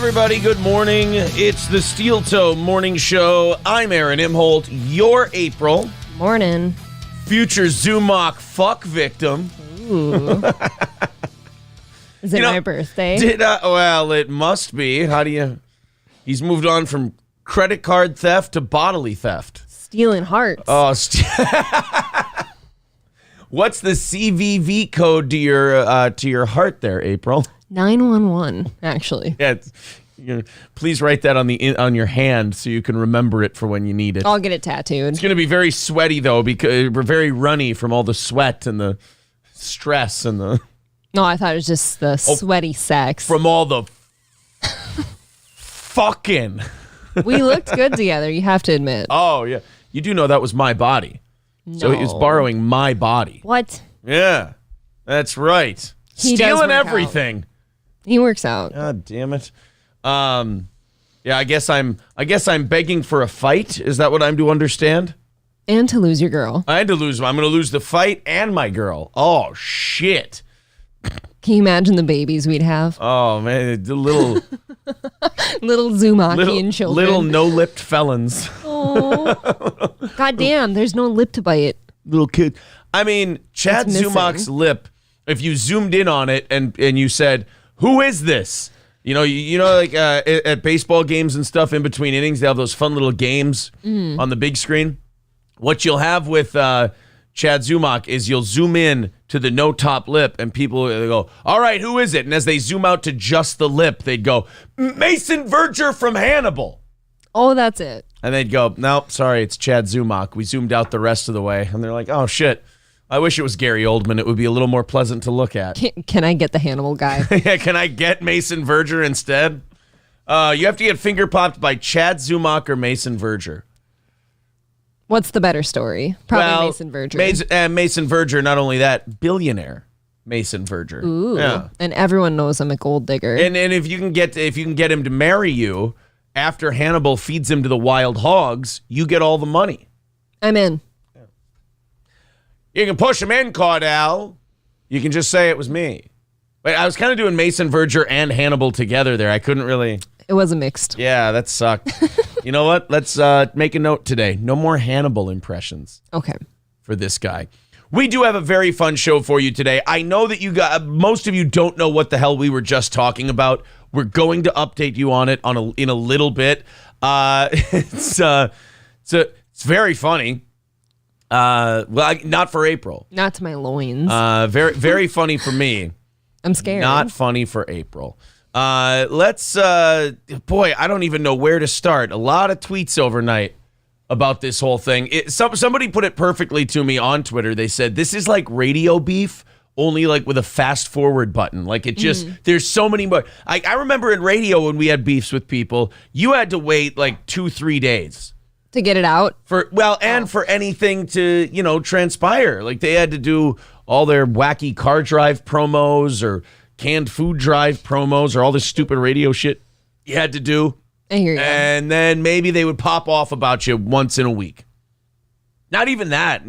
everybody. Good morning. It's the Steel Toe Morning Show. I'm Aaron Imholt. You're April. Morning. Future Zumach fuck victim. Ooh. Is it my birthday? Well, it must be. He's moved on from credit card theft to bodily theft. Stealing hearts. Oh, what's the CVV code to your heart there, April? 911, actually. Yeah, please write that on your hand so you can remember it for when you need it. I'll get it tattooed. It's going to be very sweaty, though, because we're very runny from all the sweat and the stress and the... No, I thought it was just the sweaty sex. From all the fucking... We looked good together, you have to admit. Oh, yeah. You do know that was my body. No. So he was borrowing my body. What? Yeah, that's right. He Stealing everything. He works out. God damn it. Yeah, I guess I'm begging for a fight. Is that what I'm to understand? And to lose your girl. I had to lose. I'm going to lose the fight and my girl. Oh shit. Can you imagine the babies we'd have? Oh man, the little Zumachian children. Little no-lipped felons. Oh. God damn, there's no lip to bite. Little kid. I mean, Chad Zumach's lip, if you zoomed in on it and you said, "Who is this?" You know, like at baseball games and stuff in between innings, they have those fun little games on the big screen. What you'll have with Chad Zumach is you'll zoom in to the no top lip and people they go, "All right, who is it?" And as they zoom out to just the lip, they'd go, "Mason Verger from Hannibal." Oh, that's it. And they'd go, "Nope, sorry, it's Chad Zumach." We zoomed out the rest of the way. And they're like, "Oh, shit. I wish it was Gary Oldman. It would be a little more pleasant to look at." Can I get the Hannibal guy? Yeah, can I get Mason Verger instead? You have to get finger popped by Chad Zumach or Mason Verger. What's the better story? Probably Mason Verger. Mason Verger, not only that, billionaire Mason Verger. Ooh. Yeah. And everyone knows I'm a gold digger. And if you can get him to marry you after Hannibal feeds him to the wild hogs, you get all the money. I'm in. You can push him in, Caudell. You can just say it was me. But I was kind of doing Mason Verger and Hannibal together there. I couldn't really... It was a mixed. Yeah, that sucked. You know what? Let's make a note today. No more Hannibal impressions. Okay. For this guy. We do have a very fun show for you today. I know that most of you don't know what the hell we were just talking about. We're going to update you on it in a little bit. It's very funny. Well, not for April. Not to my loins. Very, very funny for me. I'm scared. Not funny for April. Boy, I don't even know where to start. A lot of tweets overnight about this whole thing. Somebody put it perfectly to me on Twitter. They said, this is like radio beef, only like with a fast forward button. Like it just, there's so many more. I remember in radio when we had beefs with people, you had to wait like 2-3 days. To get it out? For anything to, transpire. Like they had to do all their wacky car drive promos or canned food drive promos or all this stupid radio shit you had to do. I hear you. And then maybe they would pop off about you once in a week. Not even that.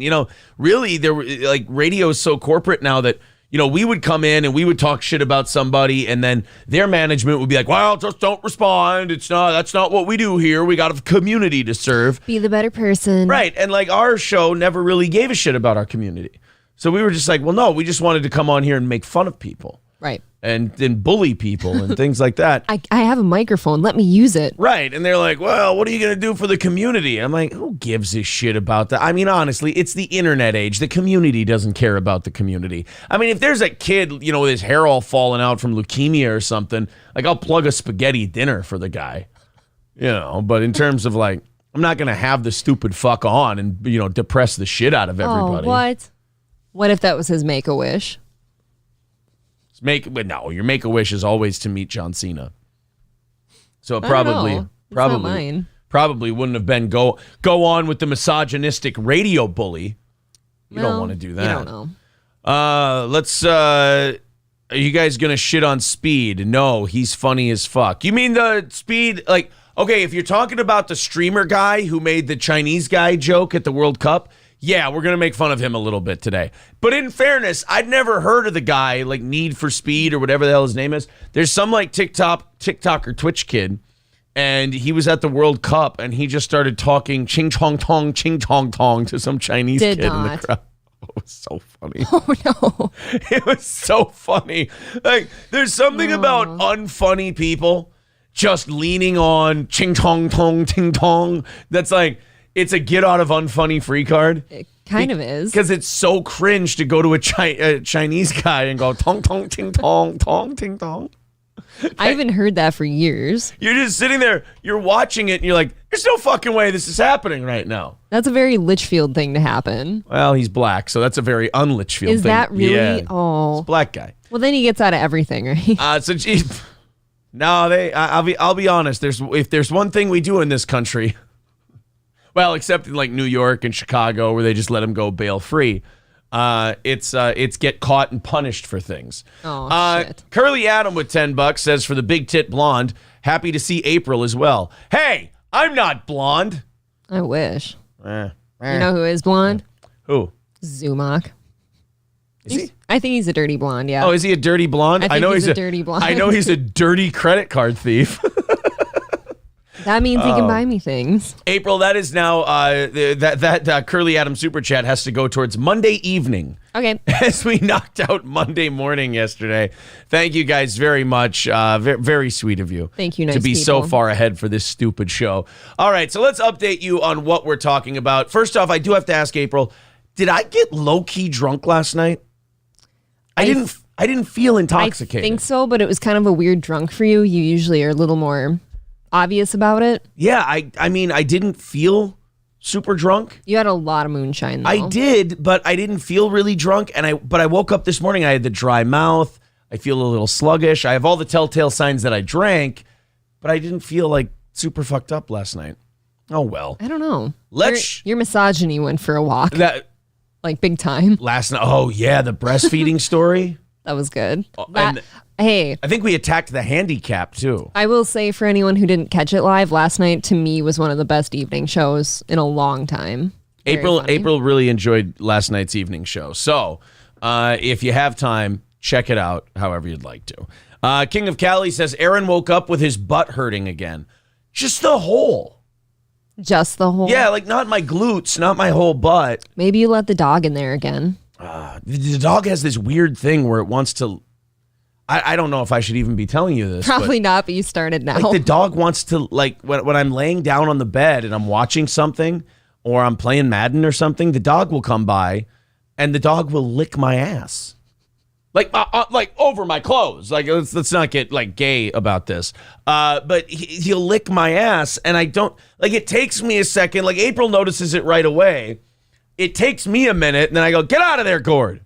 Really, there were like radio is so corporate now that, we would come in and we would talk shit about somebody and then their management would be like, well, just don't respond. That's not what we do here. We got a community to serve. Be the better person. Right. And like our show never really gave a shit about our community. So we were just like, well, no, we just wanted to come on here and make fun of people. Right. And then bully people and things like that. I have a microphone. Let me use it. Right. And they're like, well, what are you going to do for the community? I'm like, who gives a shit about that? I mean, honestly, it's the internet age. The community doesn't care about the community. I mean, if there's a kid, with his hair all falling out from leukemia or something, like I'll plug a spaghetti dinner for the guy. But in terms of like, I'm not going to have the stupid fuck on and, depress the shit out of everybody. Oh, what? What if that was his Make-A-Wish? But no, your Make-A-Wish is always to meet John Cena. So it probably wouldn't have been go on with the misogynistic radio bully. You don't want to do that. You don't know. Are you guys going to shit on Speed? No, he's funny as fuck. You mean the Speed, like, okay, if you're talking about the streamer guy who made the Chinese guy joke at the World Cup, yeah, we're going to make fun of him a little bit today. But in fairness, I'd never heard of the guy, like Need for Speed or whatever the hell his name is. There's some like TikTok or Twitch kid, and he was at the World Cup, and he just started talking ching chong tong to some Chinese kid in the crowd. It was so funny. Oh, no. It was so funny. Like, there's something about unfunny people just leaning on ching chong tong ting tong. That's like, it's a get out of unfunny free card. It kind of is. Because it's so cringe to go to a Chinese guy and go tong tong ting tong ting tong. I haven't heard that for years. You're just sitting there, you're watching it, and you're like, there's no fucking way this is happening right now. That's a very Litchfield thing to happen. Well, he's black, so that's a very un-Litchfield thing. Is that really? Yeah. Oh. It's a black guy. Well, then he gets out of everything, right? I'll be honest, if there's one thing we do in this country, well, except in like New York and Chicago where they just let him go bail free, it's get caught and punished for things. Oh, shit. Curly Adam with $10 says, for the big tit blonde, happy to see April as well. Hey, I'm not blonde. I wish. You know who is blonde? Who? Zumach. Is he? I think he's a dirty blonde, yeah. Oh, is he a dirty blonde? I know he's a dirty blonde. I know he's a dirty credit card thief. That means he can buy me things. April, that is now, that Curly Adam Super Chat has to go towards Monday evening. Okay. As we knocked out Monday morning yesterday. Thank you guys very much. Very, very sweet of you. Thank you, nice to be people. so far ahead for this stupid show. All right, so let's update you on what we're talking about. First off, I do have to ask April, did I get low-key drunk last night? I didn't feel intoxicated. I think so, but it was kind of a weird drunk for you. You usually are a little more obvious about it. Yeah, I mean, I didn't feel super drunk. You had a lot of moonshine, though. I did, but I didn't feel really drunk. But I woke up this morning, I had the dry mouth. I feel a little sluggish. I have all the telltale signs that I drank, but I didn't feel like super fucked up last night. Oh, well. I don't know. Let's... Your misogyny went for a walk. Like, big time. Last night. Oh, yeah, the breastfeeding story. That was good. Hey. I think we attacked the handicap, too. I will say, for anyone who didn't catch it live, last night, to me, was one of the best evening shows in a long time. April really enjoyed last night's evening show. So, if you have time, check it out however you'd like to. King of Cali says, Aaron woke up with his butt hurting again. Just the hole. Just the hole? Yeah, like not my glutes, not my whole butt. Maybe you let the dog in there again. The dog has this weird thing where it wants to... I don't know if I should even be telling you this. Probably not, but you started now. Like the dog wants to, like, when I'm laying down on the bed and I'm watching something or I'm playing Madden or something, the dog will come by and the dog will lick my ass. Like over my clothes. Like, let's not get, like, gay about this. But he'll lick my ass and I don't, like, it takes me a second. Like, April notices it right away. It takes me a minute and then I go, get out of there, Gord.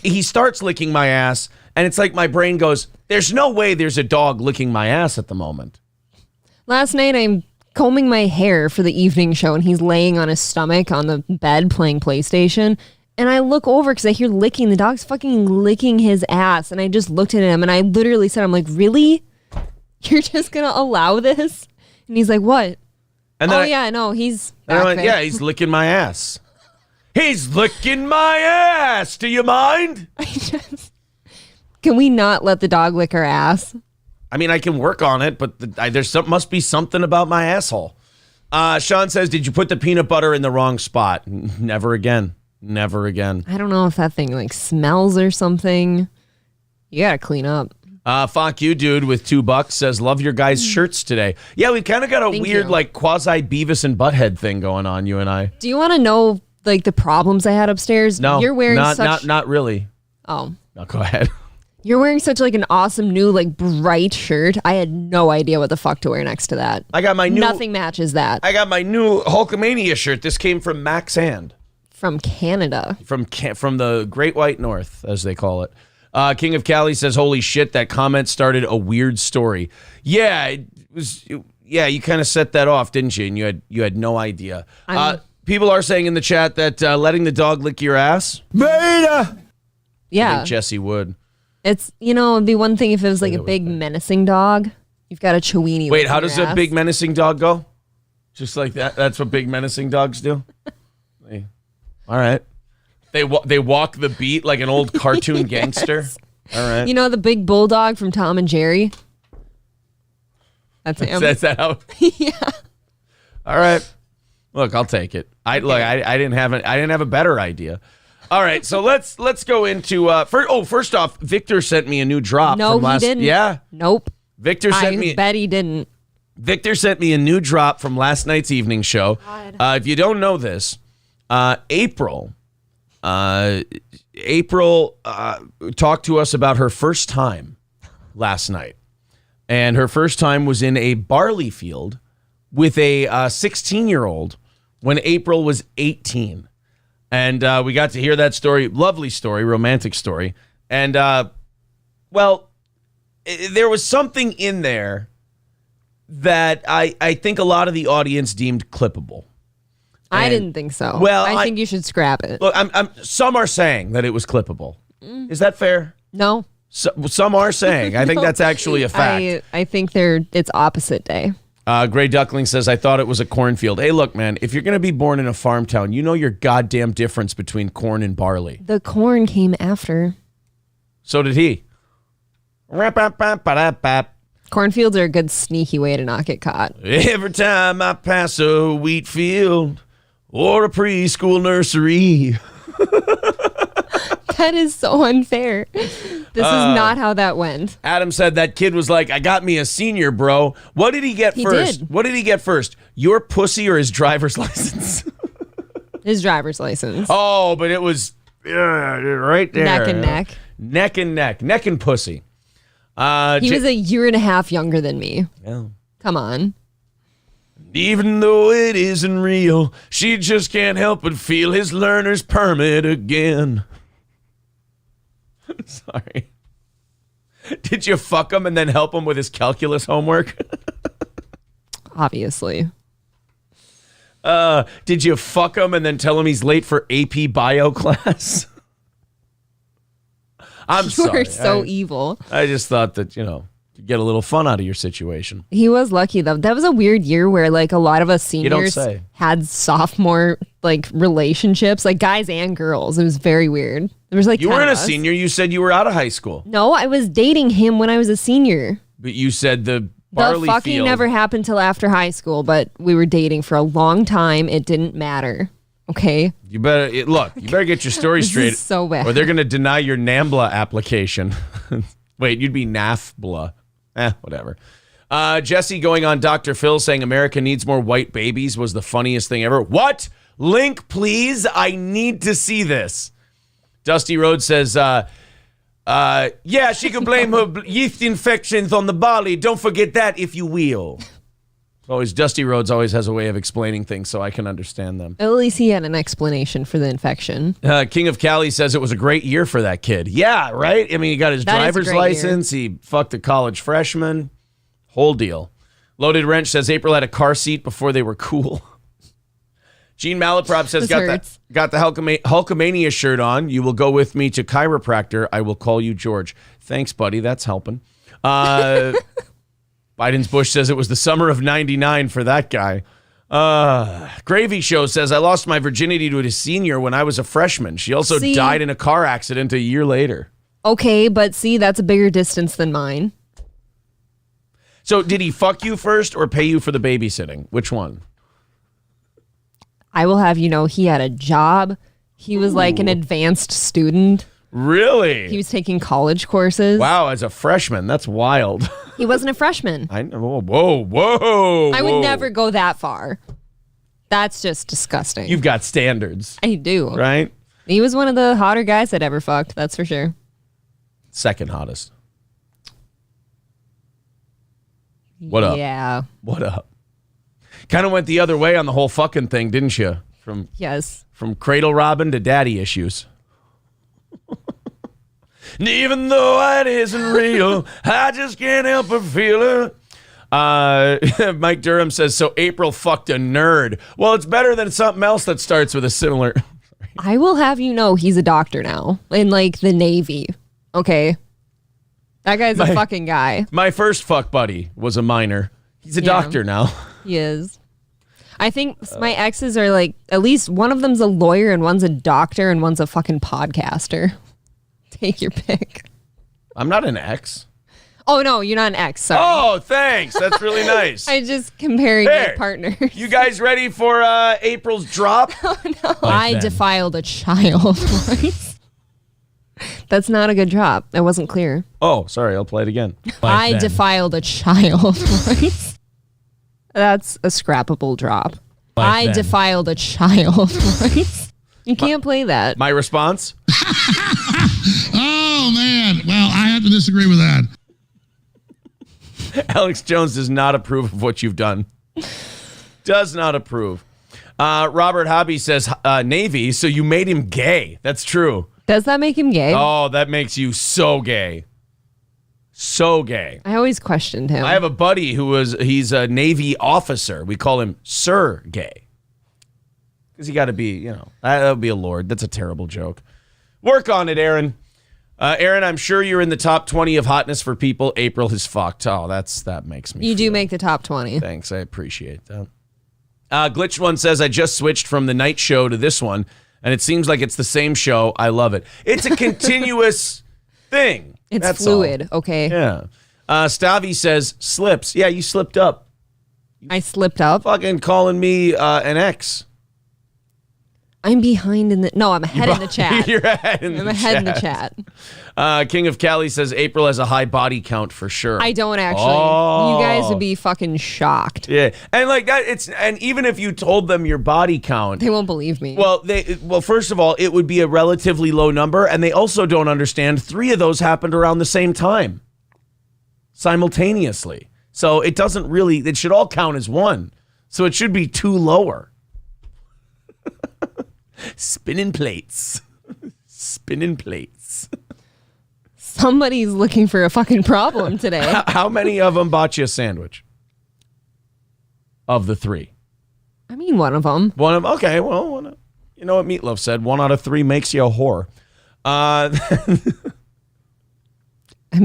He starts licking my ass. And it's like my brain goes, there's no way there's a dog licking my ass at the moment. Last night, I'm combing my hair for the evening show, and he's laying on his stomach on the bed playing PlayStation. And I look over because I hear licking. The dog's fucking licking his ass. And I just looked at him, and I literally said, I'm like, really? You're just going to allow this? And he's like, what? And then he's back there. Yeah, he's licking my ass. He's licking my ass. Do you mind? Can we not let the dog lick her ass? I mean, I can work on it, but must be something about my asshole. Sean says, did you put the peanut butter in the wrong spot? Never again. Never again. I don't know if that thing like smells or something. You gotta clean up. Fuck you, dude, with $2 says, love your guys' shirts today. Yeah, we kind of got a weird like quasi Beavis and Butthead thing going on, you and I. Do you want to know like the problems I had upstairs? No, you're wearing not really. Oh. No, go ahead. You're wearing such like an awesome new like bright shirt. I had no idea what the fuck to wear next to that. I got my new... Nothing matches that. I got my new Hulkamania shirt. This came from Max Hand. From Canada. From the Great White North, as they call it. King of Cali says, holy shit, that comment started a weird story. Yeah, it was... you kind of set that off, didn't you? And you had no idea. People are saying in the chat that letting the dog lick your ass... Beta! Yeah. I think Jesse would. It's, it'd be one thing if it was like a big menacing dog. You've got a Chiweenie. Wait, how does a big menacing dog go? Just like that? That's what big menacing dogs do? All right. They walk the beat like an old cartoon gangster. All right. You know the big bulldog from Tom and Jerry? That's him. Is that how? Yeah. All right. Look, I'll take it. I didn't have a better idea. All right, so let's go into first off, Victor sent me a new drop. No, from last, he didn't. Yeah. Nope. Victor sent me. I bet he didn't. Victor sent me a new drop from last night's evening show. If you don't know this, April talked to us about her first time last night. And her first time was in a barley field with a 16-year-old when April was 18. And we got to hear that story. Lovely story, romantic story. And, there was something in there that I think a lot of the audience deemed clippable. I didn't think so. Well, I think you should scrap it. Look, some are saying that it was clippable. Is that fair? No. Some are saying. I think that's actually a fact. I think it's opposite day. Gray Duckling says, I thought it was a cornfield. Hey, look, man, if you're going to be born in a farm town, you know your goddamn difference between corn and barley. The corn came after. So did he. Cornfields are a good sneaky way to not get caught. Every time I pass a wheat field or a preschool nursery. That is so unfair. This is not how that went. Adam said that kid was like, I got me a senior, bro. What did he get first? Did. What did he get first? Your pussy or his driver's license? His driver's license. Oh, but it was right there. Neck and neck. Neck and neck. Neck and pussy. He was a year and a half younger than me. Yeah. Come on. Even though it isn't real, she just can't help but feel his learner's permit again. Sorry. Did you fuck him and then help him with his calculus homework? Obviously. Did you fuck him and then tell him he's late for AP bio class? I'm sorry. You're so evil. I just thought that, you get a little fun out of your situation. He was lucky though. That was a weird year where like a lot of us seniors had sophomore like relationships, like guys and girls. It was very weird. There was like you weren't a senior. You said you were out of high school. No, I was dating him when I was a senior. But you said the barley fucking field never happened till after high school, but we were dating for a long time. It didn't matter. Okay. You better get your story straight. This is so bad. Or they're going to deny your NAMBLA application. Wait, you'd be NAFBLA. Whatever. Jesse going on Dr. Phil saying America needs more white babies was the funniest thing ever. What? Link, please. I need to see this. Dusty Rhodes says, yeah, she could blame her yeast infections on the barley. Don't forget that, if you will. Dusty Rhodes always has a way of explaining things so I can understand them. At least he had an explanation for the infection. King of Cali says it was a great year for that kid. Yeah, right? I mean, he got his driver's license. He fucked a college freshman. Whole deal. Loaded Wrench says April had a car seat before they were cool. Gene Malaprop says, got the Hulkamania shirt on. You will go with me to chiropractor. I will call you George. Thanks, buddy. That's helping. Biden's Bush says it was the summer of 99 for that guy. Gravy Show says, I lost my virginity to a senior when I was a freshman. She also died in a car accident a year later. Okay, but see, that's a bigger distance than mine. So did he fuck you first or pay you for the babysitting? Which one? I will have you know, he had a job. He was like an advanced student. Really? He was taking college courses. Wow, as a freshman, that's wild. He wasn't a freshman. I know. Whoa. I would never go that far. That's just disgusting. You've got standards. I do. Right? He was one of the hotter guys I'd ever fucked, that's for sure. Second hottest. What up? Yeah. What up? Kind of went the other way on the whole fucking thing, didn't you? From cradle robbing to daddy issues. Even though it isn't real, I just can't help but feel it. Mike Durham says, so April fucked a nerd. Well, it's better than something else that starts with a similar... I will have you know he's a doctor now in like the Navy. Okay. That guy's a fucking guy. My first fuck buddy was a minor. He's a doctor now. He is. I think my exes are like, at least one of them's a lawyer and one's a doctor and one's a fucking podcaster. Take your pick. I'm not an ex. Oh, no, you're not an ex. Sorry. Oh, thanks. That's really nice. I just comparing your partners. You guys ready for April's drop? Oh, no. I defiled a child once. That's not a good drop. That wasn't clear. Oh, sorry. I'll play it again. I defiled a child once. That's a scrappable drop. I defiled a child once. You can't play that. My response? Oh, man. Well, I have to disagree with that. Alex Jones does not approve of what you've done. Does not approve. Robert Hobby says Navy, so you made him gay. That's true. Does that make him gay? Oh, that makes you so gay. So gay. I always questioned him. I have a buddy he's a Navy officer. We call him Sir Gay. Because you got to be, that would be a lord. That's a terrible joke. Work on it, Aaron. Aaron, I'm sure you're in the top 20 of hotness for people April has fucked. Oh, that makes me You do make the top 20. Thanks, I appreciate that. Glitch One says, I just switched from the night show to this one, and it seems like it's the same show. I love it. It's a continuous thing. It's fluid, okay? Yeah. Stavi says, slips. Yeah, you slipped up. I slipped up? Fucking calling me an ex. I'm behind in the... No, I'm ahead in the chat. You're ahead in the chat. I'm ahead in the chat. King of Cali says April has a high body count for sure. I don't actually. You guys would be fucking shocked. Yeah. And like that, and even if you told them your body count... They won't believe me. Well, first of all, it would be a relatively low number, and they also don't understand 3 of those happened around the same time. Simultaneously. So it doesn't really... It should all count as 1. So it should be 2 lower. Spinning plates. Spinning plates. Somebody's looking for a fucking problem today. How many of them bought you a sandwich? Of the 3? I mean, one of them. One of them? Okay, well, you know what Meatloaf said? 1 out of 3 makes you a whore. I'm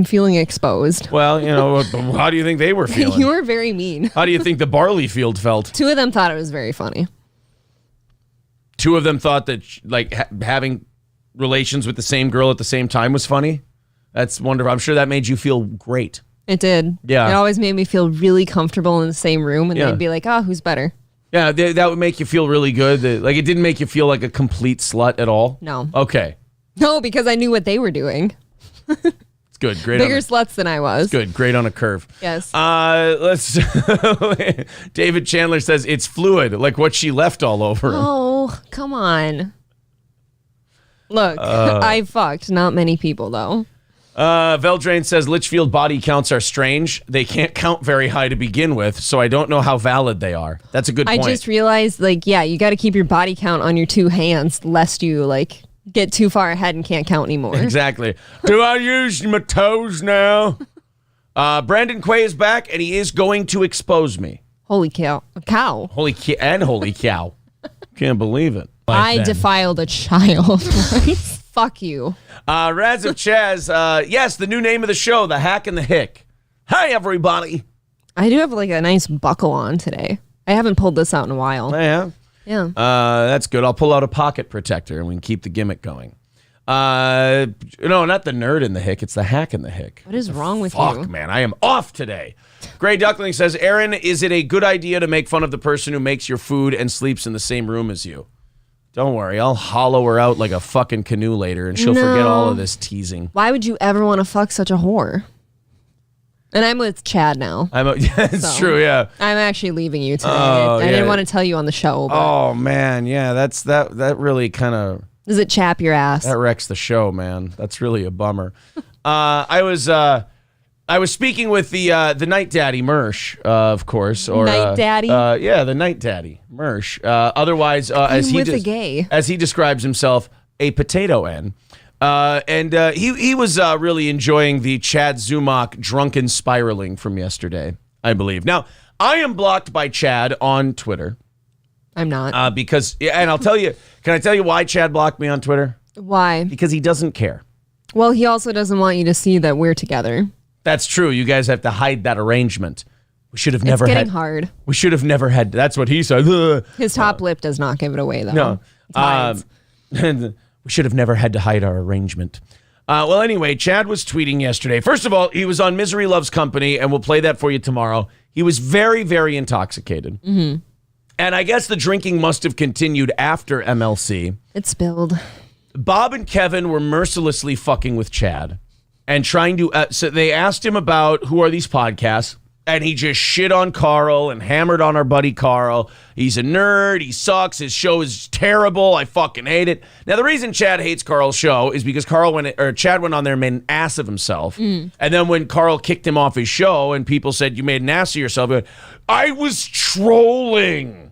feeling exposed. Well, how do you think they were feeling? You were very mean. How do you think the barley field felt? 2 of them thought it was very funny. 2 of them thought that having relations with the same girl at the same time was funny. That's wonderful. I'm sure that made you feel great. It did. Yeah. It always made me feel really comfortable in the same room, and they'd be like, "Oh, who's better?" Yeah, that would make you feel really good. Like it didn't make you feel like a complete slut at all. No. Okay. No, because I knew what they were doing. It's good. Great. Bigger sluts than I was. Good. Great on a curve. Yes. Let's. David Chandler says it's fluid, like what she left all over him. Oh, come on. Look, I fucked not many people though. Veldrain says Litchfield body counts are strange. They can't count very high to begin with, so I don't know how valid they are. That's a good point. I just realized, you got to keep your body count on your 2 hands, lest you get too far ahead and can't count anymore. Exactly. Do I use my toes now? Brandon Quay is back, and he is going to expose me. Holy cow! Holy cow! Can't believe it. I defiled a child. Fuck you. Raz of Chaz, yes, the new name of the show, The Hack and the Hick. Hi, everybody. I do have a nice buckle on today. I haven't pulled this out in a while. Yeah. Yeah. That's good. I'll pull out a pocket protector and we can keep the gimmick going. No, not the nerd in the hick. It's the hack in the hick. What is wrong with you? Fuck, man. I am off today. Gray Duckling says, Aaron, is it a good idea to make fun of the person who makes your food and sleeps in the same room as you? Don't worry. I'll hollow her out like a fucking canoe later and she'll forget all of this teasing. Why would you ever want to fuck such a whore? And I'm with Chad now. It's true, yeah. I'm actually leaving you today. Oh, I didn't want to tell you on the show. But oh, man. Yeah, that really kind of... Does it chap your ass? That wrecks the show, man. That's really a bummer. I was speaking with the Night Daddy Mersh, of course, or Night Daddy. Yeah, the Night Daddy Mersh. Otherwise, as he describes himself, a potato N. And he was really enjoying the Chad Zumach drunken spiraling from yesterday, I believe. Now, I am blocked by Chad on Twitter. I'm not. Because, and I'll tell you, can I tell you why Chad blocked me on Twitter? Why? Because he doesn't care. Well, he also doesn't want you to see that we're together. That's true. You guys have to hide that arrangement. We should have It's never getting had. hard. We should have never had. That's what he said. His top lip does not give it away, though. No. It's hides. We should have never had to hide our arrangement. Well, anyway, Chad was tweeting yesterday. First of all, he was on Misery Loves Company, and we'll play that for you tomorrow. He was very, very intoxicated. Mm-hmm. And I guess the drinking must have continued after MLC. It spilled. Bob and Kevin were mercilessly fucking with Chad and trying to. So they asked him about who are these podcasts, and he just shit on Carl and hammered on our buddy Carl. He's a nerd. He sucks. His show is terrible. I fucking hate it. Now, the reason Chad hates Carl's show is because Chad went on there and made an ass of himself. And then when Carl kicked him off his show and people said, you made an ass of yourself, he went, I was trolling.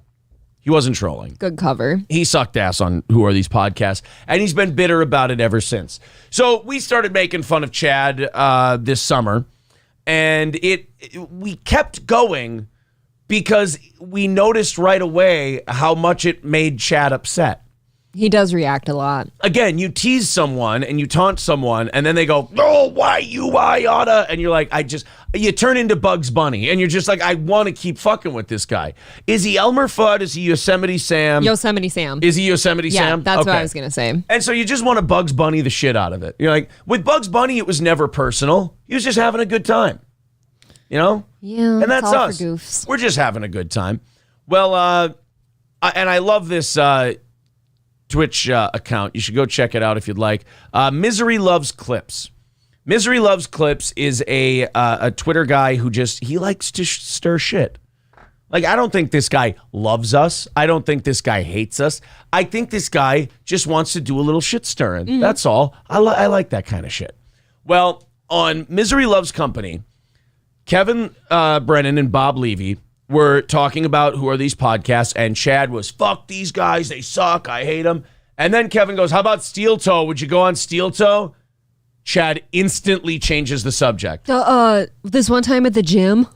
He wasn't trolling. Good cover. He sucked ass on who are these podcasts, and he's been bitter about it ever since. So we started making fun of Chad this summer, and we kept going because we noticed right away how much it made Chad upset. He does react a lot. Again, you tease someone and you taunt someone, and then they go, "Oh, why you, why oughta?" And you're like, you turn into Bugs Bunny, and you're just like, I want to keep fucking with this guy. Is he Elmer Fudd? Is he Yosemite Sam? Yosemite Sam. Is he Yosemite Sam? Yeah, that's what I was gonna say. And so you just want to Bugs Bunny the shit out of it. You're like, with Bugs Bunny, it was never personal. He was just having a good time. You know? Yeah, and that's all us. for goofs. We're just having a good time. Well, and I love this Twitch account. You should go check it out if you'd like. Misery Loves Clips. Misery Loves Clips is a Twitter guy who he likes to stir shit. Like, I don't think this guy loves us. I don't think this guy hates us. I think this guy just wants to do a little shit stirring. That's all. I like that kind of shit. Well, on Misery Loves Company, Kevin Brennan and Bob Levy were talking about who are these podcasts, and Chad was, fuck these guys, they suck, I hate them. And then Kevin goes, how about Steel Toe? Would you go on Steel Toe? Chad instantly changes the subject. This one time at the gym.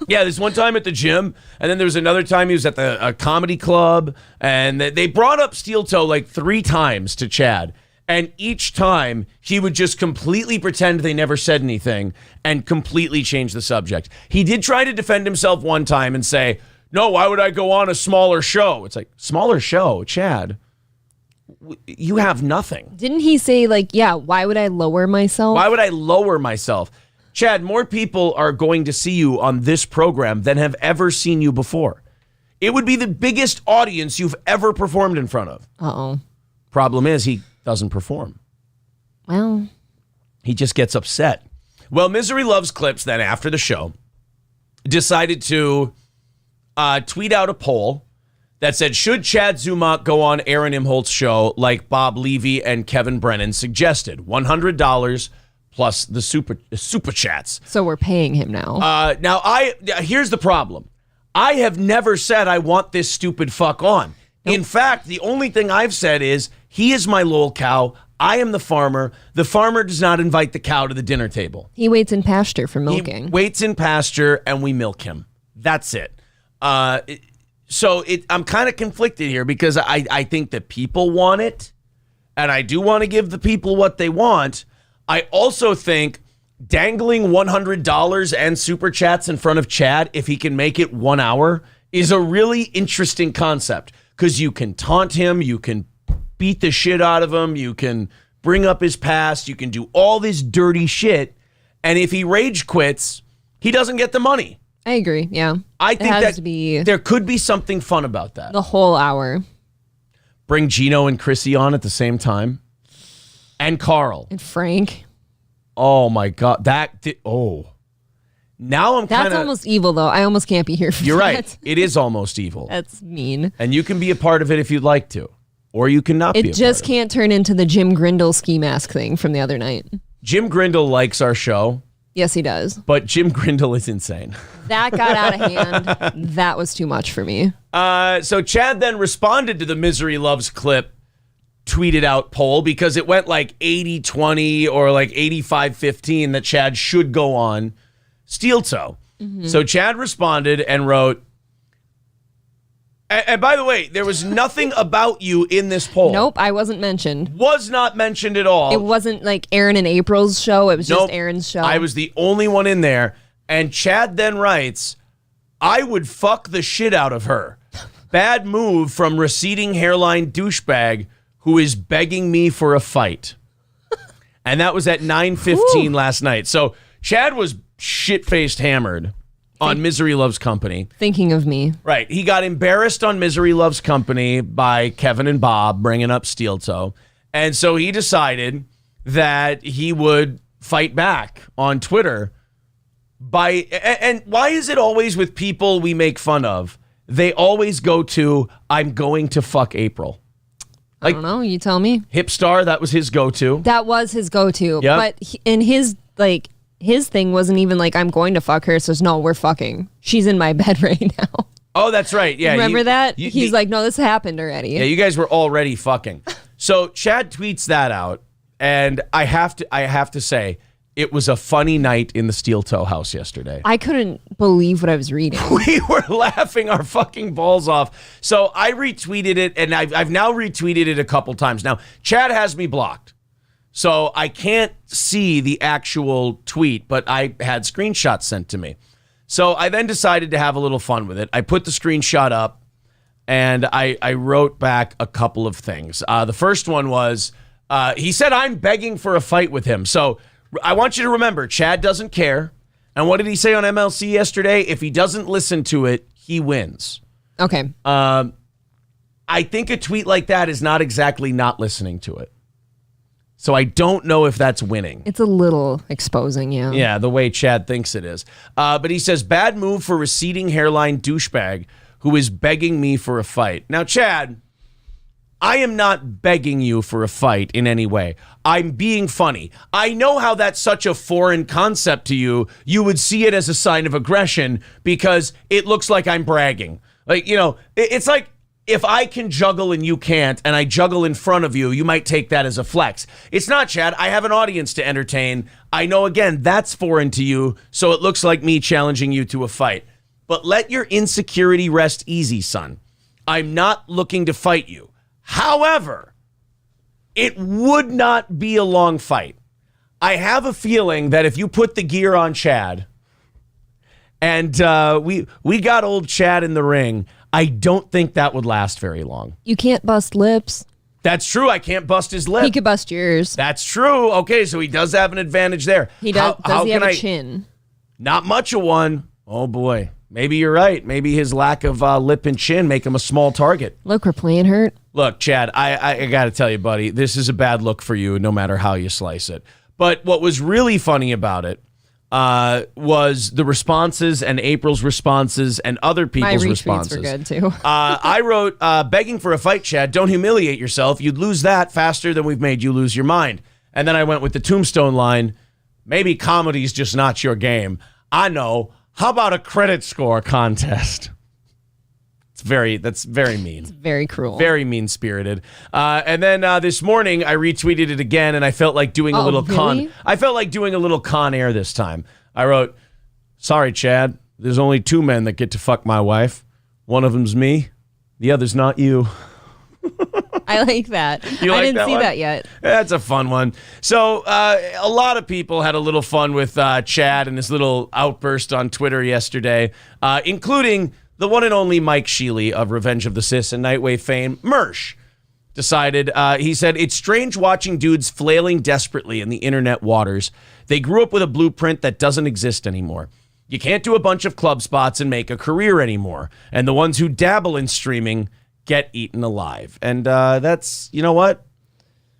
Yeah, this one time at the gym, and then there was another time he was at a comedy club, and they brought up Steel Toe like 3 times to Chad. And each time, he would just completely pretend they never said anything and completely change the subject. He did try to defend himself one time and say, no, why would I go on a smaller show? It's like, smaller show? Chad, you have nothing. Didn't he say, like, yeah, why would I lower myself? Why would I lower myself? Chad, more people are going to see you on this program than have ever seen you before. It would be the biggest audience you've ever performed in front of. Uh-oh. Problem is, he doesn't perform. Well, he just gets upset. Well, Misery Loves Clips then after the show decided to tweet out a poll that said, should Chad Zumock go on Aaron Imholt's show like Bob Levy and Kevin Brennan suggested? $100 plus the super chats. so we're paying him now. Here's the problem. I have never said I want this stupid fuck on. Nope. In fact, the only thing I've said is, he is my lol cow. I am the farmer. The farmer does not invite the cow to the dinner table. He waits in pasture for milking. He waits in pasture and we milk him. That's it. I'm kind of conflicted here because I think that people want it, and I do want to give the people what they want. I also think dangling $100 and super chats in front of Chad, if he can make it 1 hour, is a really interesting concept because you can taunt him, you can beat the shit out of him, you can bring up his past, you can do all this dirty shit, and if he rage quits, he doesn't get the money. I agree, yeah. I think it has that to be there could be something fun about that. the whole hour. Bring Gino and Chrissy on at the same time. And Carl. And Frank. Oh my God. Now I'm kind That's of... almost evil, though. I almost can't be here for You're that. right. It is almost evil. That's mean. And you can be a part of it if you'd like to. Or you cannot be a It part just of can't turn into the Jim Grindle ski mask thing from the other night. Jim Grindle likes our show. Yes, he does. But Jim Grindle is insane. That got out of hand. That was too much for me. So Chad then responded to the Misery Loves clip tweeted out poll because it went like 80-20 or like 85-15 that Chad should go on Steel Toe. Mm-hmm. So Chad responded and wrote, and by the way, there was nothing about you in this poll. Nope, I wasn't mentioned. Was not mentioned at all. It wasn't like Aaron and April's show. It was just Aaron's show. I was the only one in there. And Chad then writes, I would fuck the shit out of her. Bad move from receding hairline douchebag who is begging me for a fight. And that was at 9:15 last night. So Chad was shit-faced hammered on Misery Loves Company. Thinking of me. Right. He got embarrassed on Misery Loves Company by Kevin and Bob bringing up Steel Toe. And so he decided that he would fight back on Twitter and why is it always with people we make fun of? They always go to, I'm going to fuck April. I don't know. You tell me. Hipstar, that was his go-to. That was his go-to. Yep. But in his thing wasn't even like, I'm going to fuck her. So no, we're fucking. She's in my bed right now. Oh, that's right. Yeah. Remember that? He's like, no, this happened already. Yeah, you guys were already fucking. So Chad tweets that out. And I have to say, it was a funny night in the Steel Toe house yesterday. I couldn't believe what I was reading. We were laughing our fucking balls off. So I retweeted it, and I've now retweeted it a couple times. Now, Chad has me blocked, so I can't see the actual tweet, but I had screenshots sent to me. So I then decided to have a little fun with it. I put the screenshot up, and I wrote back a couple of things. The first one was, he said I'm begging for a fight with him. So I want you to remember, Chad doesn't care. And what did he say on MLC yesterday? If he doesn't listen to it, he wins. Okay. I think a tweet like that is not exactly not listening to it. So I don't know if that's winning. It's a little exposing, yeah. Yeah, the way Chad thinks it is. But he says, bad move for receding hairline douchebag who is begging me for a fight. Now, Chad, I am not begging you for a fight in any way. I'm being funny. I know how that's such a foreign concept to you. You would see it as a sign of aggression because it looks like I'm bragging. Like, you know, it's like if I can juggle and you can't, and I juggle in front of you, you might take that as a flex. It's not, Chad. I have an audience to entertain. I know, again, that's foreign to you, so it looks like me challenging you to a fight. But let your insecurity rest easy, son. I'm not looking to fight you. However, it would not be a long fight. I have a feeling that if you put the gear on Chad and we got old Chad in the ring, I don't think that would last very long. You can't bust lips. That's true. I can't bust his lip. He could bust yours. That's true. Okay, so he does have an advantage there. He does. Does he have a chin? Not much of one. Oh, boy. Maybe you're right. Maybe his lack of lip and chin make him a small target. Look, we're playing hurt. Look, Chad, I got to tell you, buddy, this is a bad look for you no matter how you slice it. But what was really funny about it was the responses and April's responses and other people's responses. My retweets were good, too. I wrote, begging for a fight, Chad. Don't humiliate yourself. You'd lose that faster than we've made you lose your mind. And then I went with the tombstone line, maybe comedy's just not your game. I know. How about a credit score contest? That's very mean. It's very cruel. Very mean-spirited. And then this morning I retweeted it again, and I felt like doing a little really? I felt like doing a little Con Air this time. I wrote, "Sorry, Chad. There's only 2 men that get to fuck my wife. One of them's me. The other's not you." I like that. I didn't see that yet. That's a fun one. So a lot of people had a little fun with Chad and his little outburst on Twitter yesterday, including the one and only Mike Sheely of Revenge of the Sis and Nightwave fame, Mersh, decided, he said, "It's strange watching dudes flailing desperately in the internet waters. They grew up with a blueprint that doesn't exist anymore. You can't do a bunch of club spots and make a career anymore. And the ones who dabble in streaming get eaten alive." And that's, you know what?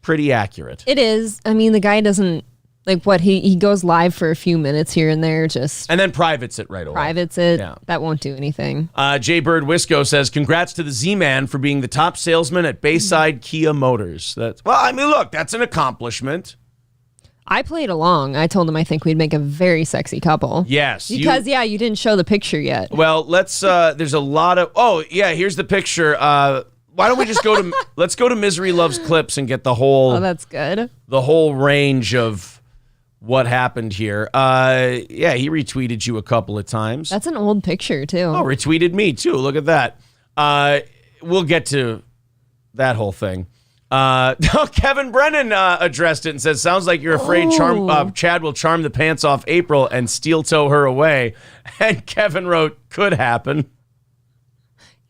Pretty accurate. It is. I mean, the guy doesn't, like, what, he goes live for a few minutes here and there, just... And then privates it right away. Privates it. Yeah. That won't do anything. Jay Bird Wisco says, "Congrats to the Z-Man for being the top salesman at Bayside Kia Motors." Well, I mean, look, that's an accomplishment. I played along. I told him I think we'd make a very sexy couple. Yes. Because, you didn't show the picture yet. Well, let's, there's a lot of, oh, yeah, here's the picture. Why don't we just go to, let's go to Misery Loves Clips and get the whole. Oh, that's good. The whole range of what happened here. Yeah, he retweeted you a couple of times. That's an old picture, too. Oh, retweeted me, too. Look at that. We'll get to that whole thing. Kevin Brennan addressed it and says, sounds like you're afraid Chad will charm the pants off April and steel toe her away. And Kevin wrote, could happen.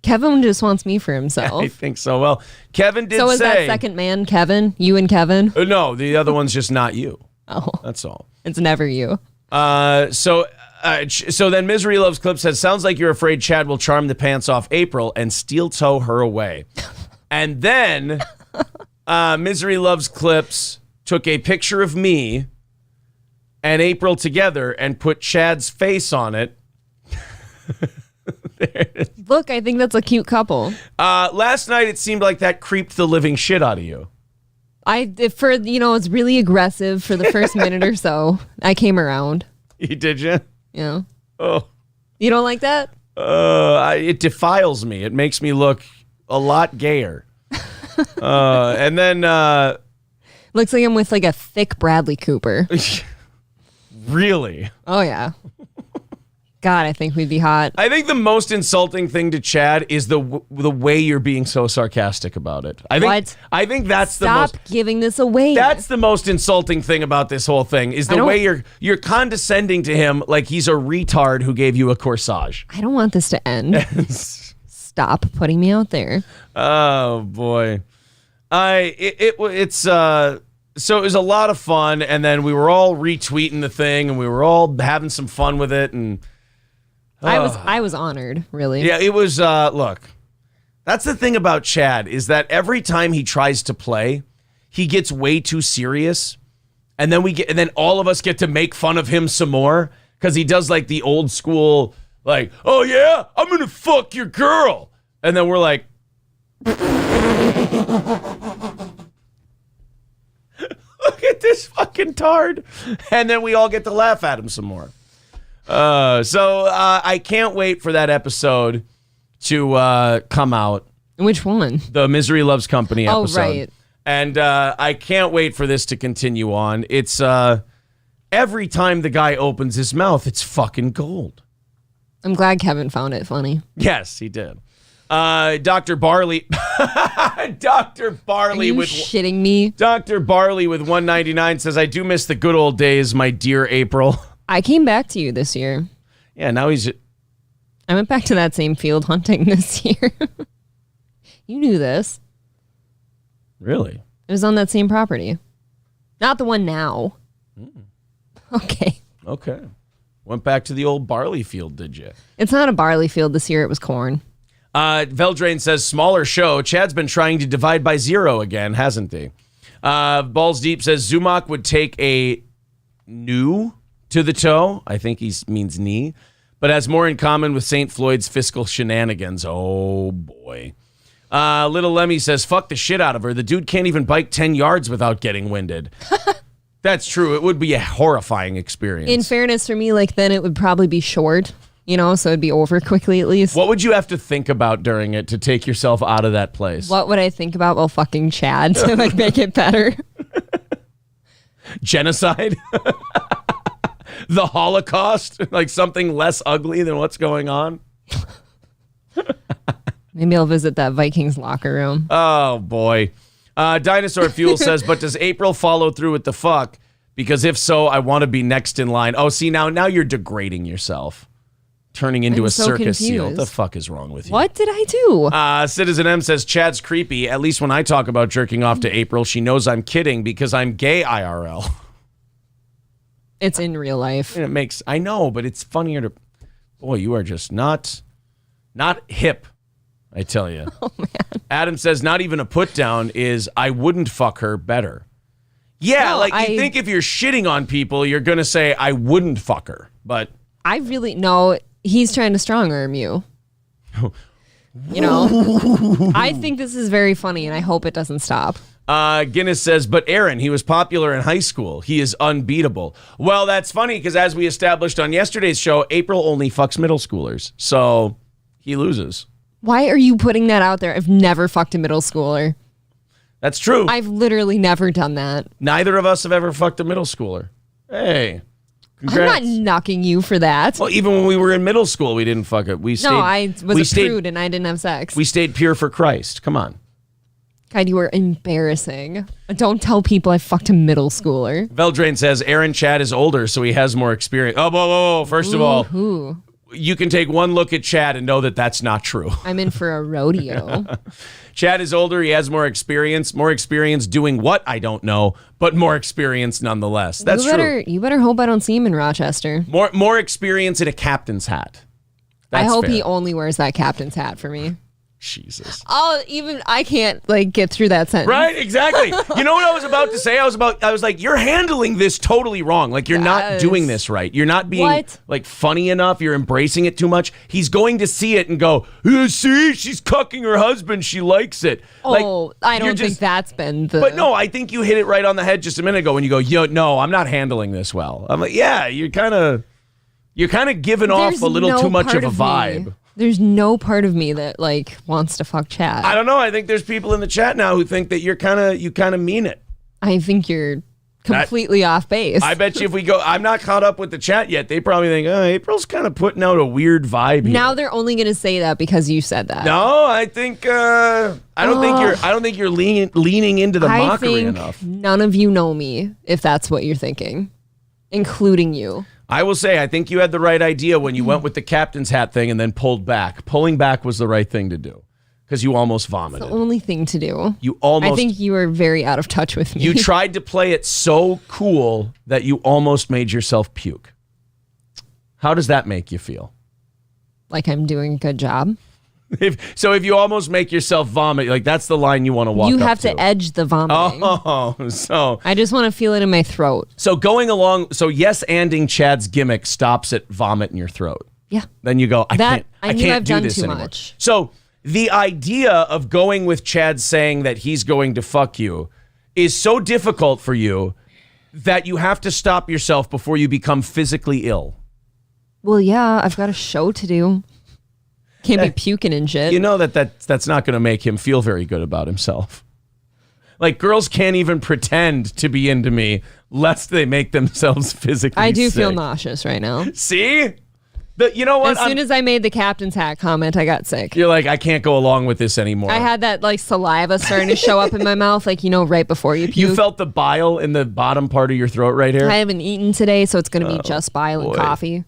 Kevin just wants me for himself. I think so. Well, Kevin did say... So is that second man Kevin? You and Kevin? No, the other one's just not you. Oh. That's all. It's never you. So then Misery Loves Clips says, sounds like you're afraid Chad will charm the pants off April and steel toe her away. And then Misery Loves Clips took a picture of me and April together and put Chad's face on it. Look, I think that's a cute couple. Last night it seemed like that creeped the living shit out of you. It's really aggressive for the first minute or so. I came around. Did you? Yeah. Oh. You don't like that? It defiles me. It makes me look a lot gayer. And then looks like I'm with like a thick Bradley Cooper. Really? Oh yeah. God, I think we'd be hot. I think the most insulting thing to Chad is the way you're being so sarcastic about it. I think that's Stop giving this away. That's the most insulting thing about this whole thing is the way you're condescending to him like he's a retard who gave you a corsage. I don't want this to end. Stop putting me out there. Oh boy. So it was a lot of fun, and then we were all retweeting the thing, and we were all having some fun with it, and I was honored, really. Yeah, it was. Look, that's the thing about Chad is that every time he tries to play, he gets way too serious, and then all of us get to make fun of him some more because he does like the old school, like, oh yeah, I'm gonna fuck your girl, and then we're like. Look at this fucking tard. And then we all get to laugh at him some more. So I can't wait for that episode to come out. Which one? The Misery Loves Company episode. Oh, right. And I can't wait for this to continue on. It's every time the guy opens his mouth, it's fucking gold. I'm glad Kevin found it funny. Yes, he did. Dr. Barley. Dr. Barley. Are you shitting me? Dr. Barley with 199 says, I do miss the good old days, my dear April. I came back to you this year. Yeah, now he's... I went back to that same field hunting this year. You knew this. Really? It was on that same property. Not the one now. Okay. Okay. Went back to the old barley field, did you? It's not a barley field this year. It was corn. Veldrain says, smaller show. Chad's been trying to divide by zero again, hasn't he? Balls Deep says, Zumock would take a new to the toe. I think he means knee. But has more in common with St. Floyd's fiscal shenanigans. Oh, boy. Little Lemmy says, fuck the shit out of her. The dude can't even bike 10 yards without getting winded. That's true. It would be a horrifying experience. In fairness, for me, then it would probably be short. So it'd be over quickly at least. What would you have to think about during it to take yourself out of that place? What would I think about? Well, fucking Chad to make it better. Genocide? The Holocaust? Like something less ugly than what's going on? Maybe I'll visit that Vikings locker room. Oh, boy. Dinosaur Fuel says, but does April follow through with the fuck? Because if so, I want to be next in line. Oh, see, now you're degrading yourself. Turning into a circus seal. What the fuck is wrong with you? What did I do? Citizen M says, Chad's creepy. At least when I talk about jerking off to April, she knows I'm kidding because I'm gay IRL. It's in real life. And I know, but it's funnier to... Boy, you are just not hip, I tell you. Oh, man. Adam says, not even a put down is, I wouldn't fuck her better. Yeah, No, you think if you're shitting on people, you're going to say, I wouldn't fuck her. But... I really... No... He's trying to strong arm you. I think this is very funny, and I hope it doesn't stop. Guinness says, but Aaron, he was popular in high school. He is unbeatable. Well, that's funny, because as we established on yesterday's show, April only fucks middle schoolers. So he loses. Why are you putting that out there? I've never fucked a middle schooler. That's true. I've literally never done that. Neither of us have ever fucked a middle schooler. Hey. Congrats. I'm not knocking you for that. Well, even when we were in middle school, we didn't fuck it. I was a prude and I didn't have sex. We stayed pure for Christ. Come on. God, you were embarrassing. Don't tell people I fucked a middle schooler. Veldrain says Aaron Chad is older, so he has more experience. Oh, whoa. First of all, you can take one look at Chad and know that that's not true. I'm in for a rodeo. Chad is older. He has more experience. More experience doing what? I don't know, but more experience nonetheless. That's true. You better hope I don't see him in Rochester. More experience in a captain's hat. I hope fair. He only wears that captain's hat for me. Jesus. I can't get through that sentence. Right, exactly. You know what I was about to say? I was like, you're handling this totally wrong. Like, you're not doing this right. You're not being funny enough. You're embracing it too much. He's going to see it and go, see, she's cucking her husband. She likes it. I don't think that's been the... But no, I think you hit it right on the head just a minute ago when you go, no, I'm not handling this well. I'm like, yeah, you're kind of giving off a little too much of a vibe. There's no part of me that wants to fuck Chad. I don't know. I think there's people in the chat now who think that you kind of mean it. I think you're completely off base. I bet you if we go, I'm not caught up with the chat yet. They probably think, April's kind of putting out a weird vibe here. Now they're only going to say that because you said that. No, I think I don't think you're leaning into the mockery enough. None of you know me if that's what you're thinking, including you. I will say, I think you had the right idea when you went with the captain's hat thing and then pulled back. Pulling back was the right thing to do because you almost vomited. It's the only thing to do. I think you were very out of touch with me. You tried to play it so cool that you almost made yourself puke. How does that make you feel? Like I'm doing a good job? If you almost make yourself vomit, that's the line you want to walk up to. You have to edge the vomiting. So I just want to feel it in my throat. So yes-anding Chad's gimmick stops at vomit in your throat. Yeah. Then you go, I can't I've do done this too anymore. much. So the idea of going with Chad saying that he's going to fuck you is so difficult for you that you have to stop yourself before you become physically ill. Well, yeah, I've got a show to do. Can't be puking and shit. You know that's not going to make him feel very good about himself. Girls can't even pretend to be into me lest they make themselves physically I do sick. feel nauseous right now. See? You know what? As soon as I made the captain's hat comment, I got sick. You're like, I can't go along with this anymore. I had that saliva starting to show up in my mouth, right before you puke. You felt the bile in the bottom part of your throat right here? I haven't eaten today, so it's going to be just bile and coffee.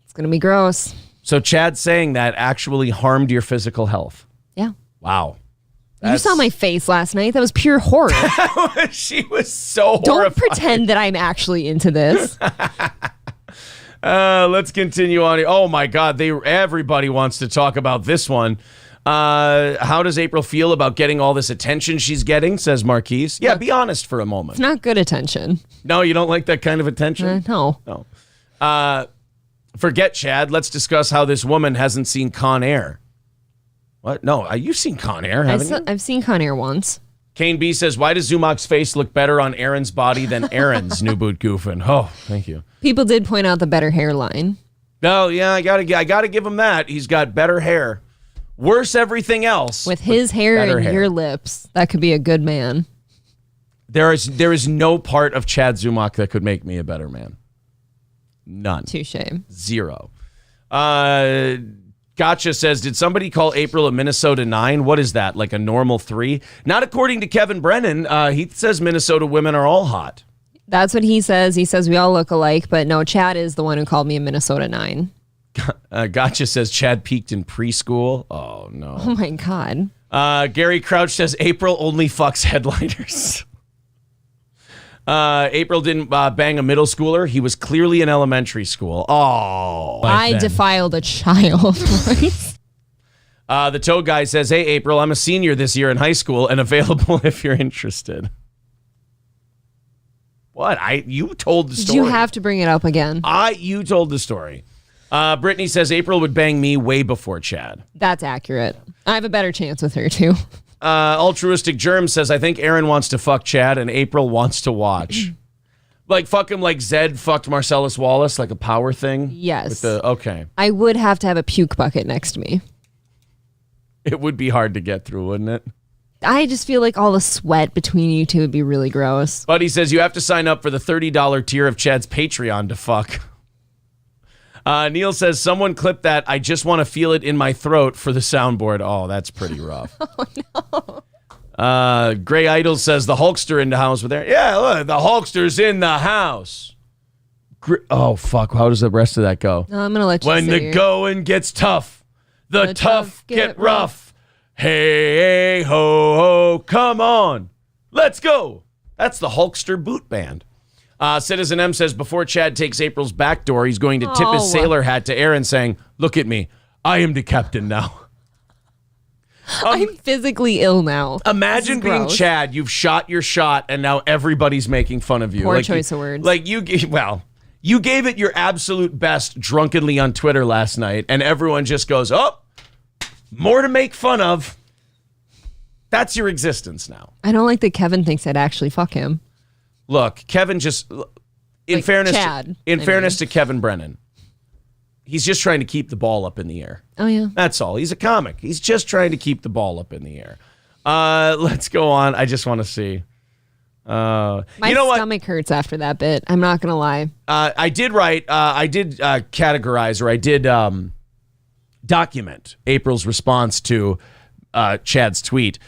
It's going to be gross. So Chad saying that actually harmed your physical health. Yeah. Wow. You saw my face last night. That was pure horror. She was so horrified. Don't pretend that I'm actually into this. Let's continue on. Oh my God, everybody wants to talk about this one. How does April feel about getting all this attention she's getting, says Marquise. Yeah, be honest for a moment. It's not good attention. No, you don't like that kind of attention? No. Forget Chad. Let's discuss how this woman hasn't seen Con Air. What? No, you've seen Con Air, haven't you? I've seen Con Air once. Kane B says, why does Zumach's face look better on Aaron's body than Aaron's? New boot goofing. Oh, thank you. People did point out the better hairline. No, yeah, I gotta give him that. He's got better hair. Worse everything else. With his hair and your lips, that could be a good man. There is no part of Chad Zumach that could make me a better man. None. Touche. Zero. Gotcha says, did somebody call April a Minnesota 9? What is that, like a normal 3? Not according to Kevin Brennan. He says Minnesota women are all hot. That's what he says. He says we all look alike, but no, Chad is the one who called me a Minnesota 9. Gotcha says Chad peaked in preschool. Oh, no. Oh, my God. Gary Crouch says April only fucks headliners. April didn't bang a middle schooler. He was clearly in elementary school. Oh. I defiled a child. The Toad Guy says, hey, April, I'm a senior this year in high school and available if you're interested. What? You told the story. You have to bring it up again. You told the story. Brittany says April would bang me way before Chad. That's accurate. I have a better chance with her, too. Altruistic Germ says, I think Aaron wants to fuck Chad and April wants to watch. Like, fuck him like Zed fucked Marcellus Wallace, like a power thing? Yes. Okay. I would have to have a puke bucket next to me. It would be hard to get through, wouldn't it? I just feel like all the sweat between you two would be really gross. But he says you have to sign up for the $30 tier of Chad's Patreon to fuck. Neil says, someone clip that. I just want to feel it in my throat for the soundboard. Oh, that's pretty rough. Oh, no. Gray Idol says the Hulkster in the house with there. Yeah, look, the Hulkster's in the house. Oh, fuck. How does the rest of that go? No, I'm going to let you When the going gets tough, the tough get rough. Hey, ho, ho, come on. Let's go. That's the Hulkster boot band. Citizen M says before Chad takes April's back door, he's going to tip his sailor hat to Aaron saying, look at me. I am the captain now. I'm physically ill now. Imagine being Chad. You've shot your shot, and now everybody's making fun of you. Poor choice of words. Like you gave it your absolute best drunkenly on Twitter last night, and everyone just goes, oh, more to make fun of. That's your existence now. I don't like that Kevin thinks I'd actually fuck him. Look, Kevin just, in fairness to Kevin Brennan, he's just trying to keep the ball up in the air. Oh, yeah. That's all. He's a comic. He's just trying to keep the ball up in the air. Let's go on. I just want to see. My stomach hurts after that bit. I'm not going to lie. I did categorize, or I did document April's response to Chad's tweet.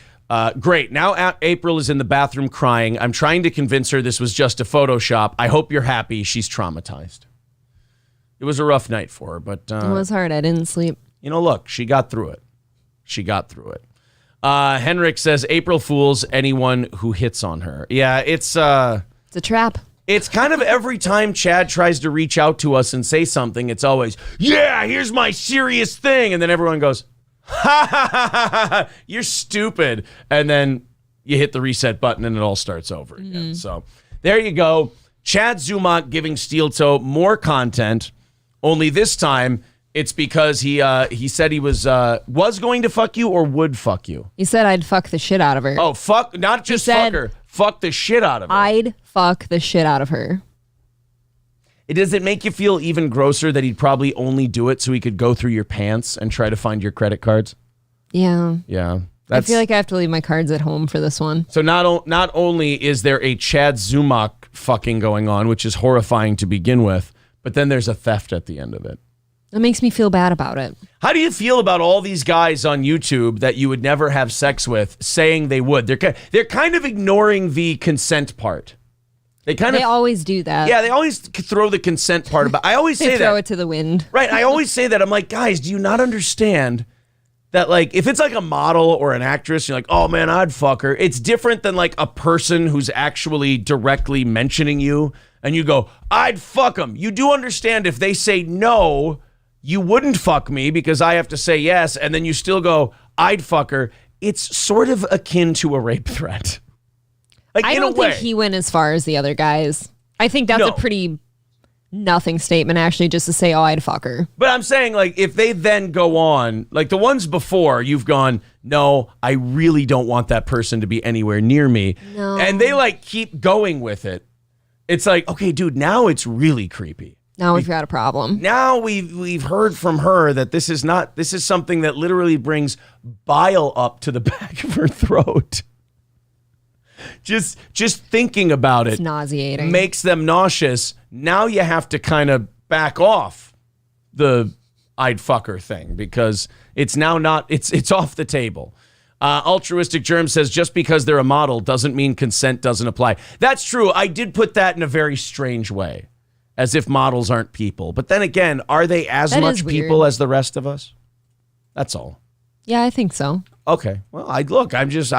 Great. Now April is in the bathroom crying. I'm trying to convince her this was just a Photoshop. I hope you're happy. She's traumatized. It was a rough night for her, but it was hard. I didn't sleep. Look, she got through it. Henrik says April fools anyone who hits on her. Yeah, it's a trap. It's kind of every time Chad tries to reach out to us and say something, it's always, yeah, here's my serious thing. And then everyone goes, ha ha ha ha ha, you're stupid. And then you hit the reset button and it all starts over again. So there you go. Chad Zumock giving Steel Toe more content. Only this time, it's because he said he was going to fuck you or would fuck you. He said I'd fuck the shit out of her. Oh, fuck, not just fuck her. Fuck the shit out of her. I'd fuck the shit out of her. Does it make you feel even grosser that he'd probably only do it so he could go through your pants and try to find your credit cards? Yeah. Yeah. I feel like I have to leave my cards at home for this one. So not only is there a Chad Zumock fucking going on, which is horrifying to begin with, but then there's a theft at the end of it. That makes me feel bad about it. How do you feel about all these guys on YouTube that you would never have sex with saying they would? They're kind of ignoring the consent part. They always do that. Yeah, they always throw the consent part about. I always say that. They throw it to the wind. Right, I always say that. I'm like, guys, do you not understand that, like, if it's like a model or an actress, you're like, oh man, I'd fuck her. It's different than like a person who's actually directly mentioning you and you go, I'd fuck them. You do understand if they say no, you wouldn't fuck me because I have to say yes, and then you still go, I'd fuck her. It's sort of akin to a rape threat. Like, I don't think he went as far as the other guys. I think that's a pretty nothing statement, actually, just to say, oh, I'd fuck her. But I'm saying, like, if they then go on, like the ones before, you've gone, no, I really don't want that person to be anywhere near me. No. And they, like, keep going with it. It's like, okay, dude, now it's really creepy. Now we've got a problem. Now we've heard from her that this is something that literally brings bile up to the back of her throat. Just thinking about it, it's nauseating. Makes them nauseous. Now you have to kind of back off the I'd fuck her thing because it's now not, it's off the table. Altruistic Germ says just because they're a model doesn't mean consent doesn't apply. That's true. I did put that in a very strange way, as if models aren't people. But then again, are they as much people as the rest of us? That's all. Yeah, I think so. Okay. Well, I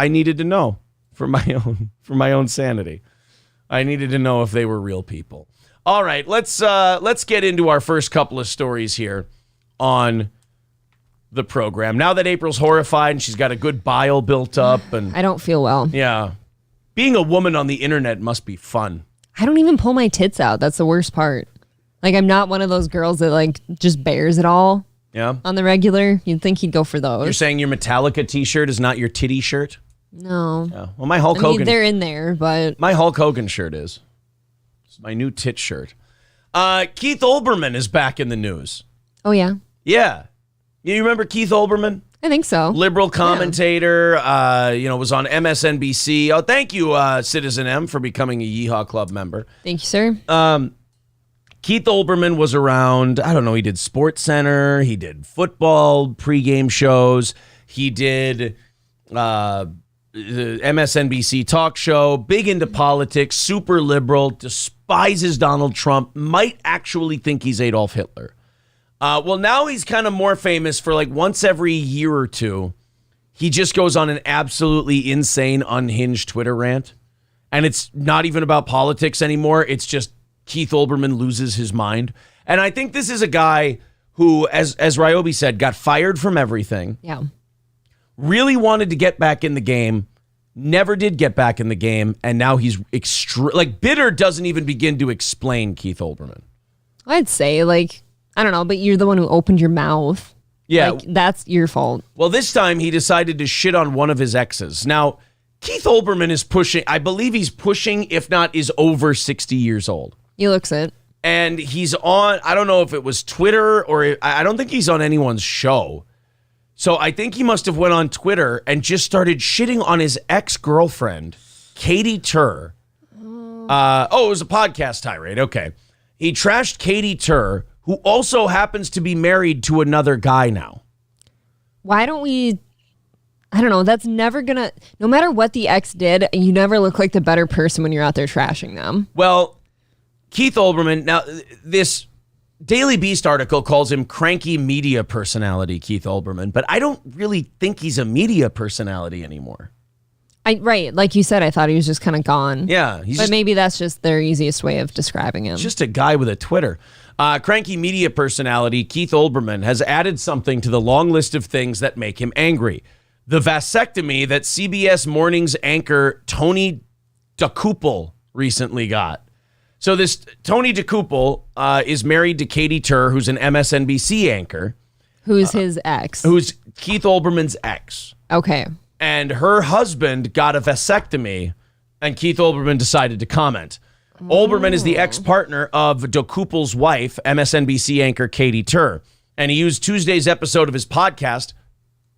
needed to know. For my own sanity, I needed to know if they were real people. All right, let's get into our first couple of stories here on the program. Now that April's horrified and she's got a good bile built up, and I don't feel well. Yeah, being a woman on the internet must be fun. I don't even pull my tits out. That's the worst part. Like, I'm not one of those girls that like just bears it all. Yeah. On the regular, you'd think he'd go for those. You're saying your Metallica T-shirt is not your titty shirt? No. Yeah. Well, my Hulk Hogan. They're in there, but my Hulk Hogan shirt is. It's my new tit shirt. Keith Olbermann is back in the news. Oh yeah. Yeah. You remember Keith Olbermann? I think so. Liberal commentator. Yeah. Was on MSNBC. Oh, thank you, Citizen M, for becoming a Yeehaw Club member. Thank you, sir. Keith Olbermann was around. I don't know. He did Sports Center. He did football pregame shows. He did. MSNBC talk show, big into politics, super liberal, despises Donald Trump, might actually think he's Adolf Hitler. Well, now he's kind of more famous for like once every year or two, he just goes on an absolutely insane, unhinged Twitter rant. And it's not even about politics anymore. It's just Keith Olbermann loses his mind. And I think this is a guy who, as Ryobi said, got fired from everything. Yeah. Really wanted to get back in the game, never did get back in the game, and now he's bitter doesn't even begin to explain Keith Olbermann. I'd say, I don't know, but you're the one who opened your mouth. Yeah. That's your fault. Well, this time he decided to shit on one of his exes. Now, Keith Olbermann is pushing, I believe he's pushing, if not is over 60 years old. He looks it. And he's on, I don't know if it was Twitter or I don't think he's on anyone's show. So I think he must have went on Twitter and just started shitting on his ex-girlfriend, Katie Tur. It was a podcast tirade. Okay. He trashed Katie Tur, who also happens to be married to another guy now. Why don't we... I don't know. That's never going to... No matter what the ex did, you never look like the better person when you're out there trashing them. Well, Keith Olbermann... Now, this Daily Beast article calls him cranky media personality, Keith Olbermann. But I don't really think he's a media personality anymore. Right. Like you said, I thought he was just kind of gone. Yeah. But maybe that's just their easiest way of describing him. Just a guy with a Twitter. Cranky media personality Keith Olbermann has added something to the long list of things that make him angry. The vasectomy that CBS Mornings anchor Tony DeCouple recently got. So this Tony DeCouple is married to Katie Tur, who's an MSNBC anchor. Who's his ex? Who's Keith Olbermann's ex. Okay. And her husband got a vasectomy, and Keith Olbermann decided to comment. Olbermann is the ex-partner of DeCouple's wife, MSNBC anchor Katie Tur. And he used Tuesday's episode of his podcast.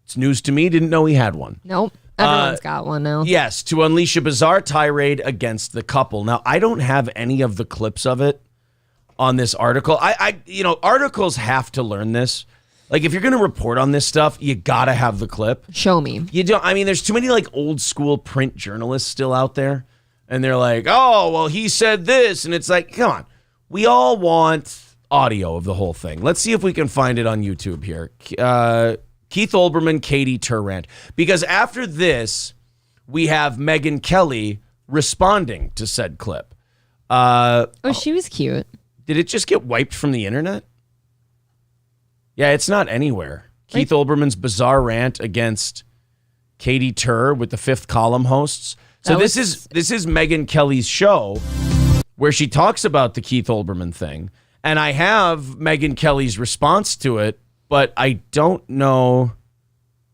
It's news to me. Didn't know he had one. Nope. Everyone's got one now. Yes, to unleash a bizarre tirade against the couple. Now, I don't have any of the clips of it on this article. Articles have to learn this. Like, if you're going to report on this stuff, you got to have the clip. Show me. You don't. I mean, there's too many old school print journalists still out there. And they're like, oh, well, he said this. And it's like, come on. We all want audio of the whole thing. Let's see if we can find it on YouTube here. Keith Olbermann, Katie Tur rant. Because after this, we have Megyn Kelly responding to said clip. She was cute. Did it just get wiped from the internet? Yeah, it's not anywhere. Keith Olbermann's bizarre rant against Katie Tur with the Fifth Column hosts. So this is Megyn Kelly's show where she talks about the Keith Olbermann thing. And I have Megyn Kelly's response to it, but I don't know.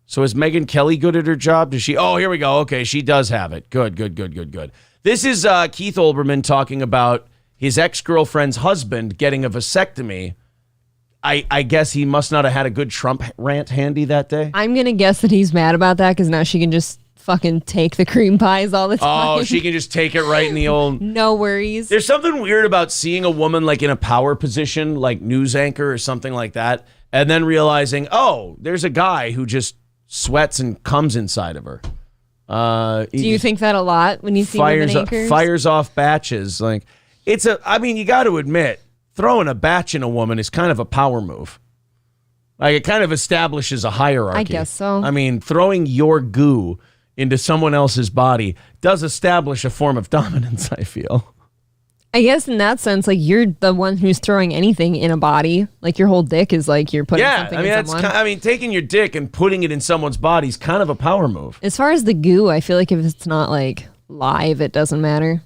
So is Megyn Kelly good at her job? Does she? Oh, here we go. Okay, she does have it. Good. This is Keith Olbermann talking about his ex-girlfriend's husband getting a vasectomy. I guess he must not have had a good Trump rant handy that day. I'm going to guess that he's mad about that because now she can just fucking take the cream pies all the time. Oh, she can just take it right in the old... No worries. There's something weird about seeing a woman in a power position, like news anchor or something like that, and then realizing, oh, there's a guy who just sweats and comes inside of her. Do you think that a lot when you see women anchors? Fires off batches. You got to admit, throwing a batch in a woman is kind of a power move. It kind of establishes a hierarchy. I guess so. Throwing your goo into someone else's body does establish a form of dominance, I feel. I guess in that sense, you're the one who's throwing anything in a body. Your whole dick is you're putting something in someone. Taking your dick and putting it in someone's body is kind of a power move. As far as the goo, I feel like if it's not live, it doesn't matter.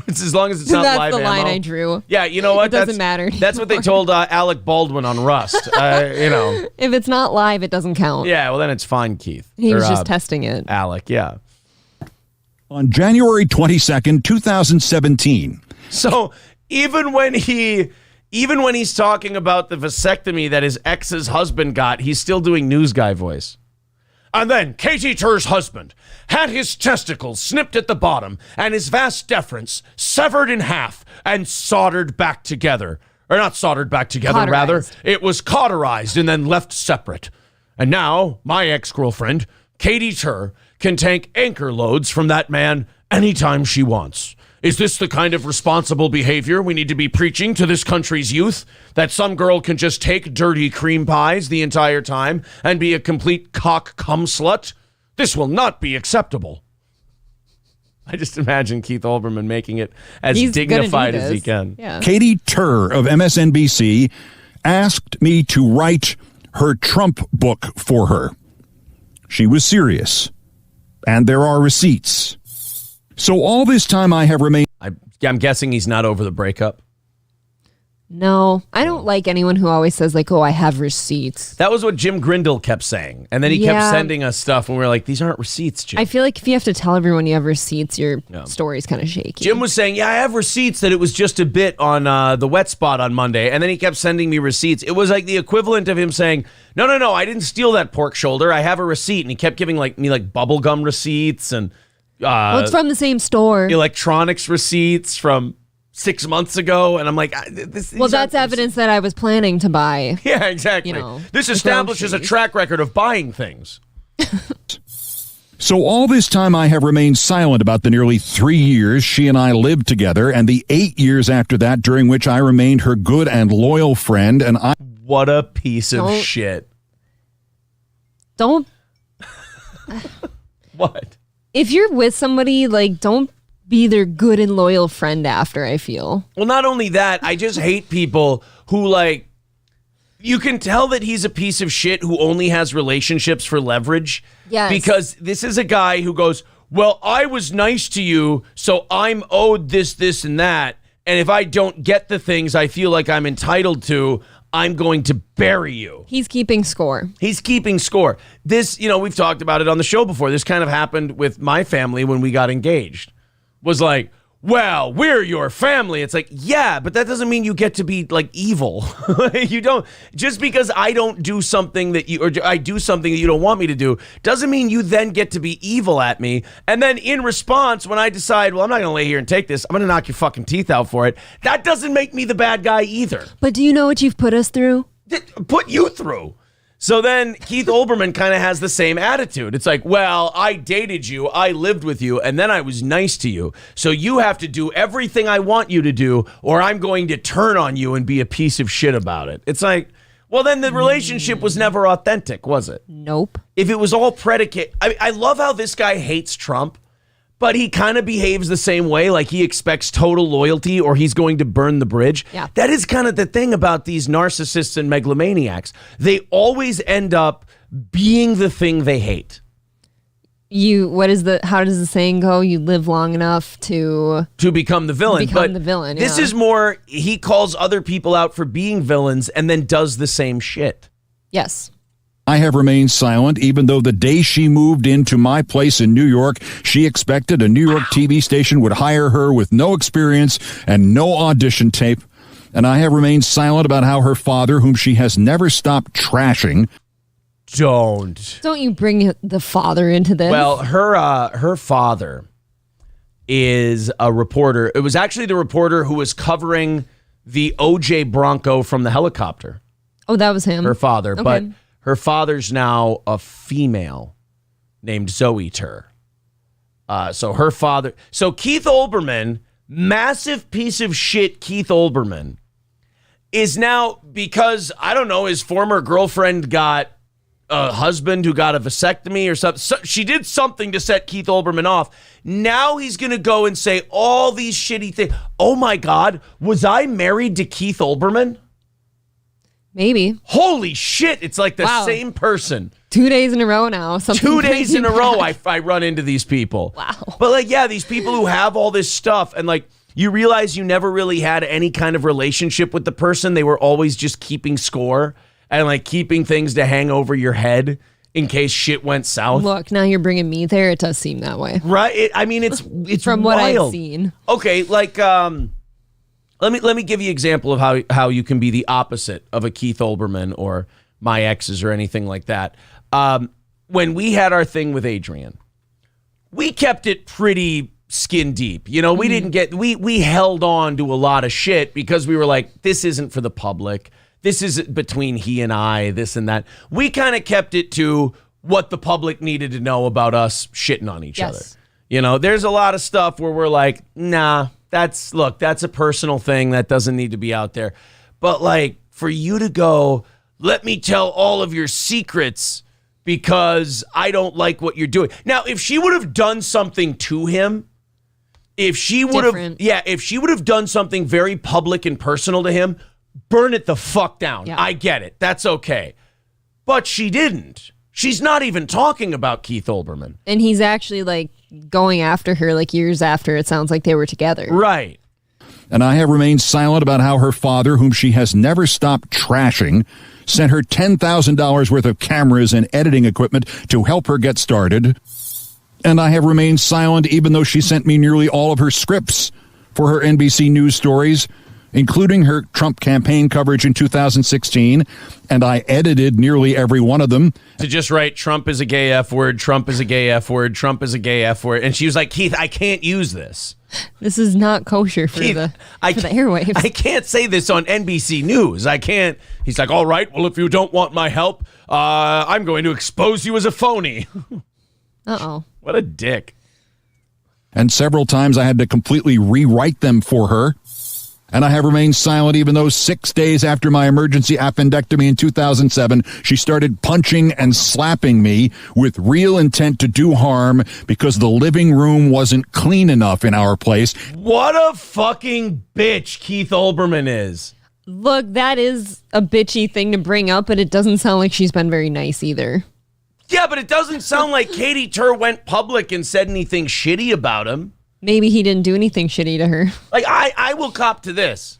It's as long as it's not That's live the ammo. line I drew. Yeah, you know what? It doesn't matter anymore. That's what they told Alec Baldwin on Rust. If it's not live, it doesn't count. Yeah, well then it's fine, Keith. He was just testing it. Alec, yeah. On January 22nd, 2017. So even when he's talking about the vasectomy that his ex's husband got, he's still doing news guy voice. And then Katie Tur's husband had his testicles snipped at the bottom and his vas deferens severed in half and soldered back together. Or not soldered back together, rather. It was cauterized and then left separate. And now, my ex-girlfriend, Katie Tur, can take anchor loads from that man anytime she wants. Is this the kind of responsible behavior we need to be preaching to this country's youth? That some girl can just take dirty cream pies the entire time and be a complete cock cum slut? This will not be acceptable. I just imagine Keith Olbermann making it as dignified as he can. Yeah. Katie Tur of MSNBC asked me to write her Trump book for her. She was serious, and there are receipts. So all this time I have remained... I'm guessing he's not over the breakup. No, I don't like anyone who always says, like, oh, I have receipts. That was what Jim Grindle kept saying. And then he kept sending us stuff, and we were like, these aren't receipts, Jim. I feel like if you have to tell everyone you have receipts, your story's kind of shaky. Jim was saying, yeah, I have receipts, that it was just a bit on the wet spot on Monday. And then he kept sending me receipts. It was like the equivalent of him saying, no, I didn't steal that pork shoulder. I have a receipt. And he kept giving me bubblegum receipts and... well, it's from the same store. Electronics receipts from 6 months ago, and I'm like, that's evidence that I was planning to buy. Yeah, exactly. This establishes a track record of buying things. So all this time I have remained silent about the nearly 3 years she and I lived together, and the 8 years after that during which I remained her good and loyal friend, and I... What a piece of shit. Don't... What? If you're with somebody, don't be their good and loyal friend after, I feel. Well, not only that, I just hate people who, you can tell that he's a piece of shit who only has relationships for leverage. Yes. Because this is a guy who goes, well, I was nice to you, so I'm owed this, this, and that. And if I don't get the things I feel like I'm entitled to, I'm going to bury you. He's keeping score. He's keeping score. This, we've talked about it on the show before. This kind of happened with my family when we got engaged. Was like, well, we're your family. It's like, yeah, but that doesn't mean you get to be evil. You don't, just because I don't do something or I do something that you don't want me to do, doesn't mean you then get to be evil at me. And then in response, when I decide, well, I'm not going to lay here and take this, I'm going to knock your fucking teeth out for it. That doesn't make me the bad guy either. But do you know what you've put us through? Put you through. So then Keith Olbermann kind of has the same attitude. It's like, well, I dated you, I lived with you, and then I was nice to you. So you have to do everything I want you to do, or I'm going to turn on you and be a piece of shit about it. It's like, well, then the relationship was never authentic, was it? Nope. If it was all predicate. I love how this guy hates Trump, but he kind of behaves the same way, like he expects total loyalty or he's going to burn the bridge. Yeah. That is kind of the thing about these narcissists and megalomaniacs. They always end up being the thing they hate. How does the saying go? You live long enough to become the villain. This is more, he calls other people out for being villains and then does the same shit. Yes. I have remained silent, even though the day she moved into my place in New York, she expected a New York TV station would hire her with no experience and no audition tape. And I have remained silent about how her father, whom she has never stopped trashing... Don't you bring the father into this? Well, her father is a reporter. It was actually the reporter who was covering the OJ Bronco from the helicopter. Oh, that was him. Her father, okay. But her father's now a female named Zoe Tur. So her father... So Keith Olbermann, massive piece of shit Keith Olbermann, is now, because, I don't know, his former girlfriend got a husband who got a vasectomy or something. So she did something to set Keith Olbermann off. Now he's going to go and say all these shitty things. Oh my God, was I married to Keith Olbermann? Maybe. Holy shit, it's like the same person. 2 days in a row now. 2 days in a row I run into these people. Wow. But these people who have all this stuff and you realize you never really had any kind of relationship with the person. They were always just keeping score and keeping things to hang over your head in case shit went south. Look, now you're bringing me there. It does seem that way. Right? It's from wild. what I've seen. Okay, let me give you an example of how you can be the opposite of a Keith Olbermann or my exes or anything like that. When we had our thing with Adrian, we kept it pretty skin deep. We didn't we held on to a lot of shit because we were like, this isn't for the public. This is between he and I, this and that. We kind of kept it to, what the public needed to know about us shitting on each other. Yes. You know, there's a lot of stuff where we're like, nah, that's a personal thing that doesn't need to be out there. But like, for you to go, let me tell all of your secrets because I don't like what you're doing. Now, if she would have done something to him, if she would have done something very public and personal to him, burn it the fuck down. Yeah. I get it. That's okay. But she didn't. She's not even talking about Keith Olbermann. And he's actually like going after her like years after it sounds like they were together. Right. And I have remained silent about how her father, whom she has never stopped trashing, sent her $10,000 worth of cameras and editing equipment to help her get started. And I have remained silent even though she sent me nearly all of her scripts for her NBC News stories, including her Trump campaign coverage in 2016, and I edited nearly every one of them. To just write, Trump is a gay F word, Trump is a gay F word, Trump is a gay F word. And she was like, Keith, I can't use this. This is not kosher for Keith, the airwaves. I can't say this on NBC News. I can't. He's like, all right, well, if you don't want my help, I'm going to expose you as a phony. Uh-oh. What a dick. And several times I had to completely rewrite them for her. And I have remained silent even though 6 days after my emergency appendectomy in 2007, she started punching and slapping me with real intent to do harm because the living room wasn't clean enough in our place. What a fucking bitch Keith Olbermann is. Look, that is a bitchy thing to bring up, but it doesn't sound like she's been very nice either. Yeah, but it doesn't sound like Katie Tur went public and said anything shitty about him. Maybe he didn't do anything shitty to her. Like, I will cop to this.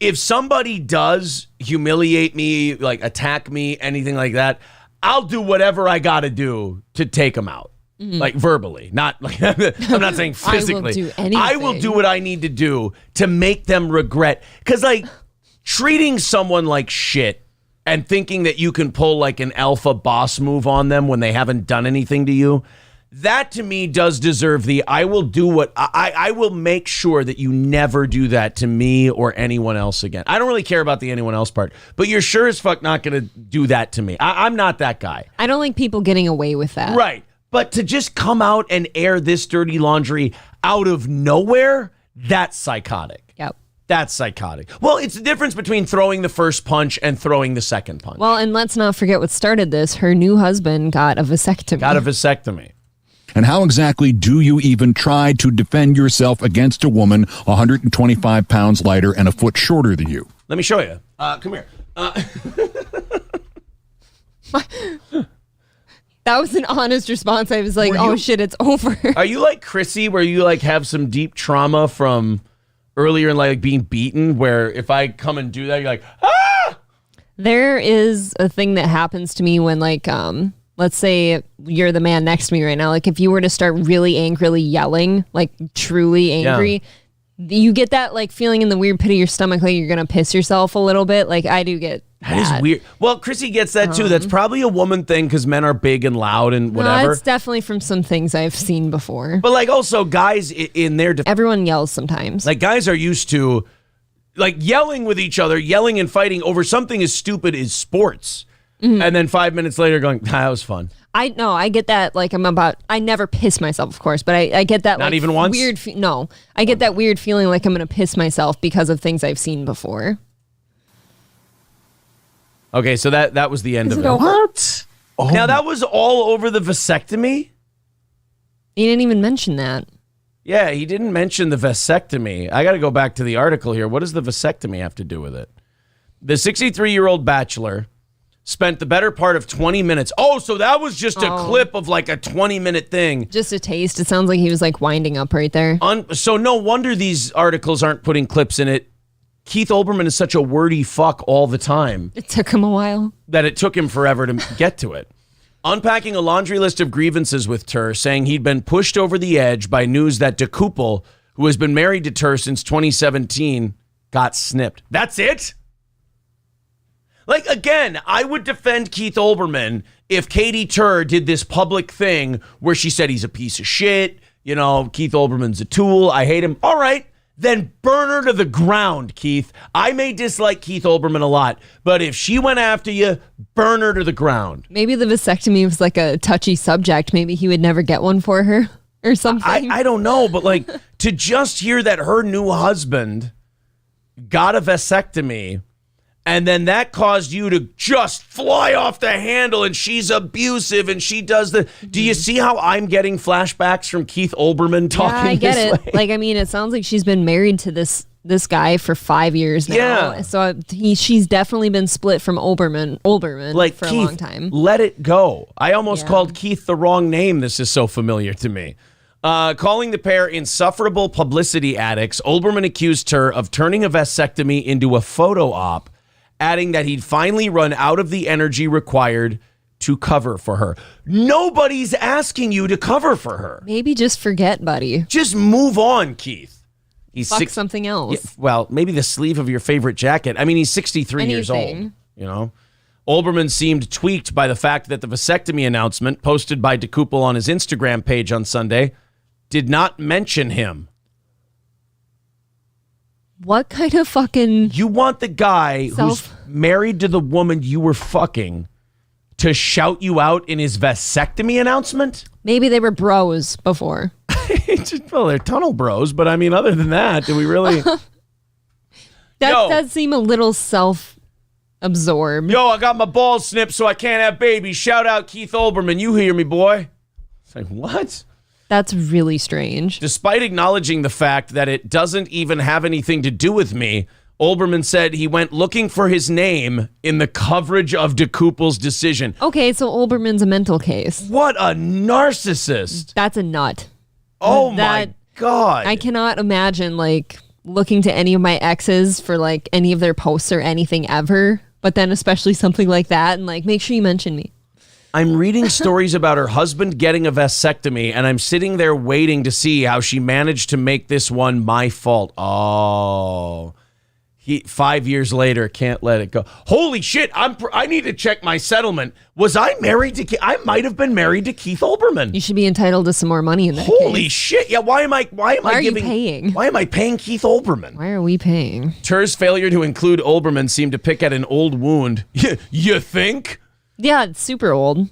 If somebody does humiliate me, like attack me, anything like that, I'll do whatever I got to do to take them out. Mm-hmm. Like verbally, not like I'm not saying physically. I will do anything. I will do what I need to do to make them regret. Because like treating someone like shit and thinking that you can pull like an alpha boss move on them when they haven't done anything to you, that to me does deserve the I will do what I will make sure that you never do that to me or anyone else again. I don't really care about the anyone else part, but you're sure as fuck not going to do that to me. I'm not that guy. I don't like people getting away with that. Right. But to just come out and air this dirty laundry out of nowhere, that's psychotic. Yep. That's psychotic. Well, it's the difference between throwing the first punch and throwing the second punch. Well, and let's not forget what started this. Her new husband got a vasectomy. And how exactly do you even try to defend yourself against a woman 125 pounds lighter and a foot shorter than you? Let me show you. Come here. That was an honest response. I was like, oh shit, it's over. Are you like Chrissy, where you like have some deep trauma from earlier in like being beaten, where if I come and do that, you're like, ah! There is a thing that happens to me when like, let's say you're the man next to me right now. Like if you were to start really angrily yelling, like truly angry, you get that like feeling in the weird pit of your stomach, like you're going to piss yourself a little bit. Like I do get that. Is weird. Well, Chrissy gets that too. That's probably a woman thing because men are big and loud and whatever. No, it's definitely from some things I've seen before. But like also guys in their everyone yells sometimes. Like guys are used to like yelling with each other, yelling and fighting over something as stupid as sports. Mm-hmm. And then 5 minutes later going, that was fun. I get that. Like I never piss myself, of course, but I get that. Not like, even once? Weird. I get that weird feeling like I'm going to piss myself because of things I've seen before. Okay, so that was the end of it. What? Oh. Now that was all over the vasectomy? He didn't even mention that. Yeah, he didn't mention the vasectomy. I got to go back to the article here. What does the vasectomy have to do with it? The 63-year-old bachelor spent the better part of 20 minutes. Oh, so that was just a clip of like a 20-minute thing. Just a taste. It sounds like he was like winding up right there. So no wonder these articles aren't putting clips in it. Keith Olbermann is such a wordy fuck all the time. It took him a while. That it took him forever to get to it. Unpacking a laundry list of grievances with Tur, saying he'd been pushed over the edge by news that De Koopel, who has been married to Tur since 2017, got snipped. That's it? Like, again, I would defend Keith Olbermann if Katie Tur did this public thing where she said he's a piece of shit, you know, Keith Olbermann's a tool, I hate him. All right, then burn her to the ground, Keith. I may dislike Keith Olbermann a lot, but if she went after you, burn her to the ground. Maybe the vasectomy was like a touchy subject. Maybe he would never get one for her or something. I don't know, but like to just hear that her new husband got a vasectomy and then that caused you to just fly off the handle and she's abusive and she does the... Do you see how I'm getting flashbacks from Keith Olbermann talking I get this it. way? Like, I mean, it sounds like she's been married to this guy for 5 years now. Yeah. So she's definitely been split from Olbermann Like, for Keith, a long time. let it go. I almost called Keith the wrong name. This is so familiar to me. Calling the pair insufferable publicity addicts, Olbermann accused her of turning a vasectomy into a photo op, adding that he'd finally run out of the energy required to cover for her. Nobody's asking you to cover for her. Maybe just forget, buddy. Just move on, Keith. He's Fuck something else. Yeah, well, maybe the sleeve of your favorite jacket. I mean, he's 63 years old. Anything. You know? Olbermann seemed tweaked by the fact that the vasectomy announcement posted by DeKuppel on his Instagram page on Sunday did not mention him. What kind of fucking... You want the guy who's married to the woman you were fucking to shout you out in his vasectomy announcement? Maybe they were bros before. Well, they're tunnel bros, but I mean, other than that, do we really... That does seem a little self-absorbed. Yo, I got my balls snipped so I can't have babies. Shout out Keith Olbermann. You hear me, boy? It's like, what? That's really strange. Despite acknowledging the fact that it doesn't even have anything to do with me, Olbermann said he went looking for his name in the coverage of DeKuppel's decision. Okay, so Olbermann's a mental case. What a narcissist. That's a nut. Oh my God. I cannot imagine like looking to any of my exes for like any of their posts or anything ever, but then especially something like that and like make sure you mention me. I'm reading stories about her husband getting a vasectomy, and I'm sitting there waiting to see how she managed to make this one my fault. Oh, 5 years later, can't let it go. Holy shit! I need to check my settlement. Was I married to? I might have been married to Keith Olbermann. You should be entitled to some more money in that Holy case. shit! Yeah, why am I you paying? Why am I paying Keith Olbermann? Why are we paying? Ter's failure to include Olbermann seemed to pick at an old wound. You think? Yeah, it's super old.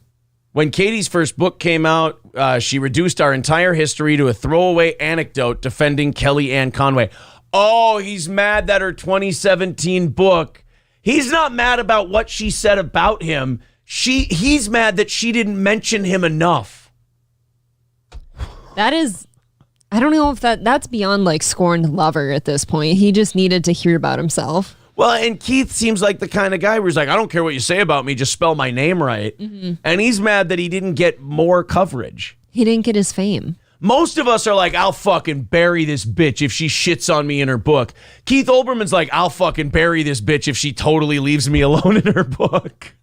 When Katie's first book came out, she reduced our entire history to a throwaway anecdote defending Kellyanne Conway. Oh, he's mad that her 2017 book, he's not mad about what she said about him. He's mad that she didn't mention him enough. That is, I don't know if that's beyond like scorned lover at this point. He just needed to hear about himself. Well, and Keith seems like the kind of guy where he's like, I don't care what you say about me, just spell my name right. Mm-hmm. And he's mad that he didn't get more coverage. He didn't get his fame. Most of us are like, I'll fucking bury this bitch if she shits on me in her book. Keith Olbermann's like, I'll fucking bury this bitch if she totally leaves me alone in her book.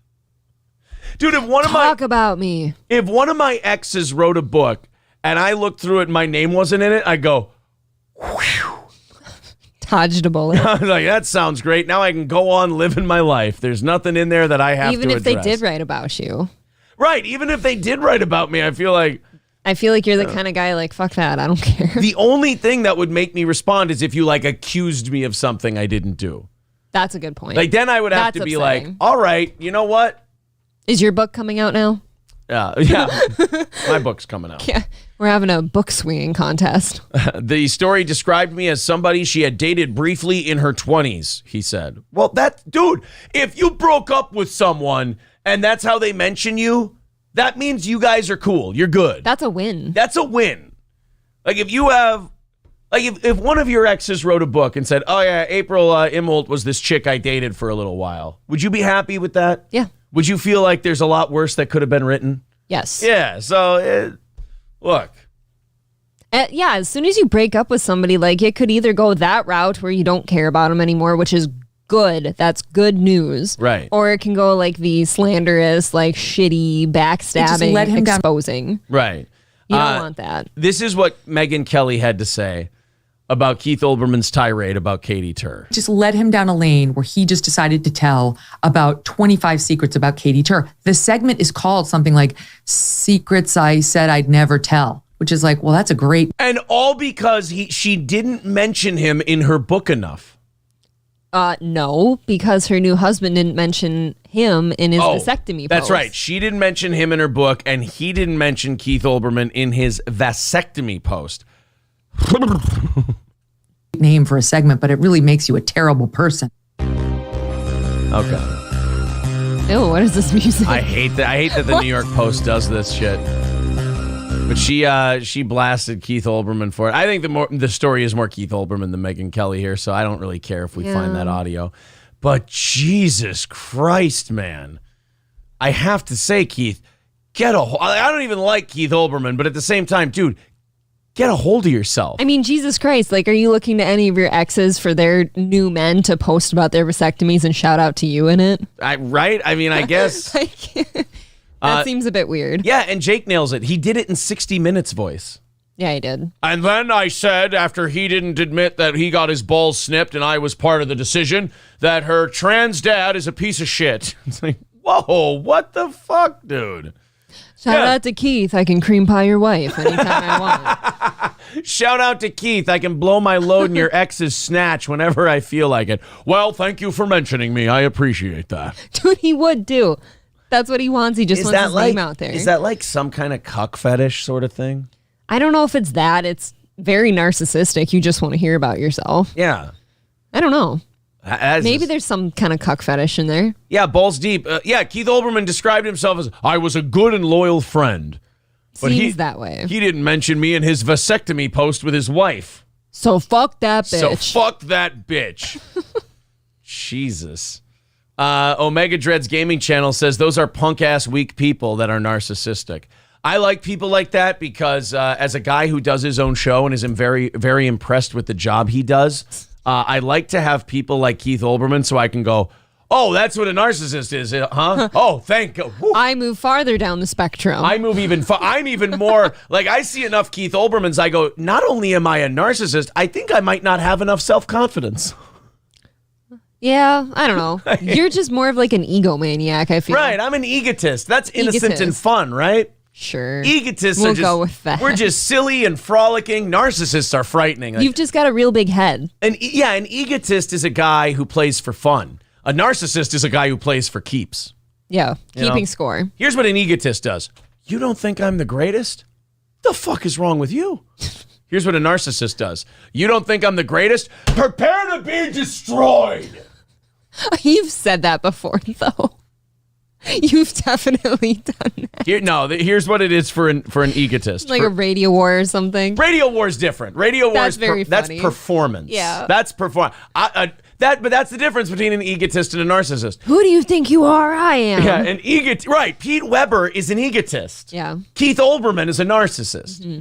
Dude, if one of my exes wrote a book and I looked through it and my name wasn't in it, I go, whew. Dodged a bullet. I was like, that sounds great. Now I can go on living my life. There's nothing in there that I have to address. Even if they did write about you. Right. Even if they did write about me, I feel like you're the kind of guy like, fuck that. I don't care. The only thing that would make me respond is if you like accused me of something I didn't do. That's a good point. Like then I would have to be like, all right, you know what? Is your book coming out now? Yeah. My book's coming out. Yeah. We're having a book swinging contest. The story described me as somebody she had dated briefly in her 20s, he said. Well, dude, if you broke up with someone and that's how they mention you, that means you guys are cool. You're good. That's a win. That's a win. Like if you have, like if one of your exes wrote a book and said, oh yeah, April Imholt was this chick I dated for a little while. Would you be happy with that? Yeah. Would you feel like there's a lot worse that could have been written? Yes. Yeah. So look. Yeah. As soon as you break up with somebody, like it could either go that route where you don't care about them anymore, which is good. That's good news. Right. Or it can go like the slanderous, like shitty, backstabbing, exposing. Right. You don't want that. This is what Megyn Kelly had to say about Keith Olbermann's tirade about Katie Tur. Just led him down a lane where he just decided to tell about 25 secrets about Katie Tur. The segment is called something like Secrets I Said I'd Never Tell. which is like, well, that's a great. And all because she didn't mention him in her book enough. No, because her new husband didn't mention him in his vasectomy post. That's right. She didn't mention him in her book, and he didn't mention Keith Olbermann in his vasectomy post. Name for a segment, but it really makes you a terrible person. Okay. Ew, what is this music? I hate that the New York Post does this shit. But she blasted Keith Olbermann for it. I think the story is more Keith Olbermann than Megyn Kelly here, so I don't really care if we find that audio. But Jesus Christ, man. I have to say, Keith, I don't even like Keith Olbermann, but at the same time, dude, get a hold of yourself. I mean, Jesus Christ, like, are you looking to any of your exes for their new men to post about their vasectomies and shout out to you in it? Right? I mean, I guess. That seems a bit weird. Yeah, and Jake nails it. He did it in 60 Minutes voice. Yeah, he did. And then I said, after he didn't admit that he got his balls snipped and I was part of the decision, that her trans dad is a piece of shit. It's like, whoa, what the fuck, dude? Shout out to Keith. I can cream pie your wife anytime I want. Shout out to Keith. I can blow my load in your ex's snatch whenever I feel like it. Well, thank you for mentioning me. I appreciate that. Dude, he would do. That's what he wants. He just wants his name out there. Is that like some kind of cuck fetish sort of thing? I don't know if it's that. It's very narcissistic. You just want to hear about yourself. Yeah. I don't know. Maybe there's some kind of cuck fetish in there. Yeah, balls deep. Keith Olbermann described himself as, I was a good and loyal friend. But Seems that way. He didn't mention me in his vasectomy post with his wife. So fuck that bitch. Jesus. Omega Dreads Gaming Channel says those are punk-ass weak people that are narcissistic. I like people like that because as a guy who does his own show and is very, very impressed with the job he does, I like to have people like Keith Olbermann so I can go, oh, that's what a narcissist is, huh? Oh, thank you. I move farther down the spectrum. I'm even more, like I see enough Keith Olbermanns, I go, not only am I a narcissist, I think I might not have enough self-confidence. Yeah, I don't know. You're just more of like an egomaniac, I feel. Right, I'm an egotist. That's innocent and fun, right? Sure. Egotists we'll go with that. We're just silly and frolicking. Narcissists are frightening. You've just got a real big head. An egotist is a guy who plays for fun. A narcissist is a guy who plays for keeps. Yeah, keeping score. Here's what an egotist does. You don't think I'm the greatest? The fuck is wrong with you? Here's what a narcissist does. You don't think I'm the greatest? Prepare to be destroyed. You've said that before, though. You've definitely done that. Here's what it is for an egotist. Like a radio war or something. Radio war is different. Radio war is very that's funny. performance. Yeah. That's performance. But that's the difference between an egotist and a narcissist. Who do you think you are? I am. Yeah, an egotist. Right. Pete Weber is an egotist. Yeah. Keith Olbermann is a narcissist. Mm-hmm.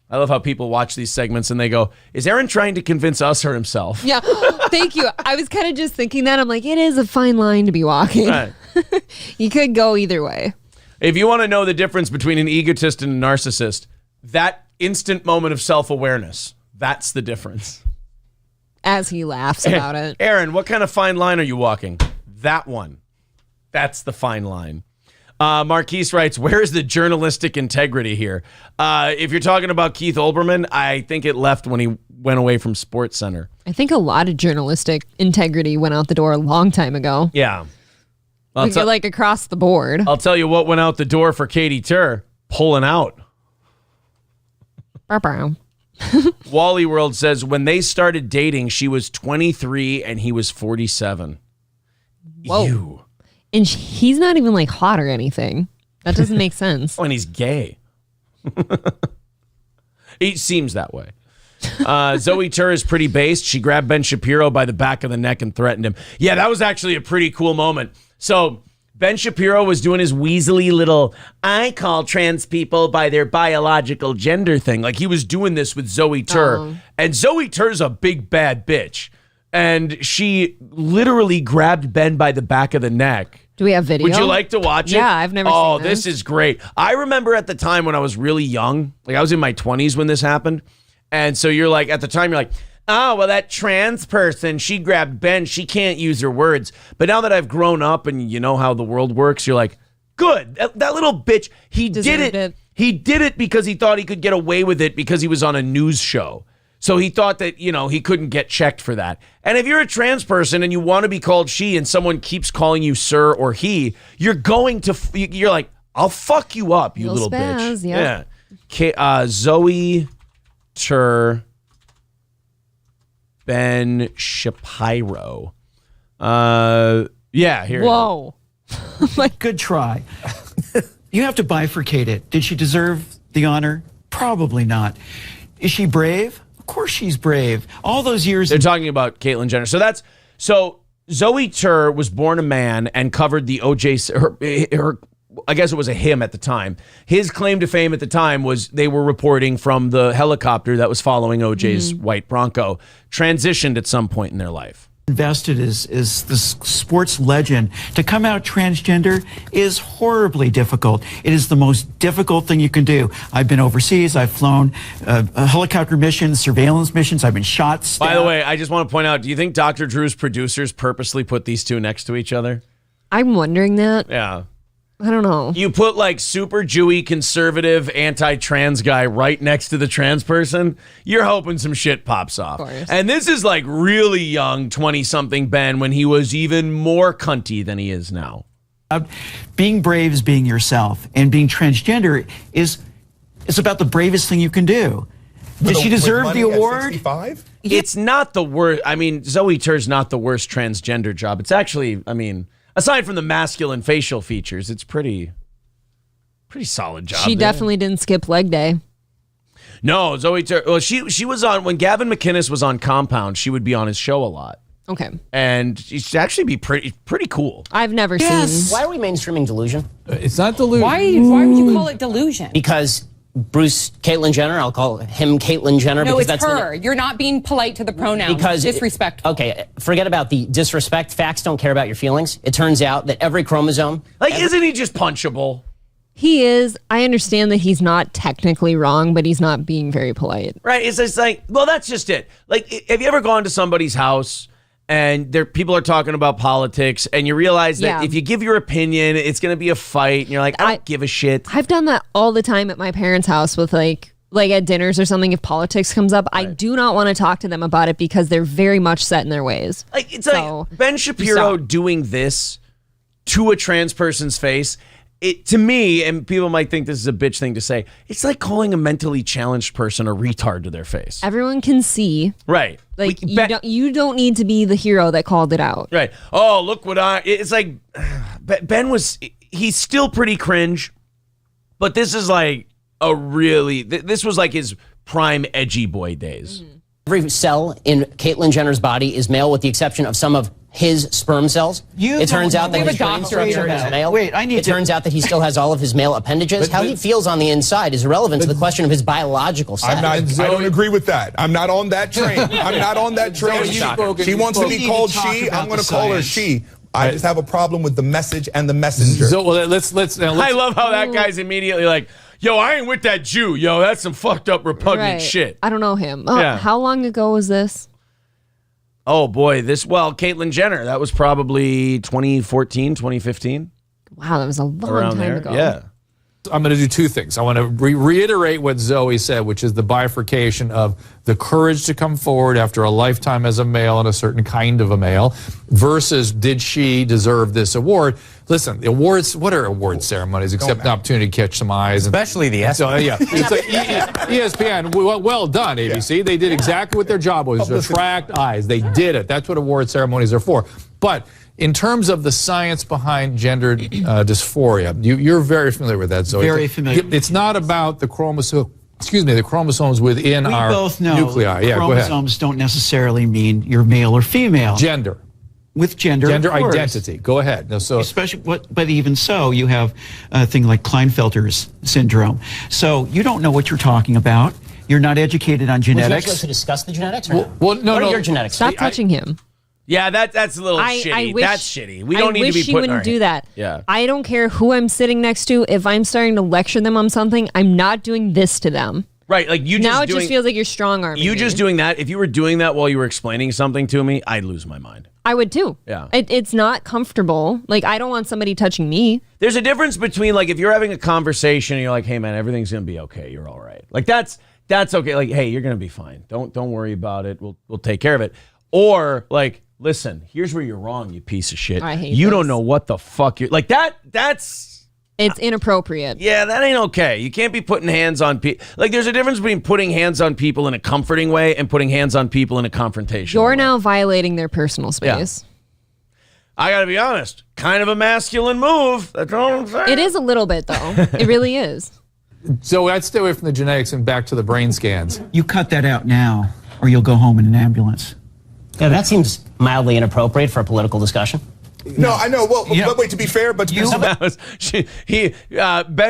I love how people watch these segments and they go, is Aaron trying to convince us or himself? Yeah. Thank you. I was kind of just thinking that. I'm like, it is a fine line to be walking. Right. You could go either way. If you want to know the difference between an egotist and a narcissist, that instant moment of self-awareness, that's the difference. As he laughs about it. Aaron, what kind of fine line are you walking? That one. That's the fine line. Marquise writes, where is the journalistic integrity here? If you're talking about Keith Olbermann, I think it left when he went away from SportsCenter. I think a lot of journalistic integrity went out the door a long time ago. Yeah. Like across the board. I'll tell you what went out the door for Katie Tur, pulling out. Wally World says, when they started dating, she was 23 and he was 47. Whoa. Ew. And he's not even like hot or anything. That doesn't make sense. Oh, and he's gay. He seems that way. Zoe Tur is pretty based. She grabbed Ben Shapiro by the back of the neck and threatened him. Yeah, that was actually a pretty cool moment. So Ben Shapiro was doing his weaselly little, I call trans people by their biological gender thing. Like he was doing this with Zoe Tur. Oh. And Zoe Tur's a big bad bitch. And she literally grabbed Ben by the back of the neck. Do we have video? Would you like to watch it? Yeah, I've never seen Oh, this is great. I remember at the time when I was really young, like I was in my 20s when this happened. And so you're like, at the time, you're like, oh, well, that trans person, she grabbed Ben. She can't use her words. But now that I've grown up and you know how the world works, you're like, good. That little bitch, he Deserved did it. it. He did it because he thought he could get away with it because he was on a news show. So he thought that, he couldn't get checked for that. And if you're a trans person and you want to be called she and someone keeps calling you sir or he, you're like, I'll fuck you up, you little bitch. Yeah. Zoe Tur Ben Shapiro. Here. Whoa. Good try. You have to bifurcate it. Did she deserve the honor? Probably not. Is she brave? Of course she's brave. All those years. They're talking about Caitlyn Jenner. So Zoe Tur was born a man and covered the OJ. Her I guess it was a him at the time. His claim to fame at the time was they were reporting from the helicopter that was following OJ's white Bronco, transitioned at some point in their life. Invested is this sports legend. To come out transgender is horribly difficult. It is the most difficult thing you can do. I've been overseas. I've flown helicopter missions, surveillance missions. I've been shot. Stabbed. By the way, I just want to point out, do you think Dr. Drew's producers purposely put these two next to each other? I'm wondering that. Yeah. I don't know. You put like super Jewy, conservative, anti-trans guy right next to the trans person, you're hoping some shit pops off. Of course. And this is like really young 20-something Ben when he was even more cunty than he is now. Being brave is being yourself, and being transgender is about the bravest thing you can do. Did she deserve the award? It's not the worst. I mean, Zoe Tur's not the worst transgender job. It's actually, aside from the masculine facial features, it's pretty solid job. She definitely didn't skip leg day. No, Zoe Tur. Well, she was on when Gavin McInnes was on Compound. She would be on his show a lot. Okay. And she'd actually be pretty cool. I've never seen. Why are we mainstreaming delusion? It's not delusion. Why would you call it delusion? Because Caitlyn Jenner, I'll call him Caitlyn Jenner. No, because it's her. You're not being polite to the pronoun. Because disrespectful. Okay, forget about the disrespect. Facts don't care about your feelings. It turns out that every chromosome. Isn't he just punchable? He is. I understand that he's not technically wrong, but he's not being very polite. Right. It's just like, well, that's just it. Like, have you ever gone to somebody's house and people are talking about politics and you realize that if you give your opinion, it's going to be a fight and you're like, I don't give a shit. I've done that all the time at my parents' house with like at dinners or something. If politics comes up, right. I do not want to talk to them about it because they're very much set in their ways. Like, it's like Ben Shapiro doing this to a trans person's face. It, to me, and people might think this is a bitch thing to say, it's like calling a mentally challenged person a retard to their face. Everyone can see. Right. Like, you don't need to be the hero that called it out. Right. Oh, look what it's like, Ben he's still pretty cringe, but this is like this was like his prime edgy boy days. Mm-hmm. Every cell in Caitlyn Jenner's body is male with the exception of some of his sperm cells. It turns out that his brain structure is male. It turns out that he still has all of his male appendages. How he feels on the inside is irrelevant to the question of his biological sex. I don't agree with that. I'm not on that train. I'm not on that train. She wants to be called she. I'm going to call her she. I just have a problem with the message and the messenger. So let's I love how that guy's immediately like, yo, I ain't with that Jew. Yo, that's some fucked up repugnant shit. I don't know him. How long ago was this? Oh, boy. Caitlyn Jenner. That was probably 2014, 2015. Wow, that was a long time ago. Yeah. I'm going to do two things. I want to reiterate what Zoe said, which is the bifurcation of the courage to come forward after a lifetime as a male and a certain kind of a male versus did she deserve this award? Listen, the awards, what are award ceremonies except an opportunity to catch some eyes? Especially the ESPN. So, yeah. It's like ESPN, well done, ABC. Yeah. They did exactly what their job was, to attract eyes. They did it. That's what award ceremonies are for. But in terms of the science behind gender dysphoria, you're very familiar with that, Zoe. Very familiar. It's not about the the chromosomes within our both know nuclei. Yeah, go ahead. Chromosomes don't necessarily mean you're male or female. Gender. With gender identity. Go ahead. No, but even so, you have a thing like Klinefelter's syndrome. So you don't know what you're talking about. You're not educated on genetics. Would you like to discuss the genetics? Or no, what are your genetics? Stop touching him. Yeah, that's a little shitty. That's shitty. We don't need to be I wish he wouldn't do that. Yeah. I don't care who I'm sitting next to. If I'm starting to lecture them on something, I'm not doing this to them. Right, like you just feels like you're strong-arming you just doing that. If you were doing that while you were explaining something to me, I'd lose my mind. I would too. Yeah. It's not comfortable. Like, I don't want somebody touching me. There's a difference between, like, if you're having a conversation and you're like, hey, man, everything's going to be okay. You're all right. Like, that's okay. Like, hey, you're going to be fine. Don't worry about it. We'll take care of it. Or, like, listen, here's where you're wrong, you piece of shit. I hate You this. don't know what the fuck you're... Like, that's... It's inappropriate. Yeah, that ain't okay. You can't be putting hands on people. Like, there's a difference between putting hands on people in a comforting way and putting hands on people in a confrontational You're way. now violating their personal space. I gotta be honest, kind of a masculine move. That's all I'm saying. It is a little bit, though. It really is. So I'd stay away from the genetics and back to the brain scans. You cut that out now, or you'll go home in an ambulance. Yeah, that seems mildly inappropriate for a political discussion. No, I know. Well, but wait, to be fair, Ben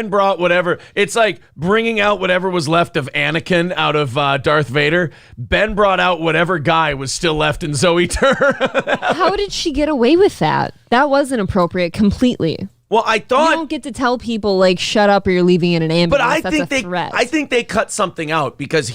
brought whatever. It's like bringing out whatever was left of Anakin out of Darth Vader. Ben brought out whatever guy was still left in Zoe Tur. How did she get away with that? That was inappropriate completely. Well, I thought you don't get to tell people like shut up or you're leaving in an ambulance. But I That's think a threat. I think they cut something out because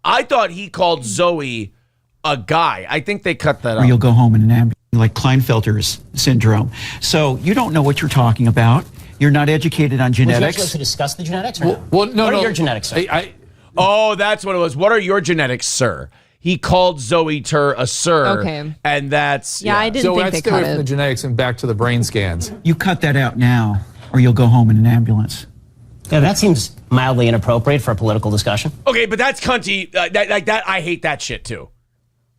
I thought he called Zoe a guy. I think they cut that out. Or you'll go home in an ambulance, like Klinefelter's syndrome. So you don't know what you're talking about. You're not educated on Would you genetics. actually like to discuss the genetics or no? Well, no, What no. are your genetics, sir? Oh, that's what it was. What are your genetics, sir? He called Zoe Tur a sir. Okay. And that's... Yeah, I didn't So think I'd they stay away cut from the it. genetics and back to the brain scans. You cut that out now, or you'll go home in an ambulance. Yeah, that seems mildly inappropriate for a political discussion. Okay, but that's cunty. That I hate that shit, too.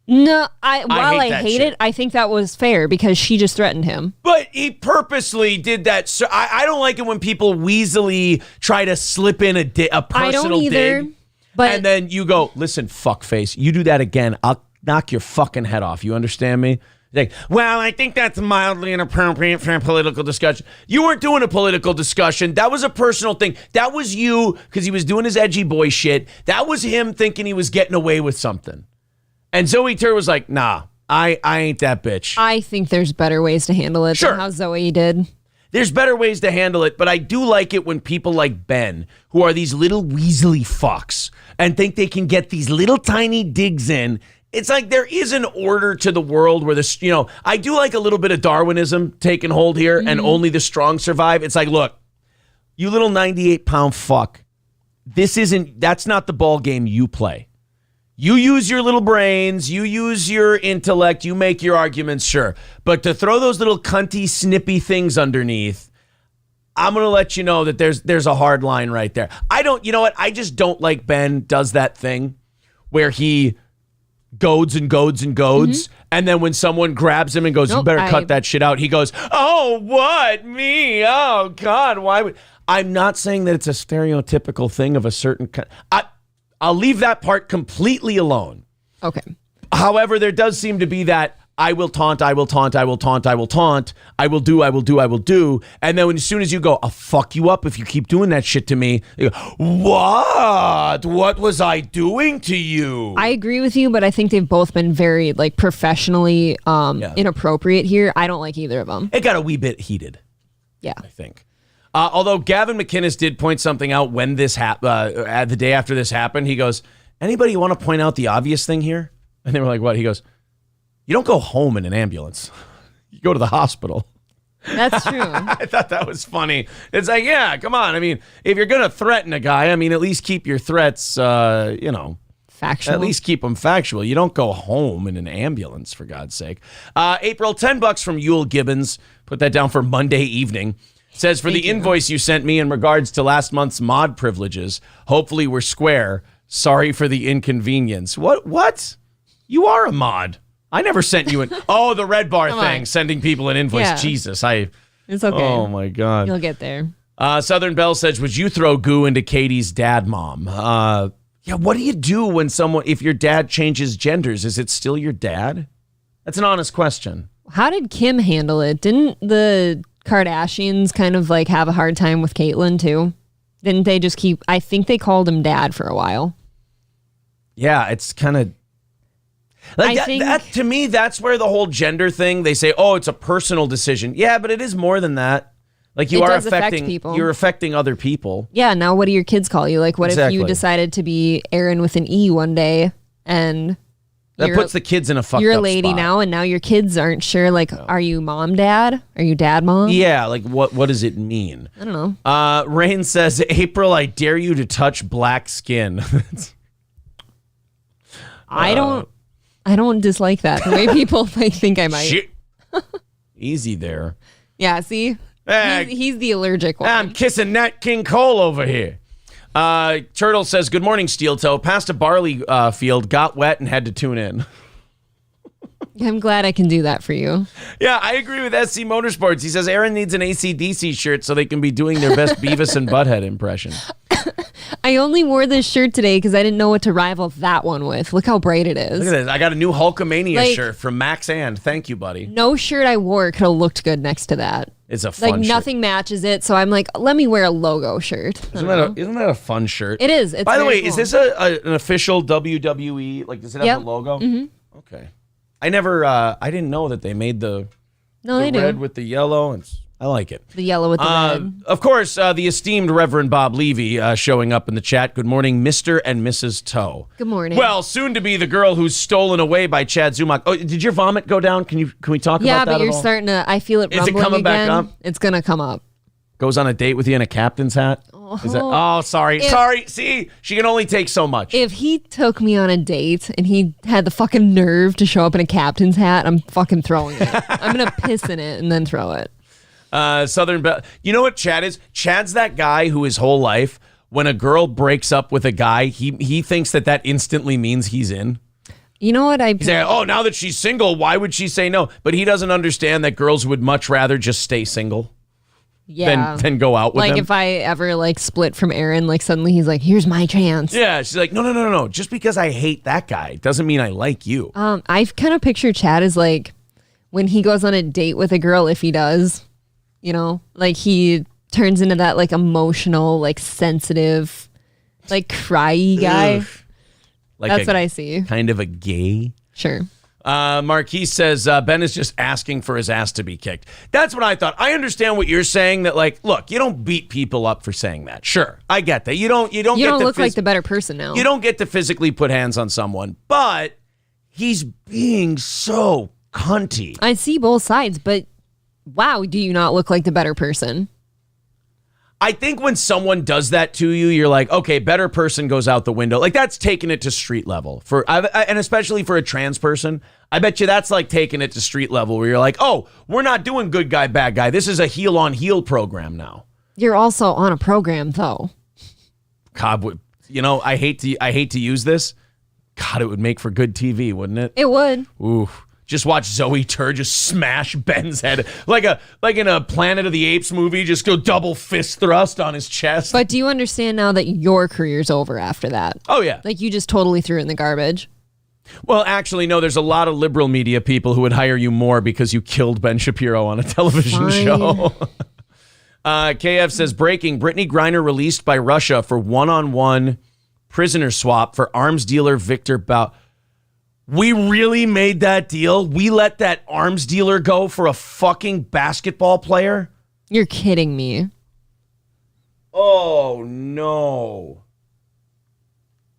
No, while I that hate shit. it, I think that was fair because she just threatened him. But he purposely did that. So I don't like it when people weaselly try to slip in a personal I don't either. dig. But And then you go, listen, fuckface, you do that again, I'll knock your fucking head off. You understand me? Like, well, I think that's mildly inappropriate for a political discussion. You weren't doing a political discussion. That was a personal thing. That was you, because he was doing his edgy boy shit. That was him thinking he was getting away with something. And Zoe Tur was like, nah, I ain't that bitch. I think there's better ways to handle it Sure. than how Zoe did. There's better ways to handle it, but I do like it when people like Ben, who are these little weaselly fucks, and think they can get these little tiny digs in. It's like there is an order to the world where this, I do like a little bit of Darwinism taking hold here, and only the strong survive. It's like, look, you little 98-pound fuck, that's not the ball game you play. You use your little brains, you use your intellect, you make your arguments, sure. But to throw those little cunty, snippy things underneath, I'm going to let you know that there's a hard line right there. You know what? I just don't like Ben does that thing where he goads and goads and goads. And then when someone grabs him and goes, you better cut that shit out, he goes, oh, what? Me? Oh, God, why would... I'm not saying that it's a stereotypical thing of a certain kind. I'll leave that part completely alone. Okay. However, there does seem to be that I will taunt, I will taunt, I will taunt, I will taunt, I will do, I will do, I will do. And then as soon as you go, I'll fuck you up if you keep doing that shit to me. You go, what? What was I doing to you? I agree with you, but I think they've both been very professionally inappropriate here. I don't like either of them. It got a wee bit heated. Yeah. I think. Although Gavin McInnes did point something out when this the day after this happened. He goes, anybody want to point out the obvious thing here? And they were like, what? He goes, you don't go home in an ambulance. You go to the hospital. That's true. I thought that was funny. It's like, yeah, come on. I mean, if you're going to threaten a guy, at least keep your threats, factual. At least keep them factual. You don't go home in an ambulance, for God's sake. April, $10 from Yule Gibbons. Put that down for Monday evening. Says, for the invoice you sent me in regards to last month's mod privileges, hopefully we're square. Sorry for the inconvenience. What? You are a mod. I never sent you the red bar thing, sending people an invoice. Yeah. Jesus, It's okay. Oh, my God. You'll get there. Southern Belle says, would you throw goo into Katie's dad, mom? What do you do if your dad changes genders? Is it still your dad? That's an honest question. How did Kim handle it? Didn't the Kardashians kind of have a hard time with Caitlyn too? Didn't they just I think they called him dad for a while. Yeah, it's kind of that to me, that's where the whole gender thing, they say, oh, it's a personal decision. Yeah, but it is more than that. You are affecting people. You're affecting other people. Yeah, now what do your kids call you? What if Exactly. you decided to be Aaron with an E one day and That puts the kids in a fucked up You're a lady spot. now, and now your kids aren't sure. Like, are you mom, dad? Are you dad, mom? Yeah, like what does it mean? I don't know. Rain says, April, I dare you to touch black skin. I don't dislike that. The way people think I might. Shit. Easy there. Yeah, see? He's the allergic one. I'm kissing Nat King Cole over here. Turtle says, good morning, Steel Toe. Passed a barley field, got wet, and had to tune in. I'm glad I can do that for you. Yeah, I agree with SC Motorsports. He says Aaron needs an AC/DC shirt so they can be doing their best Beavis and Butthead impression. I only wore this shirt today because I didn't know what to rival that one with. Look how bright it is. Look at this. I got a new Hulkamania Like- shirt from Max And. Thank you, buddy. No shirt I wore could have looked good next to that. It's a fun Like, shirt. nothing matches it, so I'm like, let me wear a logo shirt. Isn't that a fun shirt? It is. It's By the very way, is cool. this an official WWE? Like, does it have Yep. the logo? Mm-hmm. Okay. I didn't know that they made the they red do. with the yellow. I like it. The yellow with the red. Of course, the esteemed Reverend Bob Levy showing up in the chat. Good morning, Mr. and Mrs. Toe. Good morning. Well, soon to be the girl who's stolen away by Chad Zumach. Oh, did your vomit go down? Can we talk about that? Yeah, but at you're all? starting to. I feel it Is it rumbling coming back again. up? It's gonna come up. Goes on a date with you in a captain's hat? Sorry. Sorry. See, she can only take so much. If he took me on a date and he had the fucking nerve to show up in a captain's hat, I'm fucking throwing it. I'm gonna piss in it and then throw it. Southern Belle. You know what Chad is? Chad's that guy who his whole life, when a girl breaks up with a guy, he thinks that instantly means he's in. You know what? He's like, oh, now that she's single, why would she say no? But he doesn't understand that girls would much rather just stay single than go out with like him. if I ever like split from Aaron, like suddenly he's like, here's my chance. Yeah, she's like, no. Just because I hate that guy doesn't mean I like you. I've kind of pictured Chad as like when he goes on a date with a girl, if he does, you know, like he turns into that like emotional, like sensitive, like cryy guy. Ugh. Like That's what I see. Kind of a gay. Sure. Marquise says Ben is just asking for his ass to be kicked. That's what I thought. I understand what you're saying. That like, look, you don't beat people up for saying that. Sure, I get that. You don't look like the better person now. You don't get to physically put hands on someone, but he's being so cunty. I see both sides, but wow, do you not look like the better person? I think when someone does that to you, you're like, okay, better person goes out the window. Like that's taking it to street level and especially for a trans person. I bet you that's like taking it to street level where you're like, oh, we're not doing good guy, bad guy. This is a heel on heel program now. You're also on a program though. God, I hate to use this. God, it would make for good TV, wouldn't it? It would. Ooh. Just watch Zoe Tur just smash Ben's head like in a Planet of the Apes movie, just go double fist thrust on his chest. But do you understand now that your career's over after that? Oh, yeah. Like you just totally threw it in the garbage. Well, actually, no, there's a lot of liberal media people who would hire you more because you killed Ben Shapiro on a television show. KF says, breaking, Brittany Griner released by Russia for one-on-one prisoner swap for arms dealer Victor Bout. We really made that deal? We let that arms dealer go for a fucking basketball player? You're kidding me. Oh, no.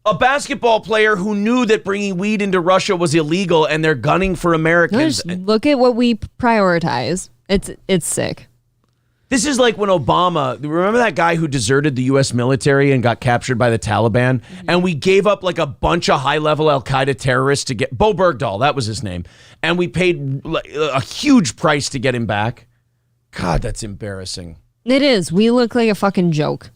A basketball player who knew that bringing weed into Russia was illegal and they're gunning for Americans. Just look at what we prioritize. It's sick. This is like when Obama, remember that guy who deserted the U.S. military and got captured by the Taliban? Mm-hmm. And we gave up like a bunch of high-level al-Qaeda terrorists to get, Bo Bergdahl, that was his name. And we paid a huge price to get him back. God, that's embarrassing. It is. We look like a fucking joke.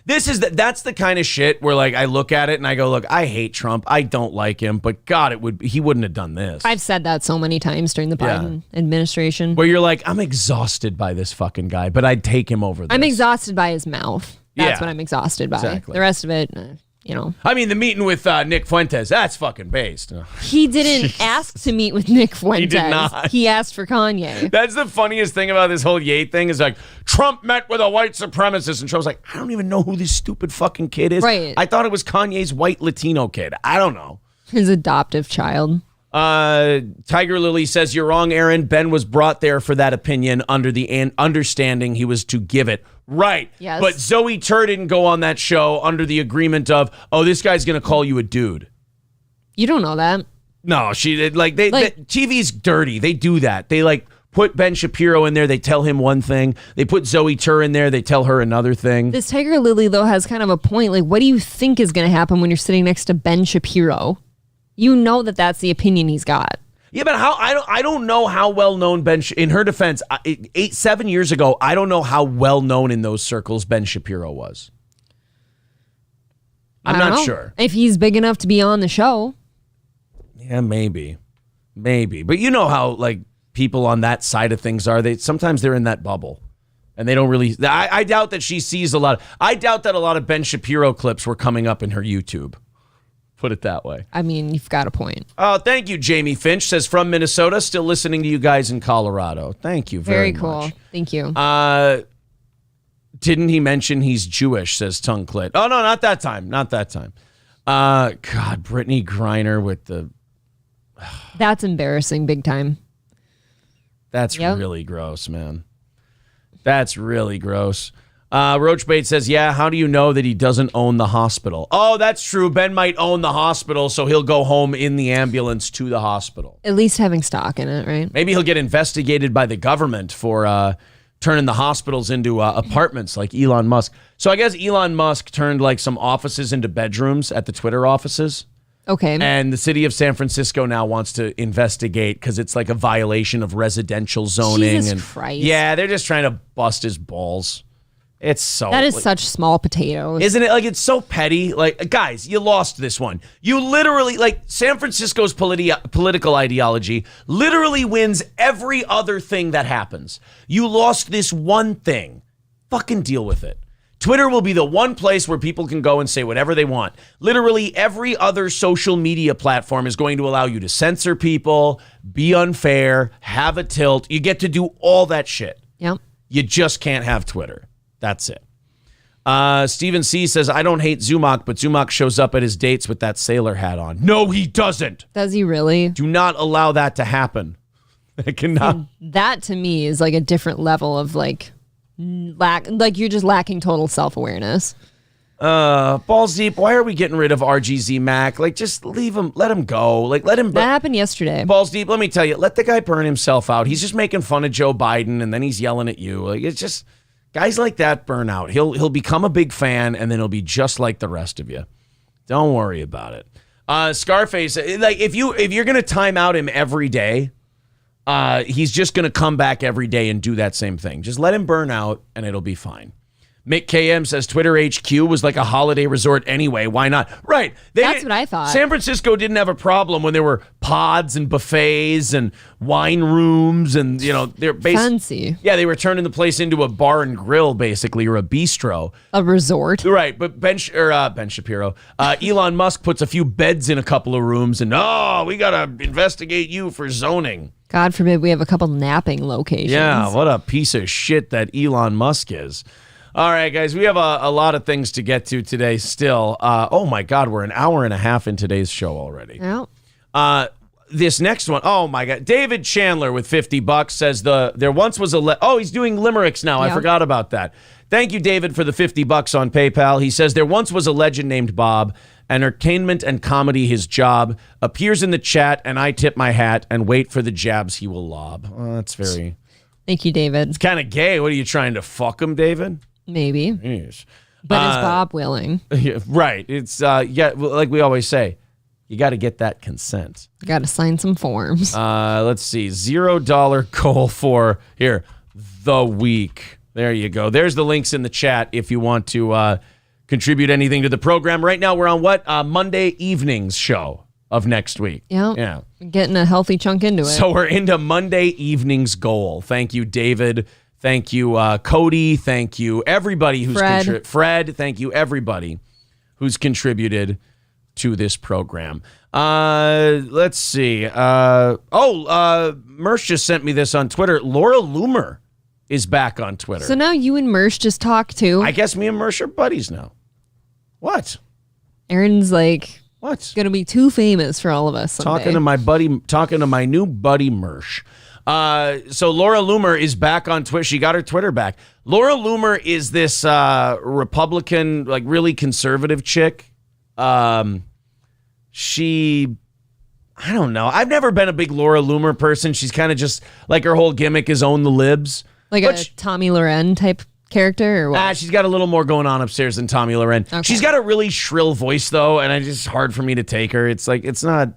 That's the kind of shit where like I look at it and I go, look, I hate Trump. I don't like him, but God, he wouldn't have done this. I've said that so many times during the Biden administration. Where you're like, I'm exhausted by this fucking guy, but I'd take him over this. I'm exhausted by his mouth. That's Yeah. what I'm exhausted by. Exactly. The rest of it, I mean, the meeting with Nick Fuentes, that's fucking based. He didn't ask to meet with Nick Fuentes. He did not. He asked for Kanye. That's the funniest thing about this whole Ye thing is like, Trump met with a white supremacist. And Trump's like, I don't even know who this stupid fucking kid is. Right. I thought it was Kanye's white Latino kid. I don't know. His adoptive child. Tiger Lily says, you're wrong, Aaron. Ben was brought there for that opinion under the understanding he was to give it. Right. Yes. But Zoe Tur didn't go on that show under the agreement of, oh, this guy's going to call you a dude. You don't know that. No, she did. TV's dirty. They do that. They put Ben Shapiro in there. They tell him one thing. They put Zoe Tur in there. They tell her another thing. This Tiger Lily, though, has kind of a point. Like, what do you think is going to happen when you're sitting next to Ben Shapiro? You know that's the opinion he's got. Yeah, but I don't know how well known in her defense, 7 years ago, I don't know how well known in those circles Ben Shapiro was. I'm not sure. If he's big enough to be on the show. Yeah, maybe. But you know how people on that side of things are. Sometimes they're in that bubble. And they don't really I doubt that she sees a lot. I doubt that a lot of Ben Shapiro clips were coming up in her YouTube. Put it that way. I mean, you've got a point. Oh, thank you, Jamie Finch. Says from Minnesota, still listening to you guys in Colorado. Thank you very much. Cool. Thank you. Didn't he mention he's Jewish, says Tongue Clit. Oh, no, not that time. God, Brittany Griner with the... That's embarrassing big time. That's really gross, man. That's really gross. Roachbait says, yeah, how do you know that he doesn't own the hospital? Oh, that's true. Ben might own the hospital, so he'll go home in the ambulance to the hospital. At least having stock in it, right? Maybe he'll get investigated by the government for turning the hospitals into apartments like Elon Musk. So I guess Elon Musk turned some offices into bedrooms at the Twitter offices. Okay. And the city of San Francisco now wants to investigate because it's a violation of residential zoning. Jesus Christ. Yeah, they're just trying to bust his balls. It's so... That is such small potatoes. Isn't it? It's so petty. Guys, you lost this one. You literally... San Francisco's political ideology literally wins every other thing that happens. You lost this one thing. Fucking deal with it. Twitter will be the one place where people can go and say whatever they want. Literally every other social media platform is going to allow you to censor people, be unfair, have a tilt. You get to do all that shit. Yep. You just can't have Twitter. That's it. Stephen C. says, I don't hate Zumach, but Zumach shows up at his dates with that sailor hat on. No, he doesn't. Does he really? Do not allow that to happen. I cannot. That to me is a different level of you're just lacking total self-awareness. Balls deep, why are we getting rid of RGZ Mac? Just leave him, let him go. Let him. That happened yesterday. Balls deep, let me tell you, let the guy burn himself out. He's just making fun of Joe Biden and then he's yelling at you. It's just... Guys like that burn out. He'll become a big fan, and then he'll be just like the rest of you. Don't worry about it. Scarface, if you're gonna time out him every day, he's just gonna come back every day and do that same thing. Just let him burn out, and it'll be fine. Mick KM says Twitter HQ was like a holiday resort anyway. Why not? Right. That's what I thought. San Francisco didn't have a problem when there were pods and buffets and wine rooms and, they're fancy. Yeah, they were turning the place into a bar and grill, basically, or a bistro. A resort. Right, but Ben Shapiro, Elon Musk puts a few beds in a couple of rooms and, we got to investigate you for zoning. God forbid we have a couple napping locations. Yeah, what a piece of shit that Elon Musk is. All right, guys, we have a lot of things to get to today still. Oh, my God, we're an hour and a half in today's show already. Yeah. This next one, oh, my God. David Chandler with $50 says there once was he's doing limericks now. Yeah. I forgot about that. Thank you, David, for the $50 on PayPal. He says there once was a legend named Bob. Entertainment and comedy his job. Appears in the chat, and I tip my hat and wait for the jabs he will lob. Oh, that's very... Thank you, David. It's kind of gay. What are you trying to fuck him, David? Maybe. Yes. But is Bob willing? Yeah, right. It's like we always say, you got to get that consent. You got to sign some forms. Let's see. $0 goal for the week. There you go. There's the links in the chat if you want to contribute anything to the program. Right now we're on Monday evening's show of next week. Yeah. Getting a healthy chunk into it. So we're into Monday evening's goal. Thank you, David. Thank you, Cody. Thank you, everybody who's contributed. Fred, thank you, everybody who's contributed to this program. Let's see. Mersh just sent me this on Twitter. Laura Loomer is back on Twitter. So now you and Mersh just talk too? I guess me and Mersh are buddies now. What? Aaron's what's going to be too famous for all of us someday. Talking to my new buddy Mersh. So Laura Loomer is back on Twitter. She got her Twitter back. Laura Loomer is this Republican, really conservative chick. I I don't know. I've never been a big Laura Loomer person. She's kind of just like her whole gimmick is own the libs. Like a Tommy Loren type character or what? She's got a little more going on upstairs than Tommy Loren. Okay. She's got a really shrill voice though, and it's just hard for me to take her. It's like, it's not.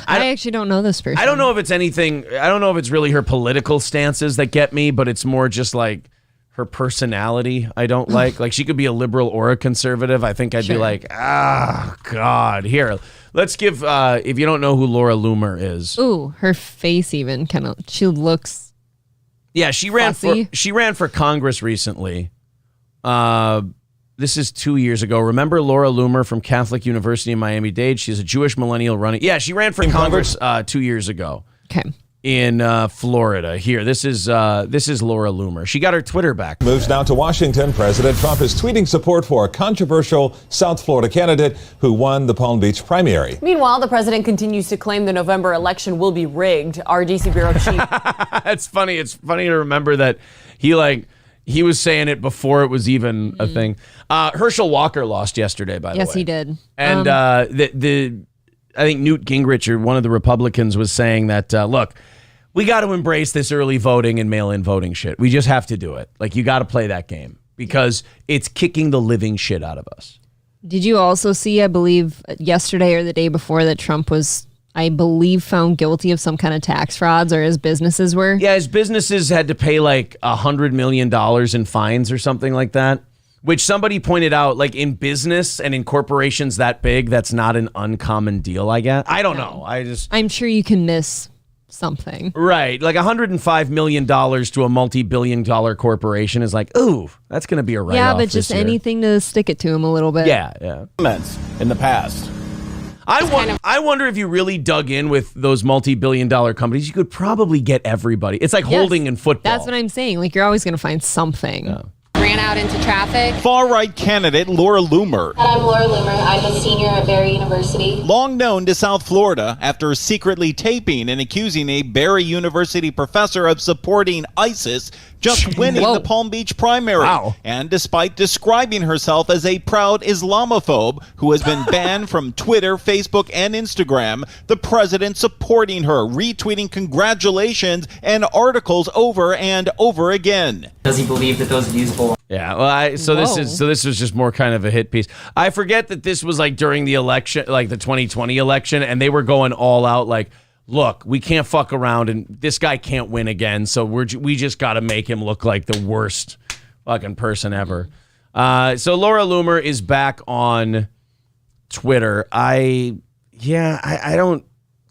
I actually don't know this person. I don't know if it's anything. I don't know if it's really her political stances that get me, but it's more just like her personality I don't like. Like she could be a liberal or a conservative. I think I'd be like, God. Here, let's give, if you don't know who Laura Loomer is. Ooh, her face even kind of, she looks. Yeah, she ran for Congress recently. This is 2 years ago. Remember Laura Loomer from Catholic University in Miami-Dade? She's a Jewish millennial running. Yeah, she ran for Congress 2 years ago. Okay. In Florida. Here, this is Laura Loomer. She got her Twitter back. Moves now to Washington. President Trump is tweeting support for a controversial South Florida candidate who won the Palm Beach primary. Meanwhile, the president continues to claim the November election will be rigged. Our DC bureau chief. It's funny. It's funny to remember that he was saying it before it was even a thing. Herschel Walker lost yesterday, by the way. Yes, he did. And I think Newt Gingrich, or one of the Republicans, was saying that, look, we got to embrace this early voting and mail-in voting shit. We just have to do it. Like, you got to play that game because it's kicking the living shit out of us. Did you also see, I believe, yesterday or the day before that Trump was, I believe, found guilty of some kind of tax frauds, or his businesses were? Yeah, his businesses had to pay like $100 million in fines or something like that, which somebody pointed out, like in business and in corporations that big, that's not an uncommon deal, I guess. I don't know. I'm sure you can miss something. Right. Like $105 million to a multi-billion-dollar corporation is like, ooh, that's going to be a write-off. Yeah, but just anything to stick it to him a little bit. Yeah. Comments in the past. I wonder if you really dug in with those multi-billion-dollar companies, you could probably get everybody. It's like holding in football. That's what I'm saying. Like, you're always going to find something. Yeah. Ran out into traffic. Far-right candidate Laura Loomer. I'm Laura Loomer. I'm a senior at Barry University. Long known to South Florida after secretly taping and accusing a Barry University professor of supporting ISIS, just winning the Palm Beach primary. Wow. And despite describing herself as a proud Islamophobe who has been banned from Twitter, Facebook, and Instagram, the president supporting her, retweeting congratulations and articles over and over again. Does he believe that those views belong? Yeah, well, this was just more kind of a hit piece. I forget that this was like during the election, like the 2020 election, and they were going all out like, look, we can't fuck around, and this guy can't win again, so we just got to make him look like the worst fucking person ever. So Laura Loomer is back on Twitter. I don't.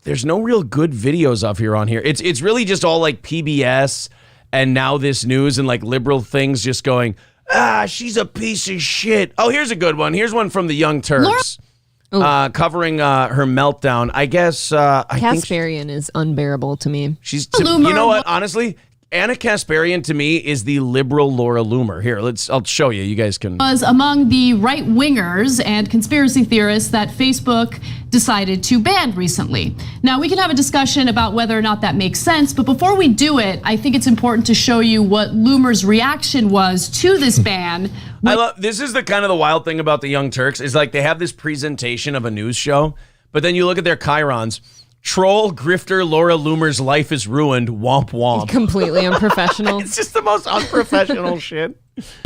There's no real good videos of her on here. It's really just all like PBS. And now this news and like liberal things just going, she's a piece of shit. Oh, here's a good one. Here's one from the Young Turks covering her meltdown. I guess. Kasparian is unbearable to me. You know what? Honestly, Anna Kasparian to me is the liberal Laura Loomer. Here, I'll show you. You guys can. Was among the right wingers and conspiracy theorists that Facebook decided to ban recently. Now, we can have a discussion about whether or not that makes sense, but before we do it, I think it's important to show you what Loomer's reaction was to this ban. This is the kind of the wild thing about the Young Turks is like they have this presentation of a news show, but then you look at their chyrons. Troll grifter Laura Loomer's life is ruined. Womp womp. Completely unprofessional. It's just the most unprofessional shit.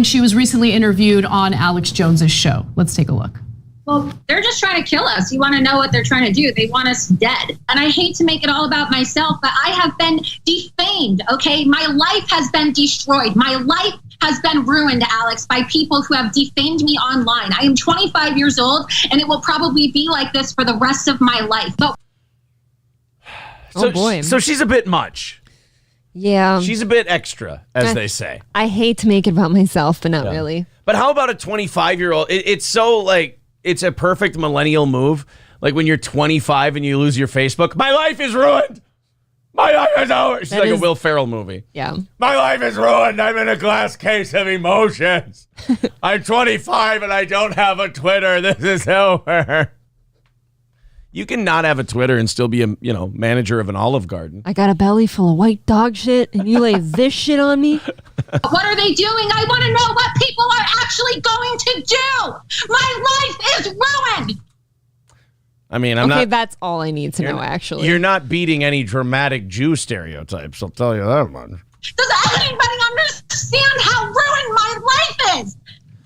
She was recently interviewed on Alex Jones's show. Let's take a look. Well, they're just trying to kill us. You want to know what they're trying to do? They want us dead. And I hate to make it all about myself, but I have been defamed, okay? My life has been destroyed. My life has been ruined, Alex, by people who have defamed me online. I am 25 years old, and it will probably be like this for the rest of my life. But oh boy. So she's a bit much. Yeah. She's a bit extra, as they say. I hate to make it about myself, but not really. But how about a 25-year-old? It's so like, it's a perfect millennial move. Like when you're 25 and you lose your Facebook, my life is ruined. My life is over. She's like a Will Ferrell movie. Yeah. My life is ruined. I'm in a glass case of emotions. I'm 25 and I don't have a Twitter. This is over. You can not have a Twitter and still be a manager of an Olive Garden. I got a belly full of white dog shit, and you lay this shit on me? What are they doing? I want to know what people are actually going to do. My life is ruined. I mean, that's all I need to know, actually. You're not beating any dramatic Jew stereotypes, I'll tell you that much. Does anybody understand how ruined my life is?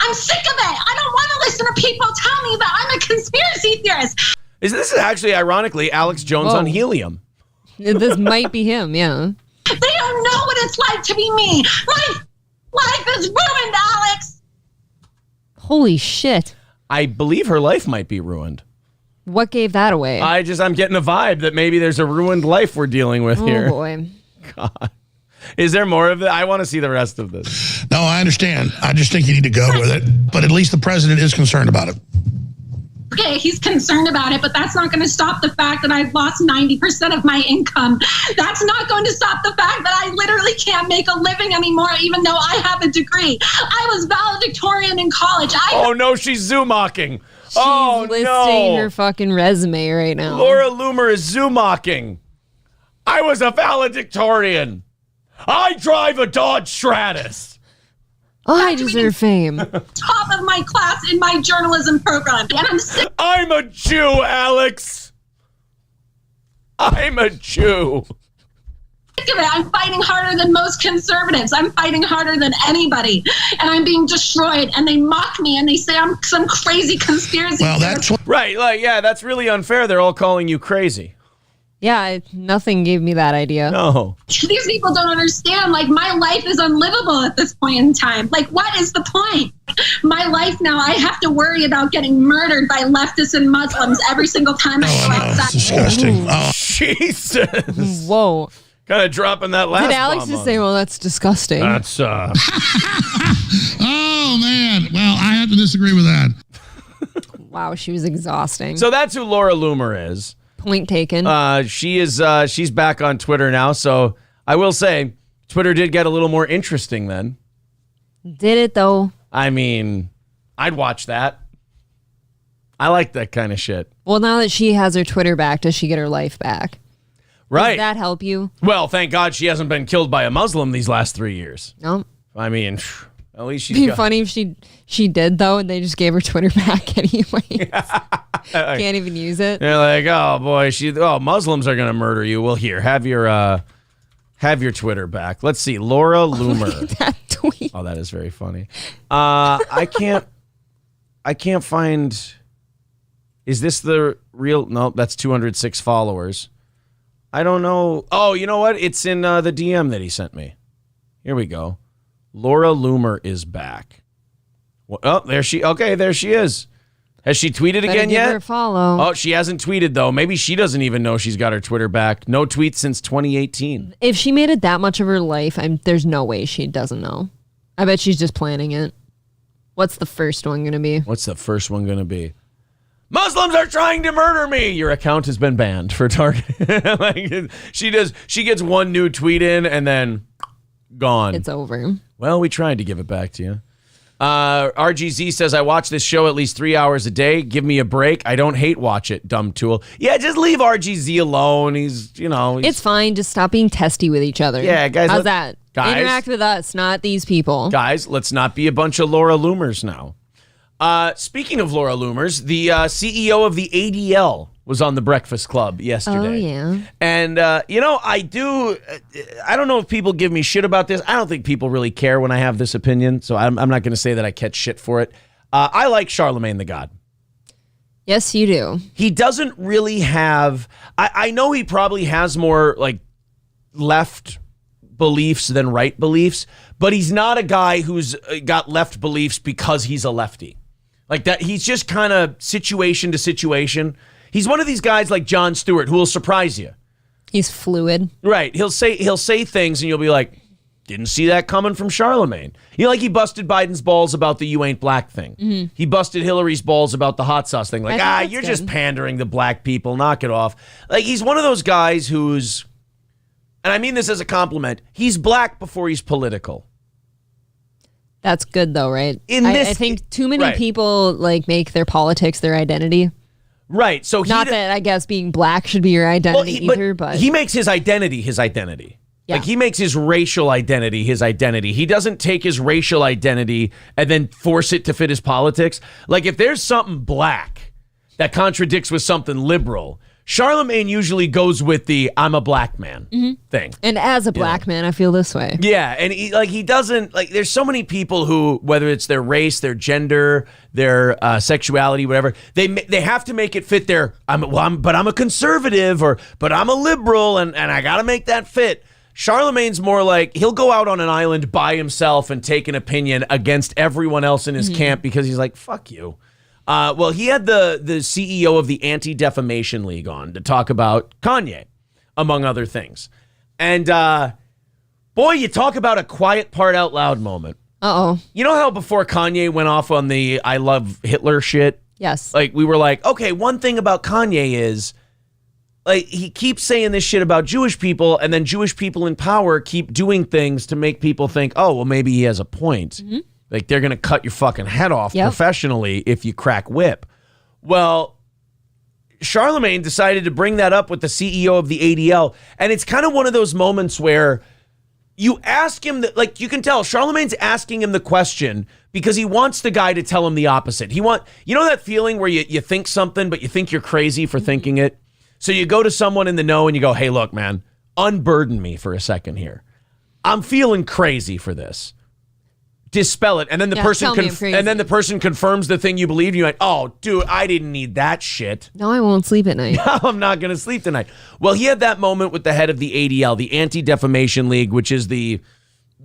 I'm sick of it. I don't want to listen to people tell me that I'm a conspiracy theorist. This is actually, ironically, Alex Jones on helium. This might be him, yeah. They don't know what it's like to be me. My life is ruined, Alex. Holy shit. I believe her life might be ruined. What gave that away? I'm getting a vibe that maybe there's a ruined life we're dealing with here. Oh, boy. God. Is there more of it? I want to see the rest of this. No, I understand. I just think you need to go with it. But at least the president is concerned about it. Okay, he's concerned about it, but that's not going to stop the fact that I've lost 90% of my income. That's not going to stop the fact that I literally can't make a living anymore, even though I have a degree. I was valedictorian in college. Oh, no, she's Zoom-mocking. She's listing her fucking resume right now. Laura Loomer is Zoom-mocking. I was a valedictorian. I drive a Dodge Stratus. I deserve fame. Top of my class in my journalism program. And I'm a Jew, Alex. I'm a Jew. Sick of it. I'm fighting harder than most conservatives. I'm fighting harder than anybody. And I'm being destroyed. And they mock me and they say I'm some crazy conspiracy. Well, that's right. Like, yeah, that's really unfair. They're all calling you crazy. Yeah, nothing gave me that idea. No. These people don't understand. Like, my life is unlivable at this point in time. Like, what is the point? My life now, I have to worry about getting murdered by leftists and Muslims every single time I go outside. That's disgusting. Jesus. Whoa. Kind of dropping that last Did Alex just say, well, that's disgusting? That's, Oh, man. Well, I have to disagree with that. Wow, she was exhausting. So that's who Laura Loomer is. Point taken. She's back on Twitter now, so I will say Twitter did get a little more interesting then. Did it, though? I mean, I'd watch that. I like that kind of shit. Well, now that she has her Twitter back, does she get her life back? Right. Does that help you? Well, thank God she hasn't been killed by a Muslim these last 3 years. No. I mean, at least she's It'd be funny if she did, though, and they just gave her Twitter back anyway. Can't even use it. They're like, oh boy, Muslims are gonna murder you. Well, here, have your Twitter back. Let's see, Laura Loomer. That tweet. Oh, that is very funny. I can't find. Is this the real? No, that's 206 followers. I don't know. Oh, you know what? It's in the DM that he sent me. Here we go. Laura Loomer is back. Oh, there she is. Has she tweeted again yet? Give her a follow. Oh, she hasn't tweeted, though. Maybe she doesn't even know she's got her Twitter back. No tweets since 2018. If she made it that much of her life, there's no way she doesn't know. I bet she's just planning it. What's the first one going to be? Muslims are trying to murder me. Your account has been banned for targeting. Like, she gets one new tweet in and then gone. It's over. Well, we tried to give it back to you. RGZ says, I watch this show at least 3 hours a day. Give me a break. I don't hate watch it, dumb tool. Yeah, just leave RGZ alone. It's fine. Just stop being testy with each other. Yeah, guys. How's that? Guys, interact with us, not these people. Guys, let's not be a bunch of Laura Loomers now. Speaking of Laura Loomers, the CEO of the ADL was on the Breakfast Club yesterday. Oh, yeah. And, I don't know if people give me shit about this. I don't think people really care when I have this opinion, so I'm not going to say that I catch shit for it. I like Charlemagne the God. Yes, you do. He doesn't really have... I know he probably has more, like, left beliefs than right beliefs, but he's not a guy who's got left beliefs because he's a lefty. Like that, he's just kind of situation to situation. He's one of these guys like Jon Stewart who will surprise you. He's fluid. Right. He'll say things and you'll be like, didn't see that coming from Charlemagne. He busted Biden's balls about the you ain't black thing. Mm-hmm. He busted Hillary's balls about the hot sauce thing. Like, you're good. Just pandering to black people. Knock it off. Like, he's one of those guys who's, and I mean this as a compliment, he's black before he's political. That's good though, right? I think too many people make their politics their identity. Right. So not that I guess being black should be your identity either, but he makes his identity his identity. Yeah. Like he makes his racial identity his identity. He doesn't take his racial identity and then force it to fit his politics. Like if there's something black that contradicts with something liberal. Charlemagne usually goes with the I'm a black man thing. And as a black man, I feel this way. Yeah, and he doesn't, like, there's so many people who, whether it's their race, their gender, their sexuality, whatever, they have to make it fit their, I'm a conservative, but I'm a liberal, and I got to make that fit. Charlemagne's more like, he'll go out on an island by himself and take an opinion against everyone else in his camp because he's like, fuck you. Well, he had the CEO of the Anti-Defamation League on to talk about Kanye, among other things. And boy, you talk about a quiet part out loud moment. Uh-oh. You know how before Kanye went off on the I love Hitler shit? Yes. Like, we were like, okay, one thing about Kanye is, like, he keeps saying this shit about Jewish people, and then Jewish people in power keep doing things to make people think, oh, well, maybe he has a point. Like, they're going to cut your fucking head off professionally if you crack whip. Well, Charlemagne decided to bring that up with the CEO of the ADL. And it's kind of one of those moments where you ask him that, like, you can tell Charlemagne's asking him the question because he wants the guy to tell him the opposite. You know that feeling where you think something, but you think you're crazy for thinking it? So you go to someone in the know and you go, hey, look, man, unburden me for a second here. I'm feeling crazy for this. Dispel it, and then the person confirms the thing you believe. You're like, oh, dude, I didn't need that shit. No, I won't sleep at night. No, I'm not going to sleep tonight. Well, he had that moment with the head of the ADL, the Anti-Defamation League, which is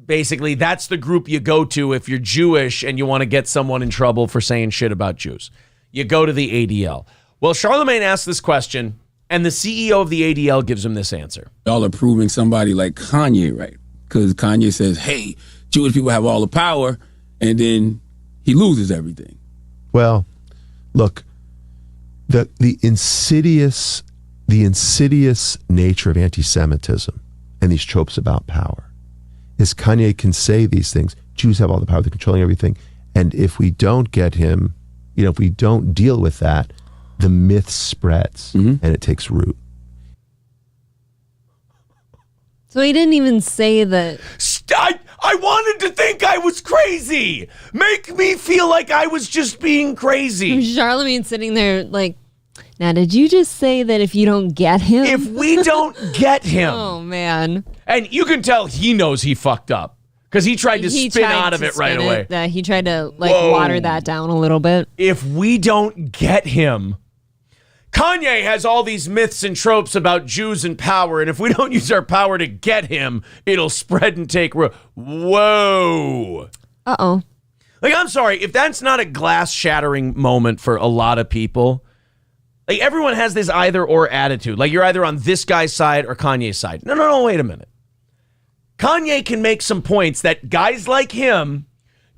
basically that's the group you go to if you're Jewish and you want to get someone in trouble for saying shit about Jews. You go to the ADL. Well, Charlemagne asked this question, and the CEO of the ADL gives him this answer. Y'all are proving somebody like Kanye right, because Kanye says, hey, Jewish people have all the power, and then he loses everything. Well, look, the insidious nature of anti-Semitism and these tropes about power is Kanye can say these things. Jews have all the power, they're controlling everything. And if we don't get him, if we don't deal with that, the myth spreads and it takes root. So he didn't even say that. I wanted to think I was crazy. Make me feel like I was just being crazy. Charlemagne sitting there like, now did you just say that if you don't get him? If we don't get him. Oh, man. And you can tell he knows he fucked up because he tried to spin out of it right away. He tried to water that down a little bit. If we don't get him, Kanye has all these myths and tropes about Jews and power, and if we don't use our power to get him, it'll spread and take root. Whoa. Uh-oh. Like, I'm sorry, if that's not a glass-shattering moment for a lot of people, like, everyone has this either-or attitude. Like, you're either on this guy's side or Kanye's side. No, wait a minute. Kanye can make some points that guys like him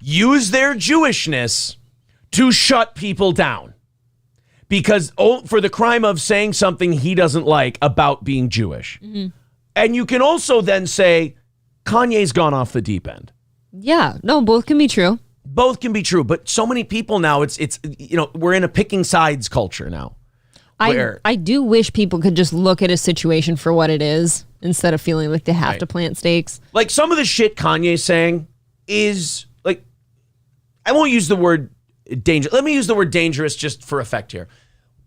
use their Jewishness to shut people down. Because for the crime of saying something he doesn't like about being Jewish. And you can also then say, Kanye's gone off the deep end. Yeah, no, both can be true. Both can be true, but so many people now, it's we're in a picking sides culture now. I do wish people could just look at a situation for what it is instead of feeling like they have to plant stakes. Like, some of the shit Kanye's saying is, like, I won't use the word dangerous. Let me use the word dangerous just for effect here.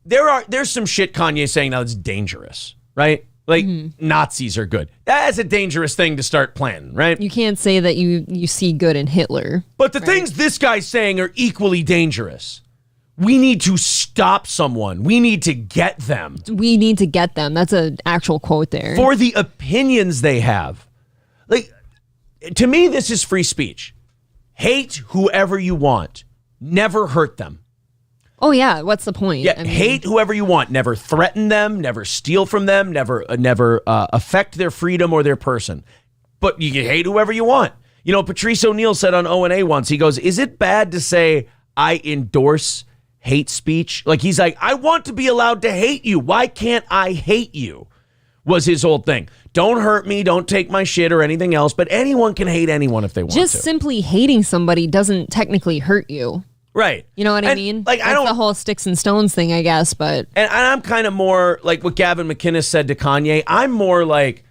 There's some shit Kanye's saying now that's dangerous, right? Like, Nazis are good. That's a dangerous thing to start planning, right? You can't say that you see good in Hitler. But the things this guy's saying are equally dangerous. We need to stop someone. We need to get them. We need to get them. That's an actual quote there. For the opinions they have. Like, to me, this is free speech. Hate whoever you want. Never hurt them. Oh, yeah. What's the point? Yeah, hate whoever you want. Never threaten them. Never steal from them. Never affect their freedom or their person. But you can hate whoever you want. You know, Patrice O'Neill said on O&A once, he goes, is it bad to say I endorse hate speech? Like, he's like, I want to be allowed to hate you. Why can't I hate you? Was his whole thing. Don't hurt me. Don't take my shit or anything else. But anyone can hate anyone if they want to. Just simply hating somebody doesn't technically hurt you. Right. You know what I mean? Like, that's the whole sticks and stones thing, I guess. But and I'm kind of more like what Gavin McInnes said to Kanye. I'm more like,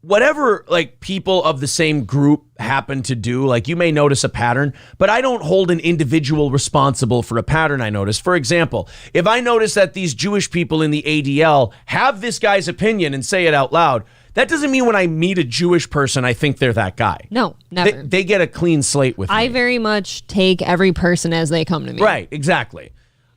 whatever like people of the same group happen to do, like you may notice a pattern, but I don't hold an individual responsible for a pattern I notice. For example, if I notice that these Jewish people in the ADL have this guy's opinion and say it out loud, that doesn't mean when I meet a Jewish person, I think they're that guy. No, never. They get a clean slate with me. I very much take every person as they come to me. Right, exactly.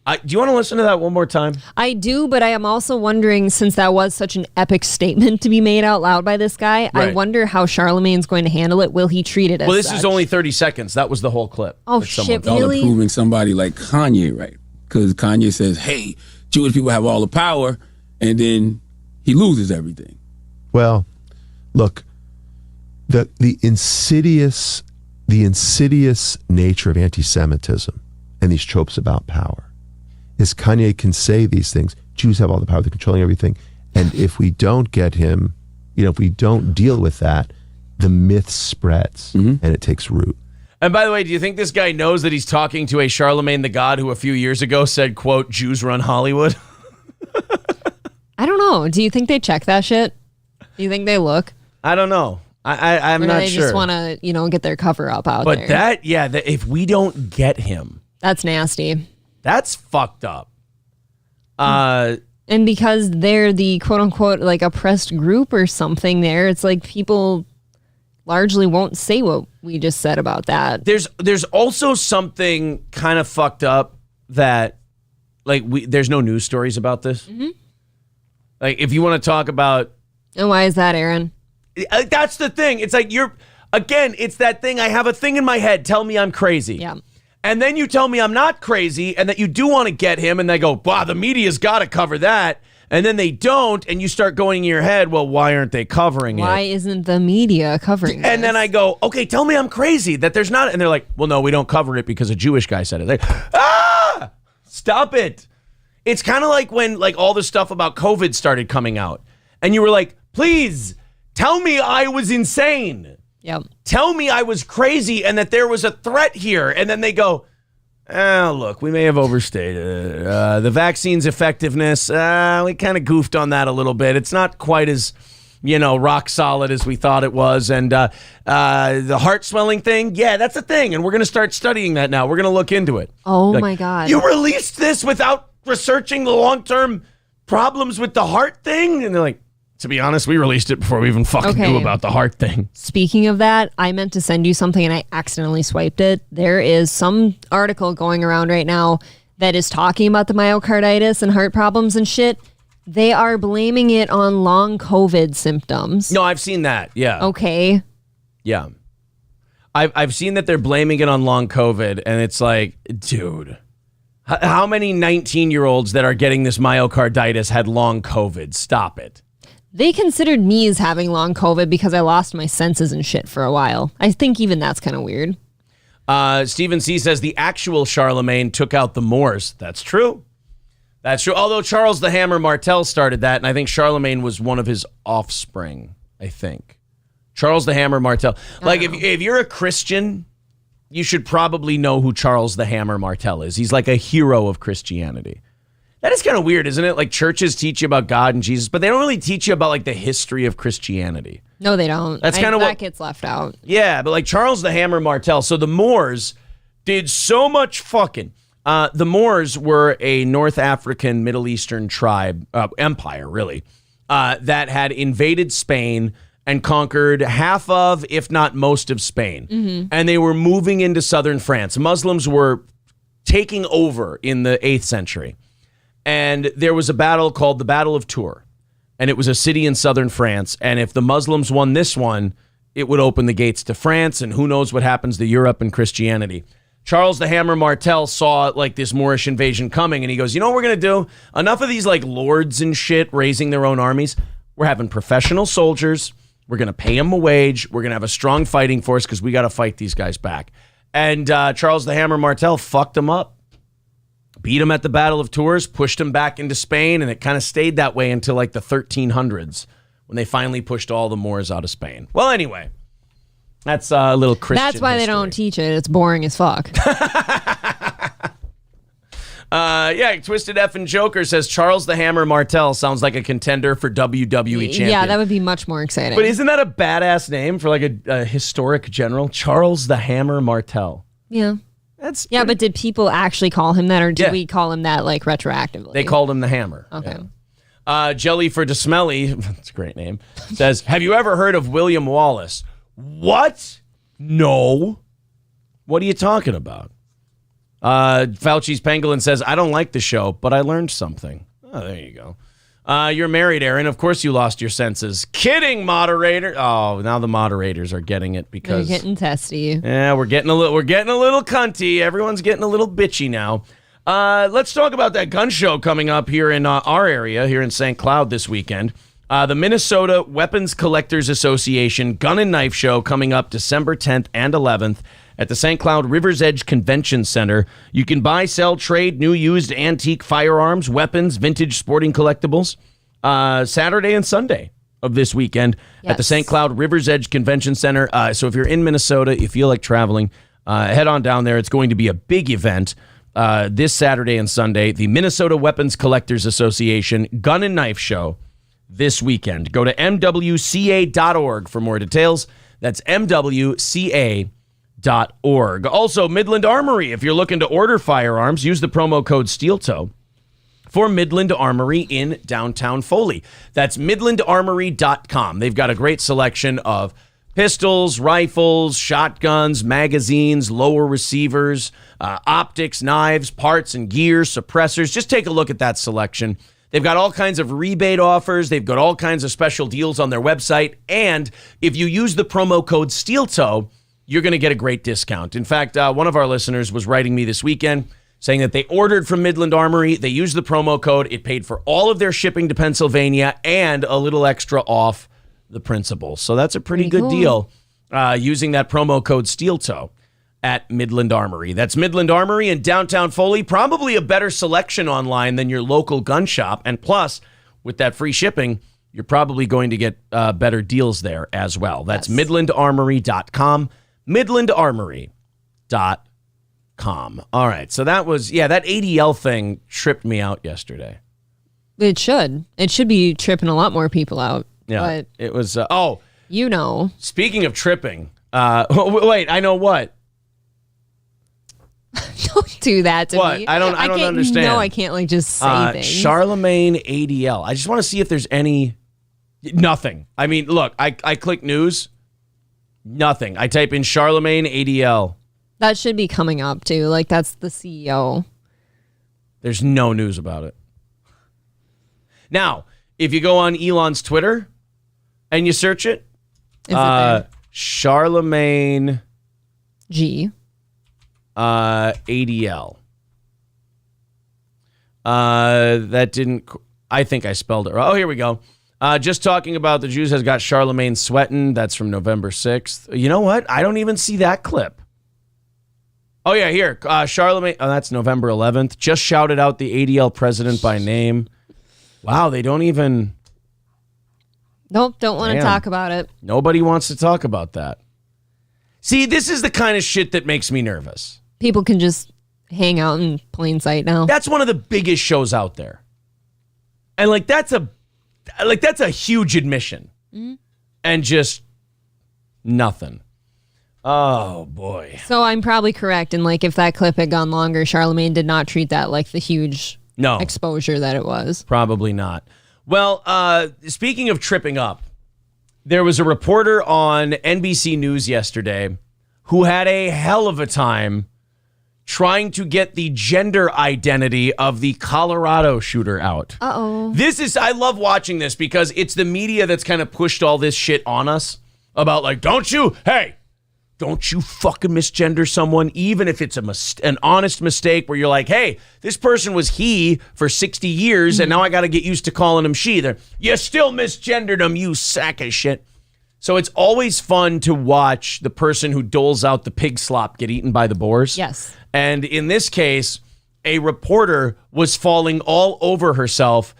Do you want to listen to that one more time? I do, but I am also wondering, since that was such an epic statement to be made out loud by this guy, Right. I wonder how Charlemagne's going to handle it. Will he treat it as Well, this such? is only 30 seconds. That was the whole clip. Oh, that shit, someone- really? Y'all are proving somebody like Kanye right. Because Kanye says, hey, Jewish people have all the power, and then he loses everything. Well, look, the insidious nature of anti-Semitism and these tropes about power is Kanye can say these things. Jews have all the power; they're controlling everything. And if we don't get him, if we don't deal with that, the myth spreads and it takes root. And by the way, do you think this guy knows that he's talking to a Charlemagne the God who a few years ago said, quote, Jews run Hollywood? I don't know. Do you think they check that shit? Do you think they look? I don't know. I'm or not they sure. just want to, get their cover up out But there. if we don't get him, That's nasty. that's fucked up. And because they're the quote unquote like oppressed group or something there, it's like people largely won't say what we just said about that. There's also something kind of fucked up that like there's no news stories about this. Mm-hmm. Like if you want to talk about, And why is that, Aaron? that's the thing. It's like it's that thing. I have a thing in my head. Tell me I'm crazy. Yeah. And then you tell me I'm not crazy and that you do want to get him. And they go, wow, the media's got to cover that. And then they don't. And you start going in your head, well, why aren't they covering Why it? isn't the media covering this? And then I go, okay, tell me I'm crazy that there's not. And they're like, well, no, we don't cover it because a Jewish guy said it. Like, stop it. It's kind of like when like all the stuff about COVID started coming out. And you were like, please tell me I was insane. Yep. Tell me I was crazy and that there was a threat here. And then they go, look, we may have overstated the vaccine's effectiveness. We kind of goofed on that a little bit. It's not quite as, rock solid as we thought it was. And the heart swelling thing, yeah, that's a thing. And we're going to start studying that now. We're going to look into it. Oh, Like, my God. You released this without researching the long-term problems with the heart thing? And they're like, to be honest, we released it before we even fucking knew about the heart thing. Speaking of that, I meant to send you something and I accidentally swiped it. There is some article going around right now that is talking about the myocarditis and heart problems and shit. They are blaming it on long COVID symptoms. No, I've seen that. Yeah. Okay. Yeah. I've seen that they're blaming it on long COVID, and it's like, dude, how many 19-year-olds that are getting this myocarditis had long COVID? Stop it. They considered me as having long COVID because I lost my senses and shit for a while. I think even that's kind of weird. Stephen C. says the actual Charlemagne took out the Moors. That's true. That's true. Although Charles the Hammer Martel started that, and I think Charlemagne was one of his offspring, I think. Charles the Hammer Martel. Like, if you're a Christian, you should probably know who Charles the Hammer Martel is. He's like a hero of Christianity. That is kind of weird, isn't it? Like churches teach you about God and Jesus, but they don't really teach you about like the history of Christianity. No, they don't. That's kind of that what gets left out. Yeah, but like Charles the Hammer Martel. So the Moors did so much fucking. The Moors were a North African, Middle Eastern tribe, empire, really, that had invaded Spain and conquered half of, if not most of Spain. Mm-hmm. And they were moving into southern France. Muslims were taking over in the 8th century. And there was a battle called the Battle of Tours. And it was a city in southern France. And if the Muslims won this one, it would open the gates to France. And who knows what happens to Europe and Christianity. Charles the Hammer Martel saw like this Moorish invasion coming. And he goes, you know what we're going to do? Enough of these like lords and shit raising their own armies. We're having professional soldiers. We're going to pay them a wage. We're going to have a strong fighting force because we got to fight these guys back. And Charles the Hammer Martel fucked them up. Beat him at the Battle of Tours, pushed him back into Spain, and it kind of stayed that way until like the 1300s when they finally pushed all the Moors out of Spain. Well, anyway, that's a little Christian That's why history. they don't teach it. It's boring as fuck. Twisted F and Joker says Charles the Hammer Martel sounds like a contender for WWE champion. Yeah, that would be much more exciting. But isn't that a badass name for like a historic general? Charles the Hammer Martel. Yeah. But did people actually call him that, or did we call him that like retroactively? They called him the Hammer. Okay. Jelly for DeSmelly, that's a great name, says, have you ever heard of William Wallace? What? No. What are you talking about? Fauci's Pangolin says, I don't like the show, but I learned something. Oh, there you go. You're married, Aaron. Of course you lost your senses. Kidding, moderator. Oh, now the moderators are getting it because they're getting testy. Yeah, we're getting a little cunty. Everyone's getting a little bitchy now. Let's talk about that gun show coming up here in our area, here in St. Cloud this weekend. The Minnesota Weapons Collectors Association Gun and Knife Show coming up December 10th and 11th at the St. Cloud River's Edge Convention Center. You can buy, sell, trade new, used, antique firearms, weapons, vintage sporting collectibles Saturday and Sunday of this weekend at the St. Cloud River's Edge Convention Center. So if you're in Minnesota, you feel like traveling, head on down there. It's going to be a big event this Saturday and Sunday. The Minnesota Weapons Collectors Association Gun and Knife Show this weekend. Go to mwca.org for more details. That's mwca.org. Also, Midland Armory. If you're looking to order firearms, use the promo code SteelToe for Midland Armory in downtown Foley. That's midlandarmory.com. They've got a great selection of pistols, rifles, shotguns, magazines, lower receivers, optics, knives, parts and gear, suppressors. Just take a look at that selection. They've got all kinds of rebate offers. They've got all kinds of special deals on their website. And if you use the promo code SteelToe, you're going to get a great discount. In fact, one of our listeners was writing me this weekend saying that they ordered from Midland Armory. They used the promo code. It paid for all of their shipping to Pennsylvania and a little extra off the principal. So that's a pretty good deal using that promo code SteelToe at Midland Armory. That's Midland Armory in downtown Foley. Probably a better selection online than your local gun shop. And plus, with that free shipping, you're probably going to get better deals there as well. That's midlandarmory.com. midlandarmory.com. All right. So that was, that ADL thing tripped me out yesterday. It should. It should be tripping a lot more people out. Yeah. But it was, speaking of tripping, wait, I know what. Don't do that to me. I don't understand. No, I can't just say things. Charlemagne ADL. I just want to see if there's nothing. I mean, look, I click news. Nothing. I type in Charlemagne ADL. That should be coming up too. Like that's the CEO. There's no news about it. Now, if you go on Elon's Twitter and you search it, Charlemagne G. ADL. That didn't. I think I spelled it wrong. Oh, here we go. Just talking about the Jews has got Charlemagne sweating. That's from November 6th. You know what? I don't even see that clip. Oh, yeah, here. Charlemagne. Oh, that's November 11th. Just shouted out the ADL president by name. Wow, they don't even. Nope, don't want to talk about it. Nobody wants to talk about that. See, this is the kind of shit that makes me nervous. People can just hang out in plain sight now. That's one of the biggest shows out there. And that's a huge admission. Mm-hmm. And just nothing. Oh boy. So I'm probably correct. And if that clip had gone longer, Charlemagne did not treat that like the huge exposure that it was. Probably not. Well, speaking of tripping up, there was a reporter on NBC News yesterday who had a hell of a time trying to get the gender identity of the Colorado shooter out. Uh-oh. I love watching this because it's the media that's kind of pushed all this shit on us about don't you fucking misgender someone, even if it's an honest mistake where you're like, hey, this person was he for 60 years and now I got to get used to calling him she. You still misgendered him, you sack of shit. So it's always fun to watch the person who doles out the pig slop get eaten by the boars. Yes. And in this case, a reporter was falling all over herself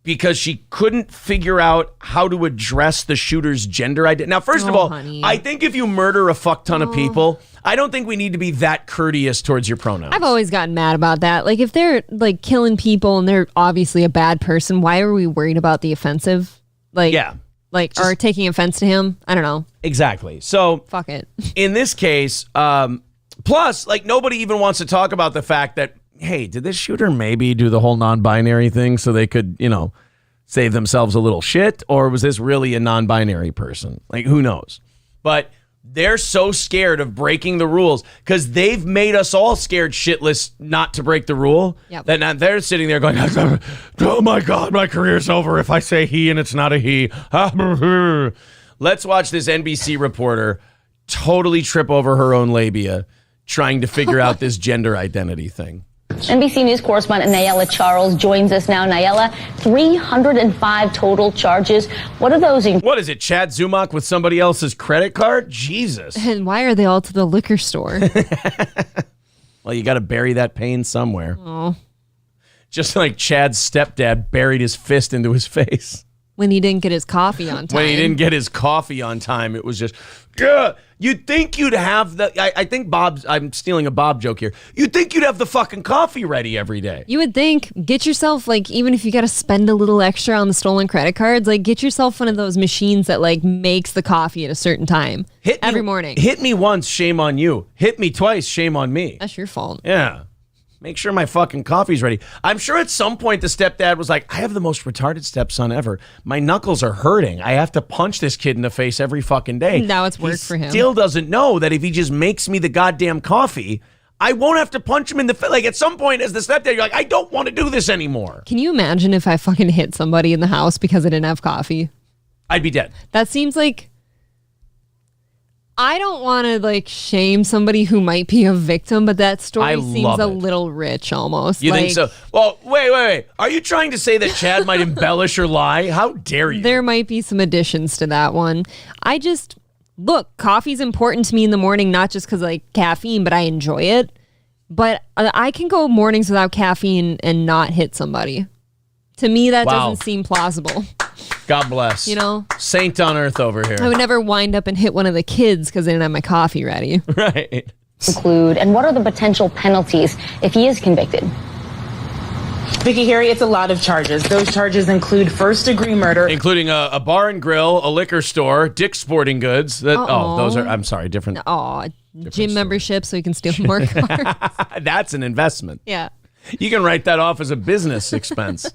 because she couldn't figure out how to address the shooter's gender identity. Now, first of all, honey. I think if you murder a fuck ton of people, I don't think we need to be that courteous towards your pronouns. I've always gotten mad about that. Like, if they're like killing people and they're obviously a bad person, why are we worried about the offensive? Like, Yeah. Like, or taking offense to him? I don't know. Exactly. So, fuck it. In this case, plus, like, nobody even wants to talk about the fact that, hey, did this shooter maybe do the whole non-binary thing so they could, save themselves a little shit? Or was this really a non-binary person? Like, who knows? But they're so scared of breaking the rules because they've made us all scared shitless not to break the rule. Yep. That now they're sitting there going, oh my God, my career's over if I say he and it's not a he. Let's watch this NBC reporter totally trip over her own labia trying to figure out this gender identity thing. NBC News correspondent Nayela Charles joins us now. Nayela, 305 total charges. What are those? What is it, Chad Zumach with somebody else's credit card? Jesus. And why are they all to the liquor store? Well, you got to bury that pain somewhere. Oh. Just like Chad's stepdad buried his fist into his face. When he didn't get his coffee on time. When he didn't get his coffee on time, it was just, ugh. You'd think you'd have I think I'm stealing a Bob joke here. You'd think you'd have the fucking coffee ready every day. You would think, get yourself, like, even if you got to spend a little extra on the stolen credit cards, like, get yourself one of those machines that, like, makes the coffee at a certain time every morning. Hit me once, shame on you. Hit me twice, shame on me. That's your fault. Yeah. Make sure my fucking coffee's ready. I'm sure at some point the stepdad was like, I have the most retarded stepson ever. My knuckles are hurting. I have to punch this kid in the face every fucking day. Now it's work for him. Still doesn't know that if he just makes me the goddamn coffee, I won't have to punch him in the face. Like, at some point as the stepdad, you're like, I don't want to do this anymore. Can you imagine if I fucking hit somebody in the house because I didn't have coffee? I'd be dead. That seems like... I don't want to, like, shame somebody who might be a victim, but that story seems a little rich almost. You think so? Well, wait. Are you trying to say that Chad might embellish or lie? How dare you? There might be some additions to that one. Look, coffee's important to me in the morning, not just because, like, caffeine, but I enjoy it. But I can go mornings without caffeine and not hit somebody. To me, that doesn't seem plausible. God bless. Saint on earth over here. I would never wind up and hit one of the kids because I didn't have my coffee ready. Right. Include, and what are the potential penalties if he is convicted? Vicky Harry, it's a lot of charges. Those charges include first-degree murder. Including a bar and grill, a liquor store, Dick's Sporting Goods. Those are, I'm sorry, different. Gym membership so you can steal more cars. That's an investment. Yeah. You can write that off as a business expense.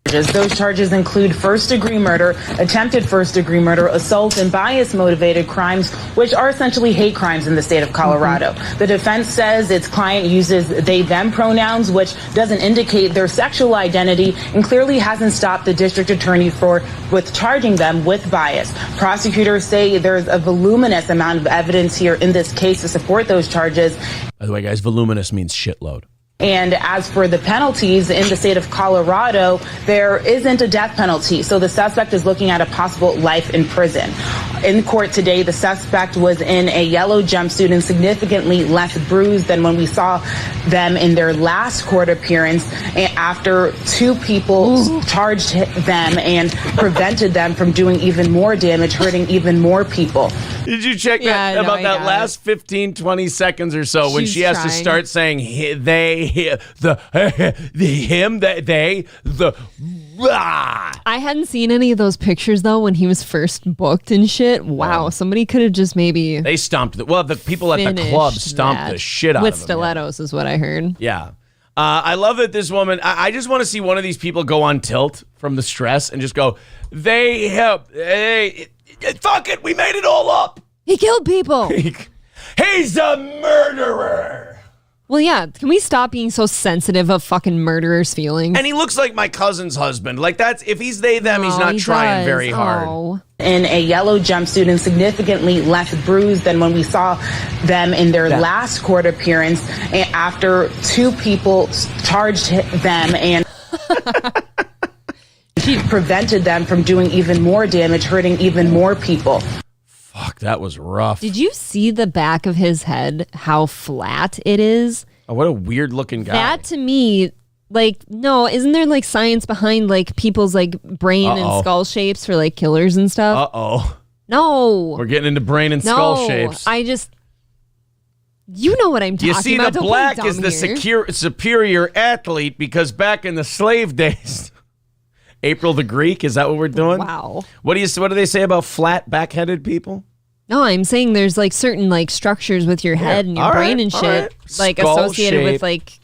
Those charges include first-degree murder, attempted first-degree murder, assault, and bias-motivated crimes, which are essentially hate crimes in the state of Colorado. The defense says its client uses they-them pronouns, which doesn't indicate their sexual identity and clearly hasn't stopped the district attorney with charging them with bias. Prosecutors say there's a voluminous amount of evidence here in this case to support those charges. By the way, guys, voluminous means shitload. And as for the penalties in the state of Colorado, there isn't a death penalty. So the suspect is looking at a possible life in prison. In court today, the suspect was in a yellow jumpsuit and significantly less bruised than when we saw them in their last court appearance after two people charged them and prevented them from doing even more damage, hurting even more people. Did you check that about that last 15, 20 seconds or so when she has to start saying they, him, they, the... I hadn't seen any of those pictures, though, when he was first booked and shit. Wow, somebody could have just maybe... They stomped... the people at the club stomped the shit out of him. With stilettos is what I heard. Yeah. I love that this woman... I just want to see one of these people go on tilt from the stress and just go, they help... fuck it, we made it all up. He killed people. He's a murderer. Well, yeah. Can we stop being so sensitive of fucking murderers' feelings? And he looks like my cousin's husband. Like, that's... If he's they, them, he's not trying very hard. In a yellow jumpsuit and significantly less bruised than when we saw them in their last court appearance after two people charged them and... She prevented them from doing even more damage, hurting even more people. Fuck, that was rough. Did you see the back of his head, how flat it is? Oh, what a weird looking guy. That to me Like, no, isn't there like science behind like people's like brain and skull shapes for like killers and stuff? No. We're getting into brain and skull shapes. You know what I'm talking about. You see, the black is the superior athlete because back in the slave days, April the Greek, is that what we're doing? Wow. What do they say about flat back-headed people? No, I'm saying there's like certain like structures with your head and your brain and shit like associated with like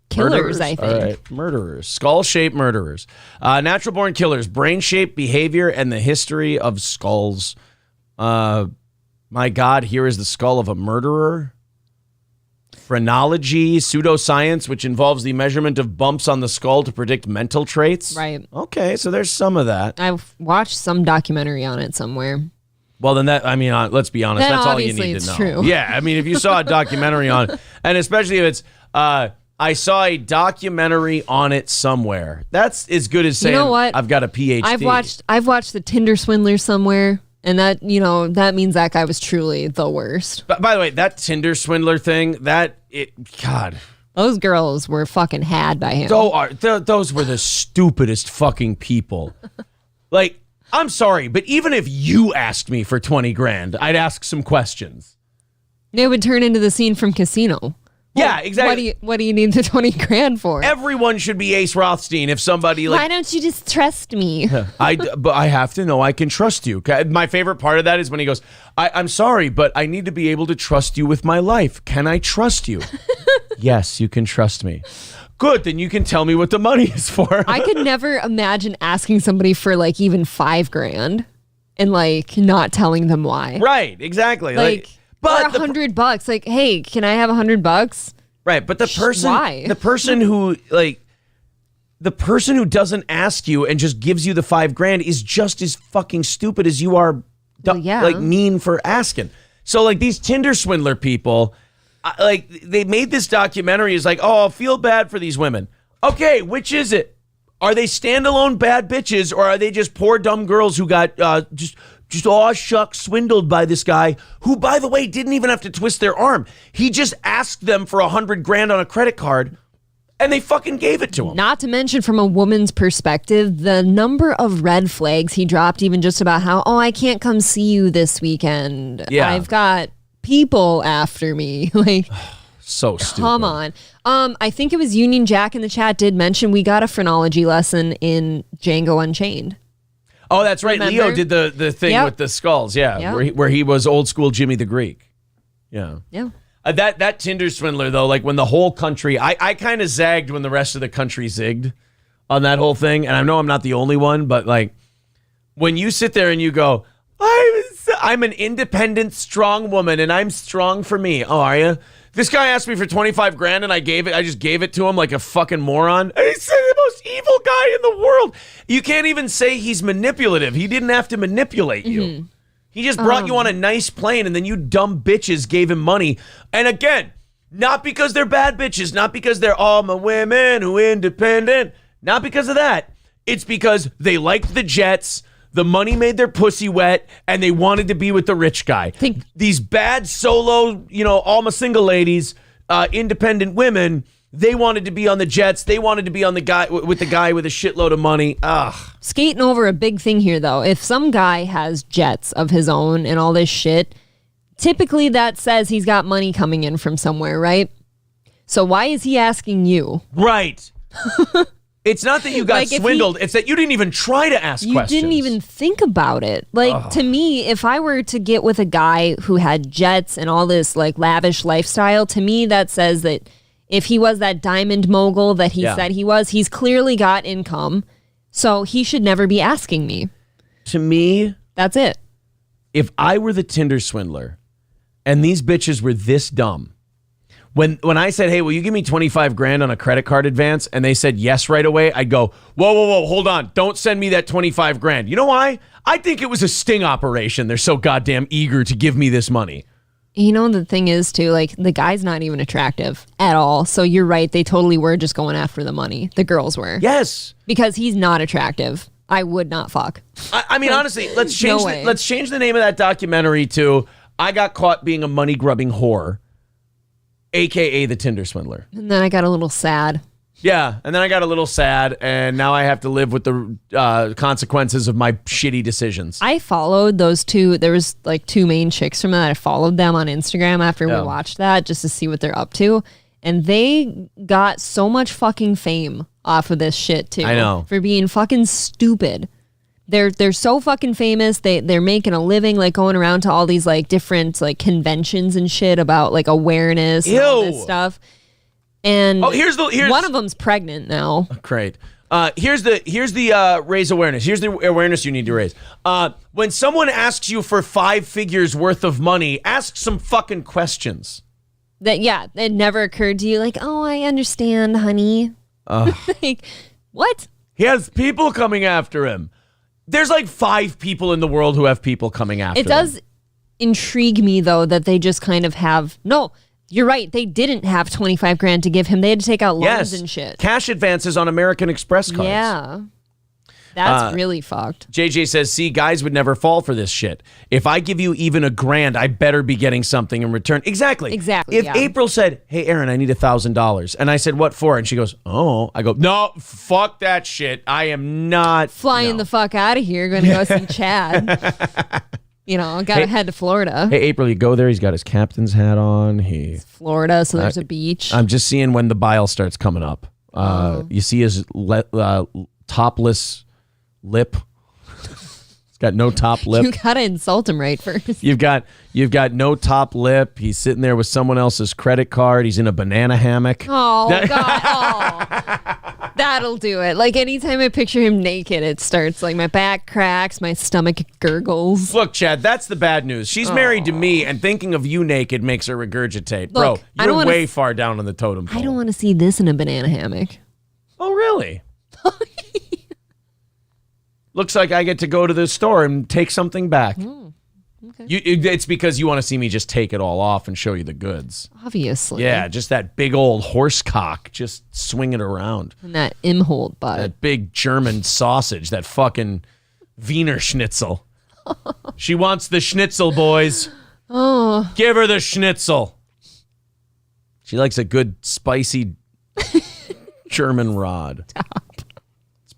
killers, I think. All right. Murderers. Skull-shaped murderers. Natural-born killers. Brain-shaped behavior and the history of skulls. My God, here is the skull of a murderer. Phrenology, pseudoscience, which involves the measurement of bumps on the skull to predict mental traits. Right. Okay, so there's some of that. I've watched some documentary on it somewhere. Well, then let's be honest, that's all you need to know. True. Yeah, I mean, if you saw a documentary on it, and especially if it's, I saw a documentary on it somewhere. That's as good as saying, you know what? I've got a PhD. I've watched The Tinder Swindler somewhere, and that, that means that guy was truly the worst. But by the way, that Tinder Swindler thing, God. Those girls were fucking had by him. Those were the stupidest fucking people. Like, I'm sorry, but even if you asked me for 20 grand, I'd ask some questions. It would turn into the scene from Casino. Yeah, exactly. What do you need the 20 grand for? Everyone should be Ace Rothstein if somebody like... Why don't you just trust me? But I have to know I can trust you. My favorite part of that is when he goes, I'm sorry, but I need to be able to trust you with my life. Can I trust you? Yes, you can trust me. Good, then you can tell me what the money is for. I could never imagine asking somebody for like even 5 grand and like not telling them why. Right, exactly. But $100, like, hey, can I have $100? Right, but the person, why? the person who doesn't ask you and just gives you the 5 grand is just as fucking stupid as you are, mean for asking. So like these Tinder Swindler people, they made this documentary. It's like, oh, I'll feel bad for these women. Okay, which is it? Are they standalone bad bitches or are they just poor dumb girls who got just aw shucks swindled by this guy who, by the way, didn't even have to twist their arm. He just asked them for 100 grand on a credit card and they fucking gave it to him. Not to mention from a woman's perspective, the number of red flags he dropped, even just about how, I can't come see you this weekend. Yeah. I've got people after me. Like, so stupid. Come on. I think it was Union Jack in the chat did mention we got a phrenology lesson in Django Unchained. Oh, that's right. Remember? Leo did the thing with the skulls, where he was old school Jimmy the Greek. Yeah. Yeah. That Tinder Swindler, though, like when the whole country, I kind of zagged when the rest of the country zigged on that whole thing. And I know I'm not the only one, but like when you sit there and you go, I'm an independent, strong woman and I'm strong for me. Oh, are you? This guy asked me for 25 grand and I just gave it to him like a fucking moron. He's the most evil guy in the world. You can't even say he's manipulative. He didn't have to manipulate you. Mm-hmm. He just brought you on a nice plane and then you dumb bitches gave him money. And again, not because they're bad bitches, not because they're all my women who independent, not because of that. It's because they liked the jets, the money made their pussy wet, and they wanted to be with the rich guy. These bad solo, all my single ladies, independent women, they wanted to be on the jets. They wanted to be on the guy with a shitload of money. Ugh. Skating over a big thing here, though. If some guy has jets of his own and all this shit, typically that says he's got money coming in from somewhere, right? So why is he asking you? Right. It's not that you got swindled. It's that you didn't even try to ask questions. You didn't even think about it. To me, if I were to get with a guy who had jets and all this like lavish lifestyle, to me that says that if he was that diamond mogul that he said he was, he's clearly got income. So he should never be asking me. To me, that's it. If I were the Tinder Swindler and these bitches were this dumb, When I said, hey, will you give me 25 grand on a credit card advance? And they said yes right away. I'd go, whoa, hold on. Don't send me that 25 grand. You know why? I think it was a sting operation. They're so goddamn eager to give me this money. The thing is, too, like, the guy's not even attractive at all. So you're right. They totally were just going after the money. The girls were. Yes. Because he's not attractive. I would not fuck. I mean, honestly, let's change the name of that documentary to I Got Caught Being a Money Grubbing Whore. AKA the Tinder Swindler. And then I got a little sad. Yeah, and then I got a little sad, and now I have to live with the consequences of my shitty decisions. I followed those two. There was like two main chicks from that. I followed them on Instagram after we watched that just to see what they're up to. And they got so much fucking fame off of this shit too. I know. For being fucking stupid. They're so fucking famous. They're making a living like going around to all these like different like conventions and shit about like awareness and all this stuff. And here's one of them's pregnant now. Great. Here's the raise awareness. Here's the awareness you need to raise. When someone asks you for 5 figures worth of money, ask some fucking questions. It never occurred to you like, oh, I understand, honey. Like, what? He has people coming after him. There's like 5 people in the world who have people coming after him. It does intrigue me though that they just kind of have you're right. They didn't have 25 grand to give him. They had to take out loans and shit. Cash advances on American Express cards. Yeah. That's really fucked. JJ says, see, guys would never fall for this shit. If I give you even $1,000, I better be getting something in return. Exactly. If April said, hey, Aaron, I need $1,000. And I said, what for? And she goes, oh. I go, no, fuck that shit. I am not. Flying the fuck out of here. Going to go see Chad. Got to head to Florida. Hey, April, you go there. He's got his captain's hat on. It's Florida, so there's a beach. I'm just seeing when the bile starts coming up. You see his topless lip. He's got no top lip. You got to insult him right first. You've got no top lip. He's sitting there with someone else's credit card. He's in a banana hammock. Oh, God. Oh. That'll do it. Like anytime I picture him naked, it starts like my back cracks, my stomach gurgles. Look, Chad, that's the bad news. She's married to me, and thinking of you naked makes her regurgitate. Look, bro, you're way far down on the totem pole. I don't want to see this in a banana hammock. Oh, really? Looks like I get to go to the store and take something back. Okay. It's because you want to see me just take it all off and show you the goods. Obviously. Yeah, just that big old horse cock, just swing it around. And that Imhold butt. That big German sausage, that fucking Wiener Schnitzel. She wants the schnitzel, boys. Oh. Give her the schnitzel. She likes a good, spicy German rod.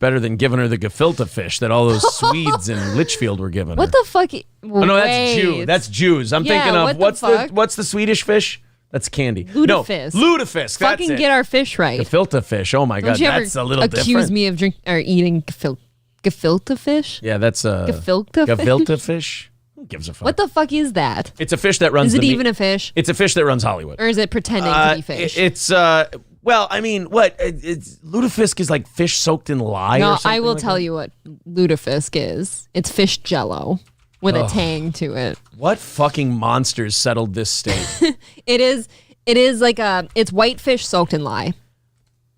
Better than giving her the gefilte fish that all those Swedes in Litchfield were giving her. What the fuck? Oh, no, that's Jew. That's Jews. I'm thinking of what's the Swedish fish? That's candy. Lutefisk. No, lutefisk. Fucking get our fish right. Gefilte fish. Oh my God, that's a little different. Accuse me of eating gefilte fish? Yeah, that's gefilte fish. Who gives a fuck? What the fuck is that? It's a fish that runs. Is it even a fish? It's a fish that runs Hollywood. Or is it pretending to be fish? It's well, I mean, what? Lutefisk is like fish soaked in lye. No, or something I will like tell that? you what lutefisk is. It's fish jello with a tang to it. What fucking monsters settled this state? It is like it's white fish soaked in lye.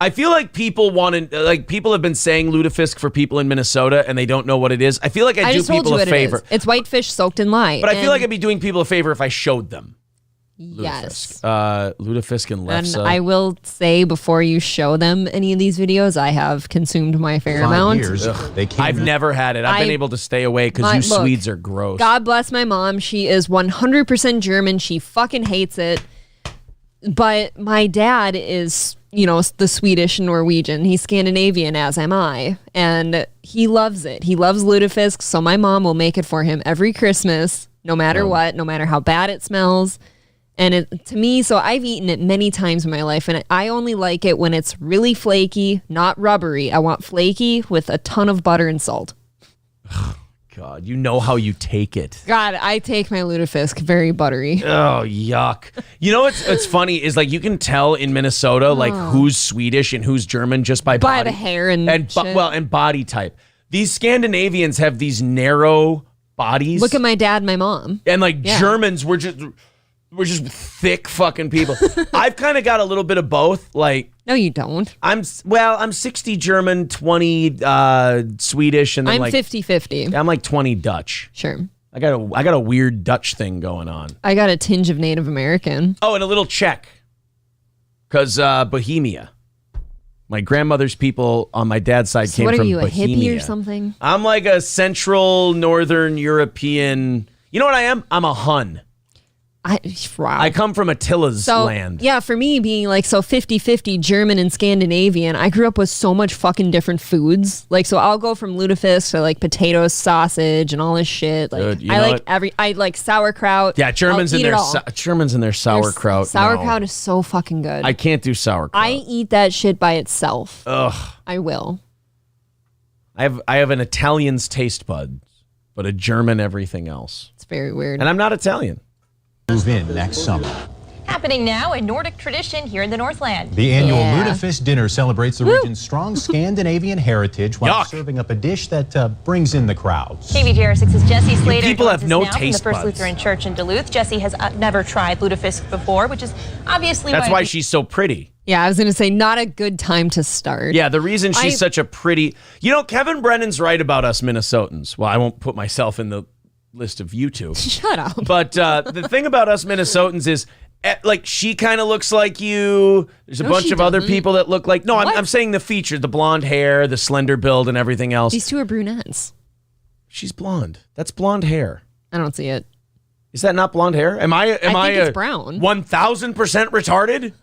I feel like people have been saying lutefisk for people in Minnesota and they don't know what it is. I feel like I do people a favor. It's white fish soaked in lye. But I feel like I'd be doing people a favor if I showed them. Yes. Lutefisk and lefse. And I will say before you show them any of these videos, I have consumed my fair amount. I've never had it. I've been able to stay away because you Swedes are gross. God bless my mom. She is 100% German. She fucking hates it. But my dad is, the Swedish and Norwegian. He's Scandinavian, as am I. And he loves it. He loves lutefisk. So my mom will make it for him every Christmas, no matter what, no matter how bad it smells. And to me, so I've eaten it many times in my life, and I only like it when it's really flaky, not rubbery. I want flaky with a ton of butter and salt. God, you know how you take it. God, I take my lutefisk very buttery. Oh, yuck. You know what's funny is like you can tell in Minnesota like who's Swedish and who's German just by body. The hair and shit. And body type. These Scandinavians have these narrow bodies. Look at my dad and my mom. And Germans were just thick fucking people. I've kind of got a little bit of both. Like, no, you don't. I'm 60 German, 20 Swedish, and then I'm 50-50. I'm like 20 Dutch. Sure. I got a weird Dutch thing going on. I got a tinge of Native American. Oh, and a little Czech, because Bohemia. My grandmother's people on my dad's side came from Bohemia. What are you, a hippie or something? I'm like a Central Northern European. You know what I am? I'm a Hun. I come from Attila's land. Yeah, for me being like 50-50 German and Scandinavian, I grew up with so much fucking different foods. Like, so I'll go from lutefisk to like potatoes, sausage, and all this shit. Like, Dude, I like sauerkraut. Yeah, Germans in their sauerkraut. Sauerkraut is so fucking good. I can't do sauerkraut. I eat that shit by itself. Ugh. I will. I have an Italian's taste buds, but a German everything else. It's very weird. And I'm not Italian. Move in next summer. Happening now, a Nordic tradition here in the Northland. The annual Lutefisk dinner celebrates the region's strong Scandinavian heritage while serving up a dish that brings in the crowds. KVJR6's Jesse Slater people joins have us no now taste from the First buds. Lutheran Church in Duluth. Jesse has never tried lutefisk before, which is obviously That's why she's so pretty. Yeah, I was going to say, not a good time to start. Yeah, the reason she's such a pretty... You know, Kevin Brennan's right about us Minnesotans. Well, I won't put myself in the list of you two. Shut up. But the thing about us Minnesotans is, like, she kind of looks like you. There's a bunch of other people that look like... No, I'm saying the feature, the blonde hair, the slender build, and everything else. These two are brunettes. She's blonde. That's blonde hair. I don't see it. Is that not blonde hair? Am I think it's brown. 1,000% retarded?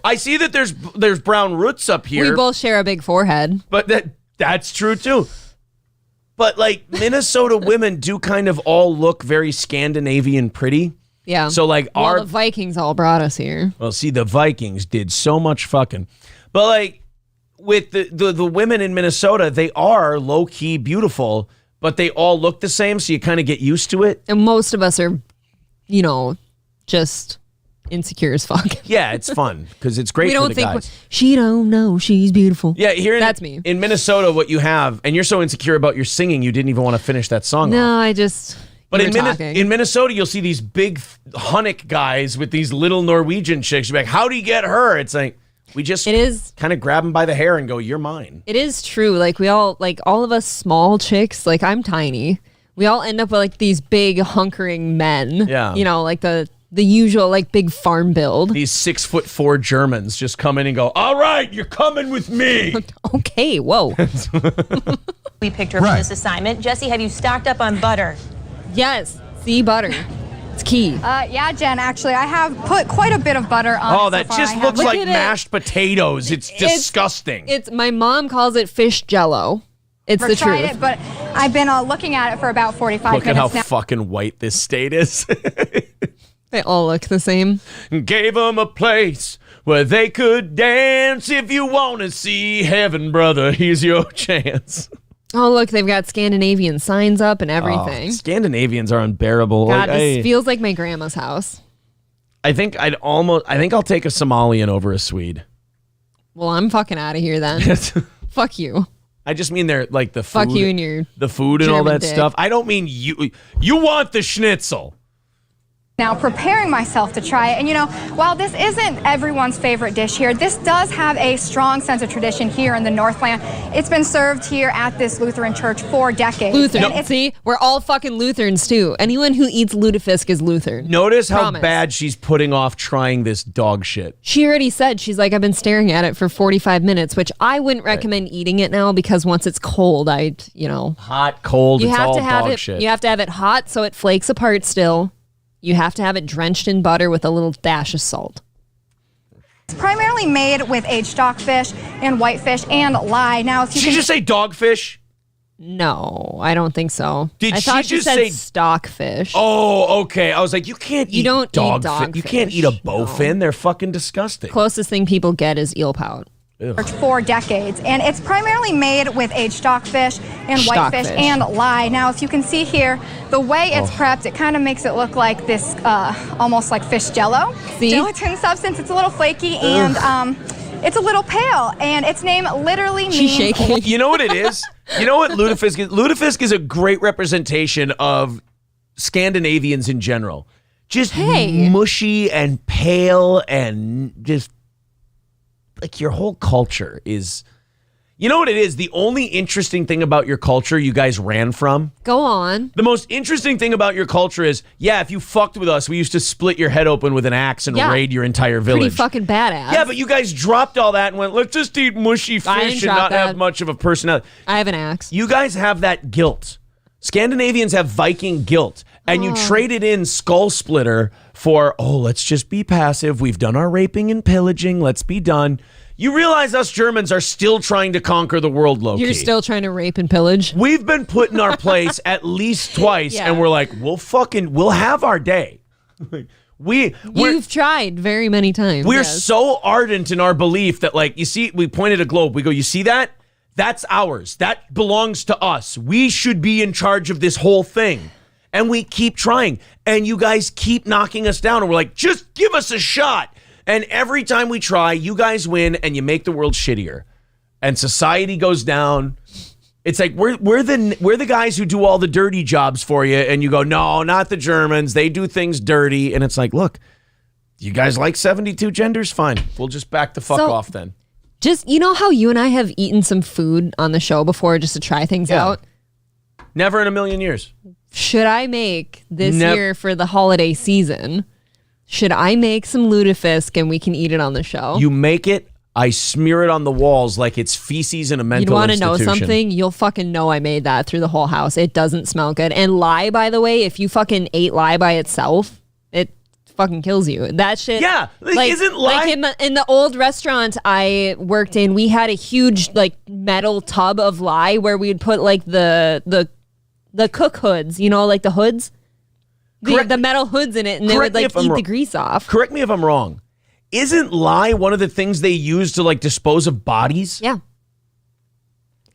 I see that there's brown roots up here. We both share a big forehead. But that's true too. But like Minnesota women do kind of all look very Scandinavian pretty. Yeah. So like the Vikings all brought us here. Well, see, the Vikings did so much fucking. But like with the women in Minnesota, they are low key beautiful, but they all look the same, so you kind of get used to it. And most of us are, just insecure as fuck. Yeah, it's fun because it's great for the guys. She don't know she's beautiful. Yeah, that's me. In Minnesota, what you have, and you're so insecure about your singing, you didn't even want to finish that song. No, off. But in Minnesota, you'll see these big Hunnick guys with these little Norwegian chicks. You're like, how do you get her? It's like, we just kind of grab them by the hair and go, you're mine. It is true. Like we all, like all of us small chicks, like I'm tiny. We all end up with like these big hunkering men. Yeah. Like the usual like big farm build. These 6'4" Germans just come in and go, all right, you're coming with me. Okay, whoa. We picked her for this assignment. Jesse, have you stocked up on butter? Yes, see butter. It's key. Yeah, Jen, actually, I have put quite a bit of butter on it. Oh, that just looks like mashed potatoes. It's disgusting. It's my mom calls it fish jello. It's the truth. Tried it, but I've been looking at it for about 45 minutes now. Look at how fucking white this state is. They all look the same. Gave them a place where they could dance. If you want to see heaven, brother, here's your chance. Oh, look, they've got Scandinavian signs up and everything. Scandinavians are unbearable. God, this feels like my grandma's house. I think I'll take a Somalian over a Swede. Well, I'm fucking out of here then. Fuck you. I just mean they're like the food. Fuck you and your the food and all German that dick. stuff. I don't mean you. You want the schnitzel. Now preparing myself to try it. And while this isn't everyone's favorite dish here, this does have a strong sense of tradition here in the Northland. It's been served here at this Lutheran church for decades. Lutheran. See, we're all fucking Lutherans too. Anyone who eats lutefisk is Lutheran. Notice how Promise. bad she's putting off trying this dog shit. She already said, she's like, I've been staring at it for 45 minutes, which I wouldn't recommend eating it now because once it's cold, hot, cold, it's all dog shit. You have to have it hot so it flakes apart still. You have to have it drenched in butter with a little dash of salt. It's primarily made with aged stockfish and whitefish and lye. Now, if you Did she just say dogfish? No, I don't think so. Did I she thought just said say stockfish? Oh, okay. I was like, you can't eat don't eat dogfish. You can't eat a dogfish, bowfin. They're fucking disgusting. Closest thing people get is eel pout. for decades, and it's primarily made with aged stockfish and whitefish and lye. Now, if you can see here, the way it's prepped, it kind of makes it look like this, almost like fish jello. See? Gelatin substance. It's a little flaky and it's a little pale, and its name literally means. You know what it is? You know what lutefisk is? Lutefisk is a great representation of Scandinavians in general. Just mushy and pale and just like your whole culture is, you know what it is? The only interesting thing about your culture you guys ran from. Go on. The most interesting thing about your culture is, yeah, if you fucked with us, we used to split your head open with an axe and raid your entire village. Pretty fucking badass. Yeah, but you guys dropped all that and went, let's just eat mushy fish and not have much of a personality. I have an axe. You guys have that guilt. Scandinavians have Viking guilt. And you traded in Skull Splitter for, let's just be passive. We've done our raping and pillaging. Let's be done. You realize us Germans are still trying to conquer the world, low-key. You're still trying to rape and pillage? We've been put in our place at least twice, and we're like, we'll have our day. You've tried very many times. We're so ardent in our belief that, like, you see, we pointed a globe. We go, you see that? That's ours. That belongs to us. We should be in charge of this whole thing. And we keep trying. And you guys keep knocking us down. And we're like, just give us a shot. And every time we try, you guys win and you make the world shittier. And society goes down. It's like we're the guys who do all the dirty jobs for you. And you go, no, not the Germans. They do things dirty. And it's like, look, you guys like 72 genders? Fine. We'll just back the fuck off then. Just, you know how you and I have eaten some food on the show before just to try things out? Never in a million years. Should I make this year for the holiday season? Should I make some lutefisk and we can eat it on the show? You make it, I smear it on the walls like it's feces in a mental institution. You want to know something? You'll fucking know I made that through the whole house. It doesn't smell good. And lye, by the way, if you fucking ate lye by itself, it fucking kills you. That shit. Yeah, isn't lye? Like in the old restaurant I worked in, we had a huge like metal tub of lye where we'd put like the cook hoods, you know, like the hoods. The metal hoods in it, and they would like eat the grease off. Correct me if I'm wrong. Isn't lye one of the things they use to like dispose of bodies? Yeah.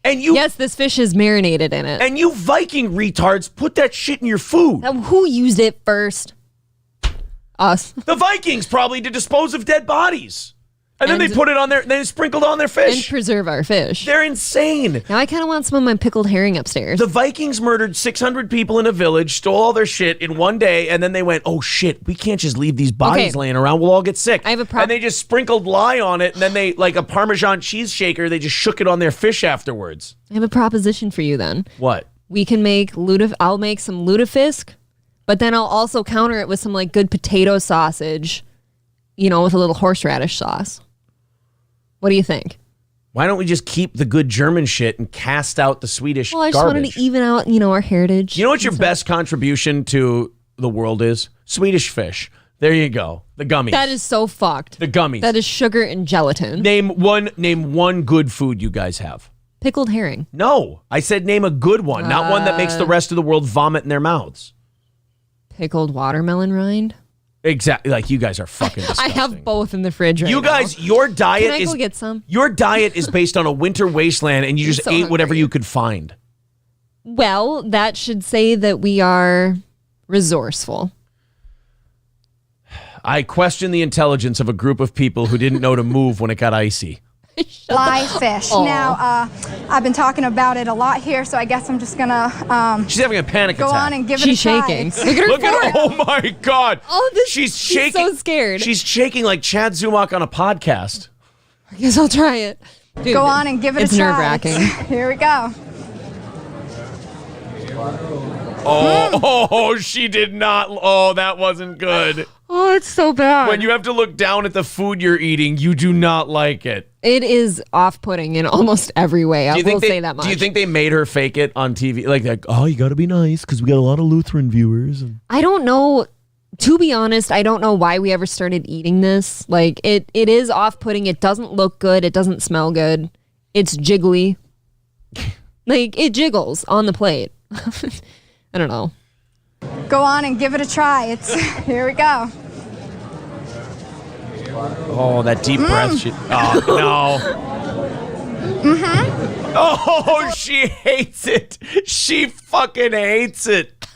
And yes, this fish is marinated in it. And you Viking retards put that shit in your food. Now, who used it first? Us. The Vikings probably to dispose of dead bodies. And then they put it on there, they sprinkled on their fish. And preserve our fish. They're insane. Now I kind of want some of my pickled herring upstairs. The Vikings murdered 600 people in a village, stole all their shit in one day, and then they went, oh shit, we can't just leave these bodies laying around. We'll all get sick. I have a problem. And they just sprinkled lye on it, and then they, like a Parmesan cheese shaker, they just shook it on their fish afterwards. I have a proposition for you then. What? We can make I'll make some lutefisk, but then I'll also counter it with some like good potato sausage, you know, with a little horseradish sauce. What do you think? Why don't we just keep the good German shit and cast out the Swedish Well, I just garbage? wanted to even out, you know, our heritage. You know what your best contribution to the world is? Swedish fish. There you go. The gummies. That is so fucked. The gummies. That is sugar and gelatin. Name one good food you guys have. Pickled herring. No. I said name a good one, not one that makes the rest of the world vomit in their mouths. Pickled watermelon rind. Exactly. Like, you guys are fucking disgusting. I have both in the fridge right now. You guys, your diet Can I go get some? Your diet is based on a winter wasteland, and you just so ate whatever hungry. you could find. Well, that should say that we are resourceful. I question the intelligence of a group of people who didn't know to move when it got icy. Fly fish. Now, I've been talking about it a lot here, so I guess I'm just gonna She's having a panic go attack. on and give it a try. She's shaking. Look at her Oh my God. She's shaking. so scared. She's shaking like Chad Zumach on a podcast. I guess I'll try it. Dude, Go on and give it a try. It's nerve-wracking. Here we go. Oh, she did not. Oh, that wasn't good. Oh, it's so bad. When you have to look down at the food you're eating, you do not like it. It is off-putting in almost every way. I will say that much. Do you think they made her fake it on TV? Like oh, you got to be nice because we got a lot of Lutheran viewers. I don't know. To be honest, I don't know why we ever started eating this. Like, it is off-putting. It doesn't look good. It doesn't smell good. It's jiggly. Like, it jiggles on the plate. I don't know. Go on and give it a try. Here we go. Oh, that deep breath. Oh, no. Mm-hmm. Oh, she hates it. She fucking hates it.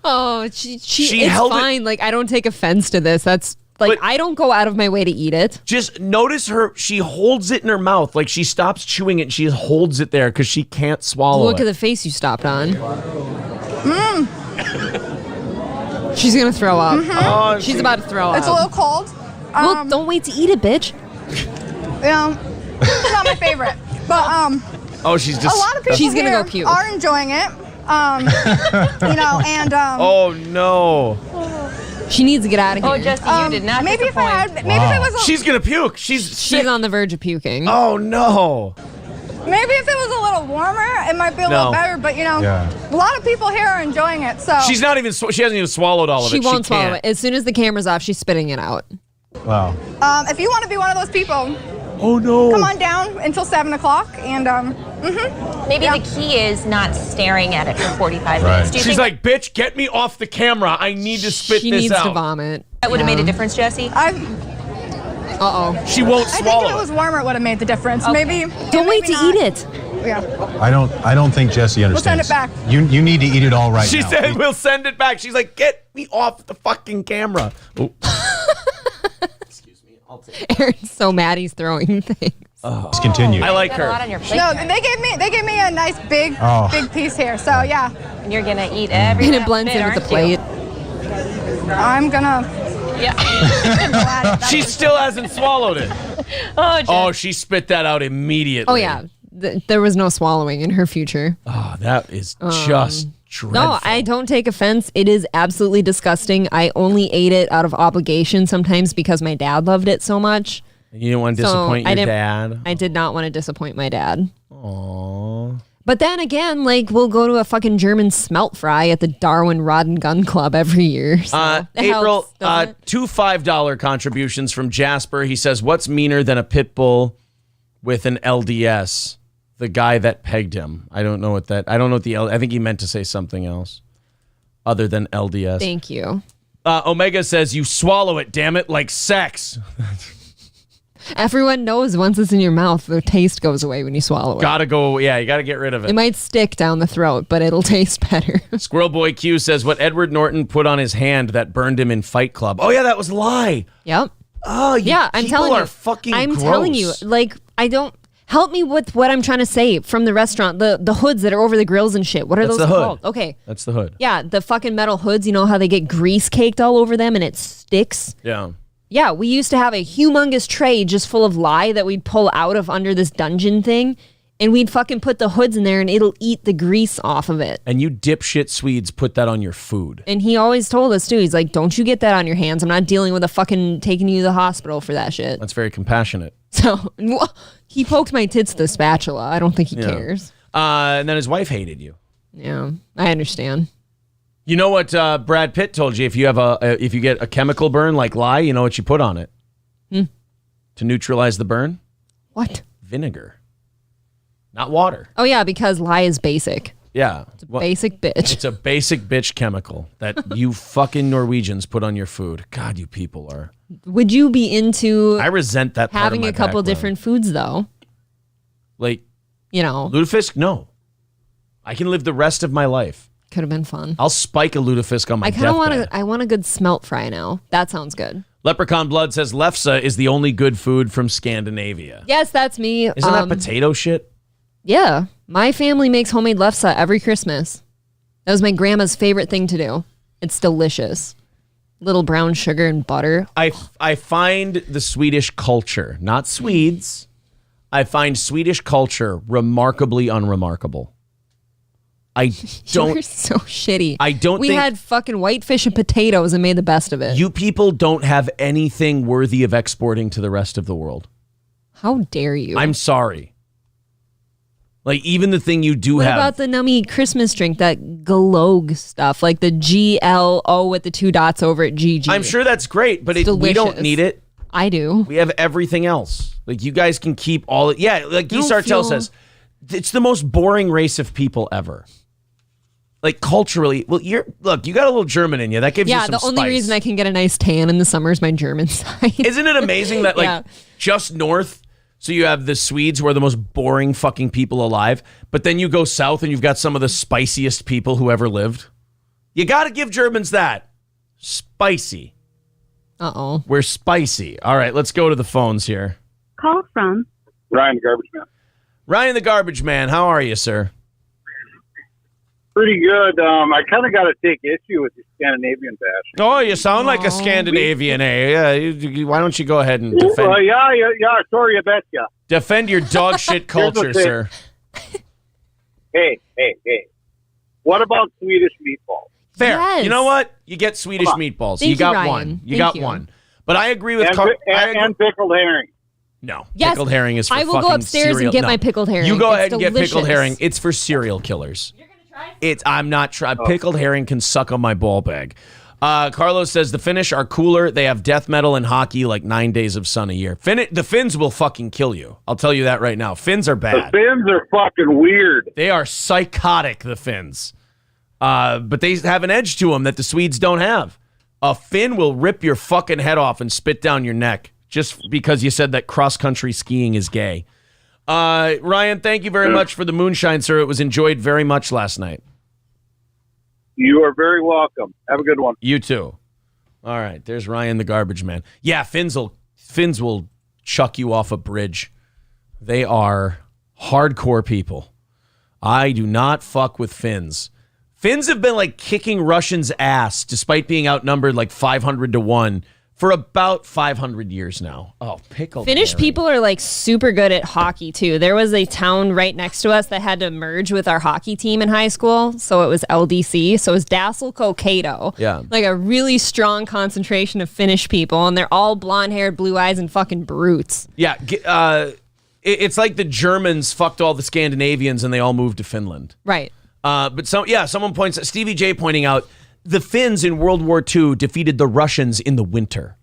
Oh, it's held fine. Like, I don't take offense to this. That's like, I don't go out of my way to eat it. Just notice her. She holds it in her mouth. Like, she stops chewing it and she holds it there because she can't swallow Look it. at the face you stopped on. Mm. She's going to throw up. Mm-hmm. Oh, She's about to throw up. It's a little cold. Well, don't wait to eat it, bitch. It's not my favorite. But, oh, she's just. a lot of people She's gonna here go puke. are enjoying it. You know, and Oh, no. She needs to get out of here. Oh, Jesse, you did not maybe disappoint. if I was She's going to puke. She's on the verge of puking. Oh, no. Maybe if it was a little warmer, it might be a little better. But a lot of people here are enjoying it. So she hasn't even swallowed all of it. She won't swallow it. As soon as the camera's off, she's spitting it out. Wow. If you want to be one of those people, oh no, come on down until 7 o'clock, and maybe the key is not staring at it for 45 minutes. Do you She's think like, bitch, get me off the camera. I need to spit She this needs out. to vomit. that would have made a difference, Jesse? She won't I think swallow if it was warmer, it would have made the difference. Maybe. Don't wait to eat it. Yeah. I don't think Jesse We'll send understands. it back. You need to eat it all right She now. said we'll send it back. She's like, get me off the fucking camera. Oh. Aaron's so mad he's throwing things. Let's continue. I like her. No, they gave me a nice big piece here. So yeah. And you're gonna eat every And it last blends bit, in with the aren't you? plate. I'm gonna. Yeah. She still hasn't swallowed it. Oh, Oh, she spit that out immediately. Oh yeah, there was no swallowing in her future. Oh, that is just dreadful. No, I don't take offense. It is absolutely disgusting. I only ate it out of obligation sometimes because my dad loved it so much. You didn't want to disappoint your dad. I did not want to disappoint my dad. Aww. But then again, like, we'll go to a fucking German smelt fry at the Darwin Rod and Gun Club every year. So it April, helps, doesn't it? 2 $5 contributions from Jasper. He says, what's meaner than a pit bull with an LDS? The guy that pegged him. I don't know what I think he meant to say something else other than LDS. Thank you. Omega says, you swallow it, damn it, like sex. Everyone knows once it's in your mouth, the taste goes away when you swallow it. You gotta get rid of it. It might stick down the throat, but it'll taste better. Squirrel Boy Q says, what Edward Norton put on his hand that burned him in Fight Club. Oh yeah, that was a lie. Yep. Oh, yeah, I'm telling you. Are fucking I'm gross. telling you, like, I don't. Help me with what I'm trying to say from the restaurant. The hoods that are over the grills and shit. What are That's those the hood. called? Okay. That's the hood. Yeah, the fucking metal hoods. You know how they get grease caked all over them and it sticks? Yeah. Yeah, we used to have a humongous tray just full of lye that we'd pull out of under this dungeon thing, and we'd fucking put the hoods in there and it'll eat the grease off of it. And you dipshit Swedes put that on your food. And he always told us too, he's like, don't you get that on your hands. I'm not dealing with a fucking taking you to the hospital for that shit. That's very compassionate. So he poked my tits with a spatula. I don't think he cares. And then his wife hated you. Yeah, I understand. You know what Brad Pitt told you? If you get a chemical burn like lye, you know what you put on it to neutralize the burn? What? Vinegar, not water. Oh yeah, because lye is basic. Yeah, It's a basic bitch. It's a basic bitch chemical that you fucking Norwegians put on your food. God, you people are. Would you be into I resent that part having of my a couple background. different foods though? Like, you know, lutefisk? No, I can live the rest of my life. Could have been fun. I'll spike a lutefisk on my I kind of deathbed. I want a good smelt fry now. That sounds good. Leprechaun Blood says lefse is the only good food from Scandinavia. Yes, that's me. Isn't that potato shit? Yeah, my family makes homemade lefse every Christmas. That was my grandma's favorite thing to do. It's delicious. Little brown sugar and butter. I find the Swedish culture, not Swedes, I find Swedish culture remarkably unremarkable. I don't. You're so shitty. I don't We think had fucking whitefish and potatoes and made the best of it. you people don't have anything worthy of exporting to the rest of the world. How dare you? I'm sorry. Like, even the thing you do What have. about the nummy Christmas drink, that Galog stuff, like the GLO with the 2 dots over at GG? I'm sure that's great, but we don't delicious. need it. I do. We have everything else. Like, you guys can keep all it. Yeah, like Guy Sartell says, it's the most boring race of people ever. Like, culturally, well, you got a little German in you. That gives you some the only spice. reason I can get a nice tan in the summer is my German side. Isn't it amazing that, like, just north, so you have the Swedes who are the most boring fucking people alive, but then you go south and you've got some of the spiciest people who ever lived? You got to give Germans that. Spicy. Uh-oh. We're spicy. All right, let's go to the phones here. Call from Ryan the Garbage Man. Ryan the Garbage Man, how are you, sir? Pretty good. I kind of got to take issue with the Scandinavian bash. Oh, you sound like a Scandinavian, eh? Why don't you go ahead and defend? Yeah. Sorry, I bet ya. Defend your dog shit culture, sir. Hey. What about Swedish meatballs? Fair. Yes. You know what? You get Swedish meatballs. Thank you got you, Ryan. one. You Thank got you. one. But I agree with and pickled herring. No. Yes, Pickled herring is for I will go fucking upstairs serial- and get no. my pickled herring. You go It's ahead and get pickled delicious. herring. It's for serial killers. You're going to try it? I'm not trying. Pickled herring can suck on my ball bag. Carlos says the Finnish are cooler. They have death metal and hockey like 9 days of sun a year. The Finns will fucking kill you. I'll tell you that right now. Finns are bad. The Finns are fucking weird. They are psychotic, the Finns. But they have an edge to them that the Swedes don't have. A Finn will rip your fucking head off and spit down your neck just because you said that cross-country skiing is gay. Ryan, thank you very much for the moonshine, sir. It was enjoyed very much last night. You are very welcome. Have a good one. You too. All right, there's Ryan the garbage man. Yeah, Finns will chuck you off a bridge. They are hardcore people. I do not fuck with Finns. Finns have been like kicking Russians' ass despite being outnumbered like 500-1 for about 500 years now. Oh, pickled Finnish herring. people are like super good at hockey too. There was a town right next to us that had to merge with our hockey team in high school, so it was LDC. So it was Dassel-Kokkato. Yeah. Like a really strong concentration of Finnish people, and they're all blonde-haired, blue eyes, and fucking brutes. Yeah, it's like the Germans fucked all the Scandinavians and they all moved to Finland. Right. But someone points out, Stevie J pointing out, the Finns in World War II defeated the Russians in the winter.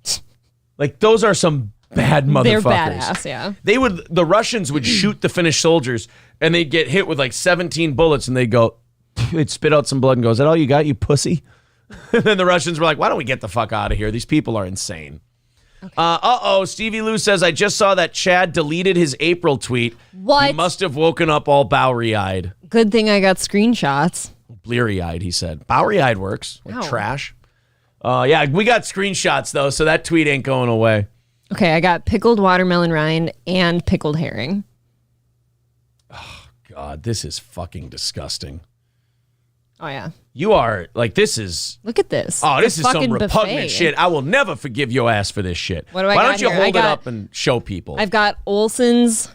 Like, those are some bad motherfuckers. They're badass, yeah. The Russians would shoot the Finnish soldiers and they'd get hit with like 17 bullets and they'd spit out some blood and go, is that all you got, you pussy? And then the Russians were like, why don't we get the fuck out of here? These people are insane. Okay. Stevie Lou says, I just saw that Chad deleted his April tweet. What? He must have woken up all Bowery-eyed. Good thing I got screenshots. Bleary-eyed, he said. Bowery-eyed works. Like Ow. trash. Yeah, we got screenshots, though, so that tweet ain't going away. Okay, I got pickled watermelon rind and pickled herring. Oh, God, this is fucking disgusting. Oh, yeah. You are, like, this is... Look at this. Oh, this It's a is some fucking repugnant buffet. shit. I will never forgive your ass for this shit. What do I Why got don't you here? hold I it got- up and show people? I've got Olson's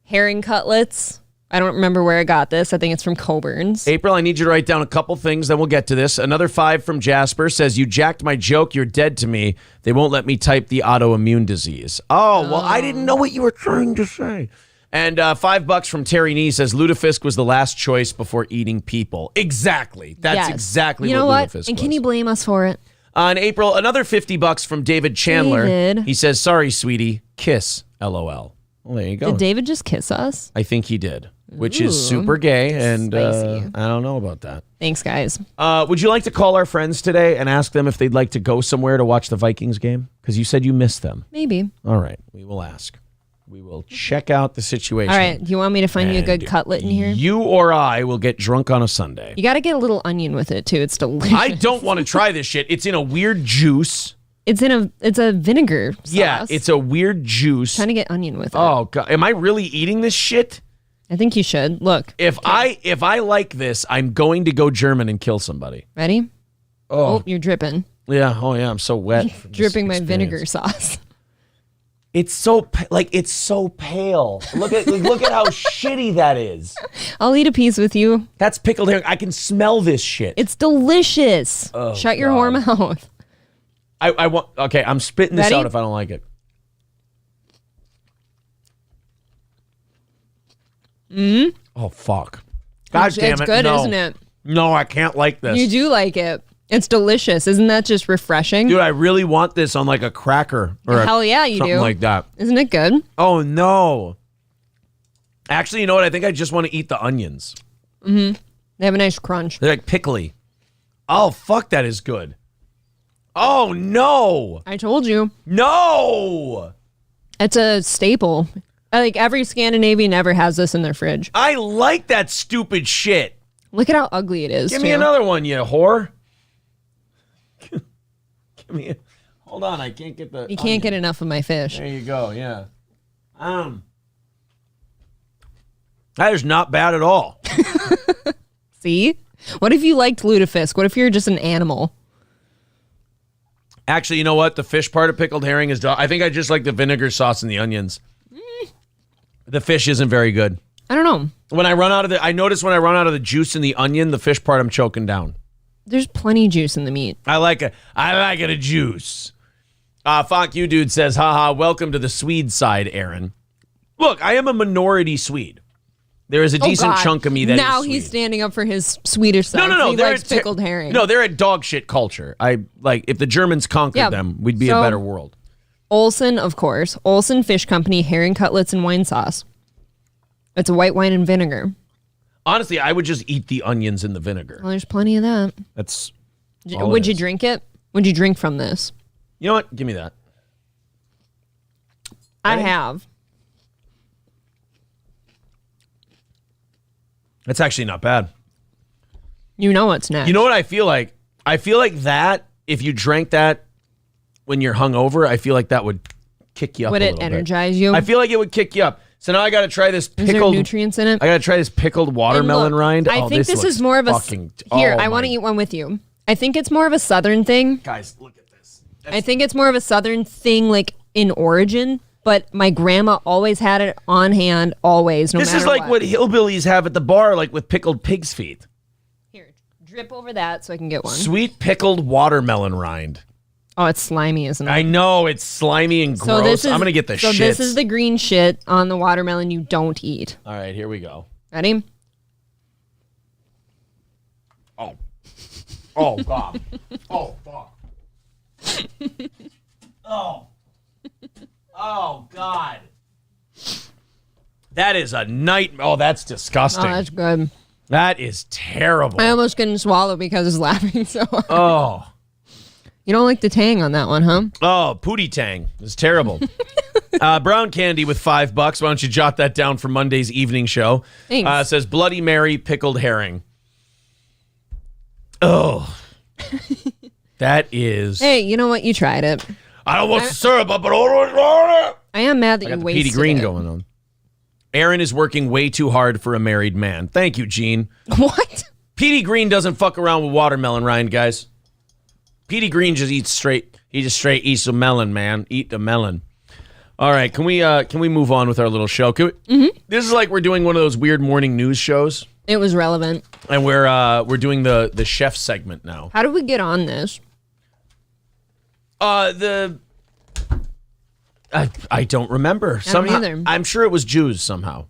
herring cutlets. I don't remember where I got this. I think it's from Coburn's. April, I need you to write down a couple things, then we'll get to this. Another 5 from Jasper says, you jacked my joke, you're dead to me. They won't let me type the autoimmune disease. Oh, well, I didn't know what you were trying to say. And $5 from Terry Nee says, Lutefisk was the last choice before eating people. Exactly. That's Yes. exactly you know what what? Lutefisk And was. can you blame us for it? In April, another $50 from David Chandler. David. He says, sorry, sweetie, kiss, LOL. Well, there you go. Did David just kiss us? I think he did, which is Ooh, super gay, and spicy. I don't know about that. Thanks, guys. Would you like to call our friends today and ask them if they'd like to go somewhere to watch the Vikings game? Because you said you missed them. Maybe. All right, we will ask. We will check out the situation. All right. Do you want me to find you a good And cutlet in here? You or I will get drunk on a Sunday. You got to get a little onion with it, too. It's delicious. I don't want to try this shit. It's in a weird juice. It's a vinegar sauce. Yeah, it's a weird juice. Trying to get onion with it. Oh, God. Am I really eating this shit? I think you should. Look. If I like this, I'm going to go German and kill somebody. Ready? Oh, you're dripping. Yeah. Oh, yeah. I'm so wet. from this Dripping my experience. vinegar sauce. It's so pale. Look at how shitty that is. I'll eat a piece with you. That's pickled herring. I can smell this shit. It's delicious. Oh, Shut your God. whore mouth. I want. Okay, I'm spitting this Ready? out if I don't like it. Oh fuck! God damn it! It's good, no. isn't it? No, I can't like this. You do like it. It's delicious. Isn't that just refreshing? Dude, I really want this on like a cracker or Hell yeah, you something do. like that. Isn't it good? Oh no! Actually, you know what? I think I just want to eat the onions. Mm-hmm. They have a nice crunch. They're like pickly. Oh fuck! That is good. Oh no! I told you. No! It's a staple. Like every Scandinavian ever has this in their fridge. I like that stupid shit. Look at how ugly it is. Give me another one, you whore. Give me. Hold on, I can't get the. You can't get enough of my fish. There you go. Yeah. That is not bad at all. See? What if you liked lutefisk? What if you're just an animal? Actually, you know what? The fish part of pickled herring is. I think I just like the vinegar sauce and the onions. The fish isn't very good. I don't know. When I run out of I notice when I run out of the juice in the onion, the fish part I'm choking down. There's plenty of juice in the meat. I like a juice. Fuck you, dude says, haha, welcome to the Swede side, Aaron. Look, I am a minority Swede. There is a decent chunk of me that now is he's Swede. standing up for his Swedish side. No. He likes pickled herring. No, they're a dog shit culture. If the Germans conquered them, we'd be a better world. Olsen, of course. Olsen Fish Company, herring cutlets and wine sauce. It's a white wine and vinegar. Honestly, I would just eat the onions in the vinegar. Well, there's plenty of that. That's. Would you drink it? Would you drink from this? You know what? Give me that. I have. That's actually not bad. You know what's next. You know what I feel like? I feel like that, if you drank that when you're hungover, I feel like that would kick you up. Would it energize you? I feel like it would kick you up. So now I got to try this pickled. Is there nutrients in it? I got to try this pickled watermelon rind. I think this is more of a. Here, I want to eat one with you. I think it's more of a Southern thing. Guys, look at this. I think it's more of a Southern thing, like in origin. But my grandma always had it on hand, always, no matter what. This is like what hillbillies have at the bar, like with pickled pig's feet. Here, drip over that so I can get one. Sweet pickled watermelon rind. Oh, it's slimy, isn't it? I know, it's slimy and gross. I'm going to get the shits. So this is the green shit on the watermelon you don't eat. All right, here we go. Ready? Oh. Oh, God. Oh, fuck. Oh. Oh, God. That is a nightmare. Oh, that's disgusting. Oh, that's good. That is terrible. I almost couldn't swallow because I was laughing so hard. Oh. You don't like the tang on that one, huh? Oh, pootie tang. It's terrible. Brown candy with $5. Why don't you jot that down for Monday's evening show? Thanks. Says Bloody Mary pickled herring. Oh. That is... Hey, you know what? You tried it. I don't want the syrup, but I am mad that got you the wasted Petey Green it. going on. Aaron is working way too hard for a married man. Thank you, Gene. What? Petey Green doesn't fuck around with watermelon rind, guys. Petey Green just eats straight. He just straight eats a melon, man. Eat the melon. All right, can we move on with our little show? This is like we're doing one of those weird morning news shows. It was relevant. And we're doing the chef segment now. How did we get on this? I don't remember. Somehow, either. I'm sure it was Jews somehow.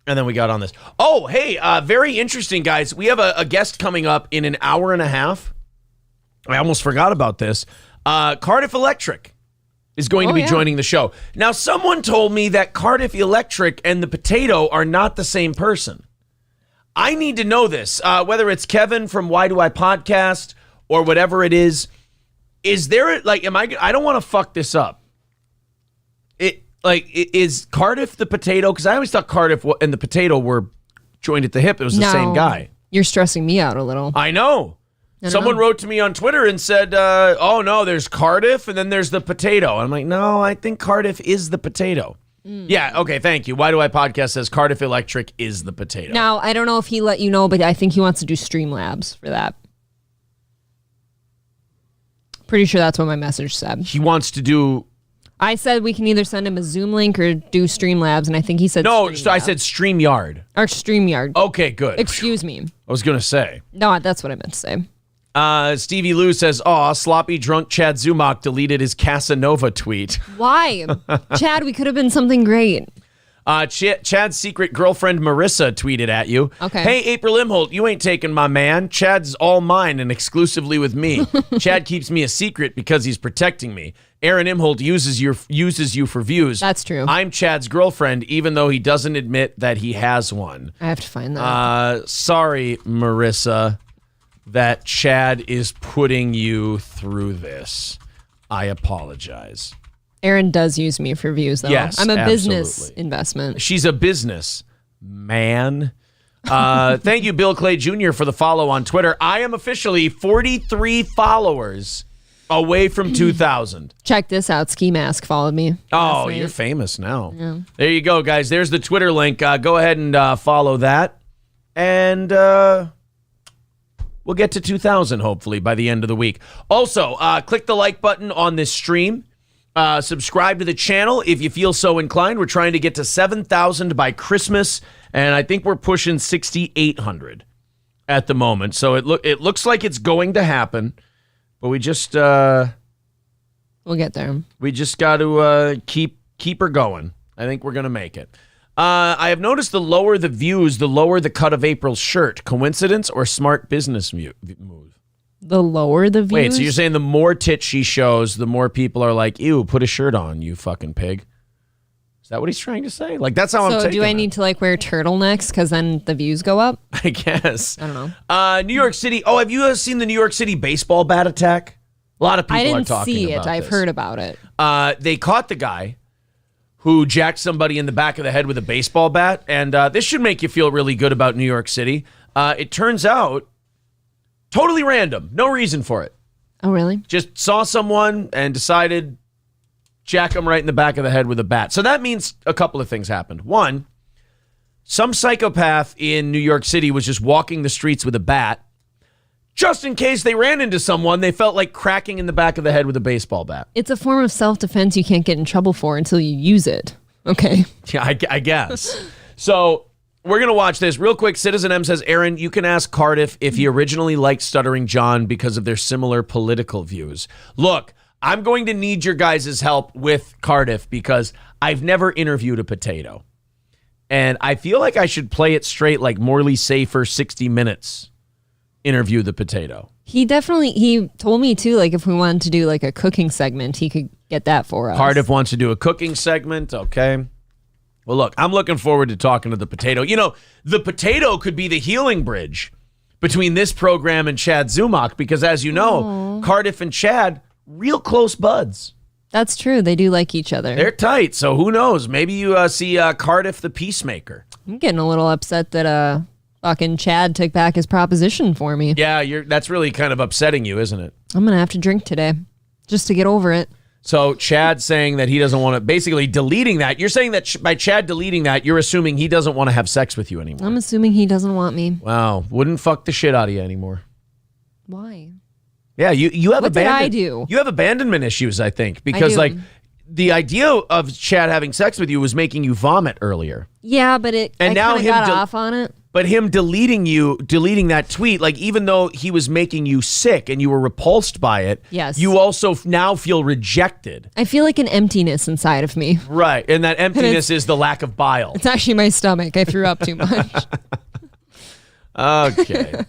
And then we got on this. Oh, hey, very interesting, guys. We have a guest coming up in an hour and a half. I almost forgot about this. Cardiff Electric is going to be joining the show. Now, someone told me that Cardiff Electric and the potato are not the same person. I need to know this, whether it's Kevin from Why Do I Podcast or whatever it is. Is there, like, I don't want to fuck this up. Is Cardiff the potato? Because I always thought Cardiff and the potato were joined at the hip. It was the same guy. You're stressing me out a little. I know. Someone wrote to me on Twitter and said, oh, no, there's Cardiff and then there's the potato. I'm like, no, I think Cardiff is the potato. Yeah, okay, thank you. Why Do I Podcast says Cardiff Electric is the potato. Now, I don't know if he let you know, but I think he wants to do Streamlabs for that. Pretty sure that's what my message said. He wants to do... I said we can either send him a Zoom link or do Streamlabs, and I think he said I said StreamYard. Or StreamYard. Okay, good. Excuse me. I was going to say. No, that's what I meant to say. Stevie Lou says, sloppy drunk Chad Zumach deleted his Casanova tweet. Why? Chad, we could have been something great. Chad's secret girlfriend Marissa tweeted at you. Okay. Hey, April Imholt, you ain't taking my man. Chad's all mine and exclusively with me. Chad keeps me a secret because he's protecting me. Aaron Imholt uses you for views. That's true. I'm Chad's girlfriend, even though he doesn't admit that he has one. I have to find that. Sorry, Marissa, that Chad is putting you through this. I apologize. Aaron does use me for views, though. Yes, I'm a absolutely. business investment. She's a business man. Thank you, Bill Clay Jr., for the follow on Twitter. I am officially 43 followers away from 2,000. Check this out. Ski Mask followed me. Oh, you're famous now. Yeah. There you go, guys. There's the Twitter link. Go ahead and follow that. And we'll get to 2,000, hopefully, by the end of the week. Also, click the like button on this stream. Subscribe to the channel if you feel so inclined. We're trying to get to 7,000 by Christmas, and I think we're pushing 6,800 at the moment. So it looks like it's going to happen, but we just We'll get there. We just got to keep her going. I think we're going to make it. I have noticed the lower the views, the lower the cut of April's shirt. Coincidence or smart business move? The lower the views? Wait, so you're saying the more tits she shows, the more people are like, ew, put a shirt on, you fucking pig. Is that what he's trying to say? Like, that's how I'm taking So do I need to like wear turtlenecks because then the views go up? I guess. I don't know. New York City. Oh, have you seen the New York City baseball bat attack? A lot of people are talking about it. I didn't see it. I've heard about it. They caught the guy who jacked somebody in the back of the head with a baseball bat. And this should make you feel really good about New York City. It turns out, totally random. No reason for it. Oh, really? Just saw someone and decided jack him right in the back of the head with a bat. So that means a couple of things happened. One, some psychopath in New York City was just walking the streets with a bat. Just in case they ran into someone, they felt like cracking in the back of the head with a baseball bat. It's a form of self-defense you can't get in trouble for until you use it. Okay. Yeah, I guess. So we're going to watch this. Real quick, Citizen M says, Aaron, you can ask Cardiff if he originally liked Stuttering John because of their similar political views. Look, I'm going to need your guys' help with Cardiff because I've never interviewed a potato. And I feel like I should play it straight like Morley Safer 60 Minutes. Interview the potato. He told me too, like if we wanted to do like a cooking segment, he could get that for us. Cardiff wants to do a cooking segment. Okay. Well, look, I'm looking forward to talking to the potato. You know, the potato could be the healing bridge between this program and Chad Zumach because as you know, Cardiff and Chad, real close buds. That's true. They do like each other. They're tight. So who knows? Maybe you see Cardiff the peacemaker. I'm getting a little upset that fucking Chad took back his proposition for me. Yeah, that's really kind of upsetting you, isn't it? I'm going to have to drink today just to get over it. So Chad saying that he doesn't want to, basically deleting that. You're saying that by Chad deleting that, you're assuming he doesn't want to have sex with you anymore. I'm assuming he doesn't want me. Wow. Wouldn't fuck the shit out of you anymore. Why? Yeah, you have what did I do? You have abandonment issues, I think, because like the idea of Chad having sex with you was making you vomit earlier. Yeah, but I kind of got off on it. But him deleting that tweet, like even though he was making you sick and you were repulsed by it, yes, you also now feel rejected. I feel like an emptiness inside of me. Right, and that emptiness is the lack of bile. It's actually my stomach. I threw up too much. Okay.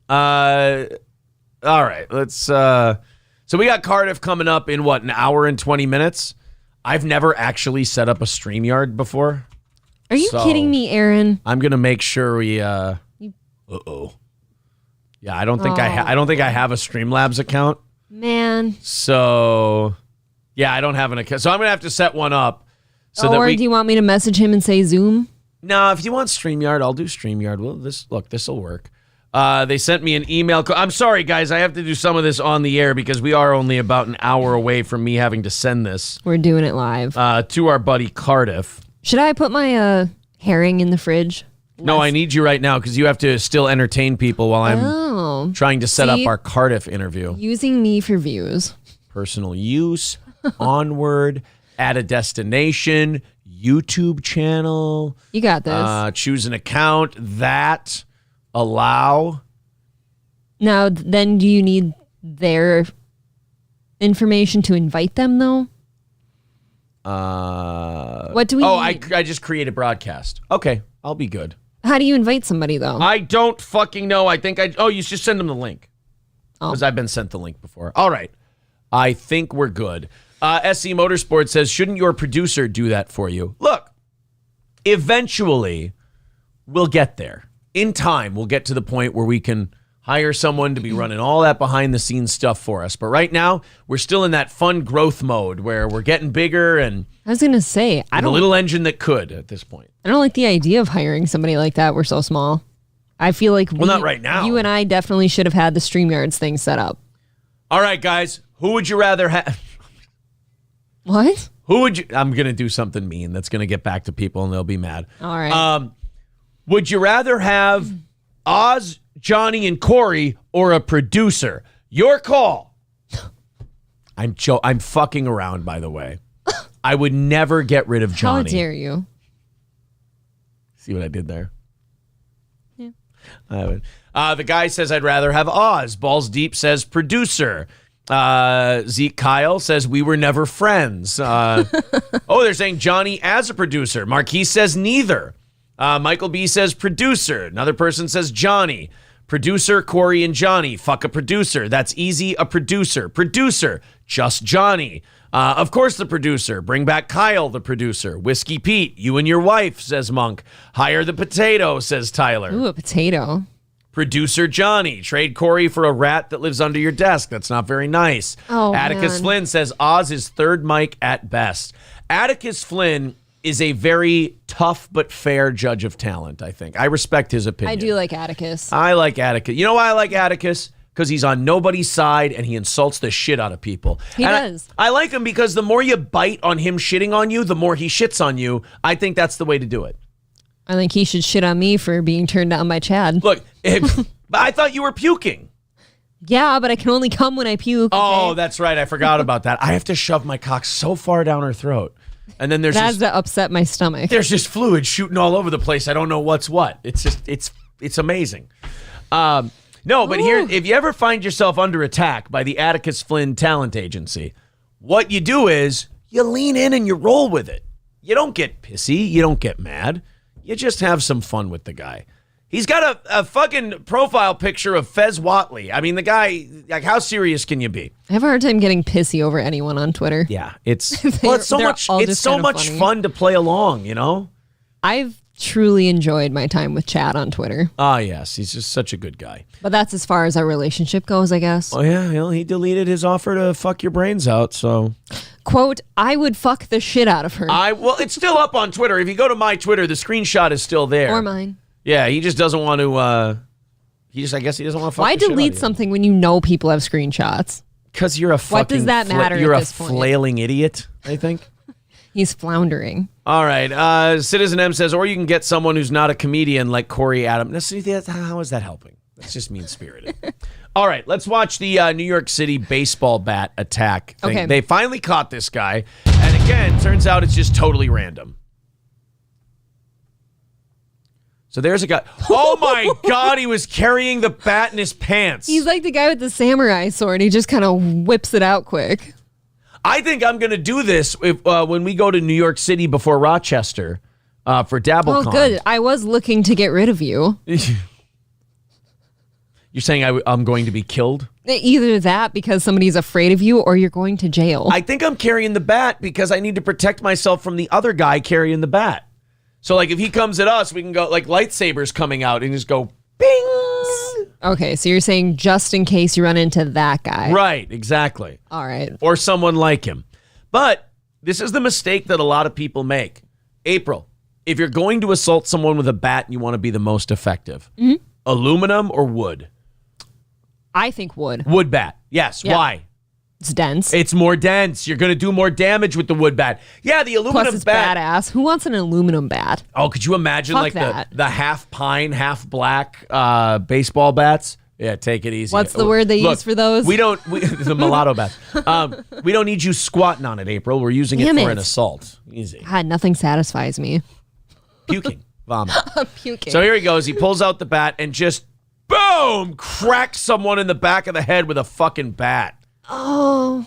All right, let's so we got Cardiff coming up in what, an hour and 20 minutes? I've never actually set up a StreamYard before. Are you kidding me, Aaron? I'm gonna make sure we. Yeah, I don't think I don't think I have a Streamlabs account. Man. So, yeah, I don't have an account. So I'm gonna have to set one up. So do you want me to message him and say Zoom? No, if you want StreamYard, I'll do StreamYard. Well, this will work. They sent me an email. I'm sorry, guys. I have to do some of this on the air because we are only about an hour away from me having to send this. We're doing it live. To our buddy Cardiff. Should I put my herring in the fridge? No, I need you right now because you have to still entertain people while I'm trying to set up our Cardiff interview. Using me for views. Personal use, onward, at a destination, YouTube channel. You got this. Choose an account, that, allow. Now, then do you need their information to invite them, though? What do we need? I just created broadcast. Okay, I'll be good. How do you invite somebody, though? I don't fucking know. I think you just send them the link. Because I've been sent the link before. All right. I think we're good. SC Motorsport says, shouldn't your producer do that for you? Look, eventually we'll get there. In time, we'll get to the point where we can hire someone to be running all that behind-the-scenes stuff for us. But right now, we're still in that fun growth mode where we're getting bigger and... I was going to say, a little engine that could at this point. I don't like the idea of hiring somebody like that. We're so small. I feel like not right now. You and I definitely should have had the StreamYards thing set up. All right, guys. Who would you rather have? What? Who would you... I'm going to do something mean that's going to get back to people and they'll be mad. All right. Would you rather have Oz, Johnny, and Corey or a producer? Your call. I'm fucking around, by the way. I would never get rid of Johnny. How dare you? See what I did there? Yeah. I would. The guy says I'd rather have Oz. Balls Deep says producer. Zeke Kyle says we were never friends. They're saying Johnny as a producer. Marquise says neither. Michael B says producer. Another person says Johnny. Producer, Corey and Johnny. Fuck a producer. That's easy. A producer. Producer. Just Johnny. Of course, the producer. Bring back Kyle, the producer. Whiskey Pete. You and your wife, says Monk. Hire the potato, says Tyler. Ooh, a potato. Producer Johnny. Trade Corey for a rat that lives under your desk. That's not very nice. Oh, Atticus man. Flynn says Oz is third mic at best. Atticus Flynn is a very tough but fair judge of talent, I think. I respect his opinion. I do like Atticus. I like Atticus. You know why I like Atticus? Because he's on nobody's side and he insults the shit out of people. He does. I like him because the more you bite on him shitting on you, the more he shits on you. I think that's the way to do it. I think he should shit on me for being turned down by Chad. Look, I thought you were puking. Yeah, but I can only come when I puke. Oh, that's right. I forgot about that. I have to shove my cock so far down her throat. And then there's That's to upset my stomach. There's just fluid shooting all over the place. I don't know what's what. It's amazing. No, but here, if you ever find yourself under attack by the Atticus Flynn Talent Agency, what you do is you lean in and you roll with it. You don't get pissy. You don't get mad. You just have some fun with the guy. He's got a fucking profile picture of Fez Whatley. I mean, the guy, like, how serious can you be? I have a hard time getting pissy over anyone on Twitter. Yeah, it's so much fun to play along, you know? I've truly enjoyed my time with Chad on Twitter. Ah, yes, he's just such a good guy. But that's as far as our relationship goes, I guess. Oh, yeah, well, he deleted his offer to fuck your brains out, so... Quote, I would fuck the shit out of her. Well, it's still up on Twitter. If you go to my Twitter, the screenshot is still there. Or mine. Yeah, he just doesn't want to, I guess he doesn't want to fuck Why the shit out delete of you. something when you know people have screenshots? Because you're a fucking... What does that matter You're at a this point? flailing idiot, I think. He's floundering. All right. Citizen M says, or you can get someone who's not a comedian like Corey Adams. Now, see, how is that helping? That's just mean-spirited. All right, let's watch the New York City baseball bat attack thing. Okay. They finally caught this guy. And again, turns out it's just totally random. So there's a guy. Oh, my God, he was carrying the bat in his pants. He's like the guy with the samurai sword. He just kind of whips it out quick. I think I'm going to do this when we go to New York City before Rochester for DabbleCon. Oh, good. I was looking to get rid of you. You're saying I'm going to be killed? Either that because somebody's afraid of you or you're going to jail. I think I'm carrying the bat because I need to protect myself from the other guy carrying the bat. So, like, if he comes at us, we can go, like, lightsabers coming out and just go, bing! Okay, so you're saying just in case you run into that guy. Right, exactly. All right. Or someone like him. But this is the mistake that a lot of people make. April, if you're going to assault someone with a bat and you want to be the most effective, aluminum or wood? I think wood. Wood bat. Yes. Yeah. Why? It's dense. It's more dense. You're going to do more damage with the wood bat. Yeah, the aluminum Plus it's bat. badass. Who wants an aluminum bat? Oh, could you imagine Fuck like that. the half pine, half black baseball bats? Yeah, take it easy. What's the word they use for those? The mulatto bats. We don't need you squatting on it, April. We're using it Damn for it. an assault. Easy. God, nothing satisfies me. Puking. Vomit. Puking. So here he goes. He pulls out the bat and just, boom, cracks someone in the back of the head with a fucking bat. Oh.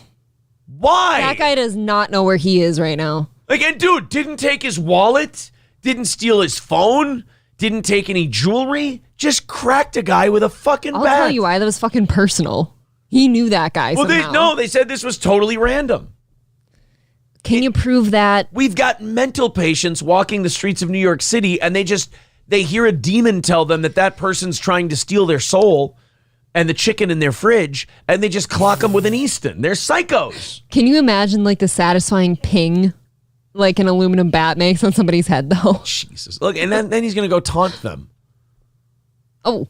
Why? That guy does not know where he is right now. Like, and dude, didn't take his wallet, didn't steal his phone, didn't take any jewelry, just cracked a guy with a fucking I'll bat. tell you why. That was fucking personal. He knew that guy somehow. They said this was totally random. Can you prove that? We've got mental patients walking the streets of New York City, and they hear a demon tell them that person's trying to steal their soul and the chicken in their fridge, and they just clock them with an Easton. They're psychos. Can you imagine like the satisfying ping like an aluminum bat makes on somebody's head though? Jesus. Look, and then he's going to go taunt them. Oh.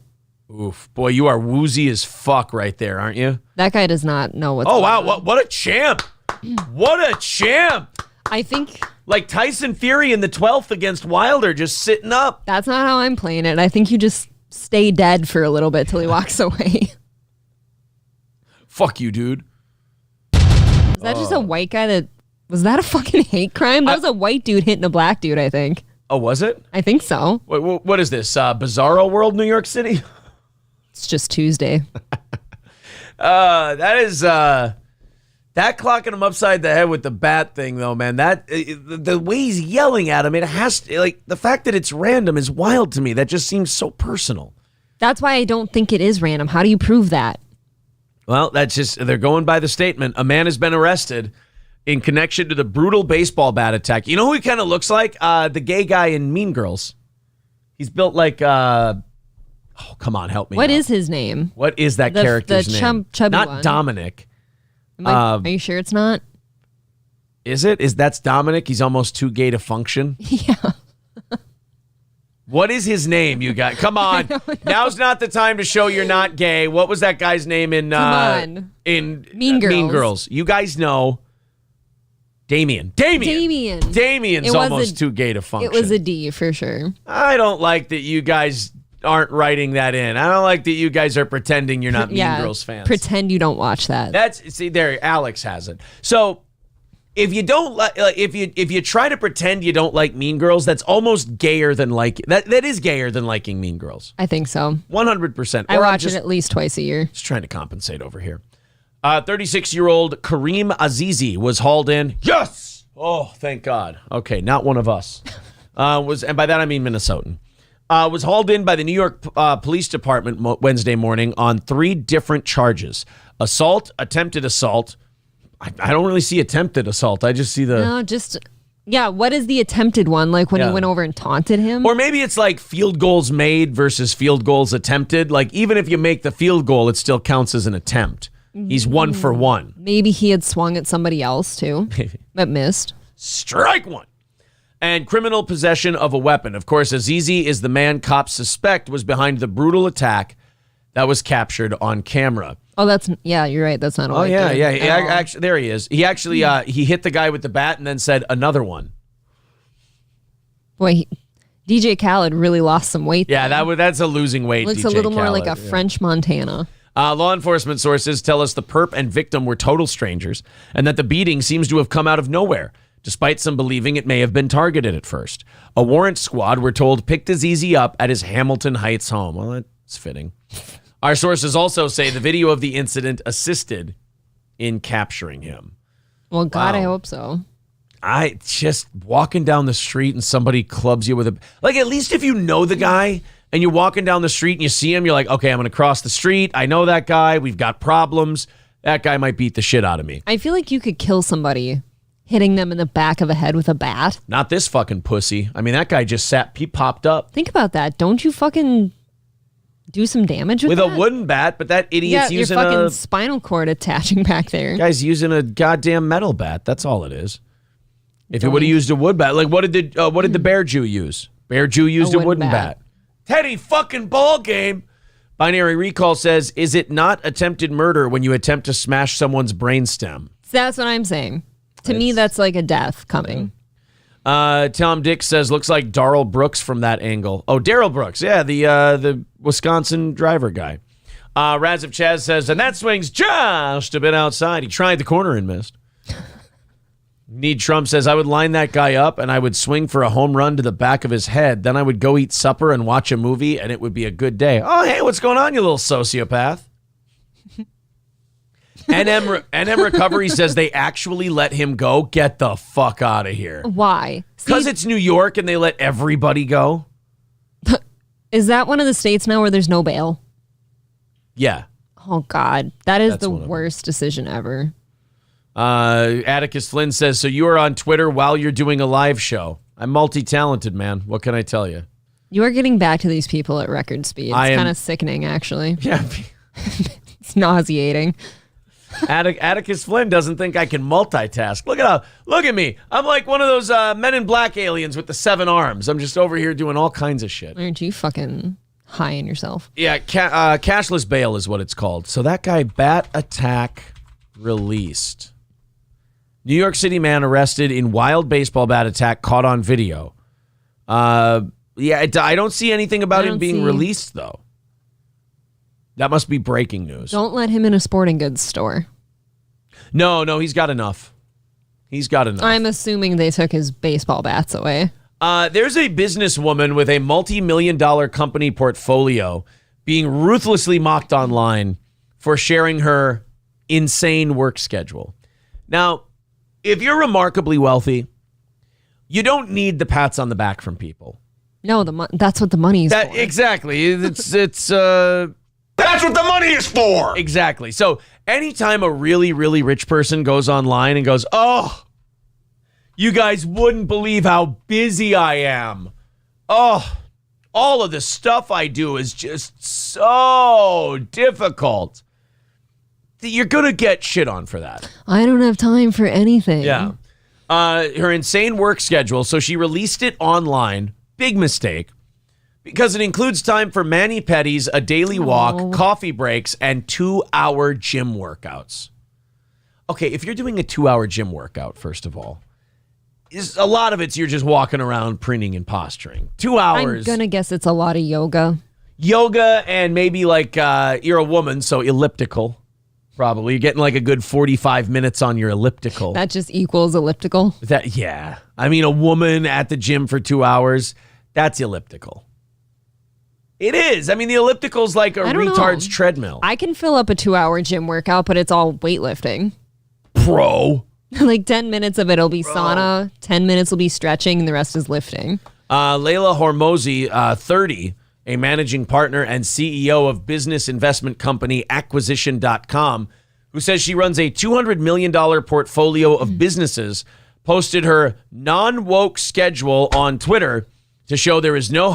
Oof. Boy, you are woozy as fuck right there, aren't you? That guy does not know what's Oh, going wow. on. What a champ. What a champ. I think like Tyson Fury in the 12th against Wilder, just sitting up. that's not how I'm playing it. I think you just stay dead for a little bit till he walks away. Fuck you, dude. Is that just a white guy was that a fucking hate crime? That was a white dude hitting a black dude, I think. Oh, was it? I think so. What is this? Bizarro World, New York City? It's just Tuesday. That is that clocking him upside the head with the bat thing, though, man. That the way he's yelling at him, it has to, like, the fact that it's random is wild to me. That just seems so personal. That's why I don't think it is random. How do you prove that? Well, that's just, they're going by the statement. A man has been arrested in connection to the brutal baseball bat attack. You know who he kind of looks like? The gay guy in Mean Girls. He's built like, oh, come on, help me. What is his name? What is that character's name? Chubby Not one. Dominic. Are you sure it's not? Is it? That's Dominic? He's almost too gay to function? Yeah. What is his name, you guys? Come on. Now's not the time to show you're not gay. What was that guy's name in Mean Girls? You guys know. Damien's almost too gay to function. It was a D for sure. I don't like that you guys aren't writing that in. I don't like that you guys are pretending you're not Mean Girls fans. Pretend you don't watch that. See there, Alex has it. So if you don't like, if you try to pretend you don't like Mean Girls, that's almost gayer than that is gayer than liking Mean Girls. I think so. 100%. I watch it at least twice a year. Just trying to compensate over here. 36-year-old Kareem Azizi was hauled in. Yes. Oh, thank God. Okay, not one of us. And by that I mean Minnesotan. Was hauled in by the New York Police Department Wednesday morning on 3 different charges: assault, attempted assault. I don't really see attempted assault. I just see what is the attempted one? Like when he went over and taunted him? Or maybe it's like field goals made versus field goals attempted. Like even if you make the field goal, it still counts as an attempt. He's 1 for 1. Maybe he had swung at somebody else too, but missed. Strike one. And criminal possession of a weapon. Of course, Azizi is the man cops suspect was behind the brutal attack that was captured on camera. Oh, you're right. That's not a white dude. Yeah. Actually, there he is. He actually he hit the guy with the bat and then said another one. Boy, DJ Khaled really lost some weight. Yeah, that's a losing weight. Looks DJ a little Khaled, more like a French Montana. Law enforcement sources tell us the perp and victim were total strangers and that the beating seems to have come out of nowhere, despite some believing it may have been targeted at first. A warrant squad, we're told, picked Azizi up at his Hamilton Heights home. Well, that's fitting. Our sources also say the video of the incident assisted in capturing him. Well, God, wow. I hope so. I just walking down the street and somebody clubs you with at least if you know the guy and you're walking down the street and you see him, you're like, okay, I'm going to cross the street. I know that guy. We've got problems. That guy might beat the shit out of me. I feel like you could kill somebody hitting them in the back of the head with a bat. Not this fucking pussy. I mean, that guy just he popped up. Think about that. Don't you fucking do some damage with a wooden bat? But that idiot's using your fucking spinal cord attaching back there. Guy's using a goddamn metal bat. That's all it is. If he would have used a wood bat, like what did the Bear Jew use? Bear Jew used a wooden bat. Teddy fucking ball game. Binary Recall says, is it not attempted murder when you attempt to smash someone's brainstem? That's what I'm saying. To me, that's like a death coming. Tom Dick says, looks like Darrell Brooks from that angle. Oh, Darrell Brooks. Yeah, the Wisconsin driver guy. Raziv Chaz says, and that swing's just a bit outside. He tried the corner and missed. Need Trump says, I would line that guy up and I would swing for a home run to the back of his head. Then I would go eat supper and watch a movie and it would be a good day. Oh, hey, what's going on, you little sociopath? NM Recovery says they actually let him go. Get the fuck out of here. Why? Because it's New York and they let everybody go? Is that one of the states now where there's no bail? Yeah. Oh, God. That's the worst decision ever. Atticus Flynn says, so you are on Twitter while you're doing a live show. I'm multi-talented, man. What can I tell you? You are getting back to these people at record speed. It's kind of sickening, actually. Yeah. It's nauseating. Atticus Flynn doesn't think I can multitask. Look at me. I'm like one of those Men in Black aliens with the 7 arms. I'm just over here doing all kinds of shit. Aren't you fucking high in yourself? Yeah, cashless bail is what it's called. So that guy, bat attack released. New York City man arrested in wild baseball bat attack caught on video. I don't see anything about him being released, though. That must be breaking news. Don't let him in a sporting goods store. No, he's got enough. I'm assuming they took his baseball bats away. There's a businesswoman with a multi-million-dollar company portfolio being ruthlessly mocked online for sharing her insane work schedule. Now, if you're remarkably wealthy, you don't need the pats on the back from people. No, that's what the money is for. Exactly. That's what the money is for. Exactly. So anytime a really, really rich person goes online and goes, oh, you guys wouldn't believe how busy I am. Oh, all of the stuff I do is just so difficult. You're going to get shit on for that. I don't have time for anything. Yeah. Her insane work schedule. So she released it online. Big mistake. Because it includes time for mani-pedis, a daily walk, coffee breaks, and 2-hour gym workouts. Okay, if you're doing a 2-hour gym workout, first of all, a lot of it's you're just walking around printing and posturing. 2 hours. I'm going to guess it's a lot of yoga. Yoga and maybe like you're a woman, so elliptical. Probably. You're getting like a good 45 minutes on your elliptical. That just equals elliptical? Yeah. I mean, a woman at the gym for 2 hours, that's elliptical. It is. I mean, the elliptical's like a retard's treadmill. I can fill up a 2-hour gym workout, but it's all weightlifting. Bro. Like 10 minutes of it will be sauna, 10 minutes will be stretching, and the rest is lifting. Layla Hormozi, 30, a managing partner and CEO of business investment company Acquisition.com, who says she runs a $200 million portfolio of businesses, posted her non-woke schedule on Twitter to show there is no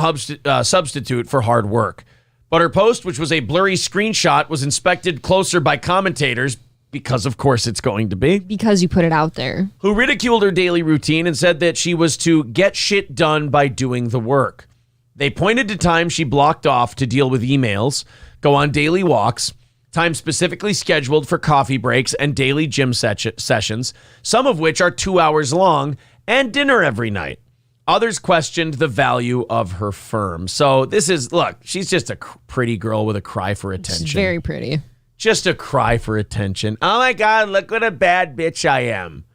substitute for hard work. But her post, which was a blurry screenshot, was inspected closer by commentators, because of course it's going to be. Because you put it out there. Who ridiculed her daily routine and said that she was to get shit done by doing the work. They pointed to time she blocked off to deal with emails, go on daily walks, time specifically scheduled for coffee breaks and daily gym sessions, some of which are 2 hours long, and dinner every night. Others questioned the value of her firm. So this is, look, she's just a pretty girl with a cry for attention. She's very pretty. Just a cry for attention. Oh my God, look what a bad bitch I am.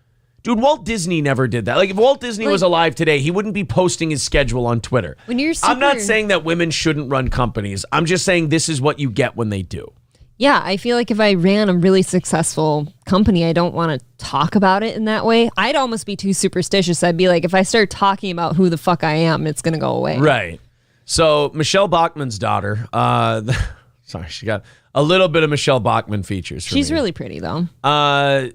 Dude, Walt Disney never did that. Like, if Walt Disney was alive today, he wouldn't be posting his schedule on Twitter. When you're I'm not saying that women shouldn't run companies. I'm just saying this is what you get when they do. Yeah, I feel like if I ran a really successful company, I don't want to talk about it in that way. I'd almost be too superstitious. I'd be like, if I start talking about who the fuck I am, it's going to go away. Right. So Michelle Bachmann's daughter, sorry, she got a little bit of Michelle Bachmann features for She's me. really pretty, though. Layla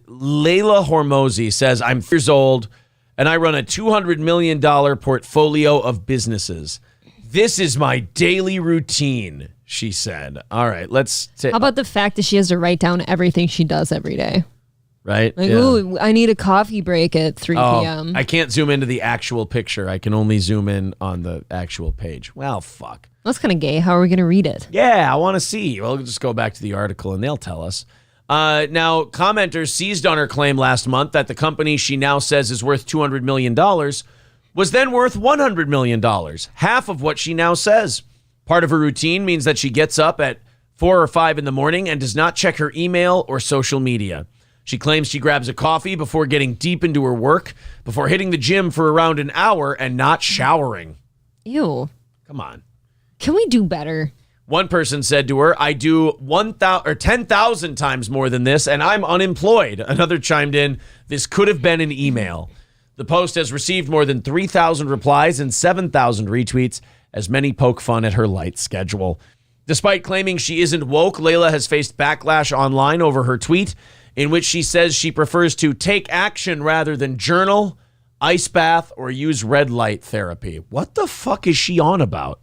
Hormozi says, I'm 4 years old, and I run a $200 million portfolio of businesses. This is my daily routine, she said. All right, let's How about the fact that she has to write down everything she does every day? Right? Like, Yeah. ooh, I need a coffee break at 3 p.m. I can't zoom into the actual picture. I can only zoom in on the actual page. Well, fuck. That's kind of gay. How are we going to read it? Yeah, I want to see. Well, we'll just go back to the article and they'll tell us. Now, commenters seized on her claim last month that the company she now says is worth $200 million was then worth $100 million, half of what she now says. Part of her routine means that she gets up at 4 or 5 in the morning and does not check her email or social media. She claims she grabs a coffee before getting deep into her work, before hitting the gym for around an hour and not showering. Ew. Come on. Can we do better? One person said to her, I do 10,000 times more than this, and I'm unemployed. Another chimed in, this could have been an email. The post has received more than 3,000 replies and 7,000 retweets, as many poke fun at her light schedule. Despite claiming she isn't woke, Layla has faced backlash online over her tweet, in which she says she prefers to take action rather than journal, ice bath, or use red light therapy. What the fuck is she on about?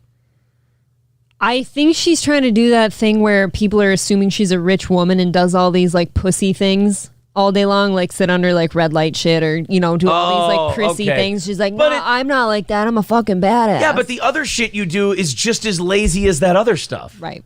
I think she's trying to do that thing where people are assuming she's a rich woman and does all these like pussy things all day long, like sit under like red light shit or, you know, do all these like prissy things. She's like, no, I'm not like that. I'm a fucking badass. Yeah, but the other shit you do is just as lazy as that other stuff. Right.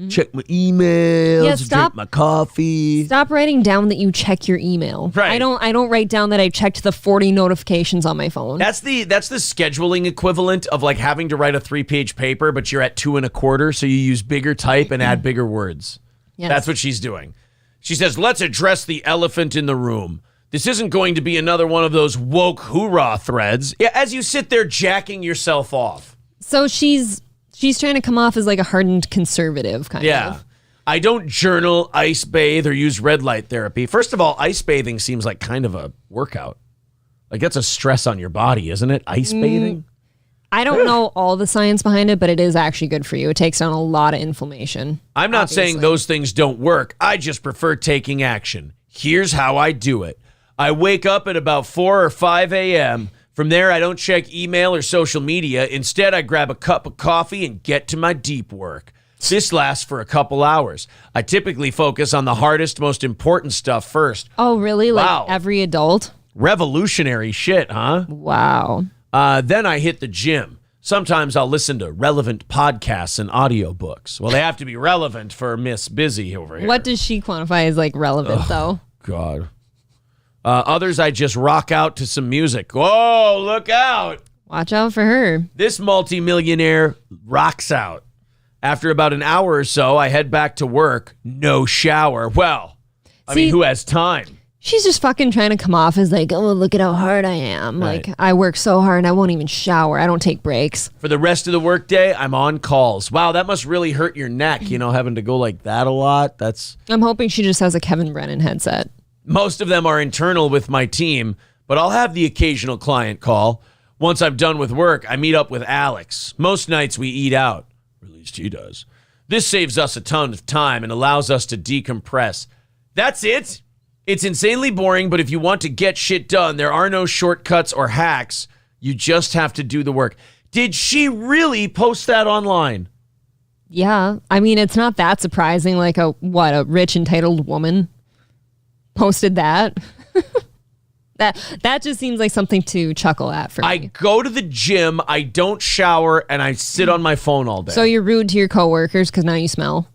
Check my emails, drink my coffee. Stop writing down that you check your email. Right. I don't write down that I checked the 40 notifications on my phone. That's the scheduling equivalent of like having to write a 3-page paper, but you're at 2 1/4, so you use bigger type and add bigger words. Yes. That's what she's doing. She says, let's address the elephant in the room. This isn't going to be another one of those woke hoorah threads. Yeah, as you sit there jacking yourself off. So she's trying to come off as like a hardened conservative kind of. I don't journal, ice bathe, or use red light therapy. First of all, ice bathing seems like kind of a workout. Like that's a stress on your body, isn't it? Ice bathing? I don't know all the science behind it, but it is actually good for you. It takes down a lot of inflammation. I'm not saying those things don't work. I just prefer taking action. Here's how I do it. I wake up at about 4 or 5 a.m. From there, I don't check email or social media. Instead, I grab a cup of coffee and get to my deep work. This lasts for a couple hours. I typically focus on the hardest, most important stuff first. Oh, really? Wow. Like every adult? Revolutionary shit, huh? Wow. Then I hit the gym. Sometimes I'll listen to relevant podcasts and audiobooks. Well, they have to be relevant for Miss Busy over here. What does she quantify as like relevant, though? God. Others, I just rock out to some music. Whoa, look out. Watch out for her. This multimillionaire rocks out. After about an hour or so, I head back to work. No shower. Well, I mean, who has time? She's just fucking trying to come off as like, oh, look at how hard I am. Right. Like, I work so hard and I won't even shower. I don't take breaks. For the rest of the workday, I'm on calls. Wow, that must really hurt your neck, having to go like that a lot. I'm hoping she just has a Kevin Brennan headset. Most of them are internal with my team, but I'll have the occasional client call. Once I'm done with work, I meet up with Alex. Most nights we eat out. Or at least he does. This saves us a ton of time and allows us to decompress. That's it. It's insanely boring, but if you want to get shit done, there are no shortcuts or hacks. You just have to do the work. Did she really post that online? Yeah. I mean, it's not that surprising. Like a rich, entitled woman posted that. That just seems like something to chuckle at for me. I go to the gym, I don't shower, and I sit on my phone all day. So you're rude to your coworkers because now you smell.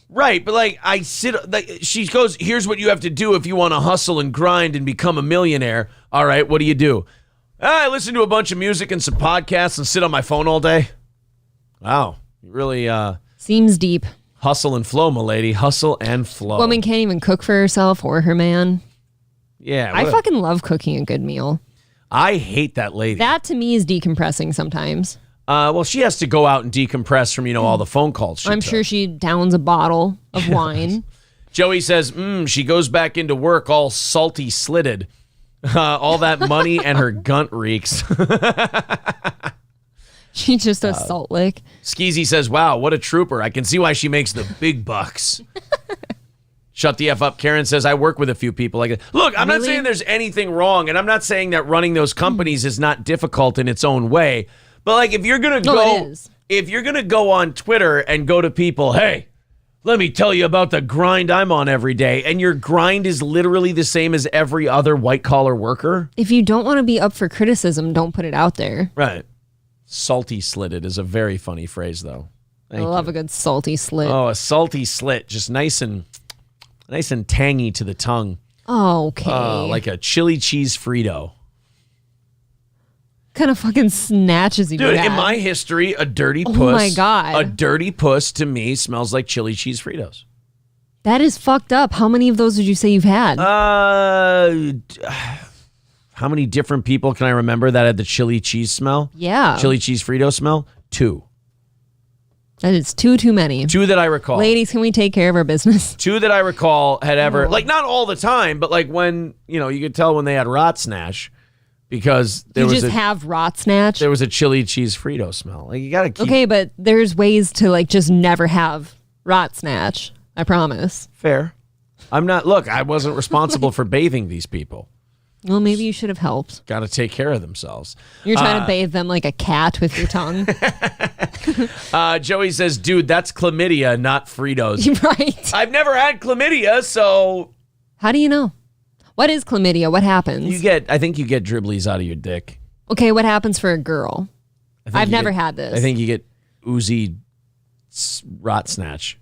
Right, but I sit, she goes, here's what you have to do if you want to hustle and grind and become a millionaire. All right, what do? I listen to a bunch of music and some podcasts and sit on my phone all day. Wow, you really seems deep. Hustle and flow, my lady. Hustle and flow. Woman can't even cook for herself or her man. Yeah. I fucking love cooking a good meal. I hate that lady. That to me is decompressing sometimes. Well, she has to go out and decompress from, all the phone calls I'm sure she downs a bottle of wine. Joey says, she goes back into work all salty slitted. All that money and her gunt reeks. She just a salt lick. Skeezy says, wow, what a trooper. I can see why she makes the big bucks. Shut the F up. Karen says, I work with a few people like that. Look, I'm not saying there's anything wrong, and I'm not saying that running those companies is not difficult in its own way. But like, if you're gonna go on Twitter and go to people, hey, let me tell you about the grind I'm on every day, and your grind is literally the same as every other white collar worker. If you don't want to be up for criticism, don't put it out there. Right. Salty slitted is a very funny phrase, though. I love a good salty slit. Oh, a salty slit, just nice and tangy to the tongue. Oh, okay. Like a chili cheese Frito. Kind of fucking snatches you. Dude, in my history, a dirty puss. Oh my God. A dirty puss to me smells like chili cheese Fritos. That is fucked up. How many of those would you say you've had? How many different people can I remember that had the chili cheese smell? Yeah. Chili cheese Frito smell? 2. That is too many. 2 that I recall. Ladies, can we take care of our business? 2 that I recall had ever, like not all the time, but like when, you could tell when they had rot snatch because there was have rot snatch. There was a chili cheese Frito smell. Like you got to keep. Okay, but there's ways to like just never have rot snatch. I promise. Fair. I wasn't responsible for bathing these people. Well, maybe you should have helped. Got to take care of themselves. You're trying to bathe them like a cat with your tongue. Joey says, dude, that's chlamydia, not Fritos. Right. I've never had chlamydia, so. How do you know? What is chlamydia? What happens? I think you get dribblies out of your dick. Okay, what happens for a girl? I've never had this. I think you get oozy rot snatch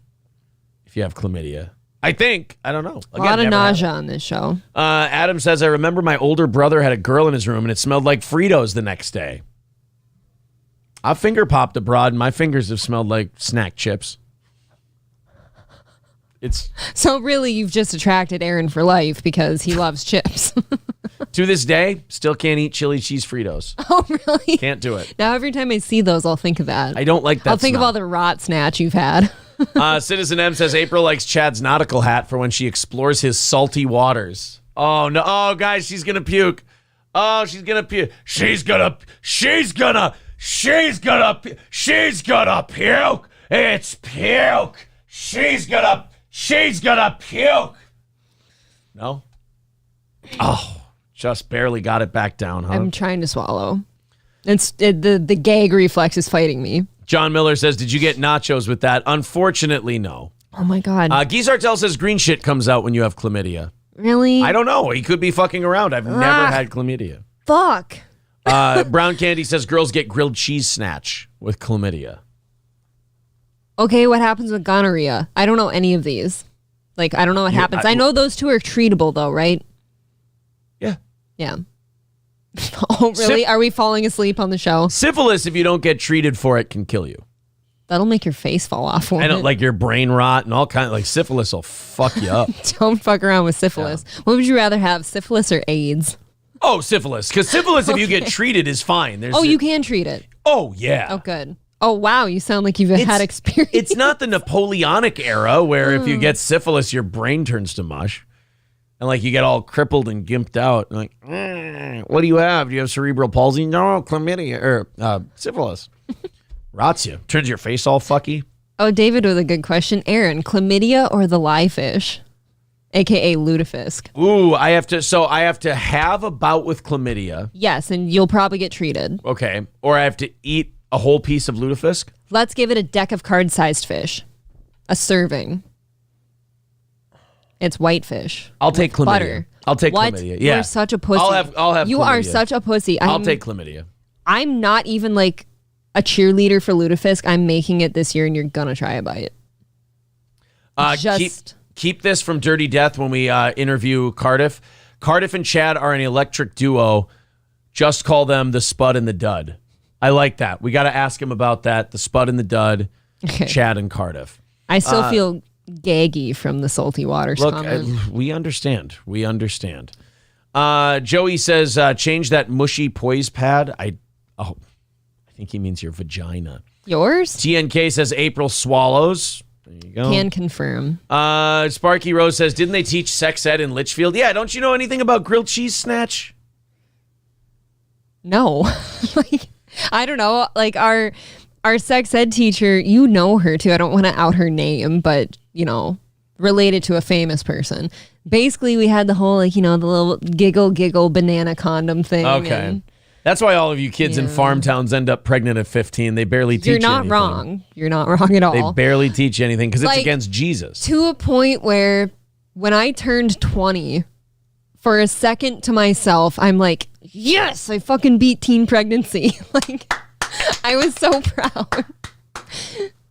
if you have chlamydia. I don't know. Again, a lot of nausea on this show. Adam says, I remember my older brother had a girl in his room and it smelled like Fritos the next day. I finger popped abroad and my fingers have smelled like snack chips. So really you've just attracted Aaron for life because he loves chips. To this day, still can't eat chili cheese Fritos. Oh, really? Can't do it. Now every time I see those, I'll think of that. I don't like that I'll think of smell. all the rot snatch you've had. Citizen M says April likes Chad's nautical hat for when she explores his salty waters. Oh, no. Oh, guys, she's going to puke. Oh, she's going to puke. She's going to puke. It's puke. She's gonna puke. No? Oh, just barely got it back down, huh? I'm trying to swallow. The gag reflex is fighting me. John Miller says, did you get nachos with that? Unfortunately, no. Oh my God. Guy Zartel says green shit comes out when you have chlamydia. Really? I don't know. He could be fucking around. I've never had chlamydia. Fuck. Brown Candy says girls get grilled cheese snatch with chlamydia. Okay, what happens with gonorrhea? I don't know any of these. Like, I don't know what happens. I know those two are treatable, though, right? Yeah. Yeah. Oh, really? Are we falling asleep on the show? Syphilis, if you don't get treated for it, can kill you. That'll make your face fall off. I don't like your brain rot and all kinds. Like syphilis will fuck you up. Don't fuck around with syphilis. Yeah. What would you rather have, syphilis or AIDS? Oh, syphilis. Because syphilis, if you get treated, is fine. You can treat it. Oh, yeah. Oh, good. Oh, wow. You sound like you've had experience. It's not the Napoleonic era where if you get syphilis, your brain turns to mush. And like you get all crippled and gimped out. Like, what do you have? Do you have cerebral palsy? No, chlamydia or syphilis. Rots you. Turns your face all fucky. Oh, David with a good question. Aaron, chlamydia or the lie fish? AKA lutefisk. Ooh, I have to have a bout with chlamydia. Yes, and you'll probably get treated. Okay. Or I have to eat a whole piece of lutefisk. Let's give it a deck of card-sized fish. A serving. It's white fish. I'll take chlamydia. Butter. I'll take what? chlamydia. Yeah. You're such a pussy. I'll have You chlamydia. are such a pussy. I'll take chlamydia. I'm not even like a cheerleader for lutefisk. I'm making it this year and you're gonna try a bite. Keep this from Dirty Death when we interview Cardiff. Cardiff and Chad are an electric duo. Just call them the Spud and the Dud. I like that. We got to ask him about that. The Spud and the Dud, okay. Chad and Cardiff. I still feel gaggy from the salty waters comment. We understand. We understand. Joey says, change that mushy poise pad. I think he means your vagina. Yours? TNK says April swallows. There you go. Can confirm. Sparky Rose says, didn't they teach sex ed in Litchfield? Yeah, don't you know anything about grilled cheese snatch? No. I don't know. Like our sex ed teacher, you know her too. I don't want to out her name, but related to a famous person. Basically, we had the whole the little giggle banana condom thing. Okay. That's why all of you kids in farm towns end up pregnant at 15. They barely teach you anything. You're not wrong. You're not wrong at all. They barely teach you anything because it's against Jesus. To a point where when I turned 20, for a second to myself, I'm like, yes, I fucking beat teen pregnancy. I was so proud.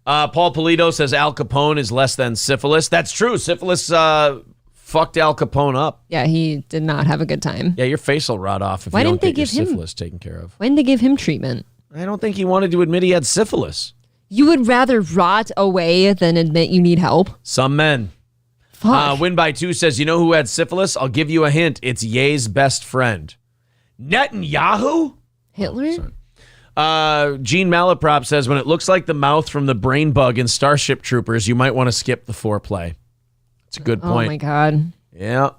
Paul Polito says Al Capone is less than syphilis. That's true. Syphilis fucked Al Capone up. Yeah, he did not have a good time. Yeah, your face will rot off if you don't get your syphilis taken care of. Why didn't they give him treatment? I don't think he wanted to admit he had syphilis. You would rather rot away than admit you need help? Some men. Win by 2 says, you know who had syphilis? I'll give you a hint. It's Ye's best friend. Netanyahu? Hitler? Gene Malaprop says, when it looks like the mouth from the brain bug in Starship Troopers, you might want to skip the foreplay. It's a good point. Oh my God. Yeah.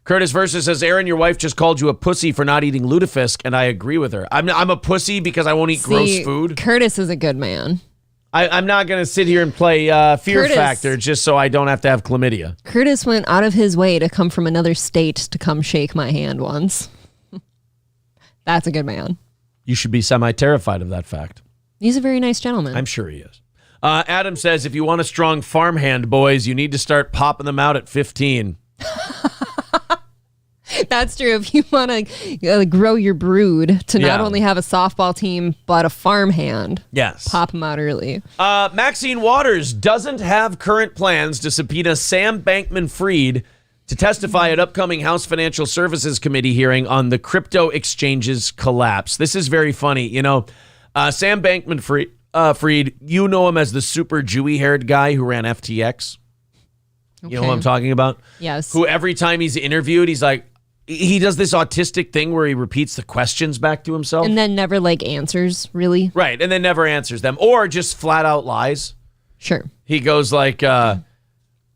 Curtis Versus says, Aaron, your wife just called you a pussy for not eating lutefisk, and I agree with her. I'm a pussy because I won't eat gross food. Curtis is a good man. I'm not going to sit here and play Fear Factor just so I don't have to have chlamydia. Curtis went out of his way to come from another state to come shake my hand once. That's a good man. You should be semi-terrified of that fact. He's a very nice gentleman. I'm sure he is. Adam says, if you want a strong farmhand, boys, you need to start popping them out at 15. That's true. If you want to grow your brood to not only have a softball team, but a farmhand. Yes. Pop them out early. Maxine Waters doesn't have current plans to subpoena Sam Bankman Fried to testify at upcoming House Financial Services Committee hearing on the crypto exchange's collapse. This is very funny. Sam Bankman Fried, you know him as the super Jewy-haired guy who ran FTX. Okay. You know what I'm talking about? Yes. Who every time he's interviewed, he's like, he does this autistic thing where he repeats the questions back to himself. And then never answers, really. Right, and then never answers them. Or just flat out lies. Sure. He goes like, did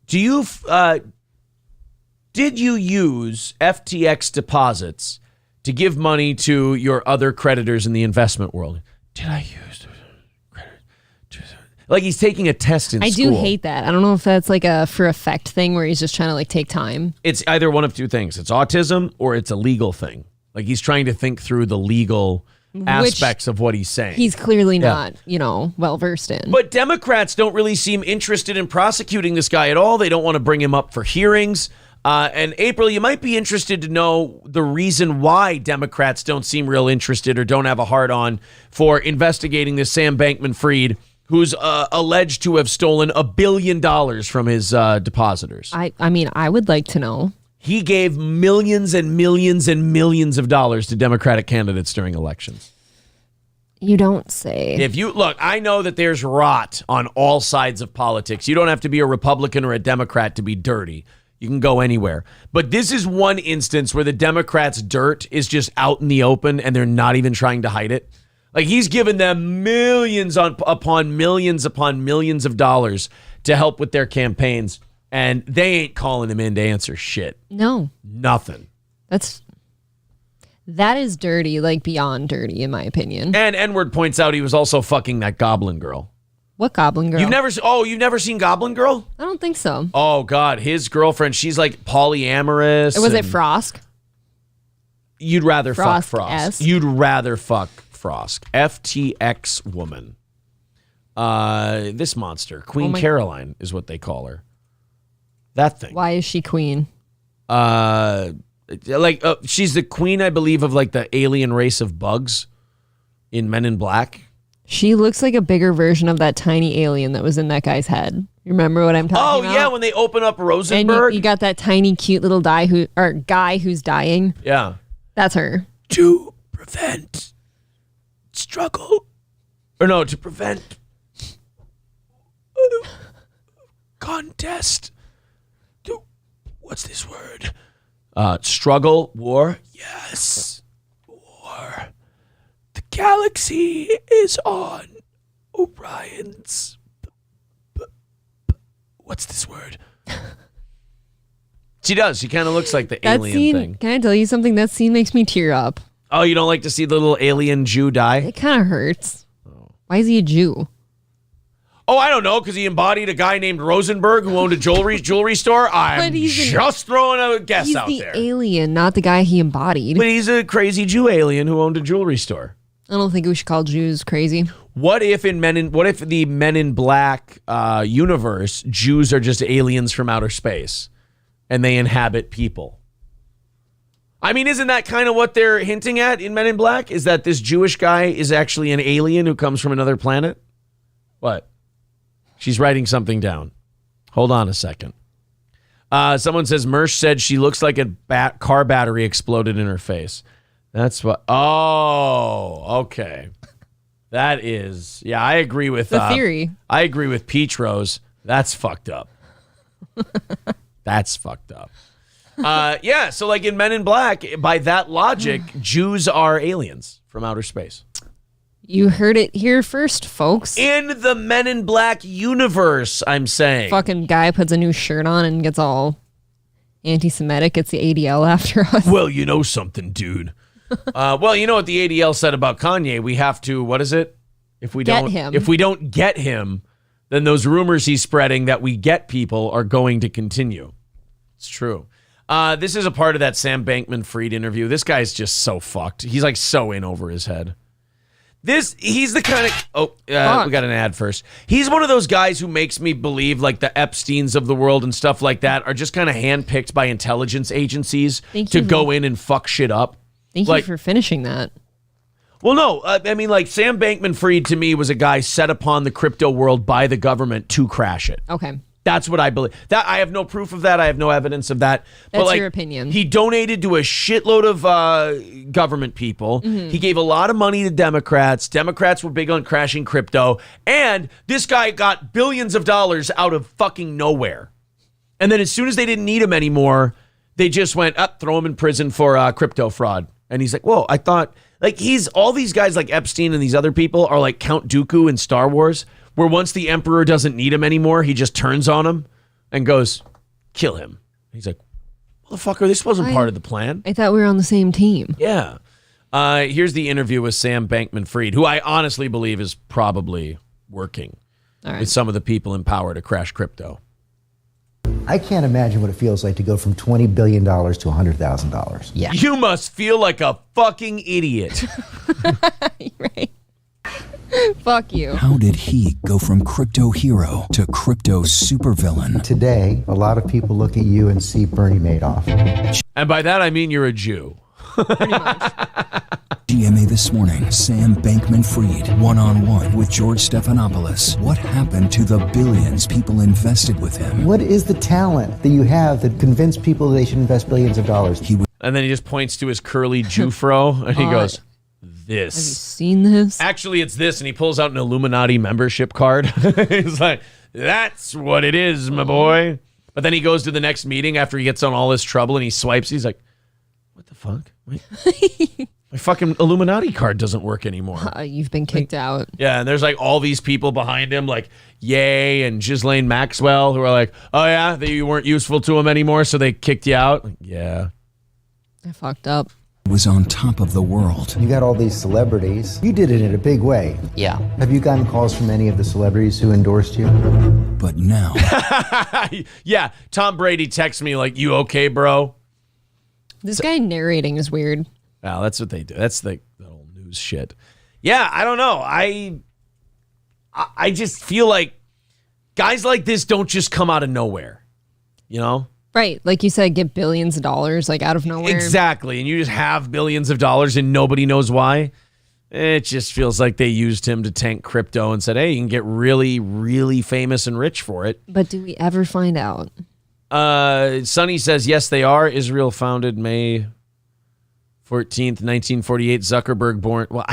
you use FTX deposits to give money to your other creditors in the investment world? Did I use credit? Like he's taking a test in school. I do hate that. I don't know if that's like a for effect thing where he's just trying to like take time. It's either one of two things. It's autism or it's a legal thing. Like he's trying to think through the legal aspects of what he's saying. He's clearly not, well versed in. But Democrats don't really seem interested in prosecuting this guy at all. They don't want to bring him up for hearings. And April, you might be interested to know the reason why Democrats don't seem real interested or don't have a hard on for investigating this Sam Bankman Fried, who's alleged to have stolen $1 billion from his depositors. I mean, I would like to know. He gave millions and millions and millions of dollars to Democratic candidates during elections. You don't say. If you look, I know that there's rot on all sides of politics. You don't have to be a Republican or a Democrat to be dirty. You can go anywhere. But this is one instance where the Democrats' dirt is just out in the open and they're not even trying to hide it. Like he's given them millions upon millions of dollars to help with their campaigns. And they ain't calling him in to answer shit. No. Nothing. That is dirty, like beyond dirty, in my opinion. And N-word points out he was also fucking that Goblin Girl. What Goblin Girl? You've never seen Goblin Girl? I don't think so. Oh, God. His girlfriend, she's like polyamorous. Was it Frosk? You'd rather fuck Frosk. S? You'd rather fuck Frosk. FTX woman. This monster. Queen Caroline is what they call her. That thing. Why is she queen? She's the queen, I believe, of like the alien race of bugs in Men in Black. She looks like a bigger version of that tiny alien that was in that guy's head. You remember what I'm talking about? Oh, yeah, when they open up Rosenberg. And you got that tiny, cute little guy who's dying. Yeah. That's her. To prevent struggle. Or no, to prevent contest. What's this word? Struggle, war. Yes. War. The galaxy is on Orion's. What's this word? She does. She kind of looks like the alien thing. Can I tell you something? That scene makes me tear up. Oh, you don't like to see the little alien Jew die? It kind of hurts. Why is he a Jew? Oh, I don't know, because he embodied a guy named Rosenberg who owned a jewelry store. I'm just throwing a guess out there. He's the alien, not the guy he embodied. But he's a crazy Jew alien who owned a jewelry store. I don't think we should call Jews crazy. What if the Men in Black universe, Jews are just aliens from outer space and they inhabit people? I mean, isn't that kind of what they're hinting at in Men in Black? Is that this Jewish guy is actually an alien who comes from another planet? What? She's writing something down. Hold on a second. Someone says Mersh said she looks like a car battery exploded in her face. That's what. Oh, okay. That is. Yeah, I agree with the theory. I agree with Peach Rose. That's fucked up. That's fucked up. Yeah. So, like in Men in Black, by that logic, Jews are aliens from outer space. You heard it here first, folks. In the Men in Black universe, I'm saying. Fucking guy puts a new shirt on and gets all anti-Semitic, gets the ADL after us. Well, you know something, dude. Well, you know what the ADL said about Kanye? We have to, what is it? If we don't get him, then those rumors he's spreading that we get people are going to continue. It's true. This is a part of that Sam Bankman Fried interview. This guy's just so fucked. He's like so in over his head. He's the kind of, we got an ad first. He's one of those guys who makes me believe like the Epsteins of the world and stuff like that are just kind of handpicked by intelligence agencies to go in and fuck shit up. Thank you for finishing that. Well, no, I mean like Sam Bankman Fried to me was a guy set upon the crypto world by the government to crash it. Okay. That's what I believe. That I have no proof of that. I have no evidence of that. That's but your opinion. He donated to a shitload of government people. Mm-hmm. He gave a lot of money to Democrats. Democrats were big on crashing crypto. And this guy got billions of dollars out of fucking nowhere. And then as soon as they didn't need him anymore, they just went up, throw him in prison for crypto fraud. And he's like, whoa, I thought, like all these guys like Epstein and these other people are like Count Dooku in Star Wars, where once the emperor doesn't need him anymore, he just turns on him and goes, kill him. He's like, motherfucker, this wasn't part of the plan. I thought we were on the same team. Yeah. Here's the interview with Sam Bankman Fried, who I honestly believe is probably working with some of the people in power to crash crypto. I can't imagine what it feels like to go from $20 billion to $100,000. Yeah. You must feel like a fucking idiot. Right. Fuck you. How did he go from crypto hero to crypto supervillain? Today, a lot of people look at you and see Bernie Madoff. And by that, I mean you're a Jew. DMA This Morning, Sam Bankman Fried, one-on-one with George Stephanopoulos. What happened to the billions people invested with him? What is the talent that you have that convinced people they should invest billions of dollars? And then he just points to his curly Jew fro, and he goes, this. Have you seen this? Actually, it's this, and he pulls out an Illuminati membership card. He's like, that's what it is, my boy. But then he goes to the next meeting after he gets on all this trouble, and he swipes. He's like, what the fuck? My fucking Illuminati card doesn't work anymore. You've been kicked out. Yeah, and there's like all these people behind him, like Ye and Ghislaine Maxwell, who are like, oh yeah, that you weren't useful to him anymore, so they kicked you out. Like, yeah. I fucked up. Was on top of the world. You got all these celebrities. You did it in a big way. Yeah. Have you gotten calls from any of the celebrities who endorsed you? But now. Yeah, Tom Brady texts me like, you okay, bro? This guy narrating is weird. Well, that's what they do. That's the whole news shit. Yeah, I don't know. I just feel like guys like this don't just come out of nowhere, you know? Right. Like you said, get billions of dollars like out of nowhere. Exactly. And you just have billions of dollars and nobody knows why. It just feels like they used him to tank crypto and said, hey, you can get really, really famous and rich for it. But do we ever find out? Sonny says, yes, they are. Israel founded May 14th, 1948. Zuckerberg born. Well,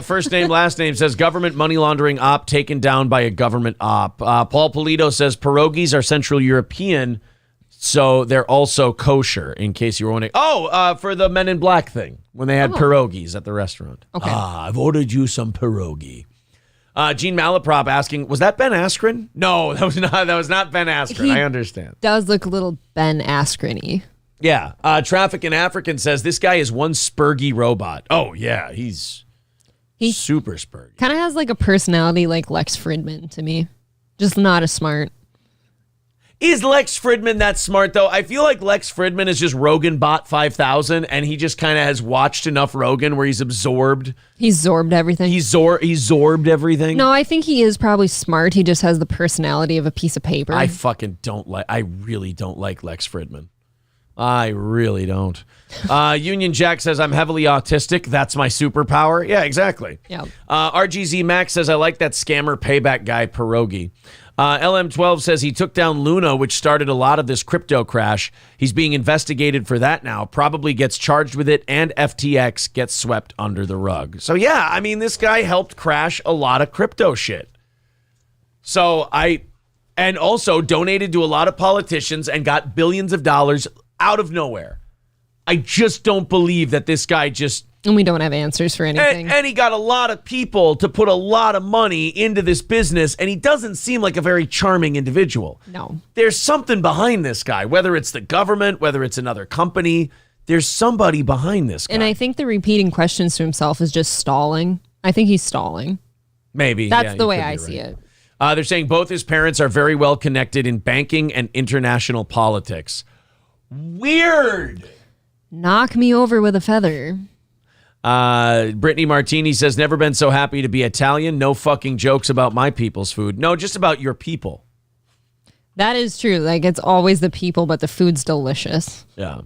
first name, last name says government money laundering op taken down by a government op. Paul Polito says pierogies are Central European, so they're also kosher, in case you were wondering. For the Men in Black thing, when they had pierogies at the restaurant. Okay. I've ordered you some pierogi. Gene Malaprop asking, was that Ben Askren? No, that was not Ben Askren. I understand. Does look a little Ben Askren-y. Yeah. Traffic in African says this guy is one spurgy robot. Oh, yeah. He's super spurgy. Kind of has like a personality like Lex Fridman to me. Just not as smart. Is Lex Fridman that smart, though? I feel like Lex Fridman is just Rogan Bot 5000, and he just kind of has watched enough Rogan where he's absorbed. He's zorbed everything. He's zorbed everything. No, I think he is probably smart. He just has the personality of a piece of paper. I really don't like Lex Fridman. I really don't. Union Jack says, I'm heavily autistic. That's my superpower. Yeah, exactly. Yep. RGZ Max says, I like that scammer payback guy, Pierogi. LM12 says he took down Luna, which started a lot of this crypto crash. He's being investigated for that now. Probably gets charged with it, and FTX gets swept under the rug. So, yeah, I mean, this guy helped crash a lot of crypto shit. And also donated to a lot of politicians and got billions of dollars out of nowhere. I just don't believe that this guy just... And we don't have answers for anything. And he got a lot of people to put a lot of money into this business, and he doesn't seem like a very charming individual. No. There's something behind this guy, whether it's the government, whether it's another company. There's somebody behind this guy. And I think the repeating questions to himself is just stalling. I think he's stalling. Maybe. That's the way I see it. They're saying both his parents are very well connected in banking and international politics. Weird. Knock me over with a feather. Brittany Martini says, never been so happy to be Italian. No fucking jokes about my people's food. No, just about your people. That is true. Like, it's always the people, but the food's delicious. Yeah.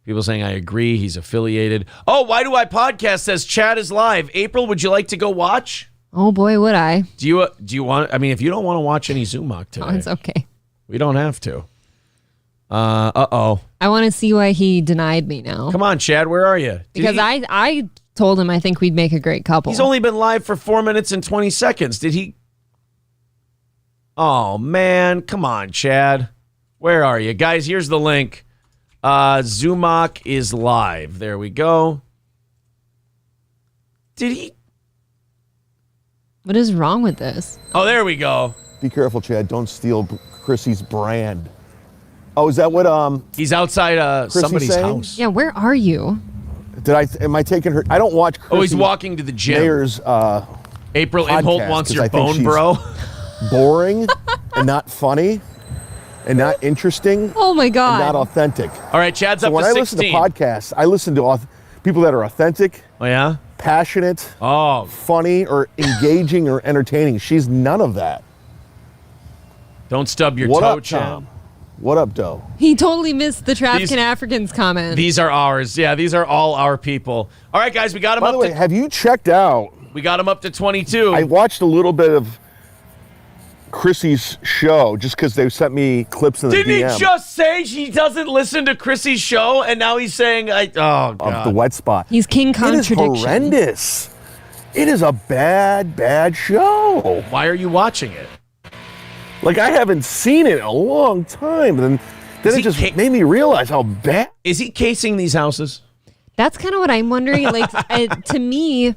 People saying, I agree. He's affiliated. Oh, Why Do I Podcast says Chad is live. April, would you like to go watch? Oh, boy, would I. Do you want, I mean, if you don't want to watch any Zumach today. Oh, it's okay. We don't have to. Uh-oh. I want to see why he denied me now. Come on, Chad, where are you? Because I told him I think we'd make a great couple. He's only been live for 4 minutes and 20 seconds. Did he? Oh, man. Come on, Chad. Where are you? Guys, here's the link. Zumach is live. There we go. Did he? What is wrong with this? Oh, there we go. Be careful, Chad. Don't steal Chrissy's brand. Oh, is that what he's outside somebody's saying? house. Yeah, where are you? Am I taking her? I don't watch Chrissy he's walking to the gym. Mayer's April Inholt wants your I think bone, she's bro. Boring and not funny and not interesting. Oh my God. And not authentic. All right, Chad's up to 16. When I listen to podcasts, I listen to people that are authentic. Oh yeah? Passionate. Funny or engaging or entertaining. She's none of that. Don't stub your what toe, up, Chad. Tom? What up, Doe? He totally missed the Trafficking Africans comment. These are ours. Yeah, these are all our people. All right, guys, we got him By up the way, to... have you checked out... We got him up to 22. I watched a little bit of Chrissy's show just because they sent me clips in the Didn't DM. he just say he doesn't listen to Chrissy's show, and now he's saying, oh, God. Of the wet spot. He's King Contradiction. It is horrendous. It is a bad, bad show. Why are you watching it? Like, I haven't seen it in a long time. Then it just made me realize how bad. Is he casing these houses? That's kind of what I'm wondering. Like, to me,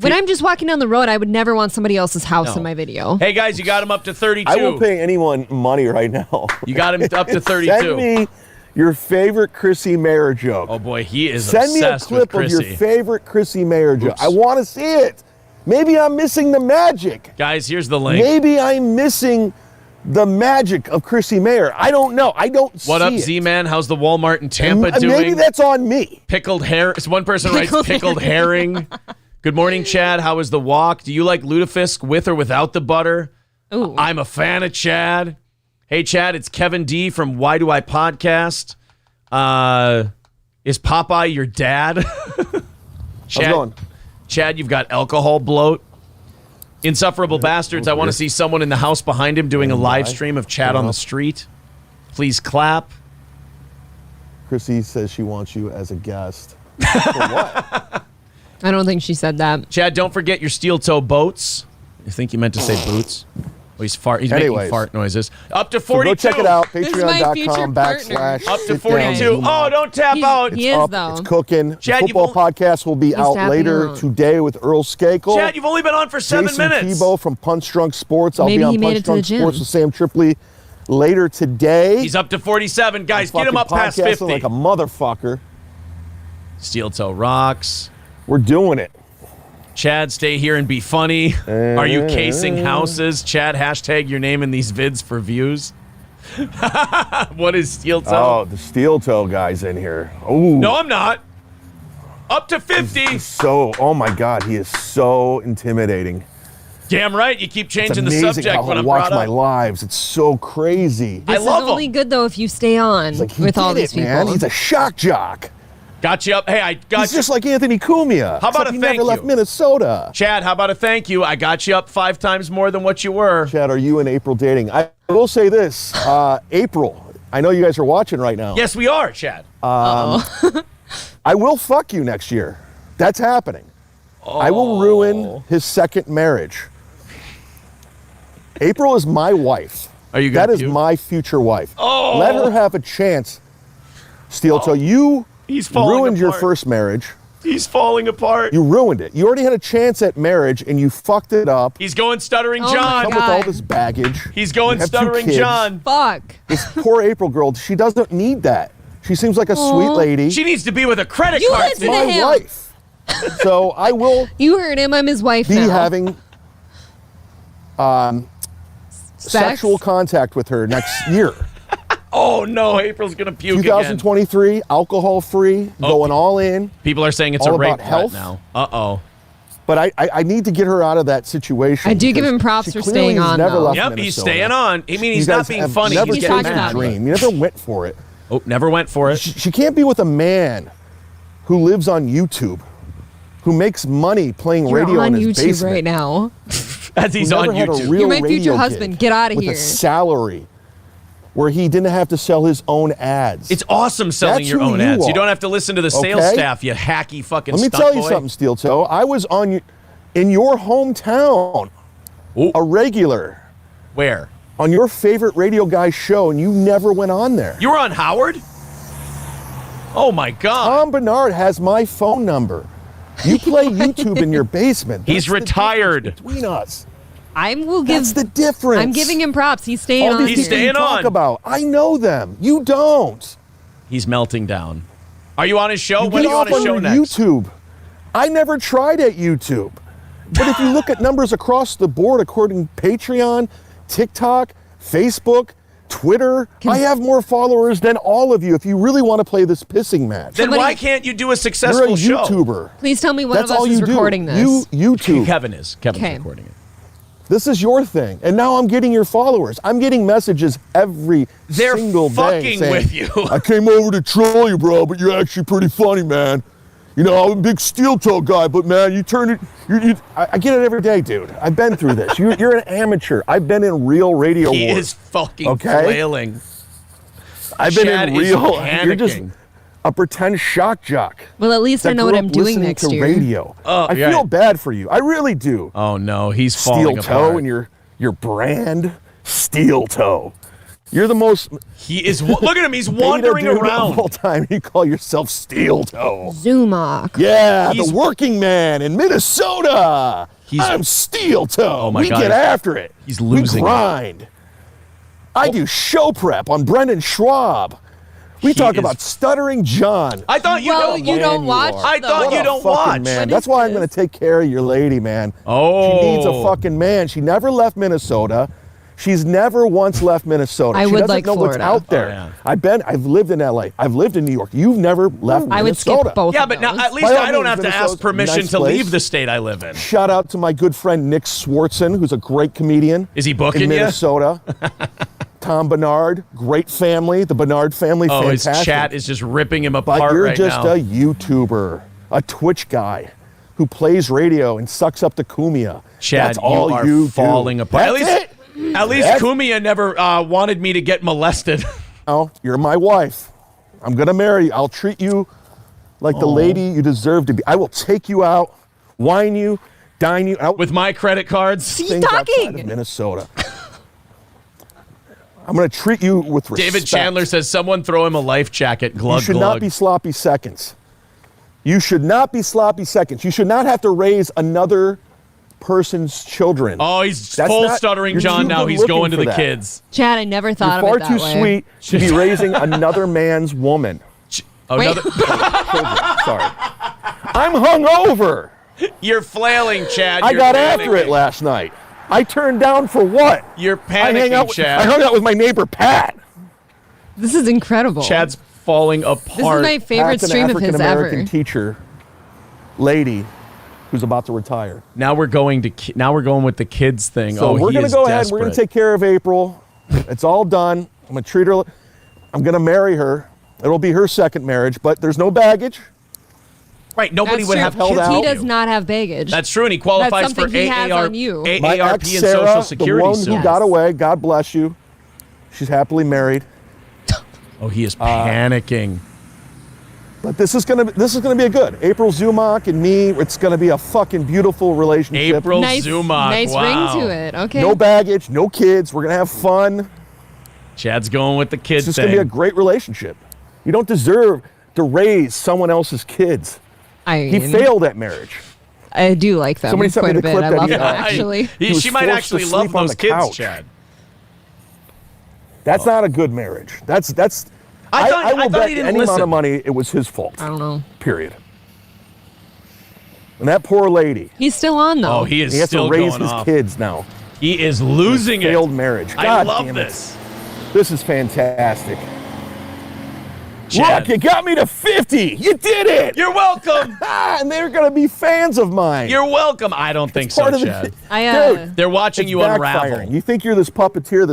when I'm just walking down the road, I would never want somebody else's house in my video. Hey, guys, you got him up to 32. I will pay anyone money right now. You got him up to 32. Send me your favorite Chrissy Mayer joke. Oh, boy, he is Send me a obsessed with clip of Chrissy. your favorite Chrissy Mayer joke. I want to see it. Maybe I'm missing the magic. Guys, here's the link. Maybe I'm missing the magic of Chrissy Mayer. I don't know. I don't see it. What up, Z-Man? How's the Walmart in Tampa doing? Maybe that's on me. Pickled hair. One person writes pickled herring. Good morning, Chad. How was the walk? Do you like lutefisk with or without the butter? Ooh. I'm a fan of Chad. Hey, Chad, it's Kevin D from Why Do I Podcast. Is Popeye your dad? How's it going? Chad, you've got alcohol bloat. Insufferable bastards. I want to see someone in the house behind him doing a live stream of Chad on the street. Please clap. Chrissy says she wants you as a guest. For what? I don't think she said that. Chad, don't forget your steel toe boats. I think you meant to say boots. Oh, he's making fart noises. Up to 42. So go check it out. This is my future Patreon.com/. Up to 42. Oh, don't tap out. He is, though. It's cooking. Chad, the football podcast will be out tapping later out. today with Earl Skakel. Chad, you've only been on for 7 Jason minutes. Tebow from Punch Drunk Sports. I'll Maybe be on he made Punch it to the Drunk gym. Sports with Sam Tripoli later today. He's up to 47. Guys, get him up Fucking past podcasting 50. like a motherfucker. Steel toe rocks. We're doing it. Chad, stay here and be funny. Are you casing houses? Chad, hashtag your name in these vids for views. What is steel toe? Oh, the steel toe guy's in here. Ooh. No, I'm not. Up to 50. Oh my God, he is so intimidating. Damn right. You keep changing the it's amazing subject how when he'll I'm watch brought my up. lives. It's so crazy. This is only good, though, if you stay on with all these people. Man. He's a shock jock. Got you up. Hey, I got He's you. just like Anthony Cumia. How about except a he thank never left you? Minnesota. Chad, how about a thank you? I got you up 5 times more than what you were. Chad, are you and April dating? I will say this. April, I know you guys are watching right now. Yes, we are, Chad. I will fuck you next year. That's happening. I will ruin his second marriage. April is my wife. Are you That gonna is puke? my future wife. Oh. Let her have a chance, Steel Toe. You He's falling ruined your apart. first marriage. He's falling apart. You ruined it. You already had a chance at marriage, and you fucked it up. He's going stuttering Oh my John. Come with all this baggage. He's going You have 2 stuttering kids. John. Fuck. This poor April girl, she doesn't need that. She seems like a sweet lady. She needs to be with a credit You card. listen to my him. wife. So I will You heard him. I'm his wife be now. having sexual contact with her next year. Oh no, April's gonna puke 2023, alcohol free, going all in. again. People are saying it's all a rape about health. threat now. Uh-oh. But I need to get her out of that situation. I do give because him props she for clearly staying has on, never though. left Yep, Minnesota. he's staying on. I mean, You he's guys not being have funny. Never He's chased getting your mad. dream. You never went for it. Oh, never went for it. She can't be with a man who lives on YouTube, who makes money playing You're radio on in his YouTube basement. right now. As he's who on never had a YouTube. real You're my future radio husband. gig Get out of with here. a salary where he didn't have to sell his own ads. It's awesome selling That's your who own you ads. You are. don't have to listen to the sales Okay? staff, you hacky fucking Let me stunt tell you boy. something, Steel Toe. I was in your hometown, a regular. Where? On your favorite radio guy's show, and you never went on there. You were on Howard? Oh my God. Tom Bernard has my phone number. You play YouTube in your basement. He's retired. Between us. That's the difference. I'm giving him props. He's staying All on. these people you talk about. I know them. You don't. He's melting down. Are you on his show? You When are get you on off his show next? YouTube. I never tried at YouTube. But if you look at numbers across the board, according to Patreon, TikTok, Facebook, Twitter, I have more followers than all of you if you really want to play this pissing match. Then why can't you do a successful You're a show? YouTuber. Please tell me one That's of us all is you do. recording this. YouTube. Kevin's Okay. recording it. This is your thing. And now I'm getting your followers. I'm getting messages every single day fucking saying, with you. I came over to troll you, bro, but you're actually pretty funny, man. You know, I'm a big steel toe guy, but man, you turned it. I get it every day, dude. I've been through this. You're an amateur. I've been in real radio He wars. is fucking flailing. I've been Chad in is real. You're just panicking. a pretend shock jock. Well, at least I that know grew what up I'm doing listening next to year. radio. Oh, I yeah. feel bad for you. I really do. Oh no, he's Steel falling toe apart. and your brand, steel toe. You're the most. He is. Look at him. He's beta wandering dude around. of all time. You call yourself steel toe. Zumok. Yeah, He's- the working man in Minnesota. I'm steel toe. Oh my we God. get after it. He's losing it. We grind. I do show prep on Brendan Schwab. We talk about Stuttering John. I thought you Well, don't. you don't watch. I thought What you a don't fucking watch. Man. That's why I'm going to take care of your lady, man. Oh. She needs a fucking man. She never left Minnesota. She's never once left Minnesota. I she would doesn't like know Florida. what's out there. Oh, yeah. I've lived in LA. I've lived in New York. You've never left I would Minnesota. skip both. Yeah, of but now those. at least By all I don't means, have to ask Minnesota's a permission nice to place. leave the state I live in. Shout out to my good friend Nick Swartzen, who's a great comedian. Is he booking in ya? Minnesota? Tom Bernard, great family. The Bernard family, Oh, his fantastic. chat is just ripping him But apart you're right just now. a YouTuber, a Twitch guy who plays radio and sucks up to Kumia. Chad, That's all you are you falling do. apart. That's At least That's- Kumia never wanted me to get molested. Oh, you're my wife. I'm going to marry you. I'll treat you like the lady you deserve to be. I will take you out, wine you, dine you out. With my credit cards. He's things outside talking. of Minnesota. I'm going to treat you with respect. David Chandler says, someone throw him a life jacket. Glug, You should glug. not be sloppy seconds. You should not be sloppy seconds. You should not have to raise another person's children. Oh, he's That's full not- stuttering you're John too now. good He's looking going to for the that. kids. Chad, I never thought You're of far it that too way. sweet to be raising another man's woman. Wait. Another- Children, sorry. I'm hungover. You're flailing, Chad. I You're got after it panicking. last night. I turned down for what? You're I panicking, Chad. hung out with my neighbor Pat. This is incredible. Chad's falling apart. This is my favorite Pat's an stream of his African-American ever. teacher, lady, who's about to retire. Now we're going with the kids thing. So oh, we're he going to is go ahead. We're going to desperate. take care of April. It's all done. I'm going to treat her. I'm going to marry her. It'll be her second marriage, but there's no baggage. Right, nobody That's would true. have held kids out. He with does you. not have baggage. That's true, and he qualifies That's for something he has AAR, on you. My AARP ex and Sarah, Social Security the one soon. who got away, God bless you. She's happily married. Oh, he is panicking. But this is gonna be a good April Zumach and me. It's gonna be a fucking beautiful relationship. April nice, Zumach. nice Wow. ring to it. Okay. No baggage, no kids. We're gonna have fun. Chad's going with the kid It's just thing. gonna be a great relationship. You don't deserve to raise someone else's kids. He failed at marriage. I do like them Somebody sent quite me a the bit. clip I that love he- them actually. He was She might forced actually to love sleep on those the kids, couch. Chad. That's not a good marriage. That's. I thought will he bet didn't any amount listen. of money it was his fault. I don't know. Period. And that poor lady. He's still on though. Oh, he is He has still to raise going his off. kids now. He is losing it. Failed marriage. I God love damn this. It. This is fantastic. Chad. Look, you got me to 50. You did it. You're welcome. And they're going to be fans of mine. You're welcome. I don't think so, part of the- Chad. Dude, They're watching it's you backfiring. unravel. You think you're this puppeteer,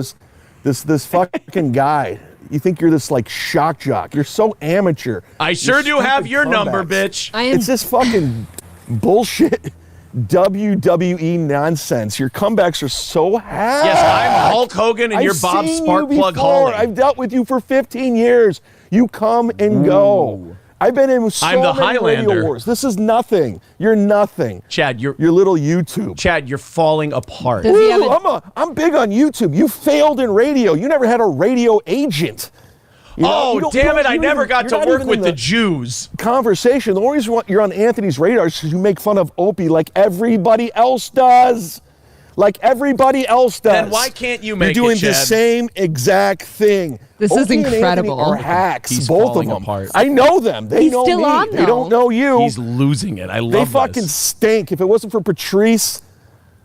this fucking guy. You think you're this like shock jock. You're so amateur. I sure Your do have stupid your number, comebacks. bitch. I am. It's this fucking bullshit WWE nonsense. Your comebacks are so hack. Yes, I'm Hulk Hogan and I've you're Bob seen Sparkplug you before. Hawley. I've dealt with you for 15 years. You come and go. I've been in so I'm the many Highlander. radio wars. This is nothing. You're nothing. Chad, Your little YouTube. Chad, you're falling apart. Does he have Ooh, I'm big on YouTube. You failed in radio. You never had a radio agent. Damn it. I never got to work with the Jews. Conversation. The only reason you're on Anthony's radar is because you make fun of Opie like everybody else does. Then why can't you make it, You're doing the Chad? same exact thing. This is Opie and Anthony incredible. are hacks, He's both of falling them. apart. I know them. They He's know still me. on, They though. don't know you. He's losing it. I love They fucking stink. If it wasn't for Patrice,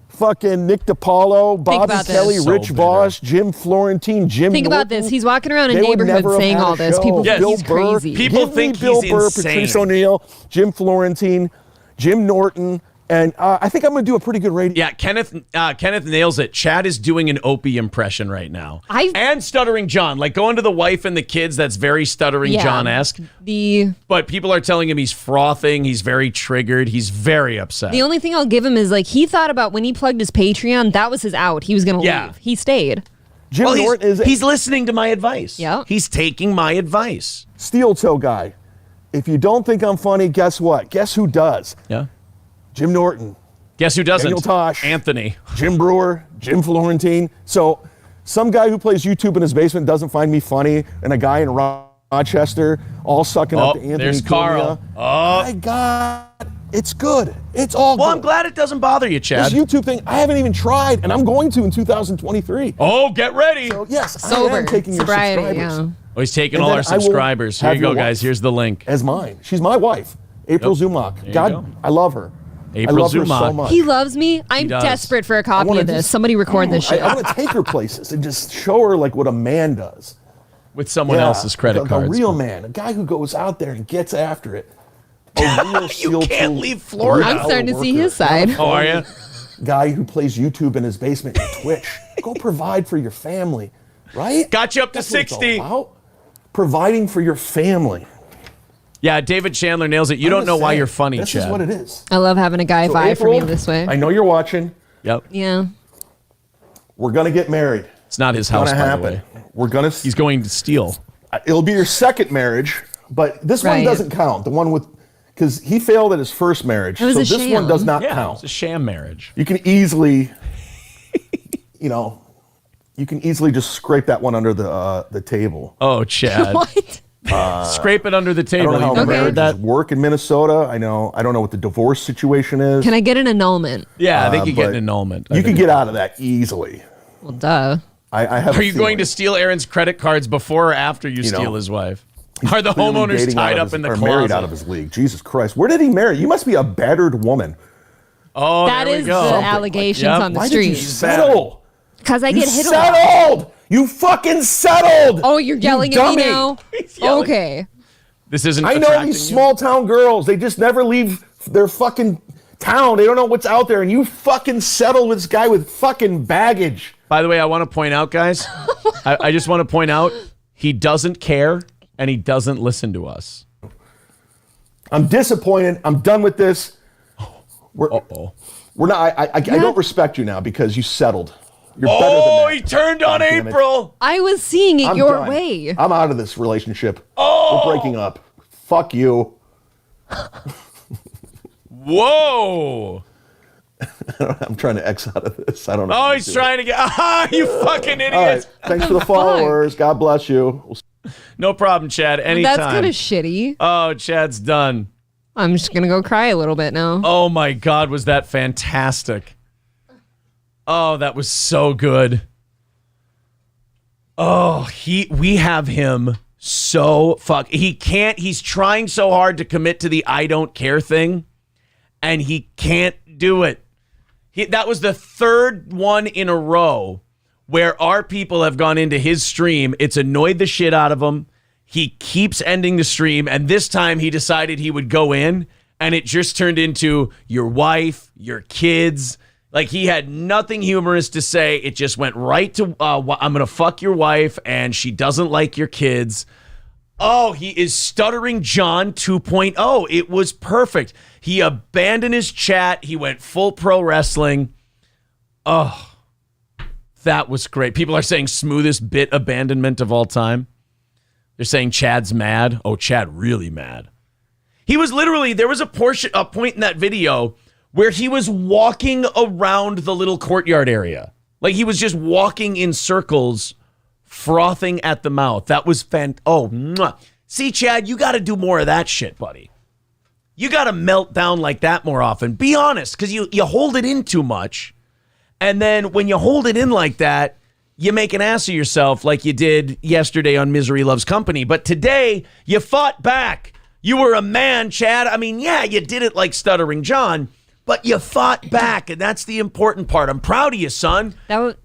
fucking Nick DiPaolo, Bobby about this. Kelly, So Rich bitter. Voss, Jim Florentine, Jim Think about Norton, this. He's walking around a they would neighborhood never have saying had all a this. show. People think Bill he's Burr, crazy. People give me think Bill he's Burr, insane. Patrice O'Neill, Jim Florentine, Jim Norton, and I think I'm going to do a pretty good rating. Yeah, Kenneth nails it. Chad is doing an Opie impression right now. And Stuttering John. Like going to the wife and the kids, that's very Stuttering John-esque. But people are telling him he's frothing. He's very triggered. He's very upset. The only thing I'll give him is like he thought about when he plugged his Patreon, that was his out. He was going to leave. He stayed. Jim Norton he's listening to my advice. Yeah. He's taking my advice. Steel toe guy. If you don't think I'm funny, guess what? Guess who does? Yeah. Jim Norton. Guess who doesn't? Daniel Tosh. Anthony. Jim Brewer. Jim Florentine. So some guy who plays YouTube in his basement doesn't find me funny, and a guy in Rochester all sucking up to Anthony. There's Carl. My God. It's good. It's all good. Well, I'm glad it doesn't bother you, Chad. This YouTube thing, I haven't even tried, and I'm going to in 2023. Oh, get ready. So, yes, Sober. I am taking your Sobriety, subscribers. yeah. Oh, he's taking And all then our subscribers. Here you go, your guys. wife Here's the link. As mine. She's my wife, April Zumach. you God, go. I love her. April I love her Zumach. so much. He loves me. I'm does. desperate for a I copy wanna of this. just- Somebody record this shit. I want to take her places and just show her like what a man does. With someone else's credit a cards. real man, a guy who goes out there and gets after it. A real You can't leave Florida. I'm starting to see his side. Oh, are you? Guy who plays YouTube in his basement and Twitch. Go provide for your family, right? Got you up to That's what it's all 60. about. Providing for your family. Yeah, David Chandler nails it. You I'm don't just know why saying, you're funny, This Chad. is what it is. I love having a guy So vie for me April, this way. I know you're watching. Yep. Yeah. We're gonna get married. It's not his It's house, gonna by happen. the way. We're gonna. He's going to steal. It'll be your second marriage, but this one Right. doesn't count. The one with, because he failed at his first marriage, It was so a this sham. one does not Yeah, count. it's a sham marriage. You can easily, you can easily just scrape that one under the table. Oh, Chad. What? Scrape it under the I table. don't know how You never heard marriages work in Minnesota. I don't know what the divorce situation is. Can I get an annulment? Yeah, I think you get but an annulment. You can get out of that easily. Well, duh. I have. Are you going to steal Aaron's credit cards before or after you steal his wife? Are the homeowners tied up in the closet? Married out of his league. Jesus Christ. Where did he marry? You must be a battered woman. Oh, That there we is go. the allegations Yep. on the Why did you street. settle? Because I You get hit a lot. settled! You fucking settled! Oh, you're yelling You at me dummy. now? yelling. Okay. This isn't I know attracting these you? small town girls. They just never leave their fucking town. They don't know what's out there. And you fucking settle with this guy with fucking baggage. By the way, I want to point out, guys, I just want to point out, he doesn't care and he doesn't listen to us. I'm disappointed. I'm done with this. We're not. I don't respect you now because you settled. You're better than Oh, that. he turned on God damn it. April. I was seeing it I'm your done. way. I'm out of this relationship. Oh. We're breaking up. Fuck you. Whoa. I'm trying to X out of this. I don't know. Oh, he's trying to get. You fucking All right. idiot. Thanks for the followers. God bless you. No problem, Chad. Anytime. That's kind of shitty. Oh, Chad's done. I'm just going to go cry a little bit now. Oh my God, was that fantastic? Oh, that was so good. Oh, we have him so he can't, he's trying so hard to commit to the I don't care thing, and he can't do it. That was the third one in a row where our people have gone into his stream. It's annoyed the shit out of him. He keeps ending the stream, and this time he decided he would go in, and it just turned into your wife, your kids. Like, he had nothing humorous to say. It just went right to, I'm going to fuck your wife, and she doesn't like your kids. Oh, he is Stuttering John 2.0. It was perfect. He abandoned his chat. He went full pro wrestling. Oh, that was great. People are saying smoothest bit abandonment of all time. They're saying Chad's mad. Oh, Chad really mad. He was literally, there was a point in that video where he was walking around the little courtyard area. Like, he was just walking in circles frothing at the mouth. That was mwah. See, Chad, you got to do more of that shit, buddy. You got to melt down like that more often. Be honest, because you hold it in too much. And then when you hold it in like that, you make an ass of yourself like you did yesterday on Misery Loves Company. But today, you fought back. You were a man, Chad. I mean, yeah, you did it like Stuttering John, but you fought back, and that's the important part. I'm proud of you, son. That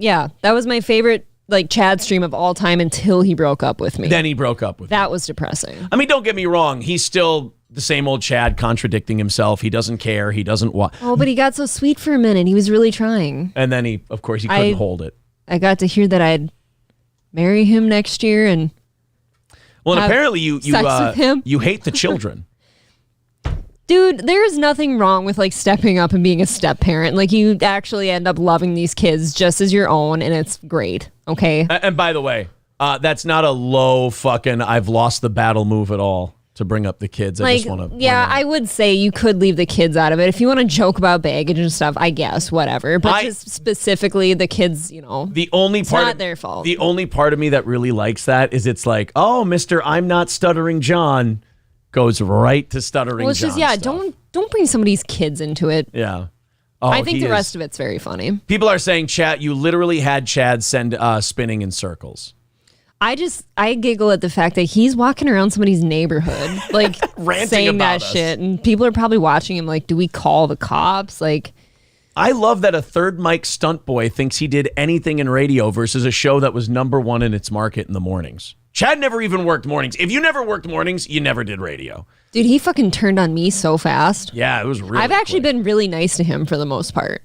was my favorite Chad stream of all time until he broke up with me. Then he broke up with me. That was depressing. I mean, don't get me wrong. He's still the same old Chad contradicting himself. He doesn't care. He doesn't want. Oh, but he got so sweet for a minute. He was really trying. And then he couldn't hold it. I got to hear that I'd marry him next year and well, and apparently you with him. You hate the children. Dude, there's nothing wrong with stepping up and being a step parent. You actually end up loving these kids just as your own, and it's great. Okay. And by the way, that's not a low fucking I've lost the battle move at all to bring up the kids. I just want to. Yeah, I would say you could leave the kids out of it. If you want to joke about baggage and stuff, I guess, whatever. But just specifically the kids, the only part not their fault. The only part of me that really likes that is it's like, oh, Mr. I'm not Stuttering John goes right to Stuttering John. Well, it's just, don't bring somebody's kids into it. Yeah. Oh, I think the rest of it's very funny. People are saying, Chat, you literally had Chad send spinning in circles. I giggle at the fact that he's walking around somebody's neighborhood, ranting saying about that us. shit, and people are probably watching him. Do we call the cops? I love that a third mic stunt boy thinks he did anything in radio versus a show that was #1 in its market in the mornings. Chad never even worked mornings. If you never worked mornings, you never did radio. Dude, he fucking turned on me so fast. Yeah, it was really I've actually been really nice to him for the most part.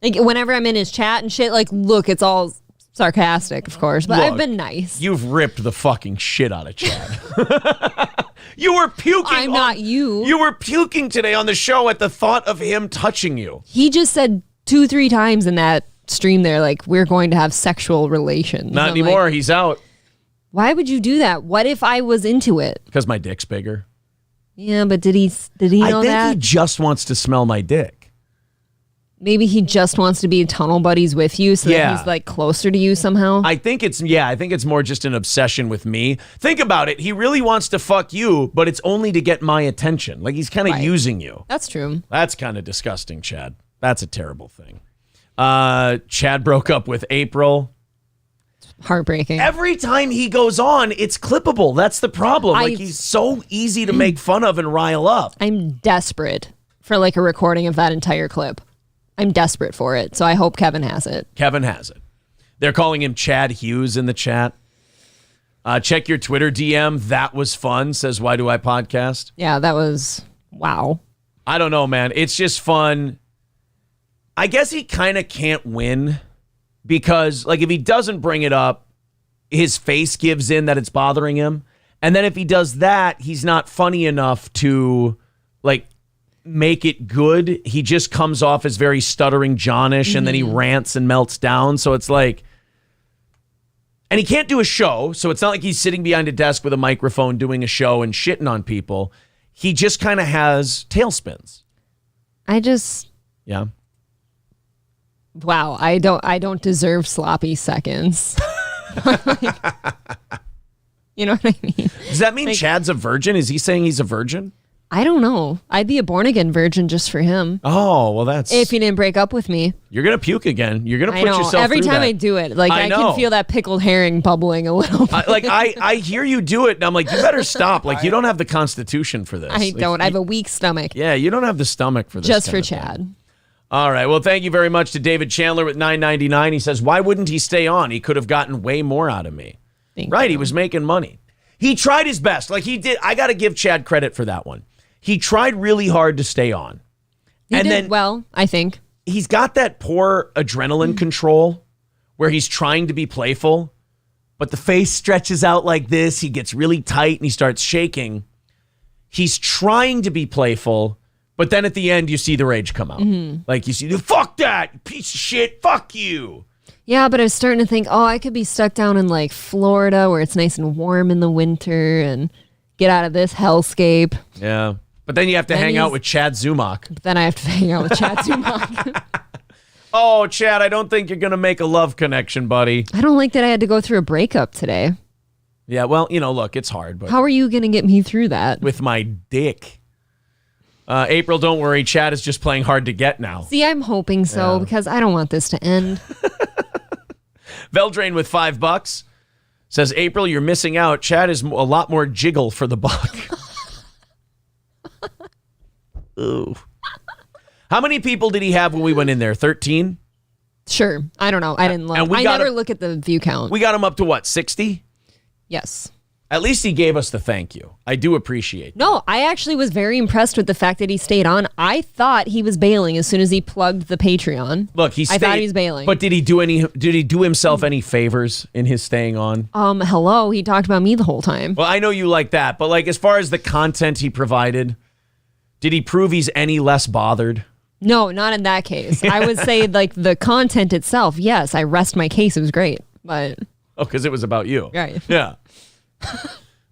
Whenever I'm in his chat and shit, look, it's all sarcastic, of course, but Look, I've been nice. You've ripped the fucking shit out of Chad. You were puking. I'm not you. You were puking today on the show at the thought of him touching you. He just said 2-3 times in that stream there, we're going to have sexual relations. Not anymore. He's out. Why would you do that? What if I was into it? Because my dick's bigger. Yeah, but did he know that? I think he just wants to smell my dick. Maybe he just wants to be tunnel buddies with you so that he's closer to you somehow. I think it's more just an obsession with me. Think about it. He really wants to fuck you, but it's only to get my attention. He's kind of using you. That's true. That's kind of disgusting, Chad. That's a terrible thing. Chad broke up with April. Heartbreaking. Every time he goes on, it's clippable. That's the problem. He's so easy to make fun of and rile up. I'm desperate for a recording of that entire clip. I'm desperate for it, so I hope Kevin has it. Kevin has it. They're calling him Chad Hughes in the chat. Check your Twitter DM. That was fun, says Why Do I Podcast? Yeah, that was, wow. I don't know, man. It's just fun. I guess he kind of can't win because, if he doesn't bring it up, his face gives in that it's bothering him. And then if he does that, he's not funny enough to, make it good. He just comes off as very Stuttering Johnish, and then he rants and melts down. So it's and he can't do a show. So it's not like he's sitting behind a desk with a microphone doing a show and shitting on people. He just kind of has tailspins. Yeah. Wow. I don't deserve sloppy seconds. You know what I mean? Does that mean Chad's a virgin? Is he saying he's a virgin? I don't know. I'd be a born-again virgin just for him. Oh, well, that's... If he didn't break up with me. You're going to puke again. You're going to put yourself every through time that. I do it. I can feel that pickled herring bubbling a little bit. I hear you do it, and I'm like, you better stop. You don't have the constitution for this. I don't. I have a weak stomach. Yeah, you don't have the stomach for this. Just for Chad. All right. Well, thank you very much to David Chandler with $9.99. He says, why wouldn't he stay on? He could have gotten way more out of me. Right. He was making money. He tried his best. He did. I got to give Chad credit for that one. He tried really hard to stay on. He did well, I think. He's got that poor adrenaline control where he's trying to be playful, but the face stretches out like this. He gets really tight and he starts shaking. He's trying to be playful, but then at the end, you see the rage come out. You see, fuck that, you piece of shit, fuck you. Yeah, but I was starting to think, I could be stuck down in Florida where it's nice and warm in the winter and get out of this hellscape. Yeah. But then you have to hang out with Chad Zumach. Then I have to hang out with Chad Zumach. Oh, Chad, I don't think you're going to make a love connection, buddy. I don't like that I had to go through a breakup today. Yeah, well, look, it's hard. But how are you going to get me through that? With my dick. April, don't worry. Chad is just playing hard to get now. See, I'm hoping so because I don't want this to end. Veldrain with $5 says, April, you're missing out. Chad is a lot more jiggle for the buck. Ooh. How many people did he have when we went in there? 13? Sure. I don't know. I didn't look. I never look at the view count. We got him up to what, 60? Yes. At least he gave us the thank you. I do appreciate that. No, I actually was very impressed with the fact that he stayed on. I thought he was bailing as soon as he plugged the Patreon. Look, I thought he was bailing. But did he do himself any favors in his staying on? Hello, he talked about me the whole time. Well, I know you like that, but like as far as the content he provided, did he prove he's any less bothered? No, not in that case. I would say like the content itself, yes, I rest my case. It was great, but because it was about you. Right. Yeah.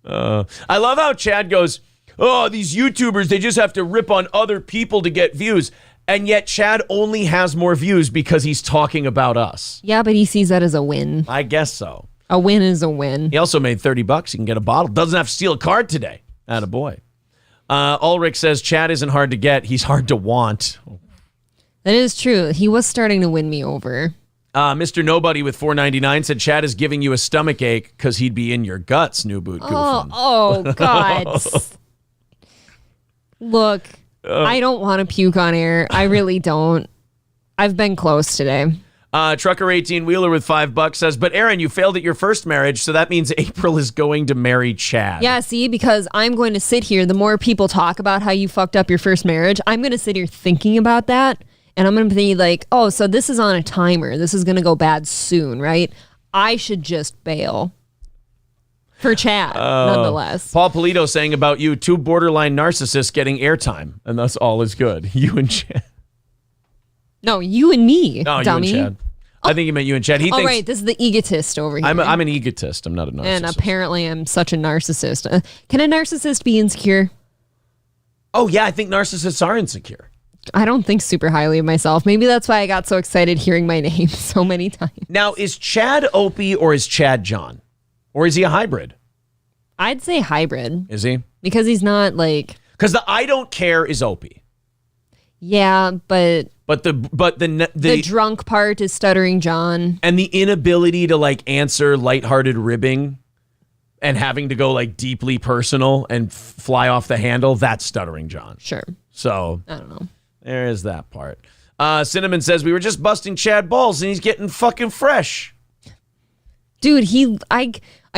I love how Chad goes, oh, these YouTubers, they just have to rip on other people to get views. And yet Chad only has more views because he's talking about us. Yeah, but he sees that as a win. I guess so. A win is a win. He also made $30. He can get a bottle. Doesn't have to steal a card today. Attaboy. Ulrich says Chad isn't hard to get. He's hard to want. That is true. He was starting to win me over. Mr. Nobody with $4.99 said Chad is giving you a stomach ache because he'd be in your guts, New Boot Goofin. Oh, God. Look, I don't want to puke on air. I really don't. I've been close today. Trucker 18 Wheeler with $5 says, but Aaron, you failed at your first marriage, so that means April is going to marry Chad. Yeah, see, because I'm going to sit here. The more people talk about how you fucked up your first marriage, I'm going to sit here thinking about that. And I'm going to be like, oh, so this is on a timer. This is going to go bad soon, right? I should just bail. For Chad, nonetheless. Paul Polito saying about you, 2 borderline narcissists getting airtime, and thus all is good. You and Chad. No, you and me, dummy. You and Chad. I think he meant you and Chad. He thinks, right, this is the egotist over here. I'm an egotist. I'm not a narcissist. And apparently I'm such a narcissist. Can a narcissist be insecure? Oh, yeah, I think narcissists are insecure. I don't think super highly of myself. Maybe that's why I got so excited hearing my name so many times. Now, is Chad Opie or is Chad John? Or is he a hybrid? I'd say hybrid. Is he? Because he's not like... Because the I don't care is Opie. Yeah, but the drunk part is Stuttering John. And the inability to like answer lighthearted ribbing and having to go like deeply personal and fly off the handle, that's Stuttering John. Sure. So I don't know. There is that part. Cinnamon says we were just busting Chad balls and he's getting fucking fresh. Dude, I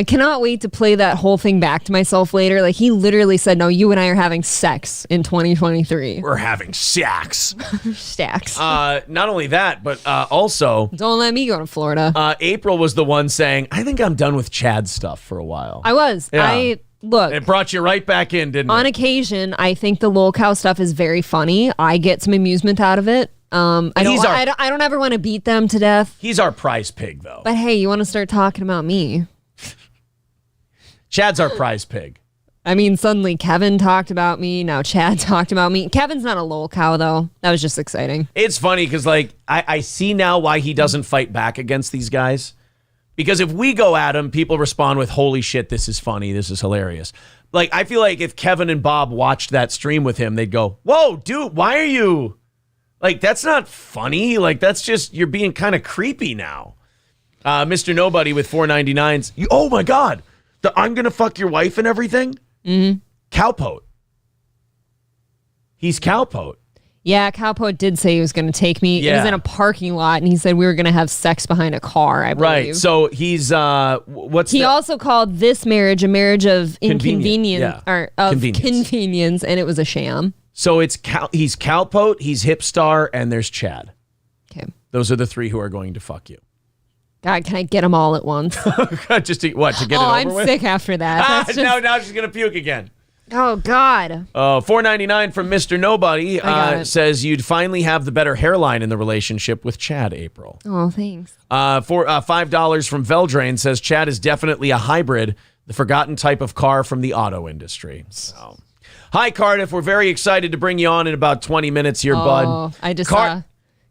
cannot wait to play that whole thing back to myself later. Like, he literally said, no, you and I are having sex in 2023. We're having sex. Stacks. Not only that, but also... Don't let me go to Florida. April was the one saying, I think I'm done with Chad stuff for a while. I was. Yeah. Look. It brought you right back in, didn't it? On occasion, I think the lol cow stuff is very funny. I get some amusement out of it. I don't ever want to beat them to death. He's our prize pig, though. But hey, you want to start talking about me? Chad's our prize pig. I mean, suddenly Kevin talked about me. Now Chad talked about me. Kevin's not a lol cow, though. That was just exciting. It's funny because, like, I see now why he doesn't fight back against these guys. Because if we go at him, people respond with, holy shit, this is funny. This is hilarious. Like, I feel like if Kevin and Bob watched that stream with him, they'd go, whoa, dude, why are you... Like, that's not funny. Like, that's just, you're being kind of creepy now. Mr. Nobody with $4.99s. Oh, my God. I'm going to fuck your wife and everything? Mm-hmm. Cowpote. He's Cowpote. Yeah, Cowpote did say he was going to take me. Yeah. It was in a parking lot, and he said we were going to have sex behind a car, I believe. Right. So he's, He also called this marriage a marriage of inconvenience. Yeah. Or of convenience, and it was a sham. So he's Cowpote, he's Hipstar, and there's Chad. Okay. Those are the 3 who are going to fuck you. God, can I get them all at once? Just to, what, to get it over I'm with? sick after that. Now she's going to puke again. Oh, God. $4.99 from Mr. Nobody says you'd finally have the better hairline in the relationship with Chad, April. Oh, thanks. $5 from Veldrain says Chad is definitely a hybrid, the forgotten type of car from the auto industry. So. Hi, Cardiff. We're very excited to bring you on in about 20 minutes here, bud. I just saw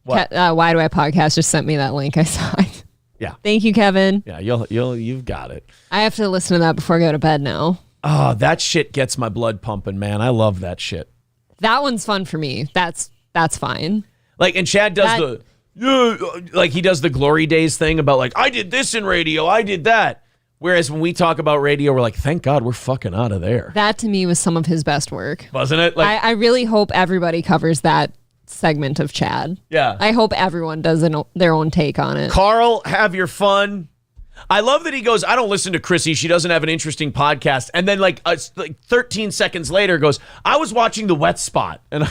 What? Why Do I Podcast just sent me that link. I saw it. Yeah. Thank you, Kevin. Yeah, you've got it. I have to listen to that before I go to bed now. Oh, that shit gets my blood pumping, man. I love that shit. That one's fun for me. That's fine. Like, and Chad does he does the glory days thing about like, I did this in radio, I did that. Whereas when we talk about radio, we're like, thank God we're fucking out of there. That to me was some of his best work. Wasn't it? Like, I really hope everybody covers that segment of Chad. Yeah. I hope everyone does their own take on it. Carl, have your fun. I love that he goes, I don't listen to Chrissy. She doesn't have an interesting podcast. And then like 13 seconds later goes, I was watching The Wet Spot. And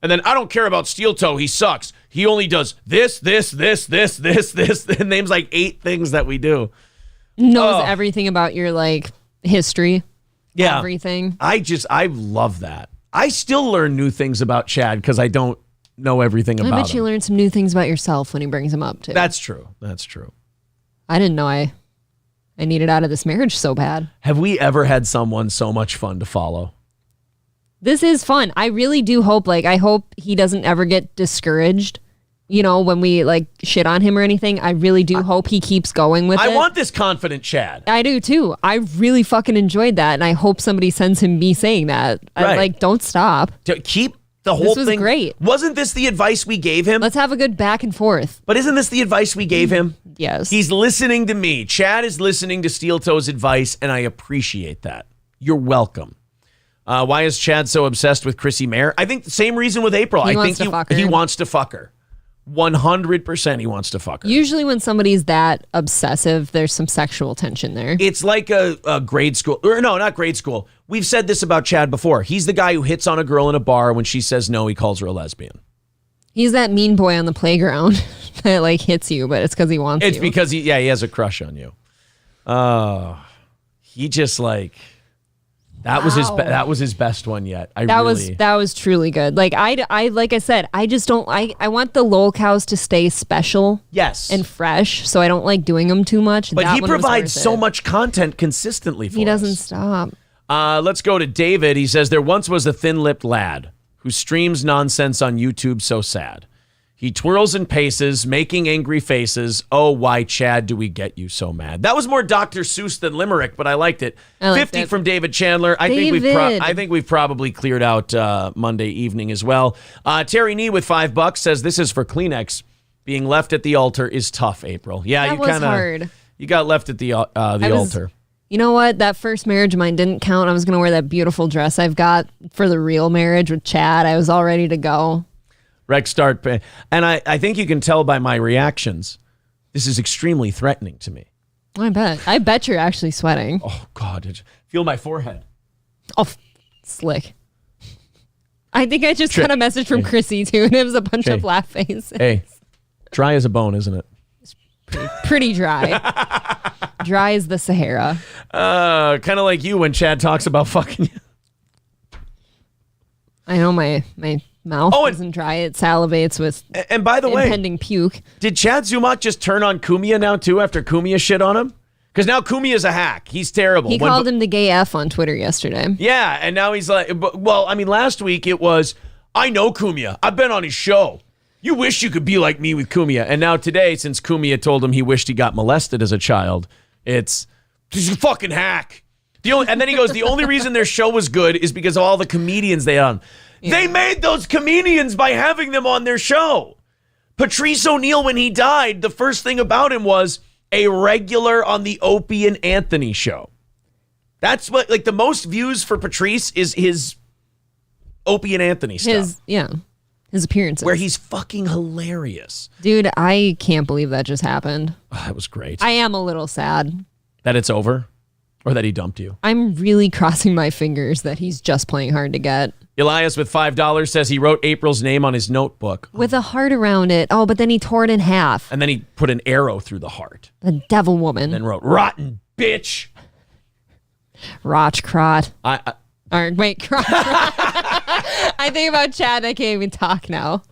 then I don't care about Steel Toe. He sucks. He only does this, and names like 8 things that we do. Knows everything about your like history. Yeah. Everything. I love that. I still learn new things about Chad because I don't know everything about him. I bet you learn some new things about yourself when he brings them up too. That's true. I didn't know I needed out of this marriage so bad. Have we ever had someone so much fun to follow? This is fun. I really do hope, I hope he doesn't ever get discouraged, when we like shit on him or anything. I really do hope he keeps going with it. I want this confident Chad. I do too. I really fucking enjoyed that. And I hope somebody sends him me saying that. Right. Don't stop. To keep the whole This was thing. great. Wasn't this the advice we gave him? Let's have a good back and forth. But isn't this the advice we gave him? Yes. He's listening to me. Chad is listening to Steel Toe's advice, and I appreciate that. You're welcome. Why is Chad so obsessed with Chrissy Mayer? I think the same reason with April. He wants to fuck her. He wants to fuck her. 100% he wants to fuck her. Usually when somebody's that obsessive, there's some sexual tension there. It's like a grade school, or no, not grade school. We've said this about Chad before. He's the guy who hits on a girl in a bar. When she says no, he calls her a lesbian. He's that mean boy on the playground that like hits you, but it's because he wants It's you. because he has a crush on you. He just like... That was his best one yet. That was truly good. Like I said, I just don't. I want the lol cows to stay special, yes, and fresh. So I don't like doing them too much. But he provides so much content consistently for us. He doesn't stop. Let's go to David. He says there once was a thin-lipped lad who streams nonsense on YouTube. So sad. He twirls and paces, making angry faces. Oh, why, Chad, do we get you so mad? That was more Dr. Seuss than Limerick, but I liked it. 50 from David Chandler. I think we've probably cleared out Monday evening as well. Terry Nee with $5 says this is for Kleenex. Being left at the altar is tough, April. Yeah, that was hard. You got left at the altar. You know what? That first marriage of mine didn't count. I was going to wear that beautiful dress I've got for the real marriage with Chad. I was all ready to go. Rex start, and I think you can tell by my reactions, this is extremely threatening to me. I bet you're actually sweating. Oh God, feel my forehead. Oh, slick. I think I just got a message from Chrissy too, and it was a bunch of laugh faces. Hey, dry as a bone, isn't it? It's pretty dry. Dry as the Sahara. Kind of like you when Chad talks about fucking you. I know my mouth isn't dry. It salivates with and by the way, impending puke. Did Chad Zumock just turn on Kumia now too after Kumia shit on him? Because now Kumia's a hack. He's terrible. He called him the gay F on Twitter yesterday. Yeah, and now he's like, well, I mean, last week it was, I know Kumia. I've been on his show. You wish you could be like me with Kumia. And now today, since Kumia told him he wished he got molested as a child, he's a fucking hack. And then he goes, the only reason their show was good is because of all the comedians they had on. Yeah. They made those comedians by having them on their show. Patrice O'Neal, when he died, the first thing about him was a regular on the Opie and Anthony show. That's what, like, the most views for Patrice is his Opie and Anthony stuff. His appearances. Where he's fucking hilarious. Dude, I can't believe that just happened. Oh, that was great. I am a little sad. That it's over? Or that he dumped you? I'm really crossing my fingers that he's just playing hard to get. Elias with $5 says he wrote April's name on his notebook. With a heart around it. Oh, but then he tore it in half. And then he put an arrow through the heart. The devil woman. And then wrote, rotten bitch. Rochcrot. Crotch. I think about Chad, I can't even talk now.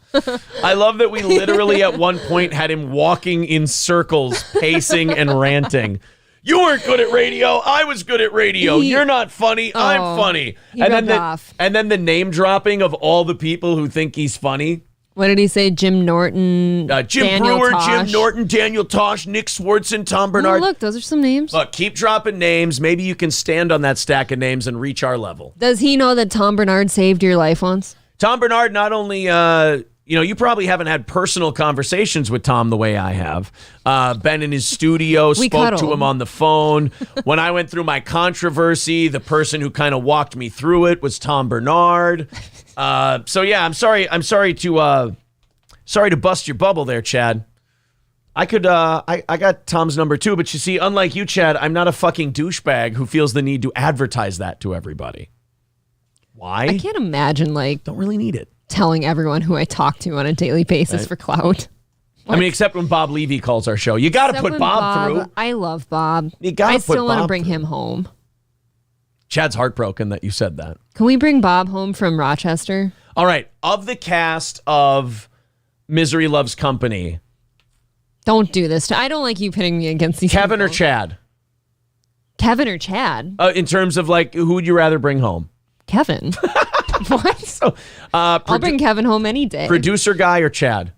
I love that we literally at one point had him walking in circles, pacing and ranting. You weren't good at radio. I was good at radio. You're not funny. I'm funny. And then the name dropping of all the people who think he's funny. What did he say? Jim Norton, Jim Daniel Brewer, Tosh. Jim Norton, Daniel Tosh, Nick Swardson, Tom Bernard. Oh, look, those are some names. Look, keep dropping names. Maybe you can stand on that stack of names and reach our level. Does he know that Tom Bernard saved your life once? Tom Bernard not only, you probably haven't had personal conversations with Tom the way I have. Been in his studio, spoke cuddled. to him on the phone. When I went through my controversy, the person who kind of walked me through it was Tom Bernard. So yeah, I'm sorry to bust your bubble there, Chad. I got Tom's number too, but you see, unlike you, Chad, I'm not a fucking douchebag who feels the need to advertise that to everybody. Why? I can't imagine don't really need it. Telling everyone who I talk to on a daily basis Right. for clout. I mean, except when Bob Levy calls our show. You got to Except put when Bob through. I love Bob. You gotta I put still want to Bob bring through. him home. Chad's heartbroken that you said that. Can we bring Bob home from Rochester? All right. Of the cast of Misery Loves Company, Don't do this. I don't like you pitting me against these Kevin or people. Chad? Kevin or Chad? In terms of who would you rather bring home? Kevin. What? So, I'll bring Kevin home any day. Producer guy or Chad?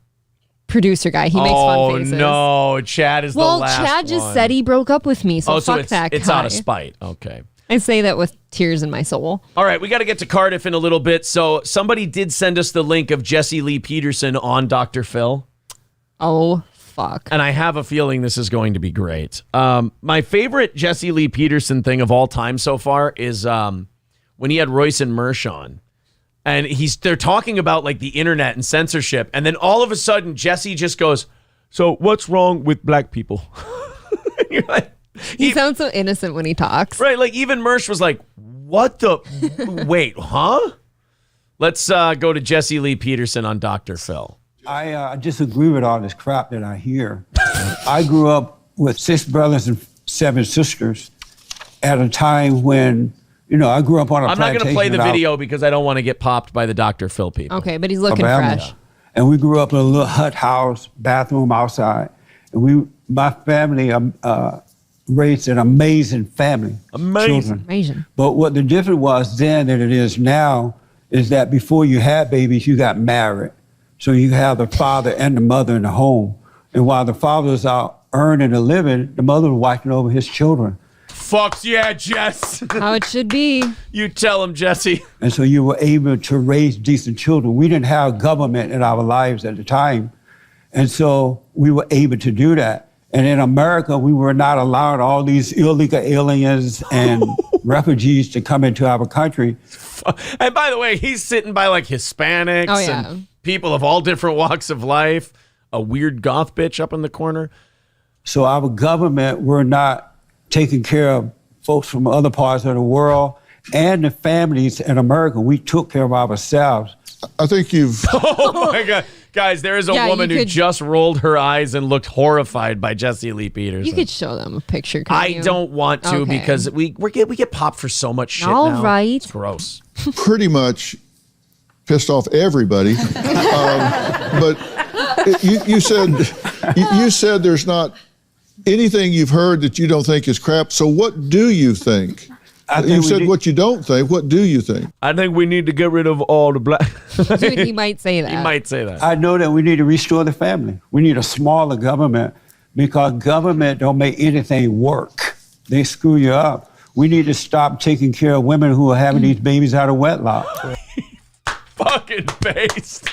Producer guy. He makes fun faces. Oh, no. Chad is the last Well, Chad just one. said he broke up with me, so fuck it's, that guy. it's out of spite. Okay. I say that with tears in my soul. All right, we got to get to Cardiff in a little bit. So somebody did send us the link of Jesse Lee Peterson on Dr. Phil. Oh, fuck. And I have a feeling this is going to be great. My favorite Jesse Lee Peterson thing of all time so far is when he had Royce and Mersh on. And they're talking about the internet and censorship. And then all of a sudden, Jesse just goes, so what's wrong with black people? You're like, He sounds so innocent when he talks. right, even Mersh was like, what the, wait, huh? Let's go to Jesse Lee Peterson on Dr. Phil. I disagree with all this crap that I hear. I grew up with 6 brothers and 7 sisters at a time when, I grew up on a I'm not plantation. going to play the video because I don't want to get popped by the Dr. Phil people. Okay, but he's looking Alabama. fresh. And we grew up in a little hut house, bathroom outside. And my family raised an amazing family. Children. Amazing. But what the difference was then than it is now is that before you had babies, you got married. So you have the father and the mother in the home. And while the father was out earning a living, the mother was watching over his children. Fucks yeah, Jess. How it should be. You tell him, Jesse. And so you were able to raise decent children. We didn't have government in our lives at the time. And so we were able to do that. And in America, we were not allowed all these illegal aliens and refugees to come into our country. And by the way, he's sitting by Hispanics and people of all different walks of life. A weird goth bitch up in the corner. So our government were not taking care of folks from other parts of the world and the families in America. We took care of ourselves. I think you've... Oh, my God. Guys, there is a woman who just rolled her eyes and looked horrified by Jesse Lee Peterson. You could show them a picture, couldn't you? I don't want to because we get popped for so much shit All now. right. It's gross. pretty much pissed off everybody. But you said there's not anything you've heard that you don't think is crap. So what do you think? You said what you don't think. What do you think? I think we need to get rid of all the black. Dude, he might say that. He might say that. I know that we need to restore the family. We need a smaller government because government don't make anything work. They screw you up. We need to stop taking care of women who are having these babies out of wedlock. Fucking based.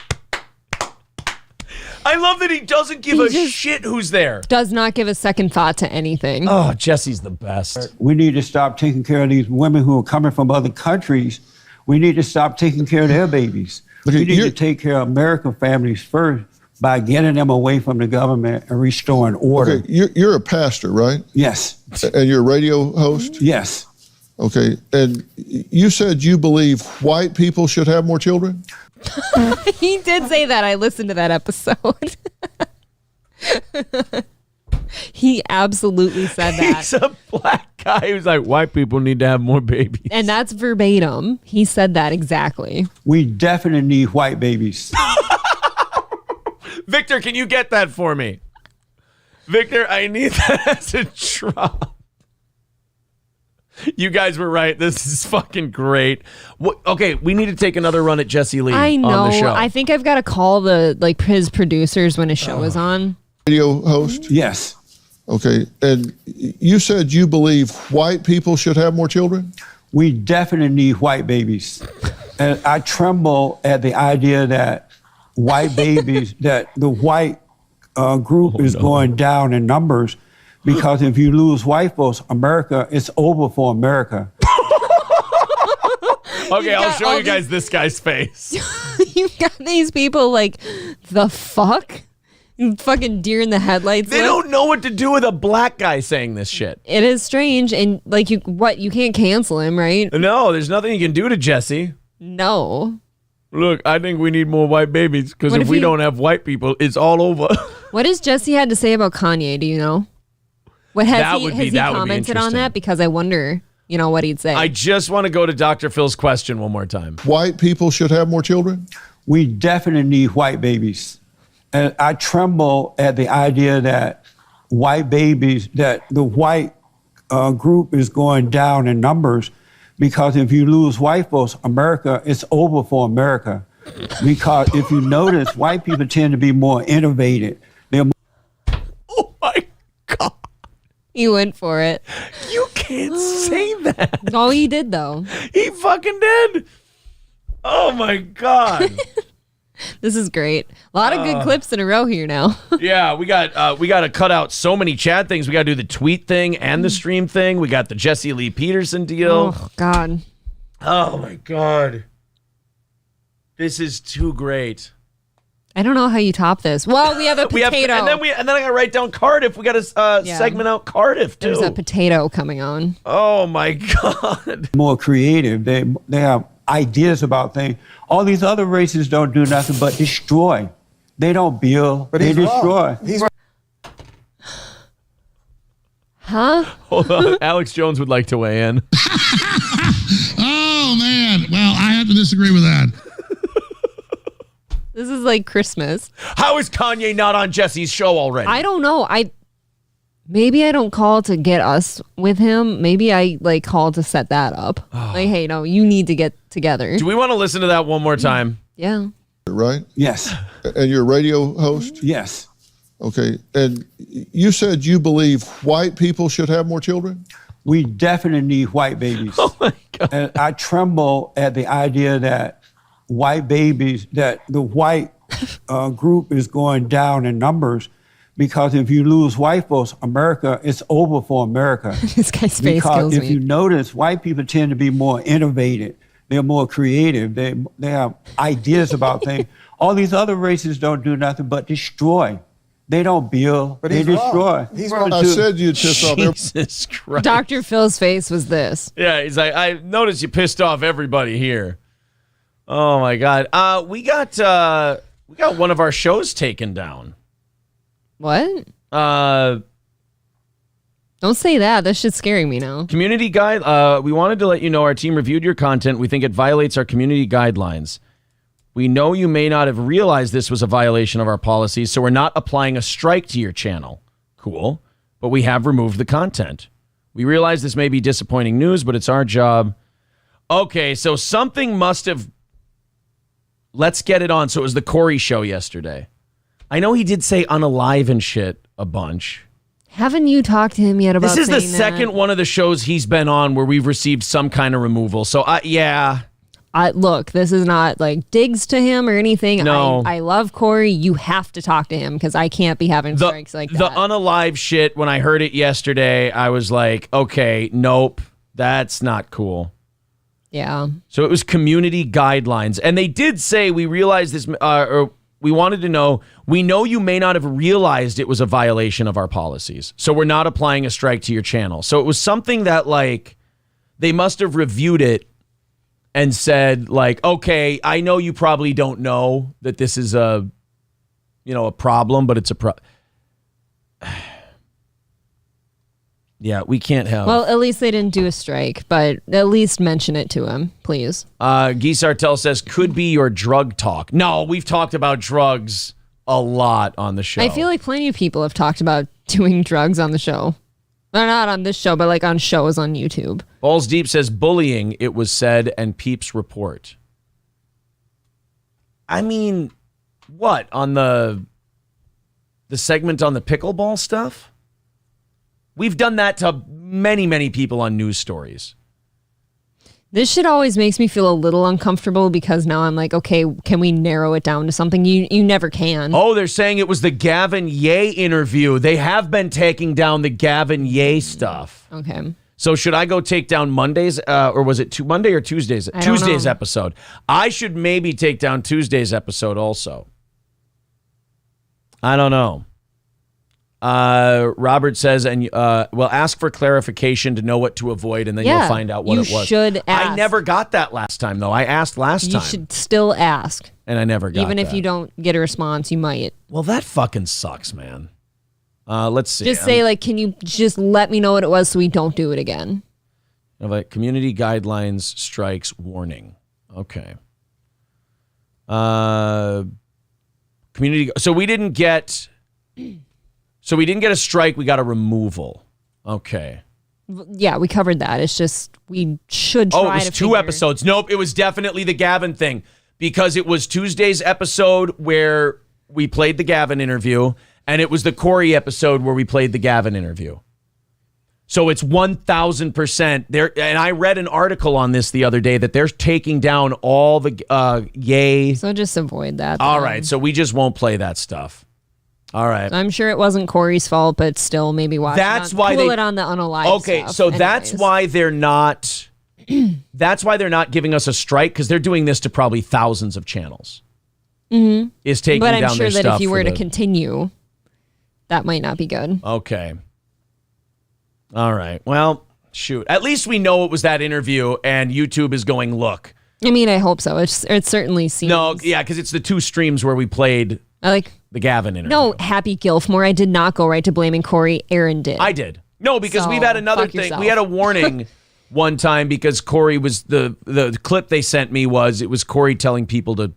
I love that he doesn't give a shit who's there. Does not give a second thought to anything. Oh, Jesse's the best. We need to stop taking care of these women who are coming from other countries. We need to stop taking care of their babies. We need to take care of American families first by getting them away from the government and restoring order. Okay, you're a pastor, right? Yes. And you're a radio host? Yes. Okay, and you said you believe white people should have more children? He did say that. I listened to that episode. He absolutely said that. He's a black guy who's like, white people need to have more babies. And that's verbatim. He said that exactly. We definitely need white babies. Victor, can you get that for me? Victor, I need that as a drop. You guys were right. This is fucking great. Okay, we need to take another run at Jesse Lee I know. on the show. I think I've got to call his producers when his show is on. Radio host? Yes. Okay. And you said you believe white people should have more children? We definitely need white babies. And I tremble at the idea that white babies, that the white group is going down in numbers, because if you lose white folks, America, it's over for America. Okay, I'll show you guys this guy's face. You've got these people like, the fuck? Fucking deer in the headlights. They don't know what to do with a black guy saying this shit. It is strange, and like you can't cancel him, right? No, there's nothing you can do to Jesse. No. Look, I think we need more white babies, because if we don't have white people, it's all over. What has Jesse had to say about Kanye? Do you know? What has he commented on that? Because I wonder, what he'd say. I just want to go to Dr. Phil's question one more time. White people should have more children? We definitely need white babies. And I tremble at the idea that white babies, that the white group is going down in numbers, because if you lose white folks, America, it's over for America. Because if you notice, white people tend to be more innovative. They're Oh my God. He went for it. You can't say that. Oh, he did though. He fucking did. Oh my God. This is great. A lot of good clips in a row here now. Yeah, we got to cut out so many Chad things. We got to do the tweet thing and the stream thing. We got the Jesse Lee Peterson deal. Oh God. Oh my God. This is too great. I don't know how you top this. Well, we have a potato. and then I got to write down Cardiff. We got to segment out Cardiff too. There's a potato coming on. Oh my God. more creative. They have ideas about things. All these other races don't do nothing but destroy. They don't build. They destroy. Huh? Hold on. Alex Jones would like to weigh in. Oh, man. Well, I have to disagree with that. This is like Christmas. How is Kanye not on Jesse's show already? I don't know. Maybe I don't call to get us with him. Maybe I call to set that up. Like, hey, no, you need to get together. Do we want to listen to that one more time? Yeah. Right? Yes. And you're a radio host? Yes. Okay. And you said you believe white people should have more children? We definitely need white babies. Oh my God. And I tremble at the idea that white babies, that the white group is going down in numbers, because if you lose white folks, America, it's over for America. This guy's face kills Because if me. you notice, white people tend to be more innovative. They're more creative. They have ideas about things. All these other races don't do nothing but destroy. They don't build. They destroy. I said you'd piss off everybody. Jesus Christ. Dr. Phil's face was this. Yeah, he's like, I noticed you pissed off everybody here. Oh my God. We got one of our shows taken down. What? Don't say that. That shit's scaring me now. Community guide. We wanted to let you know our team reviewed your content. We think it violates our community guidelines. We know you may not have realized this was a violation of our policies, so we're not applying a strike to your channel. Cool. But we have removed the content. We realize this may be disappointing news, but it's our job. Okay, so something must have... Let's get it on. So it was the Corey show yesterday. I know he did say unalive and shit a bunch. Haven't you talked to him yet about This is the saying second that? one of the shows he's been on where we've received some kind of removal. So, yeah. Look, this is not like digs to him or anything. No. I love Corey. You have to talk to him because I can't be having strikes like that. The unalive shit, when I heard it yesterday, I was like, okay, nope, that's not cool. Yeah. So it was community guidelines. And they did say, we realized this, or we wanted to know, we know you may not have realized it was a violation of our policies. So we're not applying a strike to your channel. So it was something that, like, they must have reviewed it and said, like, okay, I know you probably don't know that this is a problem, but it's a Yeah, we can't have. Well, at least they didn't do a strike, but at least mention it to him, please. Guy Sartell says, could be your drug talk. No, we've talked about drugs a lot on the show. I feel like plenty of people have talked about doing drugs on the show. They're not on this show, but like on shows on YouTube. Balls Deep says bullying, it was said, and Peeps report. I mean, what? On the segment on the pickleball stuff? We've done that to many, many people on news stories. This shit always makes me feel a little uncomfortable because now I'm like, okay, can we narrow it down to something? You never can. Oh, they're saying it was the Gavin Ye interview. They have been taking down the Gavin Ye stuff. Okay. So should I go take down Monday's, or was it Monday or Tuesday's? Tuesday's episode. I should maybe take down Tuesday's episode also. I don't know. Robert says, and well, ask for clarification to know what to avoid, and then you'll find out what it was. You should ask. I never got that last time, though. I asked last time. You should still ask. And I never got Even if that. you don't get a response, you might. Well, that fucking sucks, man. Let's see. Just say, like, can you just let me know what it was so we don't do it again? Like community guidelines strikes warning. Okay. Community. So we didn't get a strike. We got a removal. Okay. Yeah, we covered that. It's just we should try to it was two episodes. Nope, it was definitely the Gavin thing because it was Tuesday's episode where we played the Gavin interview, and it was the Corey episode where we played the Gavin interview. So it's 1,000% there. And I read an article on this the other day that they're taking down all the Yay. So just avoid that. All right, so we just won't play that stuff. All right. I'm sure it wasn't Corey's fault, but still maybe watch that's why pull they it on the unalive Okay, stuff. so that's why they're not that's why they're not giving us a strike, because they're doing this to probably thousands of channels. Mm-hmm. Is taking but down I'm sure their that stuff if you for were to the- continue, that might not be good. Okay. All right. Well, shoot. At least we know it was that interview, and YouTube is going, look. I mean, I hope so. It certainly seems. No, yeah, because it's the two streams where we played the Gavin interview. No, Happy Gilfmore. I did not go right to blaming Corey. Aaron did. I did. No, because So, we've had another fuck thing. yourself. We had a warning one time because Corey was the clip they sent me it was Corey telling people to,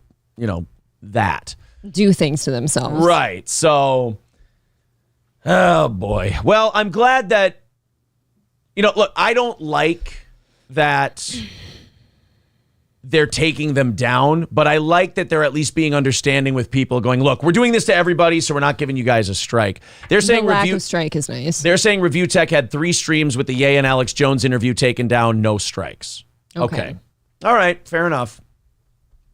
that. Do things to themselves. Right. So, oh boy. Well, I'm glad that, look, I don't like that they're taking them down, but I like that they're at least being understanding with people going, look, we're doing this to everybody, so we're not giving you guys a strike. They're saying the lack of strike is nice. They're saying Review Tech had 3 streams with the Ye and Alex Jones interview taken down, no strikes. Okay. All right, fair enough.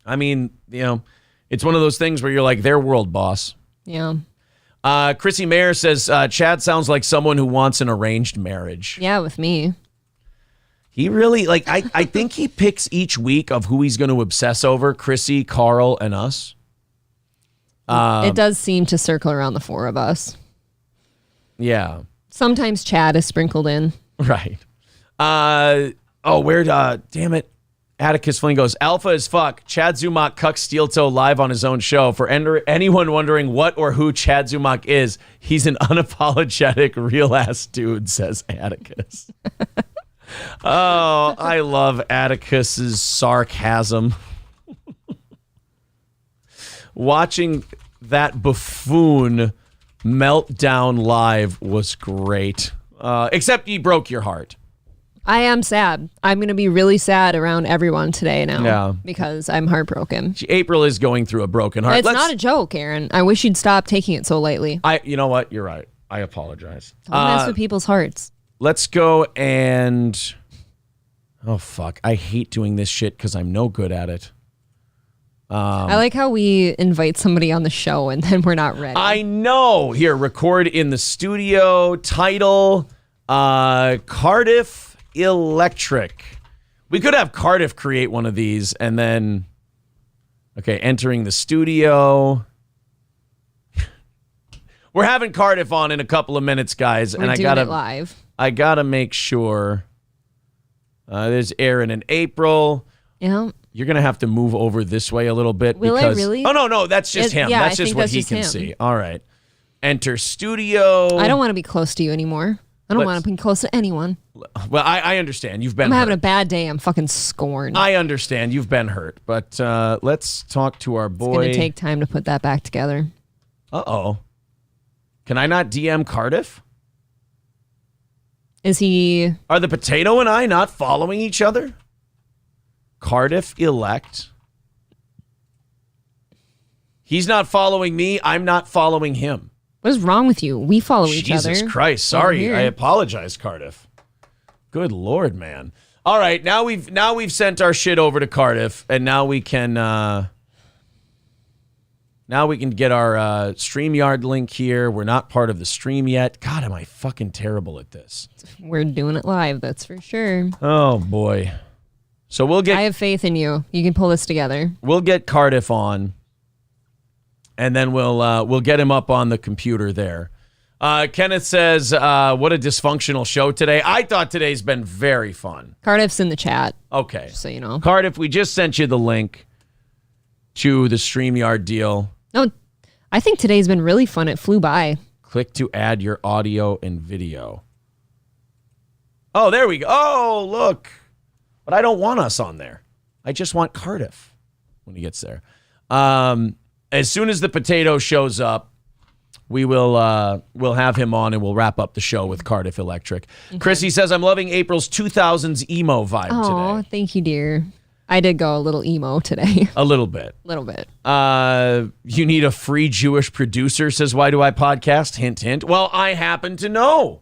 I mean, it's one of those things where you're like, they're world boss. Yeah. Chrissy Mayer says, Chad sounds like someone who wants an arranged marriage. Yeah, with me. He really, I think he picks each week of who he's going to obsess over, Chrissy, Carl, and us. It does seem to circle around the 4 of us. Yeah. Sometimes Chad is sprinkled in. Right. Damn it. Atticus Flynn goes, alpha as fuck. Chad Zumock cucks Steel Toe live on his own show. For anyone wondering what or who Chad Zumock is, he's an unapologetic, real-ass dude, says Atticus. Oh, I love Atticus's sarcasm. Watching that buffoon meltdown live was great. Except he broke your heart. I am sad. I'm going to be really sad around everyone today now. Yeah. Because I'm heartbroken. April is going through a broken heart. It's not a joke, Aaron. I wish you'd stop taking it so lightly. You know what? You're right. I apologize. Don't mess with people's hearts. Let's go and... Oh, fuck. I hate doing this shit because I'm no good at it. I like how we invite somebody on the show and then we're not ready. I know. Here, record in the studio. Title, Cardiff Electric. We could have Cardiff create one of these and then... Okay, entering the studio. We're having Cardiff on in a couple of minutes, guys. We're doing it live. I gotta make sure. There's Aaron and April. Yeah. You're gonna have to move over this way a little bit. Will because, I really? Oh no, that's just him. Yeah, that's I just think what that's he just can him. see. All right. Enter studio. I don't want to be close to you anymore. I don't want to be close to anyone. Well, I understand. You've been I'm hurt. having a bad day. I'm fucking scorned. I understand. You've been hurt. But let's talk to our boy. It's going to take time to put that back together. Uh-oh. Can I not DM Cardiff? Is he? Are the potato and I not following each other? Cardiff elect. He's not following me. I'm not following him. What is wrong with you? We follow each other. Jesus Christ. Sorry. I apologize, Cardiff. Good Lord, man. All right. Now we've sent our shit over to Cardiff, and now we can get our StreamYard link here. We're not part of the stream yet. God, am I fucking terrible at this. We're doing it live, that's for sure. Oh, boy. So I have faith in you. You can pull this together. We'll get Cardiff on, and then we'll get him up on the computer there. Kenneth says, what a dysfunctional show today. I thought today's been very fun. Cardiff's in the chat. Okay. Just so you know. Cardiff, we just sent you the link to the StreamYard deal. No, I think today's been really fun. It flew by. Click to add your audio and video. Oh, there we go. Oh, look. But I don't want us on there. I just want Cardiff when he gets there. As soon as the potato shows up, we'll have him on and we'll wrap up the show with Cardiff Electric. Okay. Chrissy says, I'm loving April's 2000s emo vibe today. Oh, thank you, dear. I did go a little emo today. A little bit. Little bit. You need a free Jewish producer, says Why Do I Podcast? Hint, hint. Well, I happen to know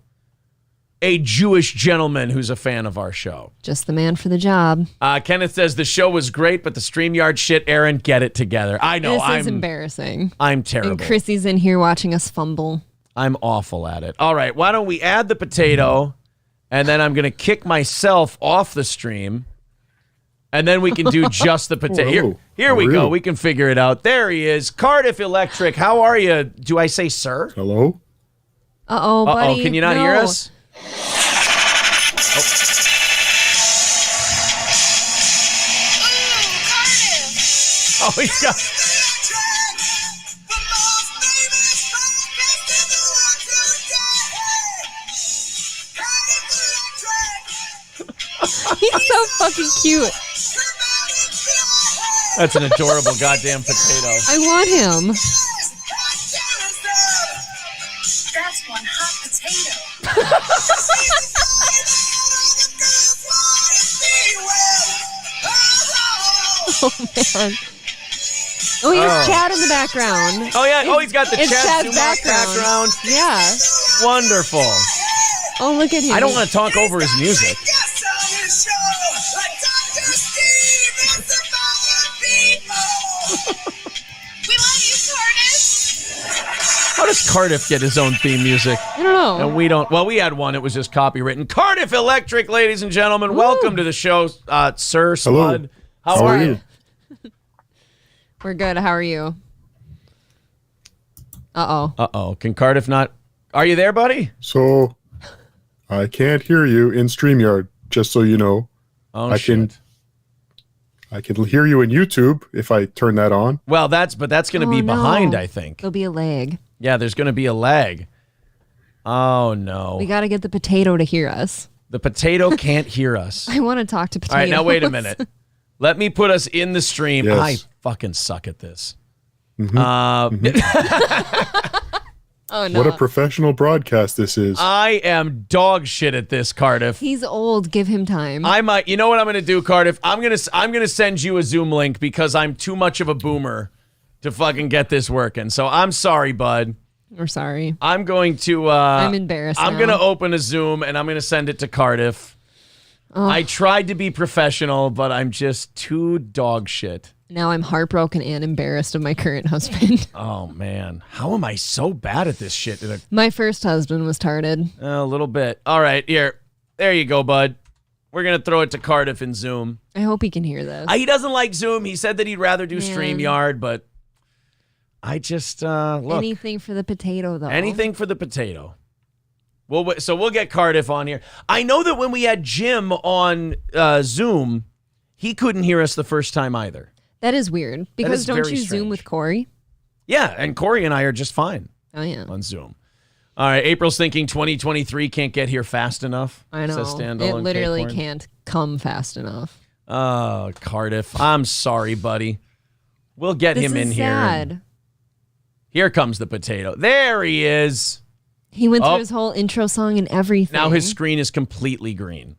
a Jewish gentleman who's a fan of our show. Just the man for the job. Kenneth says the show was great, but the StreamYard shit, Aaron, get it together. I know. This is embarrassing. I'm terrible. And Chrissy's in here watching us fumble. I'm awful at it. All right, why don't we add the potato, and then I'm going to kick myself off the stream, and then we can do just the potato. Here we go. We can figure it out. There he is. Cardiff Electric. How are you? Do I say sir? Hello? Uh-oh, buddy. Uh-oh, can you not hear us? Oh, he's got... He's so fucking cute. That's an adorable goddamn potato. I want him. That's one hot potato. Oh, man. Oh, he has Chad in the background. Oh, yeah. Oh, he's got the Chad background. Yeah. Wonderful. Oh, look at him. I don't want to talk over his music. How does Cardiff get his own theme music? I don't know. And we don't. Well, we had one. It was just copywritten. Cardiff Electric, ladies and gentlemen. Woo. Welcome to the show, Sir Spud. How are you? We're good. How are you? Uh-oh. Uh-oh. Can Cardiff not... Are you there, buddy? So, I can't hear you in StreamYard, just so you know. Oh, shit. I can hear you in YouTube if I turn that on. Well, that's going to be behind, I think. There'll be a lag. Yeah, there's going to be a lag. Oh, no. We got to get the potato to hear us. The potato can't hear us. I want to talk to potatoes. All right, now wait a minute. Let me put us in the stream. Yes. I fucking suck at this. Oh, no. What a professional broadcast this is. I am dog shit at this, Cardiff. He's old. Give him time. I might. You know what I'm going to do, Cardiff? I'm going to send you a Zoom link because I'm too much of a boomer to fucking get this working. So I'm sorry, bud. We're sorry. I'm going to... I'm embarrassed I'm going to open a Zoom and I'm going to send it to Cardiff. Oh. I tried to be professional, but I'm just too dog shit. Now I'm heartbroken and embarrassed of my current husband. Oh, man. How am I so bad at this shit? My first husband was tarded. A little bit. All right, here. There you go, bud. We're going to throw it to Cardiff in Zoom. I hope he can hear this. He doesn't like Zoom. He said that he'd rather do StreamYard, but I just, look. Anything for the potato, though. Anything for the potato. So we'll get Cardiff on here. I know that when we had Jim on Zoom, he couldn't hear us the first time either. That is weird. Because don't you Zoom with Corey? Yeah, and Corey and I are just fine. Oh, yeah. On Zoom. All right, April's thinking 2023 can't get here fast enough. I know. It literally can't come fast enough. Oh, Cardiff. I'm sorry, buddy. We'll get him in here. Sad. Here comes the potato. There he is. He went through his whole intro song and everything. Now his screen is completely green.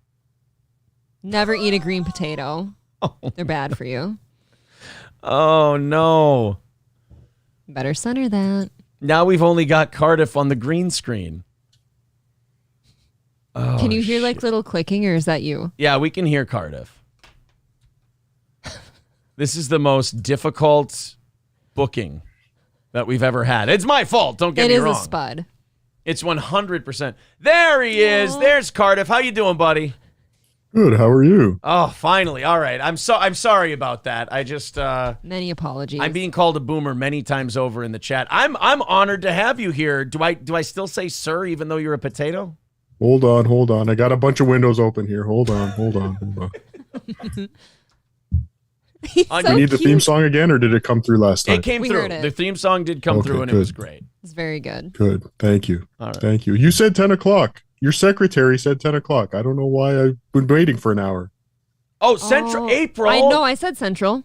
Never eat a green potato. They're bad for you. Oh, no. Better center that. Now we've only got Cardiff on the green screen. Oh, can you hear like little clicking, or is that you? Yeah, we can hear Cardiff. This is the most difficult booking that we've ever had. It's my fault. Don't get me wrong. It is a spud. It's 100%. There he is. There's Cardiff. How you doing, buddy? Good. How are you? Oh, finally. All right. I'm sorry about that. I just many apologies. I'm being called a boomer many times over in the chat. I'm honored to have you here. Do I still say sir even though you're a potato? Hold on. I got a bunch of windows open here. Hold on. So need the theme song again, or did it come through last time? It came through. The theme song did come through, and good. it was great. It's very good. Good. Thank you. All right. Thank you. You said 10 o'clock. Your secretary said 10 o'clock. I don't know why I've been waiting for an hour. Oh, Central April. I know. I said Central.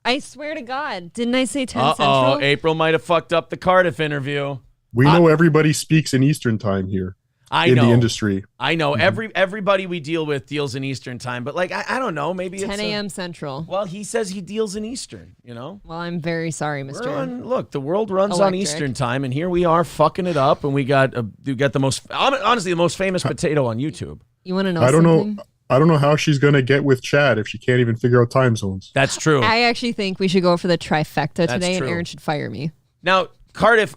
I swear to God. Didn't I say 10 Central? April might have fucked up the Cardiff interview. We know everybody speaks in Eastern time here. In the industry. I know. Everybody we deal with deals in Eastern time, but like I don't know, maybe 10 it's a.m. Central. Well, he says he deals in Eastern, you know? Well, I'm very sorry, Mr. Look, the world runs on Electric. Eastern time, and here we are fucking it up, and we got the most, honestly, the most famous potato on YouTube. You want to know I don't something? know. I don't know how she's going to get with Chad if she can't even figure out time zones. That's true. I actually think we should go for the trifecta today, true. and Aaron should fire me. Now, Cardiff,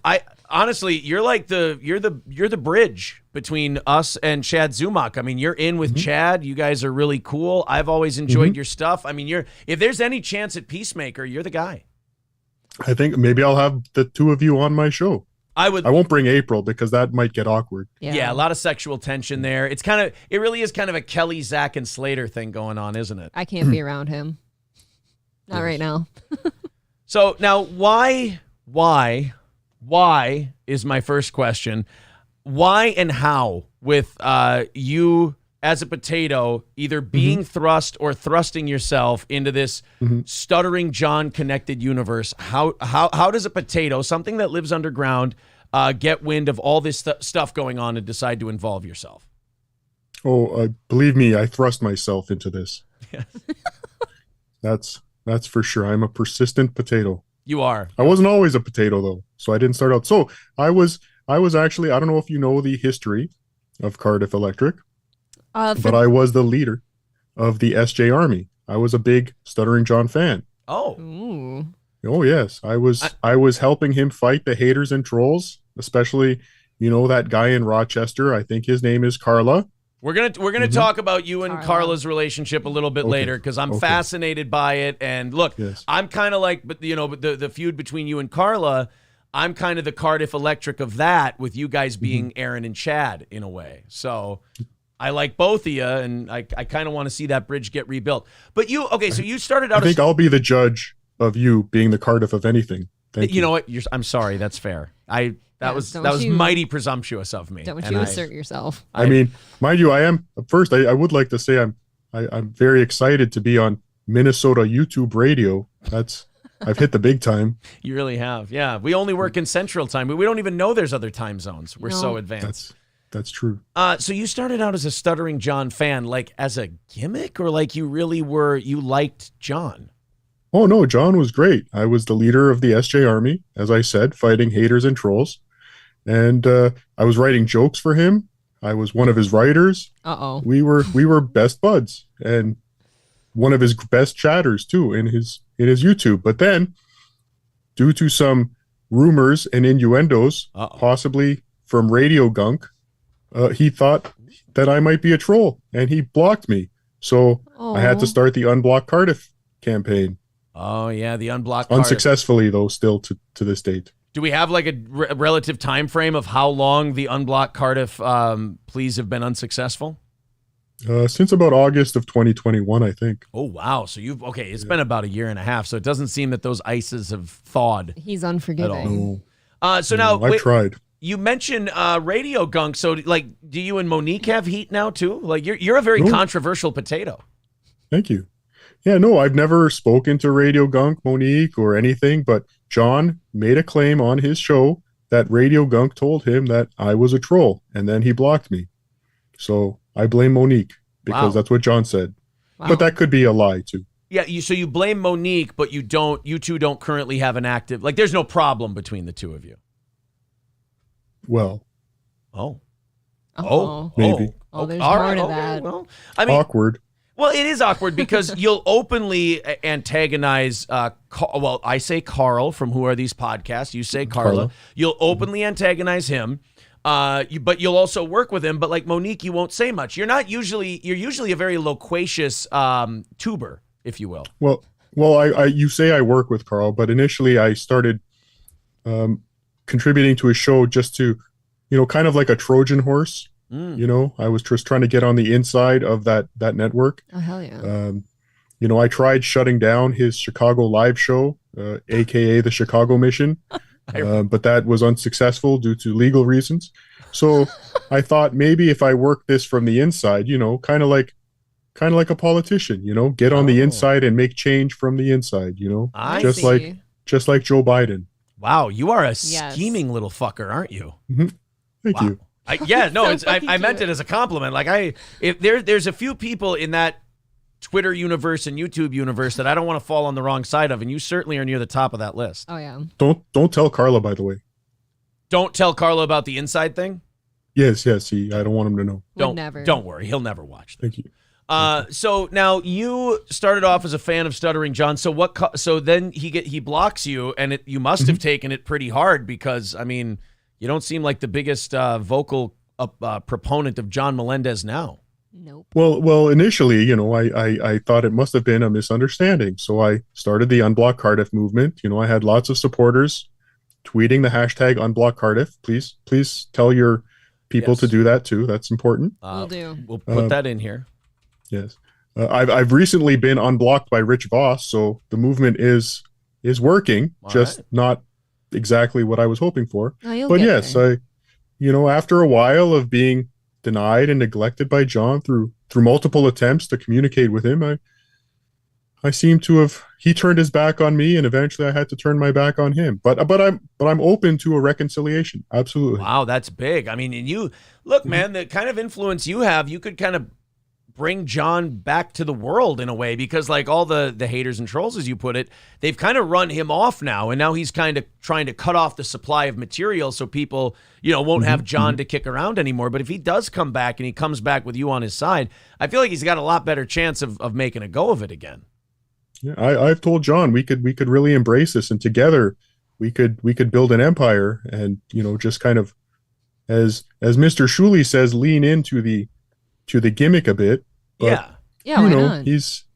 honestly, you're like you're the bridge between us and Chad Zumock. I mean, you're in with Chad. You guys are really cool. I've always enjoyed your stuff. I mean, if there's any chance at Peacemaker, you're the guy. I think maybe I'll have the two of you on my show. I won't bring April because that might get awkward. Yeah, a lot of sexual tension there. It really is kind of a Kelly, Zach, and Slater thing going on, isn't it? I can't be around him. Not right now. So now, why is my first question. Why and how with you as a potato either being thrust or thrusting yourself into this stuttering John connected universe? How does a potato, something that lives underground, get wind of all this stuff going on and decide to involve yourself? Oh, believe me, I thrust myself into this. That's for sure. I'm a persistent potato. You are. I wasn't always a potato though, so I didn't start out. So I was actually, I don't know if you know the history of Cardiff Electric, but I was the leader of the SJ Army. I was a big Stuttering John fan. Oh. Ooh. Oh yes, I was helping him fight the haters and trolls, especially that guy in Rochester. I think his name is Carla. We're gonna talk about you and Carla's relationship a little bit later because I'm fascinated by it. And look, I'm kind of like, but the feud between you and Carla, I'm kind of the Cardiff Electric of that, with you guys being Aaron and Chad in a way. So I like both of you, and I kind of want to see that bridge get rebuilt. But so you started out. I think I'll be the judge of you being the Cardiff of anything. Thank you. You know what? I'm sorry. That's fair. That was mighty presumptuous of me. Don't you assert yourself? I mean, mind you, I am. First, I would like to say I'm very excited to be on Minnesota YouTube radio. I've hit the big time. You really have. Yeah, we only work in Central Time. We don't even know there's other time zones. We're so advanced. That's true. So you started out as a Stuttering John fan, like as a gimmick, or like you really you liked John? Oh no, John was great. I was the leader of the SJ Army, as I said, fighting haters and trolls. And I was writing jokes for him. I was one of his writers. We were best buds, and one of his best chatters too in his YouTube. But then, due to some rumors and innuendos, possibly from Radio Gunk, he thought that I might be a troll, and he blocked me. So I had to start the Unblock Cardiff campaign. Oh yeah, the Unblock unsuccessfully though, still to this date. Do we have like a relative time frame of how long the Unblock Cardiff pleas have been unsuccessful? Since about August of 2021, I think. Oh wow, so it's been about a year and a half, so it doesn't seem that those ices have thawed. He's unforgiving. Now I've tried. You mentioned Radio Gunk, so like, do you and Monique have heat now too? Like you're a very controversial potato. Thank you. Yeah, no, I've never spoken to Radio Gunk, Monique, or anything, but John made a claim on his show that Radio Gunk told him that I was a troll, and then he blocked me. So I blame Monique because that's what John said. Wow. But that could be a lie too. Yeah, so you blame Monique, but you two don't currently have an active, like there's no problem between the two of you. Well. There's Maybe. more to that. Well, I mean, awkward. Well, it is awkward because you'll openly antagonize, I say Carl from Who Are These Podcasts. You say Carla. You'll openly antagonize him, but you'll also work with him. But like Monique, you won't say much. You're usually a very loquacious tuber, if you will. Well, you say I work with Carl, but initially I started contributing to his show just to, kind of like a Trojan horse. I was just trying to get on the inside of that network. Oh, hell yeah. I tried shutting down his Chicago live show, AKA the Chicago Mission, but that was unsuccessful due to legal reasons. So I thought maybe if I work this from the inside, kind of like a politician, get on the inside and make change from the inside, just like Joe Biden. Wow, you are a scheming little fucker, aren't you? Mm-hmm. Thank you. I meant it as a compliment. Like there's a few people in that Twitter universe and YouTube universe that I don't want to fall on the wrong side of, and you certainly are near the top of that list. Oh yeah. Don't tell Carla, by the way. Don't tell Carla about the inside thing? Yes. I don't want him to know. Don't worry. He'll never watch that. Thank you. So now you started off as a fan of Stuttering John. So then he blocks you, and you must have taken it pretty hard because I mean, you don't seem like the biggest vocal proponent of John Melendez now. Nope. Well, initially, I thought it must have been a misunderstanding. So I started the Unblock Cardiff movement. I had lots of supporters tweeting the hashtag Unblock Cardiff. Please tell your people to do that too. That's important. We'll do. We'll put that in here. Yes. I've recently been unblocked by Rich Voss, so the movement is working, not exactly what I was hoping for. But yes, after a while of being denied and neglected by John through multiple attempts to communicate with him, I seem to have, he turned his back on me, and eventually I had to turn my back on him. But I'm open to a reconciliation. Absolutely. Wow, that's big. I mean, and you look, man, the kind of influence you have, you could kind of bring John back to the world in a way, because like all the haters and trolls, as you put it, they've kind of run him off now, and now he's kind of trying to cut off the supply of material so people won't have John to kick around anymore. But if he does come back and he comes back with you on his side, I feel like he's got a lot better chance of making a go of it again. Yeah, I've told John we could really embrace this, and together we could build an empire, and just kind of as Mr. Shuley says, lean into the gimmick a bit. But, why not?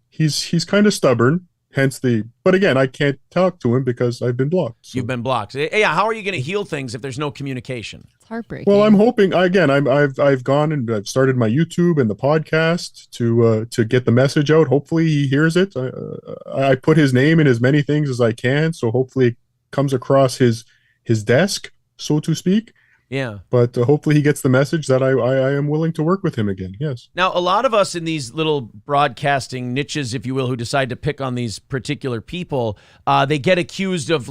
he's kind of stubborn, but again, I can't talk to him because I've been blocked. So. You've been blocked. Yeah, how are you going to heal things if there's no communication? It's heartbreaking. Well, I'm hoping I've gone and I've started my YouTube and the podcast to get the message out. Hopefully he hears it. I put his name in as many things as I can, so hopefully it comes across his desk, so to speak. Yeah. But hopefully he gets the message that I am willing to work with him again. Yes. Now, a lot of us in these little broadcasting niches, if you will, who decide to pick on these particular people, they get accused of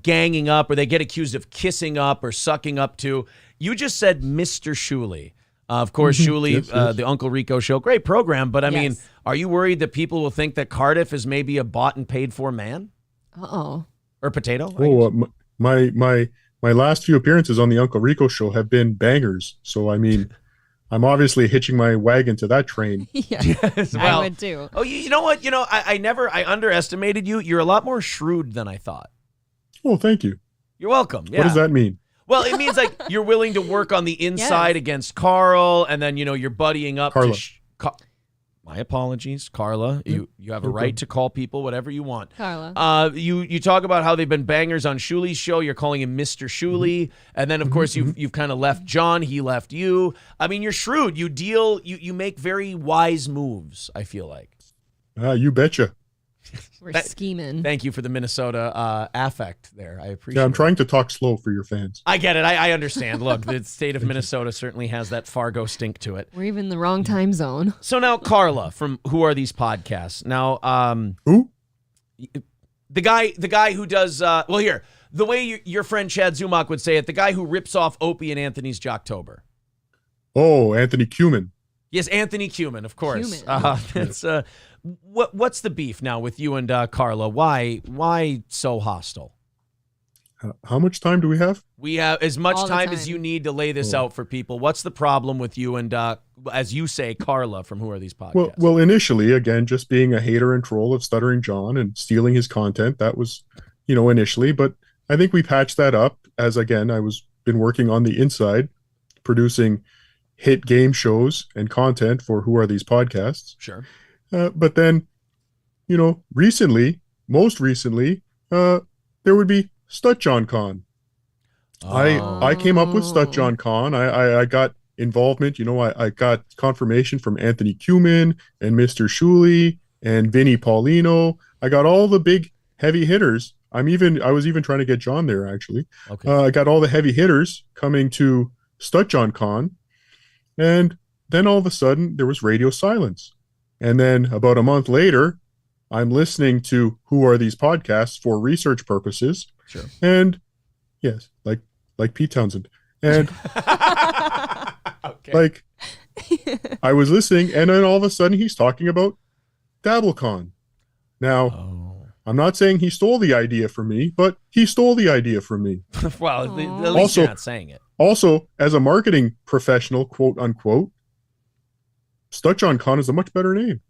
ganging up, or they get accused of kissing up or sucking up to. You just said Mr. Shuley. Of course, Shuley, yes. The Uncle Rico Show, great program. But I mean, are you worried that people will think that Cardiff is maybe a bought and paid for man? Uh-oh. Or potato? Oh, my last few appearances on the Uncle Rico Show have been bangers. So, I mean, I'm obviously hitching my wagon to that train. Yes, well, I would too. Oh, you know what? I underestimated you. You're a lot more shrewd than I thought. Oh, thank you. You're welcome. Yeah. What does that mean? Well, it means like you're willing to work on the inside against Carl, and then, you're buddying up Carla. My apologies, Carla. You have a right to call people whatever you want. Carla. You talk about how they've been bangers on Shuley's show. You're calling him Mr. Shuley. And then, of course, you've kind of left John. He left you. I mean, you're shrewd. You make very wise moves, I feel like. You betcha. We're scheming. Thank you for the Minnesota affect there. I appreciate it. Yeah, I'm trying to talk slow for your fans. I get it. I understand. Look, the state of Minnesota certainly has that Fargo stink to it. We're even in the wrong time zone. So now Carla from Who Are These Podcasts? Now, who? The guy who does, the way your friend Chad Zumach would say it, the guy who rips off Opie and Anthony's Jocktober. Oh, Anthony Cumin. Yes, Anthony Cumin, of course. Cumin. What's the beef now with you and Carla? Why so hostile? How much time do we have? We have as much All the time as time. you need to lay this out for people. What's the problem with you and, as you say, Carla from Who Are These Podcasts? Well, initially, again, just being a hater and troll of Stuttering John and stealing his content. That was, initially. But I think we patched that up as, again, been working on the inside, producing hit game shows and content for Who Are These Podcasts. Sure. But then, most recently, there would be Stut John Con. I came up with Stut John Con. I got involvement. I got confirmation from Anthony Cumin and Mr. Shuley and Vinny Paulino. I got all the big heavy hitters. I was even trying to get John there, actually. Okay. I got all the heavy hitters coming to Stut John Con. And then all of a sudden, there was radio silence. And then about a month later, I'm listening to Who Are These Podcasts for research purposes. Sure. And yes, like Pete Townsend. And okay. I was listening, and then all of a sudden he's talking about DabbleCon. Now, I'm not saying he stole the idea from me, but he stole the idea from me. Well, at least you're not saying it. Also, as a marketing professional, quote unquote, Stut John Con is a much better name.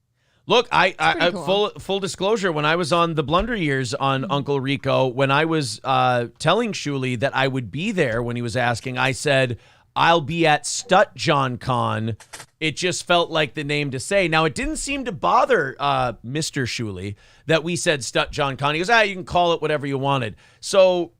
Look, I cool. full disclosure, when I was on the Blunder Years on Uncle Rico, when I was telling Shuley that I would be there when he was asking, I said, I'll be at Stut John Con. It just felt like the name to say. Now, it didn't seem to bother Mr. Shuley that we said Stut John Con. He goes, you can call it whatever you wanted. So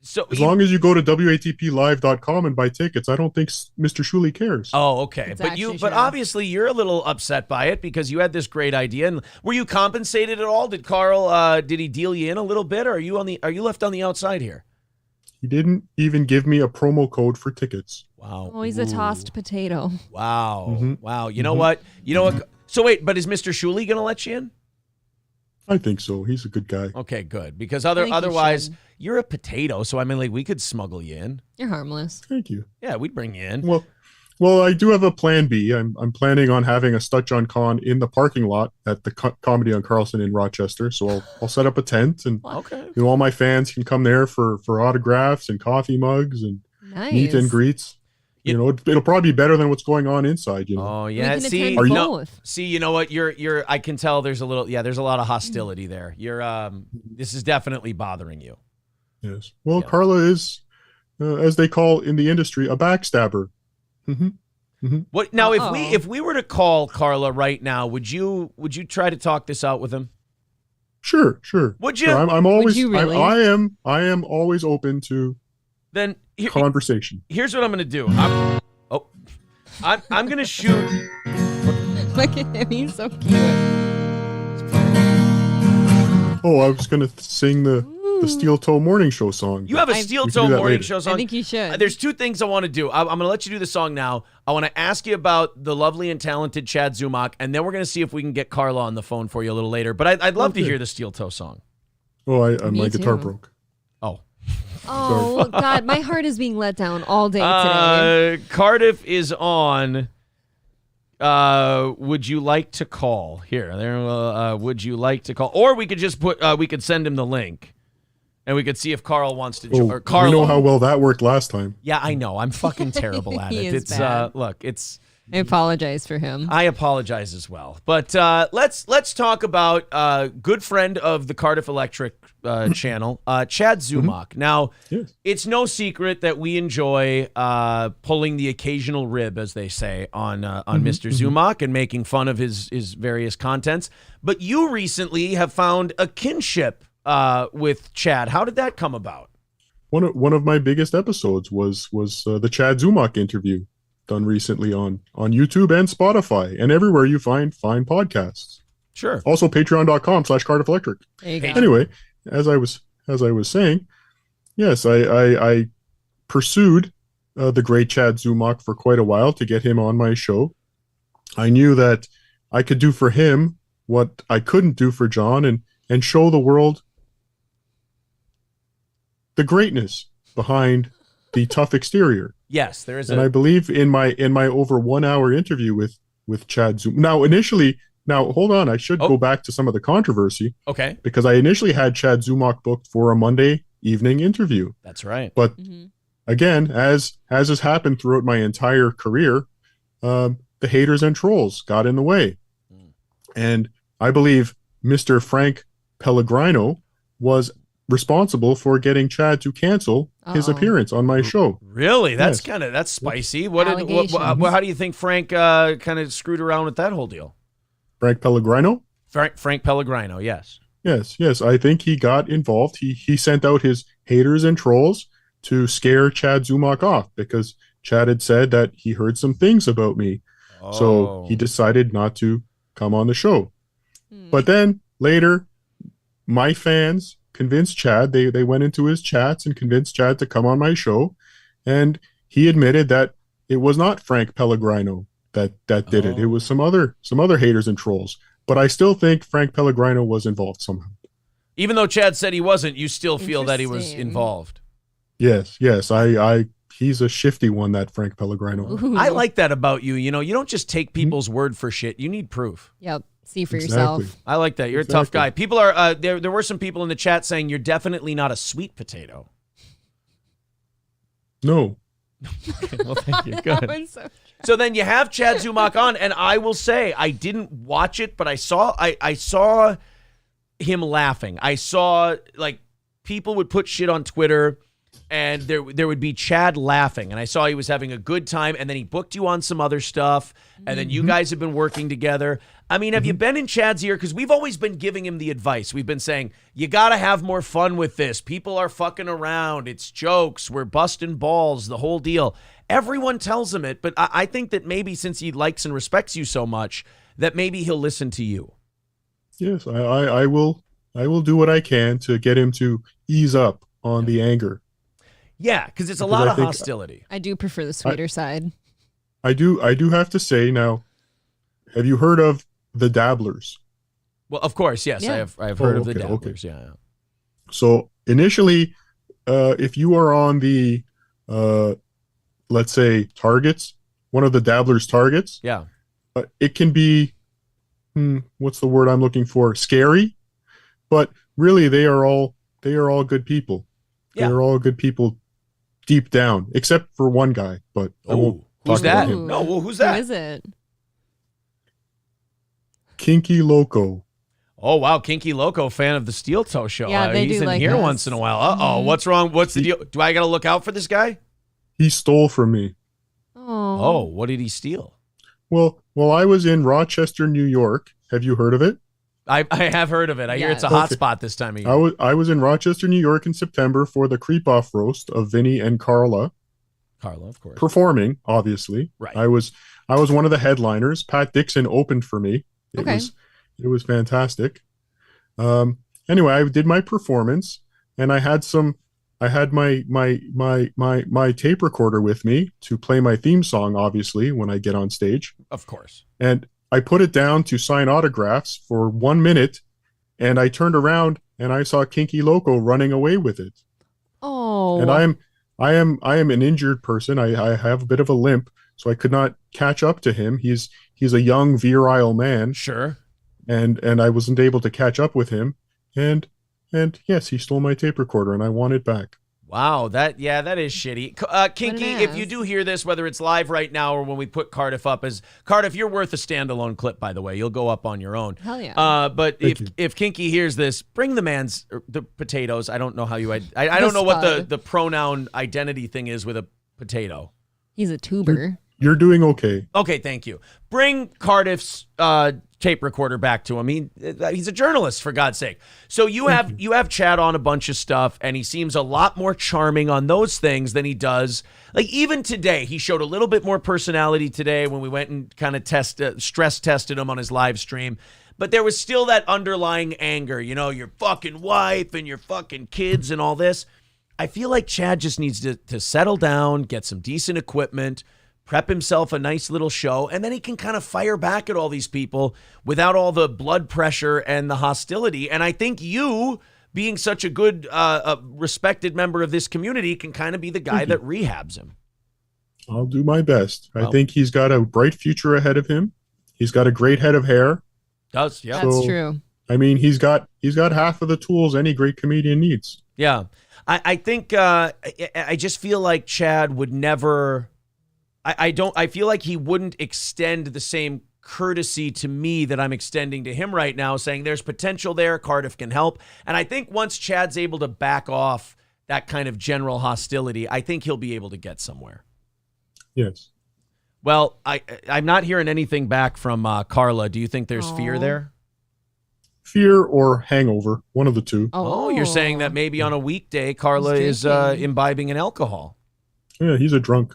as long as you go to WATPlive.com and buy tickets, I don't think Mr. Shuley cares. Oh, okay. It's But obviously you're a little upset by it because you had this great idea. And were you compensated at all? Did Carl did he deal you in a little bit, or are you left on the outside here? He didn't even give me a promo code for tickets. Wow. Oh, he's a tossed potato. Wow. Mm-hmm. Wow. You know what? So wait, but is Mr. Shuley going to let you in? I think so. He's a good guy. Okay, good. Because think you otherwise, should. you're a potato. So I mean, we could smuggle you in. You're harmless. Thank you. Yeah, we'd bring you in. Well, I do have a plan B. I'm planning on having a Stut John Con in the parking lot at the Comedy on Carlson in Rochester. So I'll set up a tent, and all my fans can come there for autographs and coffee mugs and meet and greets. It'll probably be better than what's going on inside. Oh yeah. We can See, attend both. you know what? You're. I can tell there's a lot of hostility there. This is definitely bothering you. Yes. Well, Carla is, as they call in the industry, a backstabber. Mm-hmm. Mm-hmm. What now? If we were to call Carla right now, would you try to talk this out with him? Sure. Would you? Sure, I'm always. Would you really? I am always open to. Then conversation. Here's what I'm going to do. I'm going to shoot. Look at him. He's so cute. Oh, I was going to sing the Steel Toe Morning Show song. You have a Steel Toe Morning Show song? I think you should. There's two things I want to do. I'm going to let you do the song now. I want to ask you about the lovely and talented Chad Zumach, and then we're going to see if we can get Carla on the phone for you a little later. But I'd love to hear the Steel Toe song. Oh, my guitar broke. Oh, God, my heart is being let down all day today. Cardiff is on. Would you like to call? Here, there. Would you like to call? Or we could just we could send him the link, and we could see if Carl wants to join. We know how well that worked last time. Yeah, I know. I'm fucking terrible at it. It's bad. I apologize for him. I apologize as well. But let's talk about good friend of the Cardiff Electric channel, Chad Zumach. Mm-hmm. Now, It's no secret that we enjoy pulling the occasional rib, as they say, on Mr. Zumach and making fun of his various contents. But you recently have found a kinship with Chad. How did that come about? One of my biggest episodes was the Chad Zumach interview, done recently on YouTube and Spotify and everywhere you find fine podcasts. Sure. Also patreon.com/Cardiff Electric. There you go. Anyway, as I was saying, yes, I pursued the great Chad Zumach for quite a while to get him on my show. I knew that I could do for him what I couldn't do for John and show the world the greatness behind the tough exterior. Yes, there is. And I believe in my over 1 hour interview with Chad Zoom. Now hold on, I should go back to some of the controversy. Okay. Because I initially had Chad Zumach booked for a Monday evening interview. That's right. But again, as has happened throughout my entire career, the haters and trolls got in the way. And I believe Mr. Frank Pellegrino was responsible for getting Chad to cancel his appearance on my show. Really? That's that's spicy. How do you think Frank kind of screwed around with that whole deal? Frank Pellegrino? Frank Pellegrino, yes. Yes. I think he got involved. He sent out his haters and trolls to scare Chad Zumach off because Chad had said that he heard some things about me. So he decided not to come on the show. But then later, my fans convinced Chad. They went into his chats and convinced Chad to come on my show. And he admitted that it was not Frank Pellegrino that did it. It was some other haters and trolls. But I still think Frank Pellegrino was involved somehow. Even though Chad said he wasn't, you still feel that he was involved. Yes. He's a shifty one, that Frank Pellegrino. Ooh. I like that about you. You know, you don't just take people's word for shit. You need proof. Yep. See for yourself. I like that. You're a tough guy. People are there were some people in the chat saying you're definitely not a sweet potato. No. Okay, well, thank you. Good. So then you have Chad Zumach on, and I will say I didn't watch it, but I saw him laughing. I saw like people would put shit on Twitter, and there would be Chad laughing, and I saw he was having a good time, and then he booked you on some other stuff, and then you guys have been working together. I mean, have you been in Chad's ear? Because we've always been giving him the advice. We've been saying, you got to have more fun with this. People are fucking around. It's jokes. We're busting balls, the whole deal. Everyone tells him it, but I think that maybe since he likes and respects you so much, that maybe he'll listen to you. Yes, I will do what I can to get him to ease up on the anger. Yeah, because it's a lot of hostility. I do prefer the sweeter side. I do have to say now, have you heard of the Dabblers? Well, of course, yes. Yeah. I have heard of the Dabblers. Okay. Yeah. So initially, if you are on the, let's say, targets, one of the Dabblers targets, it can be, what's the word I'm looking for? Scary, but really they are all good people. Yeah. They're all good people deep down, except for one guy. But I won't. Who's that? No, well, who's that? Who is it? Kinky Loco. Oh, wow. Kinky Loco, fan of the Steel Toe Show. Yeah, they he's do in like here us. once in a while. Uh-oh. What's wrong? What's the deal? Do I got to look out for this guy? He stole from me. Oh, what did he steal? Well, I was in Rochester, New York. Have you heard of it? I have heard of it. I hear it's a hot spot this time of year. I was in Rochester, New York in September for the Creep-Off roast of Vinny and Carla. Carla, of course. Performing, obviously. Right. I was one of the headliners. Pat Dixon opened for me. It was fantastic. Anyway, I did my performance, and I had my tape recorder with me to play my theme song, obviously, when I get on stage. Of course. And I put it down to sign autographs for 1 minute, and I turned around and I saw Kinky Loco running away with it. Oh. And I am an injured person. I have a bit of a limp, so I could not catch up to him. He's a young, virile man. Sure. And I wasn't able to catch up with him. And yes, he stole my tape recorder, and I want it back. Wow, that is shitty. Kinky, if you do hear this, whether it's live right now or when we put Cardiff up, Cardiff, you're worth a standalone clip, by the way. You'll go up on your own. Hell yeah. But if Kinky hears this, bring the potatoes. I don't know how you. I don't know what the pronoun identity thing is with a potato. He's a tuber. You're doing okay. Okay, thank you. Bring Cardiff's tape recorder back to him. He's a journalist, for God's sake. So you have Chad on a bunch of stuff, and he seems a lot more charming on those things than he does. Like even today, he showed a little bit more personality today when we went and kind of stress tested him on his live stream. But there was still that underlying anger, your fucking wife and your fucking kids and all this. I feel like Chad just needs to settle down, get some decent equipment, prep himself a nice little show, and then he can kind of fire back at all these people without all the blood pressure and the hostility. And I think you being such a good, respected member of this community, can kind of be the guy that rehabs him. I'll do my best. Well, I think he's got a bright future ahead of him. He's got a great head of hair. Does, yeah. That's true. I mean, he's got half of the tools any great comedian needs. Yeah. I think I just feel like Chad would never I feel like he wouldn't extend the same courtesy to me that I'm extending to him right now, saying there's potential there, Cardiff can help. And I think once Chad's able to back off that kind of general hostility, I think he'll be able to get somewhere. Yes. Well, I'm not hearing anything back from Carla. Do you think there's fear there? Fear or hangover, one of the two. Oh, you're saying that maybe on a weekday, Carla is imbibing in alcohol. Yeah, he's a drunk.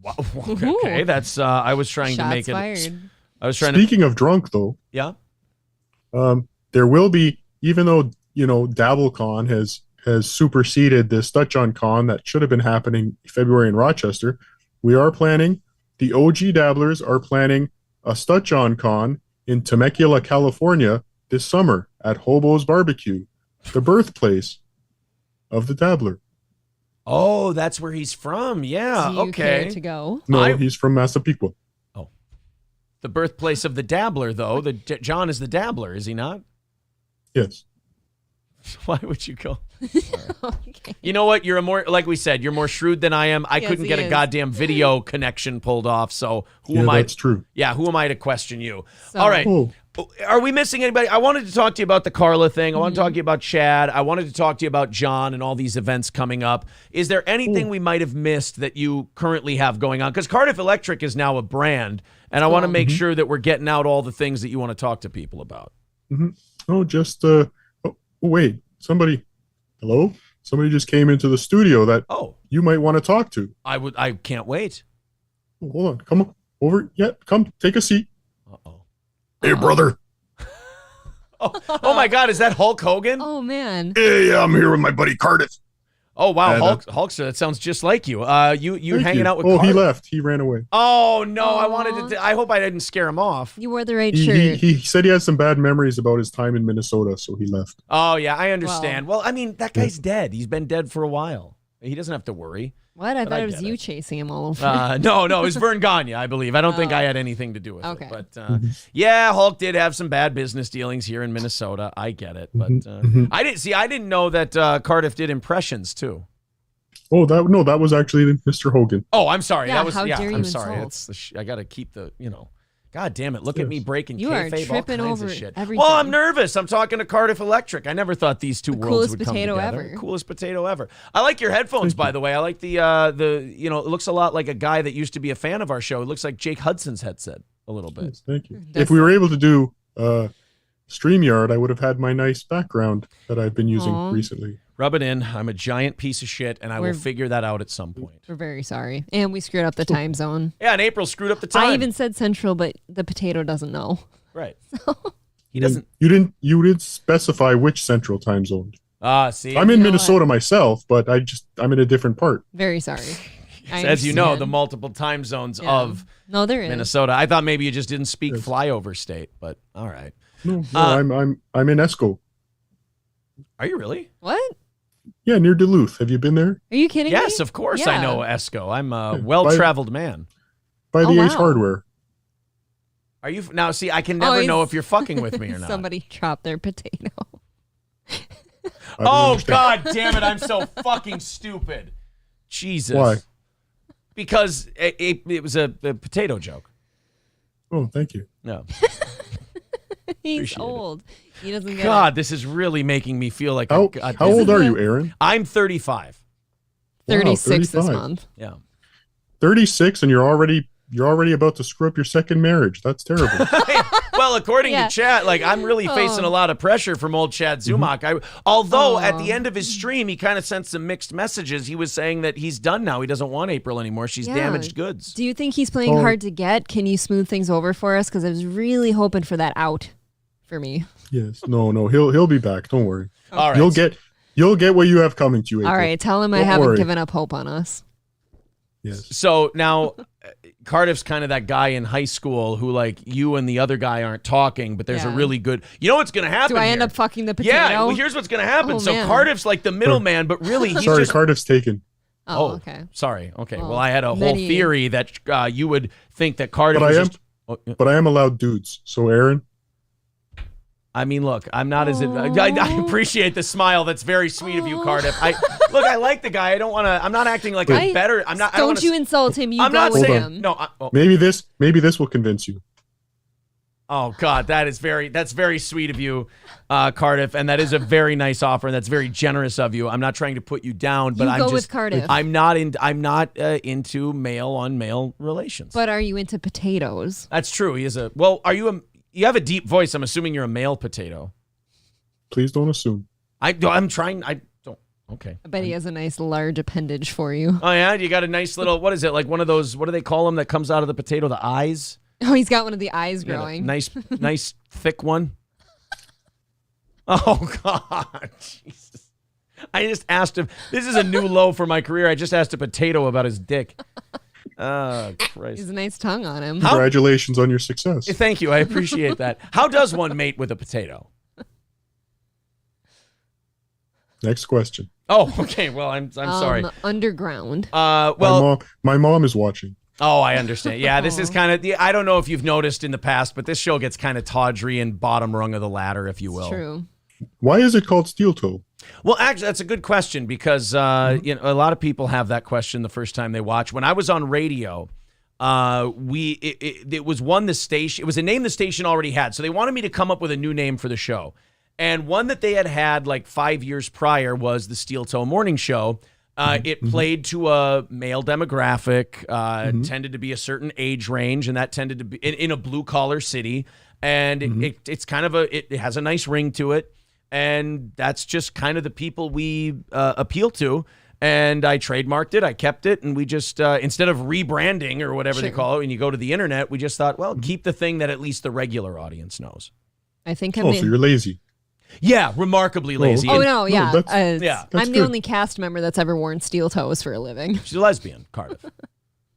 Wow. Okay, that's. I was trying to make it. Fired. I was trying. Speaking of drunk, though. Yeah. There will be, even though DabbleCon has superseded this Dutch on Con that should have been happening February in Rochester. We are planning. The OG Dabblers are planning a Stutch on Con in Temecula, California, this summer at Hobo's Barbecue, the birthplace of the Dabbler. Oh, that's where he's from. Yeah. Do you Okay. care to go? No, he's from Massapequa. Oh, the birthplace of the Dabbler, though. John is the Dabbler, is he not? Yes. Why would you go? Okay. You know what? You're like we said, you're more shrewd than I am. I couldn't get a goddamn video connection pulled off. So who am I? That's true. Yeah, who am I to question you? All right. Are we missing anybody? I wanted to talk to you about the Carla thing. I want to talk to you about Chad. I wanted to talk to you about John and all these events coming up. Is there anything we might have missed that you currently have going on? Because Cardiff Electric is now a brand, and I want to make sure that we're getting out all the things that you want to talk to people about. Oh, just wait. Hello? Somebody just came into the studio that you might want to talk to. I can't wait. Hold on. Come on. Over. Yeah, come. Take a seat. Hey, brother. Oh my God, is that Hulk Hogan? Oh, man. Hey, I'm here with my buddy Cardiff. Oh, wow. Hulkster, that sounds just like you. You hanging out with Cardiff? Cardiff? He left. He ran away. Oh, no. I wanted to. I hope I didn't scare him off. You wore the right shirt. He said he had some bad memories about his time in Minnesota, so he left. Oh, yeah, I understand. Well, I mean, that guy's dead. He's been dead for a while. He doesn't have to worry. What? I thought it was you chasing him all over. No, it was Vern Gagne, I believe. I don't think I had anything to do with it. But yeah, Hulk did have some bad business dealings here in Minnesota. I get it. But I didn't know that Cardiff did impressions too. Oh, that was actually Mr. Hogan. Oh, I'm sorry. Yeah, how dare you I'm sorry. insult? I got to keep the, God damn it. Look at me breaking You are kayfabe, all tripping kinds over of shit. everything. Well, I'm nervous. I'm talking to Cardiff Electric. I never thought these two worlds would come together. Coolest potato ever. Coolest potato ever. I like your headphones, by the way. I like the it looks a lot like a guy that used to be a fan of our show. It looks like Jake Hudson's headset a little bit. Yes, thank you. If we were able to do StreamYard, I would have had my nice background that I've been using recently. Rub it in. I'm a giant piece of shit, and I will figure that out at some point. We're very sorry. And we screwed up the time zone. Yeah, and April screwed up the time. I even said Central, but the potato doesn't know. Right. So. He doesn't. You didn't specify which Central time zone. See. I'm in Minnesota myself, but I'm in a different part. Very sorry. As you know, the multiple time zones of there is Minnesota. I thought maybe you just didn't speak flyover state, but all right. No, I'm in Esco. Are you really? What? Yeah, near Duluth. Have you been there? Are you kidding me? Yes, of course I know Esco. I'm a well-traveled man. By the Ace Hardware. Are you now? See, I can never know if you're fucking with me or not. Somebody dropped their potato. Oh God damn it! I'm so fucking stupid. Jesus. Why? Because it was a potato joke. Oh, thank you. No. He's old. He doesn't get God, this is really making me feel like how old are you, Aaron? I'm 35. 36 this month. Yeah. 36, and you're already about to screw up your second marriage. That's terrible. Well, according to Chad, I'm really facing a lot of pressure from old Chad Zumock. Although at the end of his stream, he kind of sent some mixed messages. He was saying that he's done now. He doesn't want April anymore. She's damaged goods. Do you think he's playing hard to get? Can you smooth things over for us? Because I was really hoping for that out for me. Yes. No. He'll be back. Don't worry. All right. You'll get what you have coming to you, April. All right. Tell him I haven't given up hope on us. Yes. So now, Cardiff's kind of that guy in high school who, like, you and the other guy aren't talking, but there's a really good. You know what's going to happen? Do I end here? up fucking the potato? Yeah. Well, here's what's going to happen. Oh, so man. Cardiff's like the middleman, but really he's Sorry, just. Cardiff's taken. Oh, okay. Sorry. Okay. Well, Well, I had a whole many- theory that you would think that Cardiff. But I was am, just, but I am allowed dudes. So Aaron, I mean, look, I'm not as. I appreciate the smile. That's very sweet of you, Cardiff. I like the guy. I don't want to. I'm not acting like I'm better. I'm not. I Don't you insult him. You I'm go not with saying him. no. maybe this will convince you. Oh God, that's very sweet of you, Cardiff, and that is a very nice offer, and that's very generous of you. I'm not trying to put you down, but You I'm go just. with Cardiff. I'm not into male on male relations. But are you into potatoes? That's true. He is a. Well, are you a? You have a deep voice. I'm assuming you're a male potato. Please don't assume. I'm trying. I don't. Okay. I bet he has a nice large appendage for you. Oh yeah, you got a nice little. What is it like? One of those. What do they call them that comes out of the potato? The eyes. Oh, he's got one of the eyes Yeah, growing. nice thick one. Oh God, Jesus! I just asked him. This is a new low for my career. I just asked a potato about his dick. Oh Christ! He's a nice tongue on him. Congratulations on your success. Thank you. I appreciate that. How does one mate with a potato? Next question. Oh, okay. Well, I'm sorry. Underground. Well, my mom is watching. Oh, I understand. Yeah, this is kind of. I don't know if you've noticed in the past, but this show gets kind of tawdry and bottom rung of the ladder, if you will. True. Why is it called Steel Toe? Well, actually, that's a good question because you know, a lot of people have that question the first time they watch. When I was on radio, it was one the station. It was a name the station already had, so they wanted me to come up with a new name for the show. And one that they had like 5 years prior was the Steel Toe Morning Show. It played to a male demographic, tended to be a certain age range, and that tended to be in a blue collar city. And it's kind of it has a nice ring to it. And that's just kind of the people we appeal to. And I trademarked it. I kept it. And we just, instead of rebranding or whatever they call it, and you go to the internet, we just thought, well, keep the thing that at least the regular audience knows. I think so you're lazy. Yeah, remarkably lazy. Oh, no, yeah. Yeah. I'm the only cast member that's ever worn steel toes for a living. She's a lesbian, Cardiff.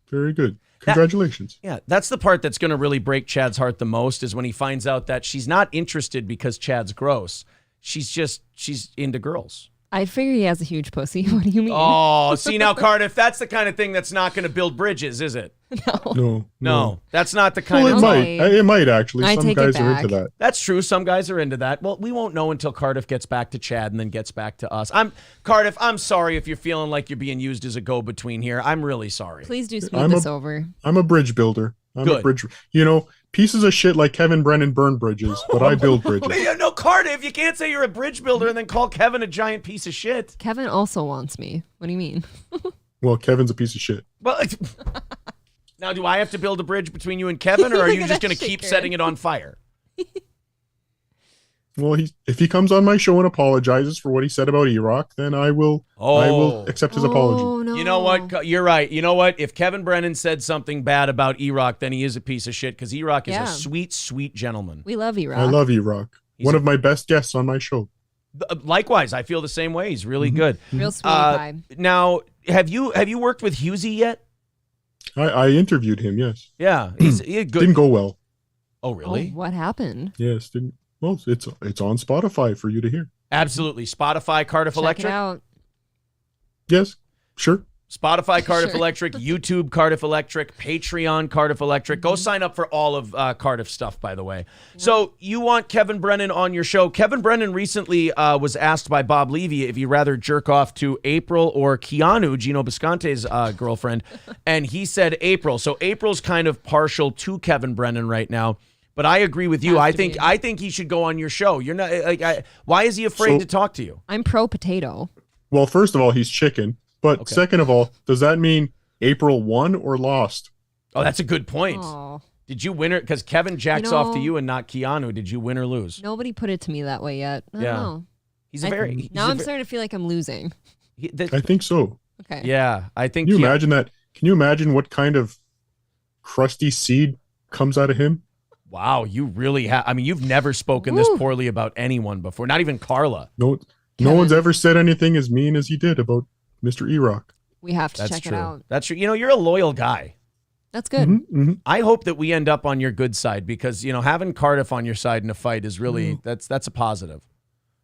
Very good. Congratulations. Yeah, that's the part that's going to really break Chad's heart the most is when he finds out that she's not interested because Chad's gross. She's into girls. I figure he has a huge pussy. What do you mean? Oh, see now, Cardiff, that's the kind of thing that's not going to build bridges, is it? No. That's not the kind Well, of. it might actually. I Some take it guys are back. into that. That's true. Some guys are into that. Well, we won't know until Cardiff gets back to Chad and then gets back to us. Cardiff, I'm sorry if you're feeling like you're being used as a go-between here. I'm really sorry. Please do smooth this over. I'm a bridge builder. Good. A bridge. Pieces of shit like Kevin Brennan burn bridges, but I build bridges. No, Cardiff, you can't say you're a bridge builder and then call Kevin a giant piece of shit. Kevin also wants me. What do you mean? Well, Kevin's a piece of shit. Well, now do I have to build a bridge between you and Kevin, or are you Look at just that going to keep shaker. setting it on fire? Well, if he comes on my show and apologizes for what he said about Iraq, then I will accept his apology. No. You know what? You're right. You know what? If Kevin Brennan said something bad about Iraq, then he is a piece of shit because Iraq is a sweet, sweet gentleman. We love Iraq. I love Iraq. One of my best guests on my show. Likewise, I feel the same way. He's really good. Real sweetie pie. Now, have you worked with Husey yet? I interviewed him. Yes. Yeah, he's good. Didn't go well. Oh, really? What happened? Yes, didn't. Well, it's on Spotify for you to hear. Absolutely. Spotify, Cardiff Check Electric. it out. Yes, sure. Spotify, Cardiff Sure. Electric, YouTube, Cardiff Electric, Patreon, Cardiff Electric. Go sign up for all of Cardiff stuff, by the way. So you want Kevin Brennan on your show. Kevin Brennan recently was asked by Bob Levy if he'd rather jerk off to April or Keanu, Gino Bisconte's girlfriend. And he said April. So April's kind of partial to Kevin Brennan right now. But I agree with you. I think he should go on your show. You're not why is he afraid to talk to you? I'm pro potato. Well, first of all, he's chicken. But second of all, does that mean April won or lost? Oh, that's a good point. Aw. Did you win or because Kevin jacks off to you and not Keanu? Did you win or lose? Nobody put it to me that way yet. I don't know. Now I'm starting to feel like I'm losing. I think so. Okay. Yeah, I think. Can you imagine that? Can you imagine what kind of crusty seed comes out of him? Wow, you really have. I mean, you've never spoken this poorly about anyone before, not even Carla. No one's ever said anything as mean as he did about Mr. Iraq. We have to check true. it out. That's true. You're a loyal guy. That's good. Mm-hmm. I hope that we end up on your good side because, having Cardiff on your side in a fight is really, that's a positive.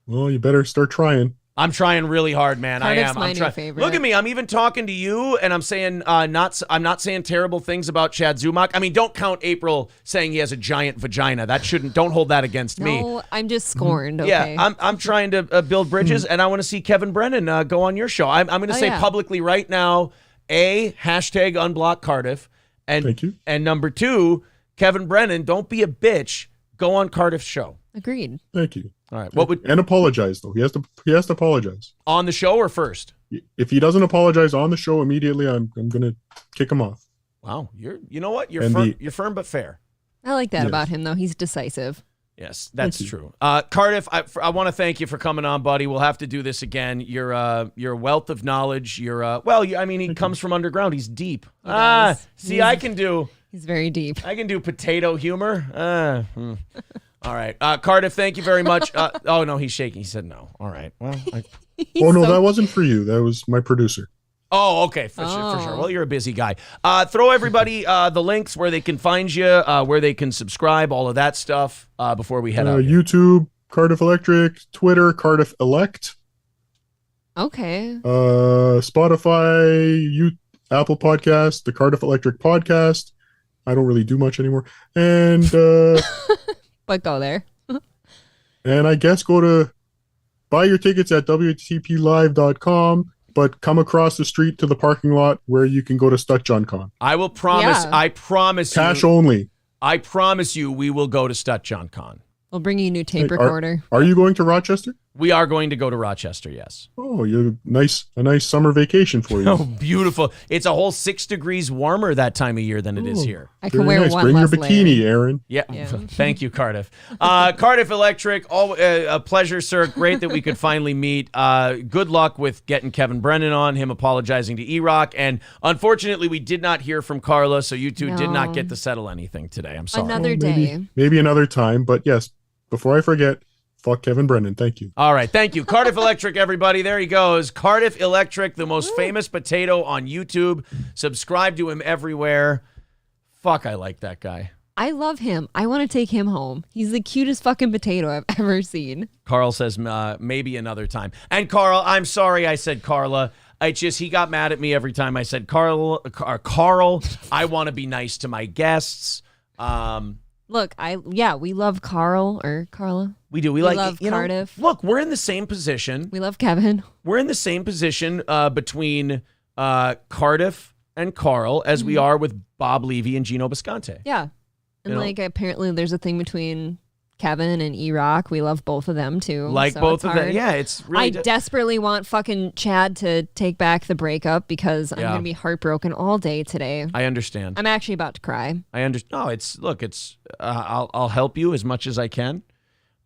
Well, you better start trying. I'm trying really hard, man. Cardiff's I am. my I'm new trying. favorite. Look at me. I'm even talking to you, and I'm saying I'm not saying terrible things about Chad Zumock. I mean, don't count April saying he has a giant vagina. Don't hold that against me. No, I'm just scorned. Okay. Yeah, I'm trying to build bridges, and I want to see Kevin Brennan go on your show. I'm going to say publicly right now, hashtag unblock Cardiff, and thank you. And number 2, Kevin Brennan, don't be a bitch. Go on Cardiff's show. Agreed. Thank you. All right. And apologize though. He has to apologize on the show or first. If he doesn't apologize on the show immediately, I'm gonna kick him off. Wow, you know what? You're firm but fair. I like that about him though. He's decisive. Yes, that's true. Cardiff, I want to thank you for coming on, buddy. We'll have to do this again. You're a wealth of knowledge. He comes from underground. He's deep. I can do. He's very deep. I can do potato humor. All right. Cardiff, thank you very much. Oh, no, he's shaking. He said no. All right. Well, that wasn't for you. That was my producer. Oh, okay. For sure. Well, you're a busy guy. Throw everybody the links where they can find you, where they can subscribe, all of that stuff before we head out. YouTube, Cardiff Electric, Twitter, Cardiff Elect. Okay. Spotify, Apple Podcast, the Cardiff Electric Podcast. I don't really do much anymore. And but go there. And I guess go to buy your tickets at WTPlive.com, but come across the street to the parking lot where you can go to StutJohnCon. I will promise. Yeah. I promise Cash you. only. I promise you we will go to StutJohnCon. We'll bring you a new tape recorder. Are you going to Rochester? We are going to go to Rochester, yes. Oh, a nice summer vacation for you. Oh, beautiful. It's a whole 6 degrees warmer that time of year than it is here. I can wear one Bring less your bikini, layer. Aaron. Yeah. Thank you, Cardiff. Cardiff Electric, a pleasure, sir. Great that we could finally meet. Good luck with getting Kevin Brennan on, him apologizing to E-Rock. And unfortunately, we did not hear from Carla, so you two did not get to settle anything today. I'm sorry. Another day. Maybe another time, but yes, before I forget, fuck Kevin Brennan. Thank you. All right. Thank you. Cardiff Electric, everybody. There he goes. Cardiff Electric, the most famous potato on YouTube. Subscribe to him everywhere. Fuck, I like that guy. I love him. I want to take him home. He's the cutest fucking potato I've ever seen. Carl says maybe another time. And Carl, I'm sorry I said Carla. He got mad at me every time I said Carl. I want to be nice to my guests. Look, we love Carl or Carla. We do. We love Cardiff. Look, we're in the same position. We love Kevin. We're in the same position between Cardiff and Carl as we are with Bob Levy and Gino Bisconte. Yeah. And apparently there's a thing between Kevin and E-Rock. We love both of them too. Like so both it's of them. hard. Yeah, it's really... I desperately want fucking Chad to take back the breakup because I'm going to be heartbroken all day today. I understand. I'm actually about to cry. I understand. No, I'll help you as much as I can.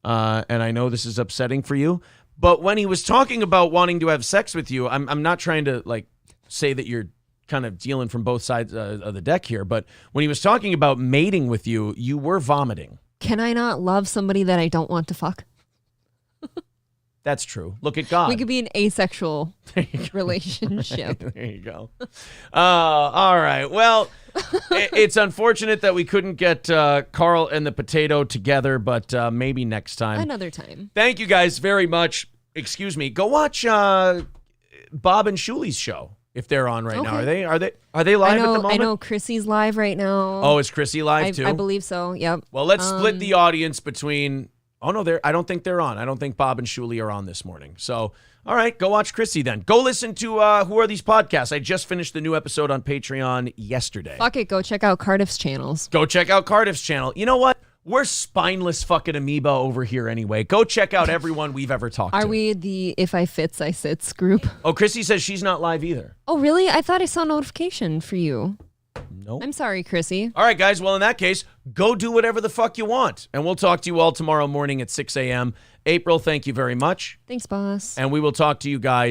And I know this is upsetting for you. But when he was talking about wanting to have sex with you, I'm not trying to say that you're kind of dealing from both sides of the deck here. But when he was talking about mating with you, you were vomiting. Can I not love somebody that I don't want to fuck? That's true. Look at God. We could be an asexual relationship. There you go. All right. Well, it's unfortunate that we couldn't get Carl and the potato together, but maybe next time. Another time. Thank you guys very much. Excuse me. Go watch Bob and Shuli's show if they're on right now. Are they live at the moment? I know Chrissy's live right now. Oh, is Chrissy live too? I believe so. Yep. Well, let's split the audience between. Oh no, I don't think they're on. I don't think Bob and Shuli are on this morning. So, all right, go watch Chrissy then. Go listen to Who Are These Podcasts? I just finished the new episode on Patreon yesterday. Fuck it, go check out Cardiff's channels. Go check out Cardiff's channel. You know what? We're spineless fucking amoeba over here anyway. Go check out everyone we've ever talked to. Are we the If I Fits, I Sits group? Oh, Chrissy says she's not live either. Oh, really? I thought I saw a notification for you. Nope. I'm sorry, Chrissy. All right, guys. Well, in that case, go do whatever the fuck you want. And we'll talk to you all tomorrow morning at 6 a.m. April, thank you very much. Thanks, boss. And we will talk to you guys